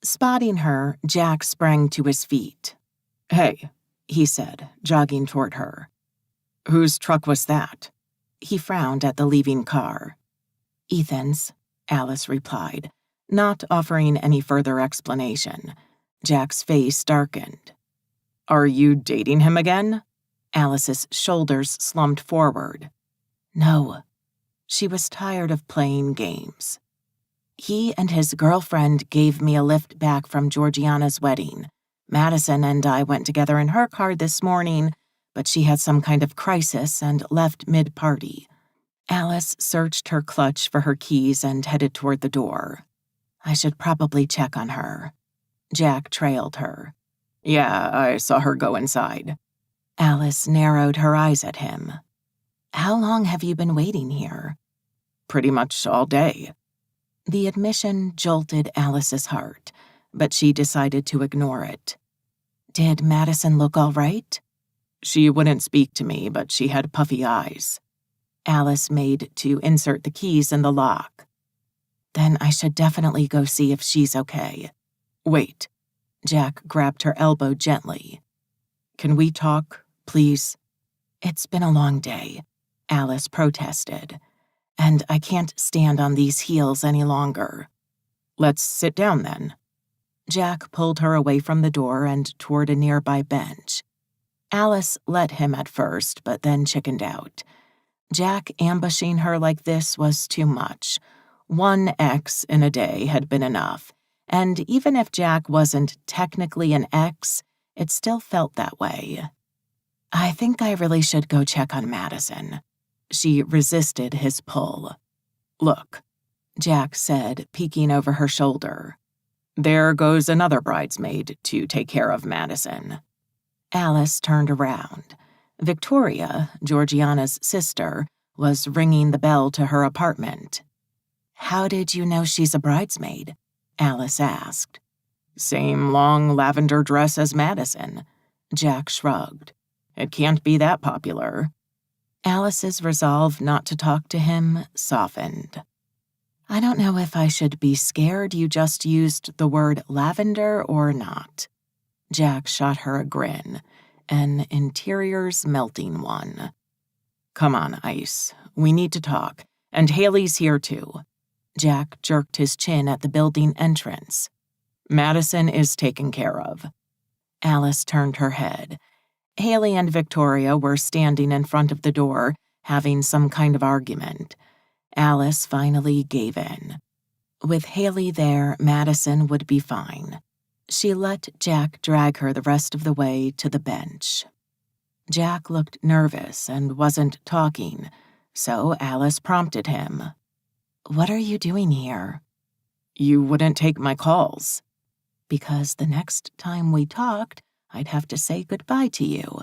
Spotting her, Jack sprang to his feet. "Hey," he said, jogging toward her. "Whose truck was that?" He frowned at the leaving car. "Ethan's," Alice replied, not offering any further explanation. Jack's face darkened. "Are you dating him again?" Alice's shoulders slumped forward. "No." She was tired of playing games. "He and his girlfriend gave me a lift back from Georgiana's wedding. Madison and I went together in her car this morning, but she had some kind of crisis and left mid-party. Alice searched her clutch for her keys and headed toward the door. I should probably check on her. Jack trailed her. Yeah, I saw her go inside. Alice narrowed her eyes at him. How long have you been waiting here? Pretty much all day. The admission jolted Alice's heart, but she decided to ignore it. Did Madison look all right? She wouldn't speak to me, but she had puffy eyes. Alice made to insert the keys in the lock. Then I should definitely go see if she's okay. Wait. Jack grabbed her elbow gently. Can we talk, please? It's been a long day, Alice protested, and I can't stand on these heels any longer. Let's sit down then. Jack pulled her away from the door and toward a nearby bench. Alice let him at first, but then chickened out. Jack ambushing her like this was too much. 1 X in a day had been enough, and even if Jack wasn't technically an X, it still felt that way. I think I really should go check on Madison. She resisted his pull. Look, Jack said, peeking over her shoulder. There goes another bridesmaid to take care of Madison. Alice turned around. Victoria, Georgiana's sister, was ringing the bell to her apartment. How did you know she's a bridesmaid? Alice asked. Same long lavender dress as Madison. Jack shrugged. It can't be that popular. Alice's resolve not to talk to him softened. I don't know if I should be scared you just used the word lavender or not. Jack shot her a grin, an interior's melting one. Come on, Ice. We need to talk, and Haley's here too. Jack jerked his chin at the building entrance. Madison is taken care of. Alice turned her head. Haley and Victoria were standing in front of the door, having some kind of argument. Alice finally gave in. With Haley there, Madison would be fine. She let Jack drag her the rest of the way to the bench. Jack looked nervous and wasn't talking, so Alice prompted him. What are you doing here? You wouldn't take my calls. Because the next time we talked, I'd have to say goodbye to you,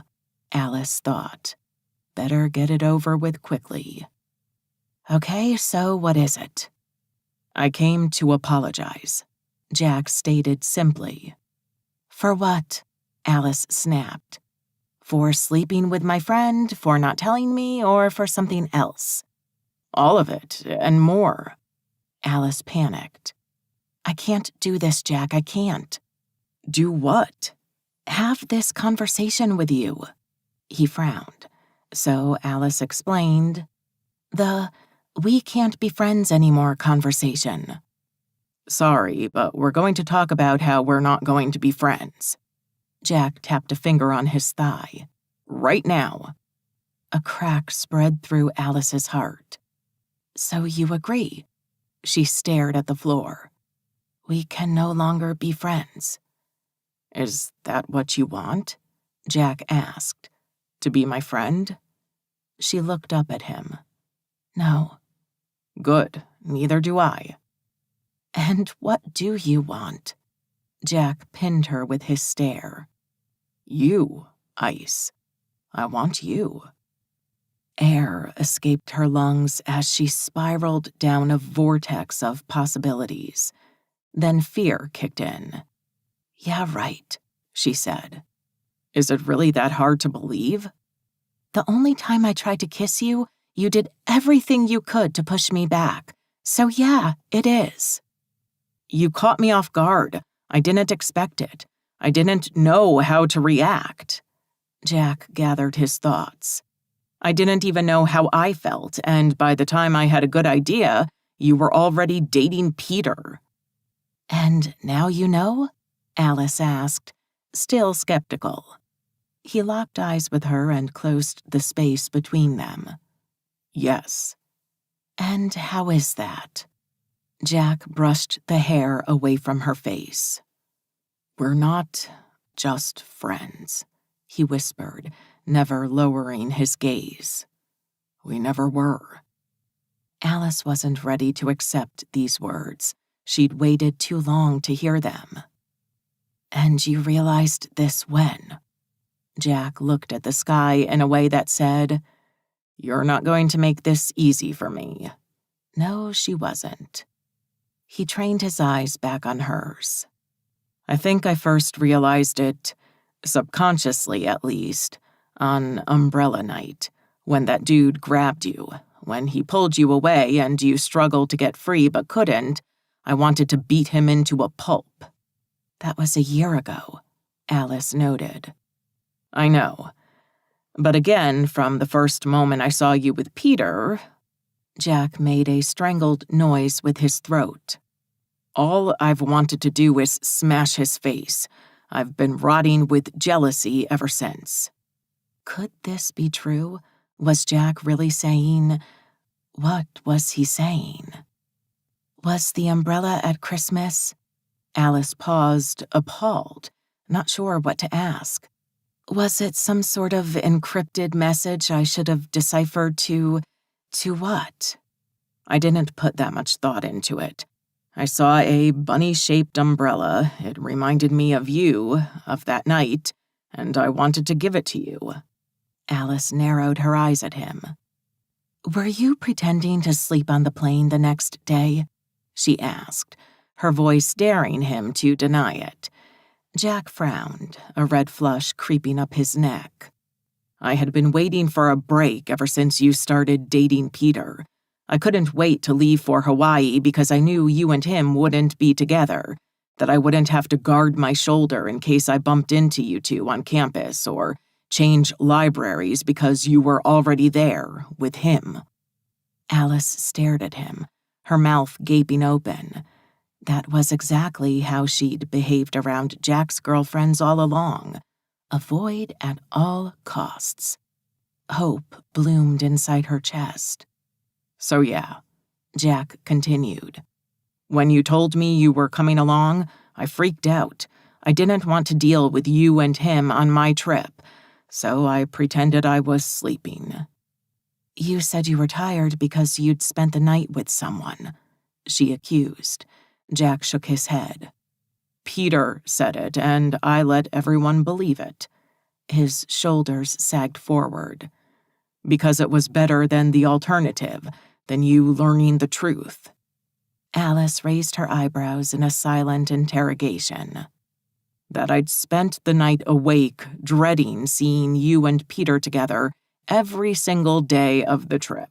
Alice thought. Better get it over with quickly. Okay, so what is it? I came to apologize, Jack stated simply. For what? Alice snapped. For sleeping with my friend, for not telling me, or for something else? All of it, and more. Alice panicked. I can't do this, Jack, I can't. Do what? Have this conversation with you. He frowned. So Alice explained, the we can't be friends anymore conversation. Sorry, but we're going to talk about how we're not going to be friends. Jack tapped a finger on his thigh. Right now. A crack spread through Alice's heart. So you agree? She stared at the floor. We can no longer be friends. Is that what you want? Jack asked. To be my friend? She looked up at him. No. Good, neither do I. And what do you want? Jack pinned her with his stare. You, Ice. I want you. Air escaped her lungs as she spiraled down a vortex of possibilities. Then fear kicked in. Yeah, right, she said. Is it really that hard to believe? The only time I tried to kiss you, you did everything you could to push me back. So yeah, it is. You caught me off guard. I didn't expect it. I didn't know how to react. Jack gathered his thoughts. I didn't even know how I felt, and by the time I had a good idea, you were already dating Peter. And now you know? Alice asked, still skeptical. He locked eyes with her and closed the space between them. Yes. And how is that? Jack brushed the hair away from her face. We're not just friends," he whispered, never lowering his gaze. "We never were." Alice wasn't ready to accept these words. She'd waited too long to hear them. "And you realized this when?" Jack looked at the sky in a way that said, "You're not going to make this easy for me." No, she wasn't. He trained his eyes back on hers. "I think I first realized it, subconsciously at least, on Umbrella Night, when that dude grabbed you. When he pulled you away and you struggled to get free but couldn't, I wanted to beat him into a pulp." "That was a year ago," Alice noted. "I know. But again, from the first moment I saw you with Peter," Jack made a strangled noise with his throat, "all I've wanted to do is smash his face. I've been rotting with jealousy ever since." Could this be true? Was Jack really saying... What was he saying? "Was the umbrella at Christmas?" Alice paused, appalled, not sure what to ask. "Was it some sort of encrypted message I should have deciphered to what?" "I didn't put that much thought into it. I saw a bunny-shaped umbrella. It reminded me of you, of that night, and I wanted to give it to you." Alice narrowed her eyes at him. "Were you pretending to sleep on the plane the next day?" she asked, her voice daring him to deny it. Jack frowned, a red flush creeping up his neck. "I had been waiting for a break ever since you started dating Peter. I couldn't wait to leave for Hawaii because I knew you and him wouldn't be together, that I wouldn't have to guard my shoulder in case I bumped into you two on campus or change libraries because you were already there with him." Alice stared at him, her mouth gaping open. That was exactly how she'd behaved around Jack's girlfriends all along. Avoid at all costs. Hope bloomed inside her chest. "So yeah," Jack continued. "When you told me you were coming along, I freaked out. I didn't want to deal with you and him on my trip, so I pretended I was sleeping." "You said you were tired because you'd spent the night with someone," she accused. Jack shook his head. "Peter said it, and I let everyone believe it." His shoulders sagged forward. "Because it was better than the alternative, than you learning the truth." Alice raised her eyebrows in a silent interrogation. "That I'd spent the night awake, dreading seeing you and Peter together every single day of the trip."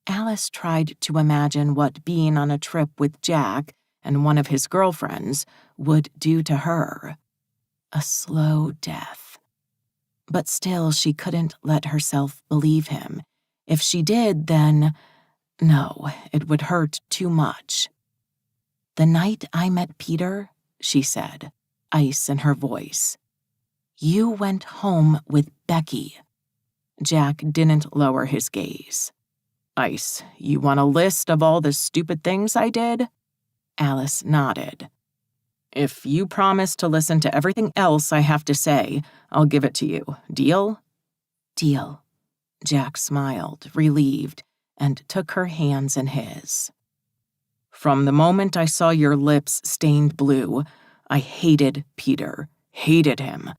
Alice tried to imagine what being on a trip with Jack and one of his girlfriends would do to her. A slow death. But still, she couldn't let herself believe him. If she did, then... No, it would hurt too much. "The night I met Peter," she said, ice in her voice, "you went home with Becky." Jack didn't lower his gaze. "Ice, you want a list of all the stupid things I did?" Alice nodded. "If you promise to listen to everything else I have to say, I'll give it to you. Deal?" "Deal." Jack smiled, relieved, and took her hands in his. "From the moment I saw your lips stained blue, I hated Peter, hated him.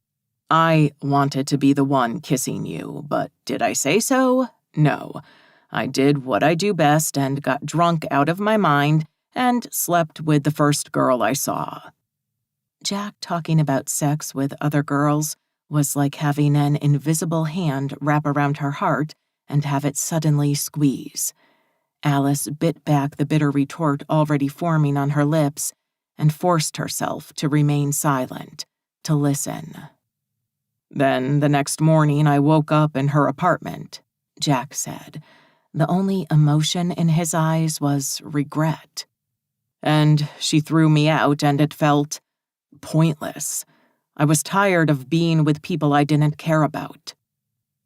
I wanted to be the one kissing you, but did I say so? No. I did what I do best and got drunk out of my mind and slept with the first girl I saw." Jack talking about sex with other girls was like having an invisible hand wrap around her heart and have it suddenly squeeze. Alice bit back the bitter retort already forming on her lips and forced herself to remain silent, to listen. "Then the next morning I woke up in her apartment," Jack said. The only emotion in his eyes was regret. "And she threw me out, and it felt pointless. I was tired of being with people I didn't care about."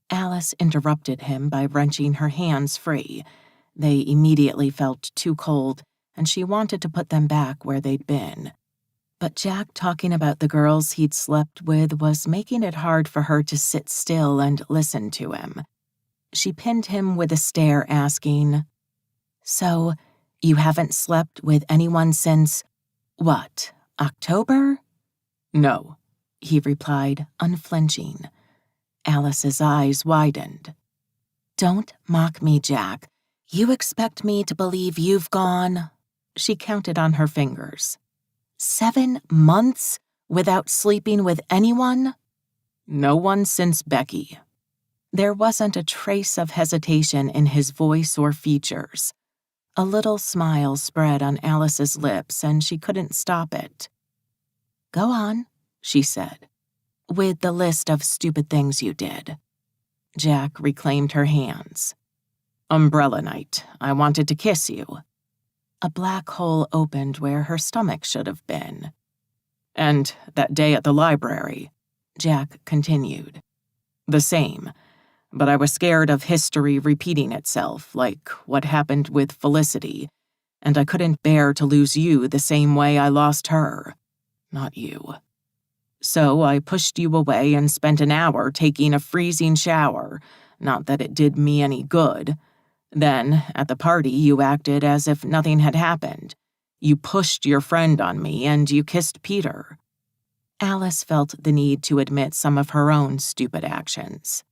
Alice interrupted him by wrenching her hands free. They immediately felt too cold, and she wanted to put them back where they'd been. But Jack talking about the girls he'd slept with was making it hard for her to sit still and listen to him. She pinned him with a stare, asking, "So, you haven't slept with anyone since, what, October?" "No," he replied, unflinching. Alice's eyes widened. "Don't mock me, Jack. You expect me to believe you've gone—" She counted on her fingers. 7 months without sleeping with anyone? "No one since Becky." There wasn't a trace of hesitation in his voice or features. A little smile spread on Alice's lips, and she couldn't stop it. "Go on," she said, "with the list of stupid things you did." Jack reclaimed her hands. "Umbrella night. I wanted to kiss you." A black hole opened where her stomach should have been. "And that day at the library," Jack continued. "The same, but I was scared of history repeating itself, like what happened with Felicity, and I couldn't bear to lose you the same way I lost her. Not you. So I pushed you away and spent an hour taking a freezing shower, not that it did me any good. Then, at the party, you acted as if nothing had happened. You pushed your friend on me, and you kissed Peter." Alice felt the need to admit some of her own stupid actions.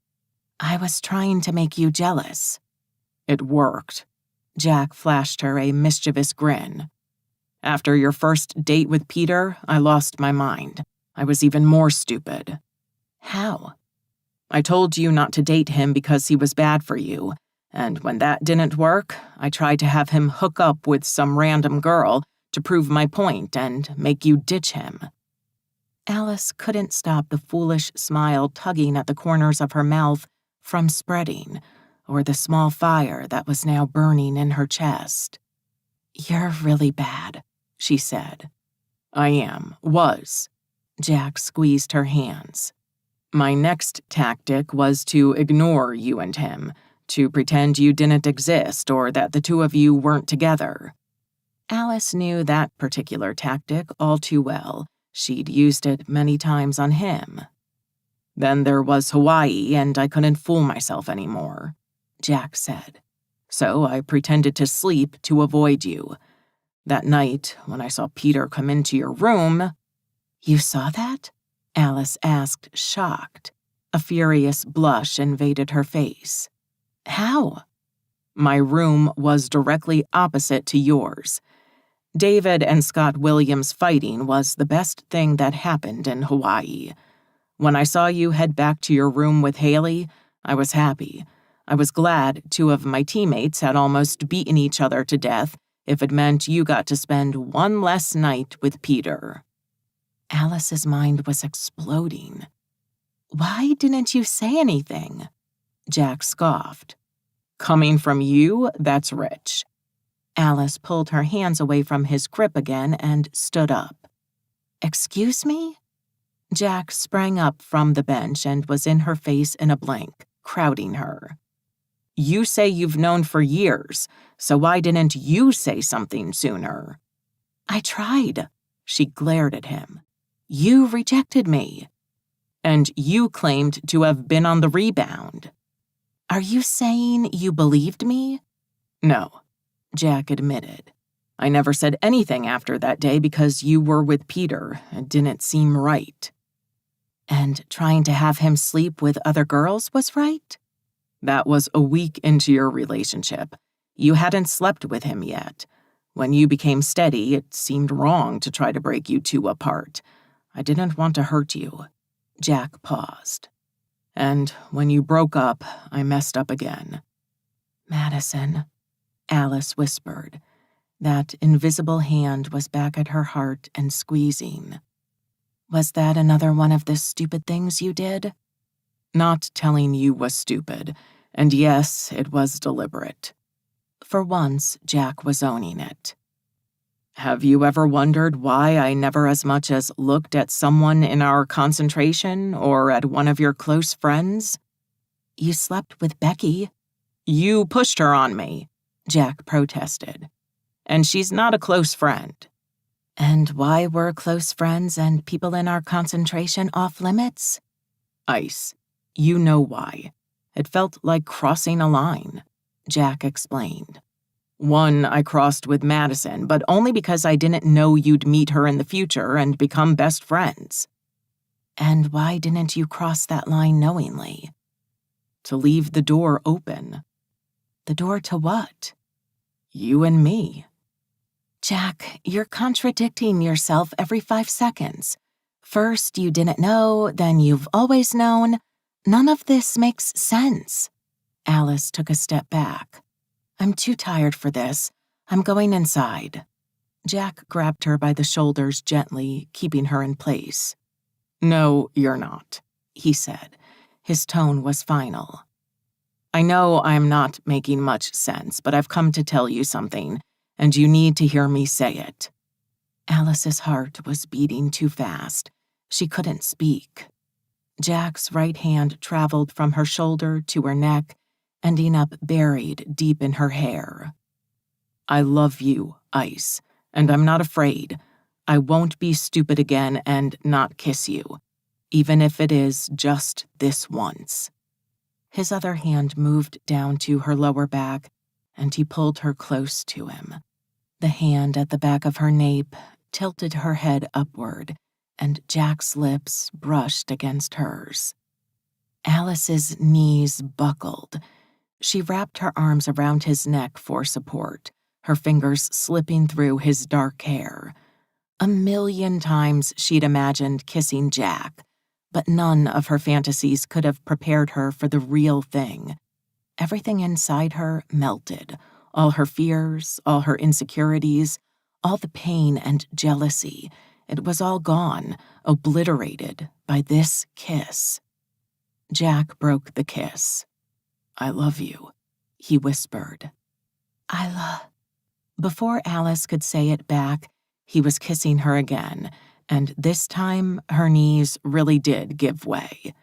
"I was trying to make you jealous." "It worked." Jack flashed her a mischievous grin. "After your first date with Peter, I lost my mind. I was even more stupid." "How?" "I told you not to date him because he was bad for you. And when that didn't work, I tried to have him hook up with some random girl to prove my point and make you ditch him." Alice couldn't stop the foolish smile tugging at the corners of her mouth from spreading, or the small fire that was now burning in her chest. "You're really bad," she said. Was. Jack squeezed her hands. "My next tactic was to ignore you and him, to pretend you didn't exist or that the two of you weren't together." Alice knew that particular tactic all too well. She'd used it many times on him. "Then there was Hawaii, and I couldn't fool myself anymore," Jack said. "So I pretended to sleep to avoid you. That night, when I saw Peter come into your room—" "You saw that?" Alice asked, shocked. A furious blush invaded her face. "How?" "My room was directly opposite to yours. David and Scott Williams fighting was the best thing that happened in Hawaii. When I saw you head back to your room with Haley, I was happy. I was glad 2 of my teammates had almost beaten each other to death if it meant you got to spend one less night with Peter." Alice's mind was exploding. "Why didn't you say anything?" Jack scoffed. "Coming from you, that's rich." Alice pulled her hands away from his grip again and stood up. "Excuse me?" Jack sprang up from the bench and was in her face in a blink, crowding her. "You say you've known for years, so why didn't you say something sooner?" "I tried." She glared at him. "You rejected me." "And you claimed to have been on the rebound." "Are you saying you believed me?" "No," Jack admitted. "I never said anything after that day because you were with Peter. It didn't seem right." "And trying to have him sleep with other girls was right?" "That was a week into your relationship. You hadn't slept with him yet. When you became steady, it seemed wrong to try to break you 2 apart. I didn't want to hurt you." Jack paused. "And when you broke up, I messed up again." "Madison," Alice whispered. That invisible hand was back at her heart and squeezing. "Was that another one of the stupid things you did?" "Not telling you was stupid, and yes, it was deliberate." For once, Jack was owning it. "Have you ever wondered why I never as much as looked at someone in our concentration or at one of your close friends?" "You slept with Becky." "You pushed her on me," Jack protested. "And she's not a close friend." And why were close friends and people in our concentration off limits? Ice. You know why. It felt like crossing a line, Jack explained. One I crossed with Madison, but only because I didn't know you'd meet her in the future and become best friends. And why didn't you cross that line knowingly? To leave the door open. The door to what? You and me. Jack, you're contradicting yourself every 5 seconds. First, you didn't know, then you've always known. None of this makes sense. Alice took a step back. I'm too tired for this. I'm going inside. Jack grabbed her by the shoulders gently, keeping her in place. No, you're not, he said. His tone was final. I know I'm not making much sense, but I've come to tell you something, and you need to hear me say it. Alice's heart was beating too fast. She couldn't speak. Jack's right hand traveled from her shoulder to her neck, ending up buried deep in her hair. I love you, Ice, and I'm not afraid. I won't be stupid again and not kiss you, even if it is just this once. His other hand moved down to her lower back, and he pulled her close to him. The hand at the back of her nape tilted her head upward, and Jack's lips brushed against hers. Alice's knees buckled. She wrapped her arms around his neck for support, her fingers slipping through his dark hair. 1,000,000 times she'd imagined kissing Jack, but none of her fantasies could have prepared her for the real thing. Everything inside her melted, all her fears, all her insecurities, all the pain and jealousy. It was all gone, obliterated by this kiss. Jack broke the kiss. I love you, he whispered. Before Alice could say it back, he was kissing her again, and this time her knees really did give way.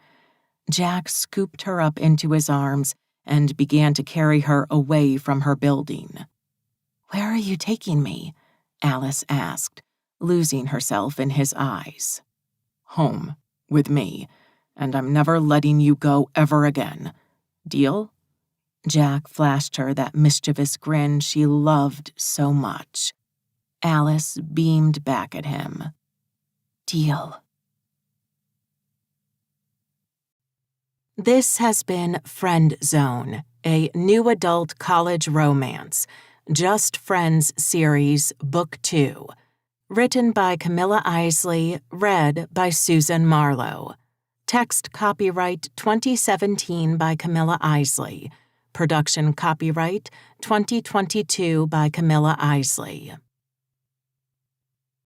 Jack scooped her up into his arms and began to carry her away from her building. Where are you taking me? Alice asked, losing herself in his eyes. Home, with me, and I'm never letting you go ever again. Deal? Jack flashed her that mischievous grin she loved so much. Alice beamed back at him. Deal. This has been Friend Zone, a new adult college romance, Just Friends series, Book 2. Written by Camilla Isley, read by Susan Marlowe. Text copyright 2017 by Camilla Isley. Production copyright 2022 by Camilla Isley.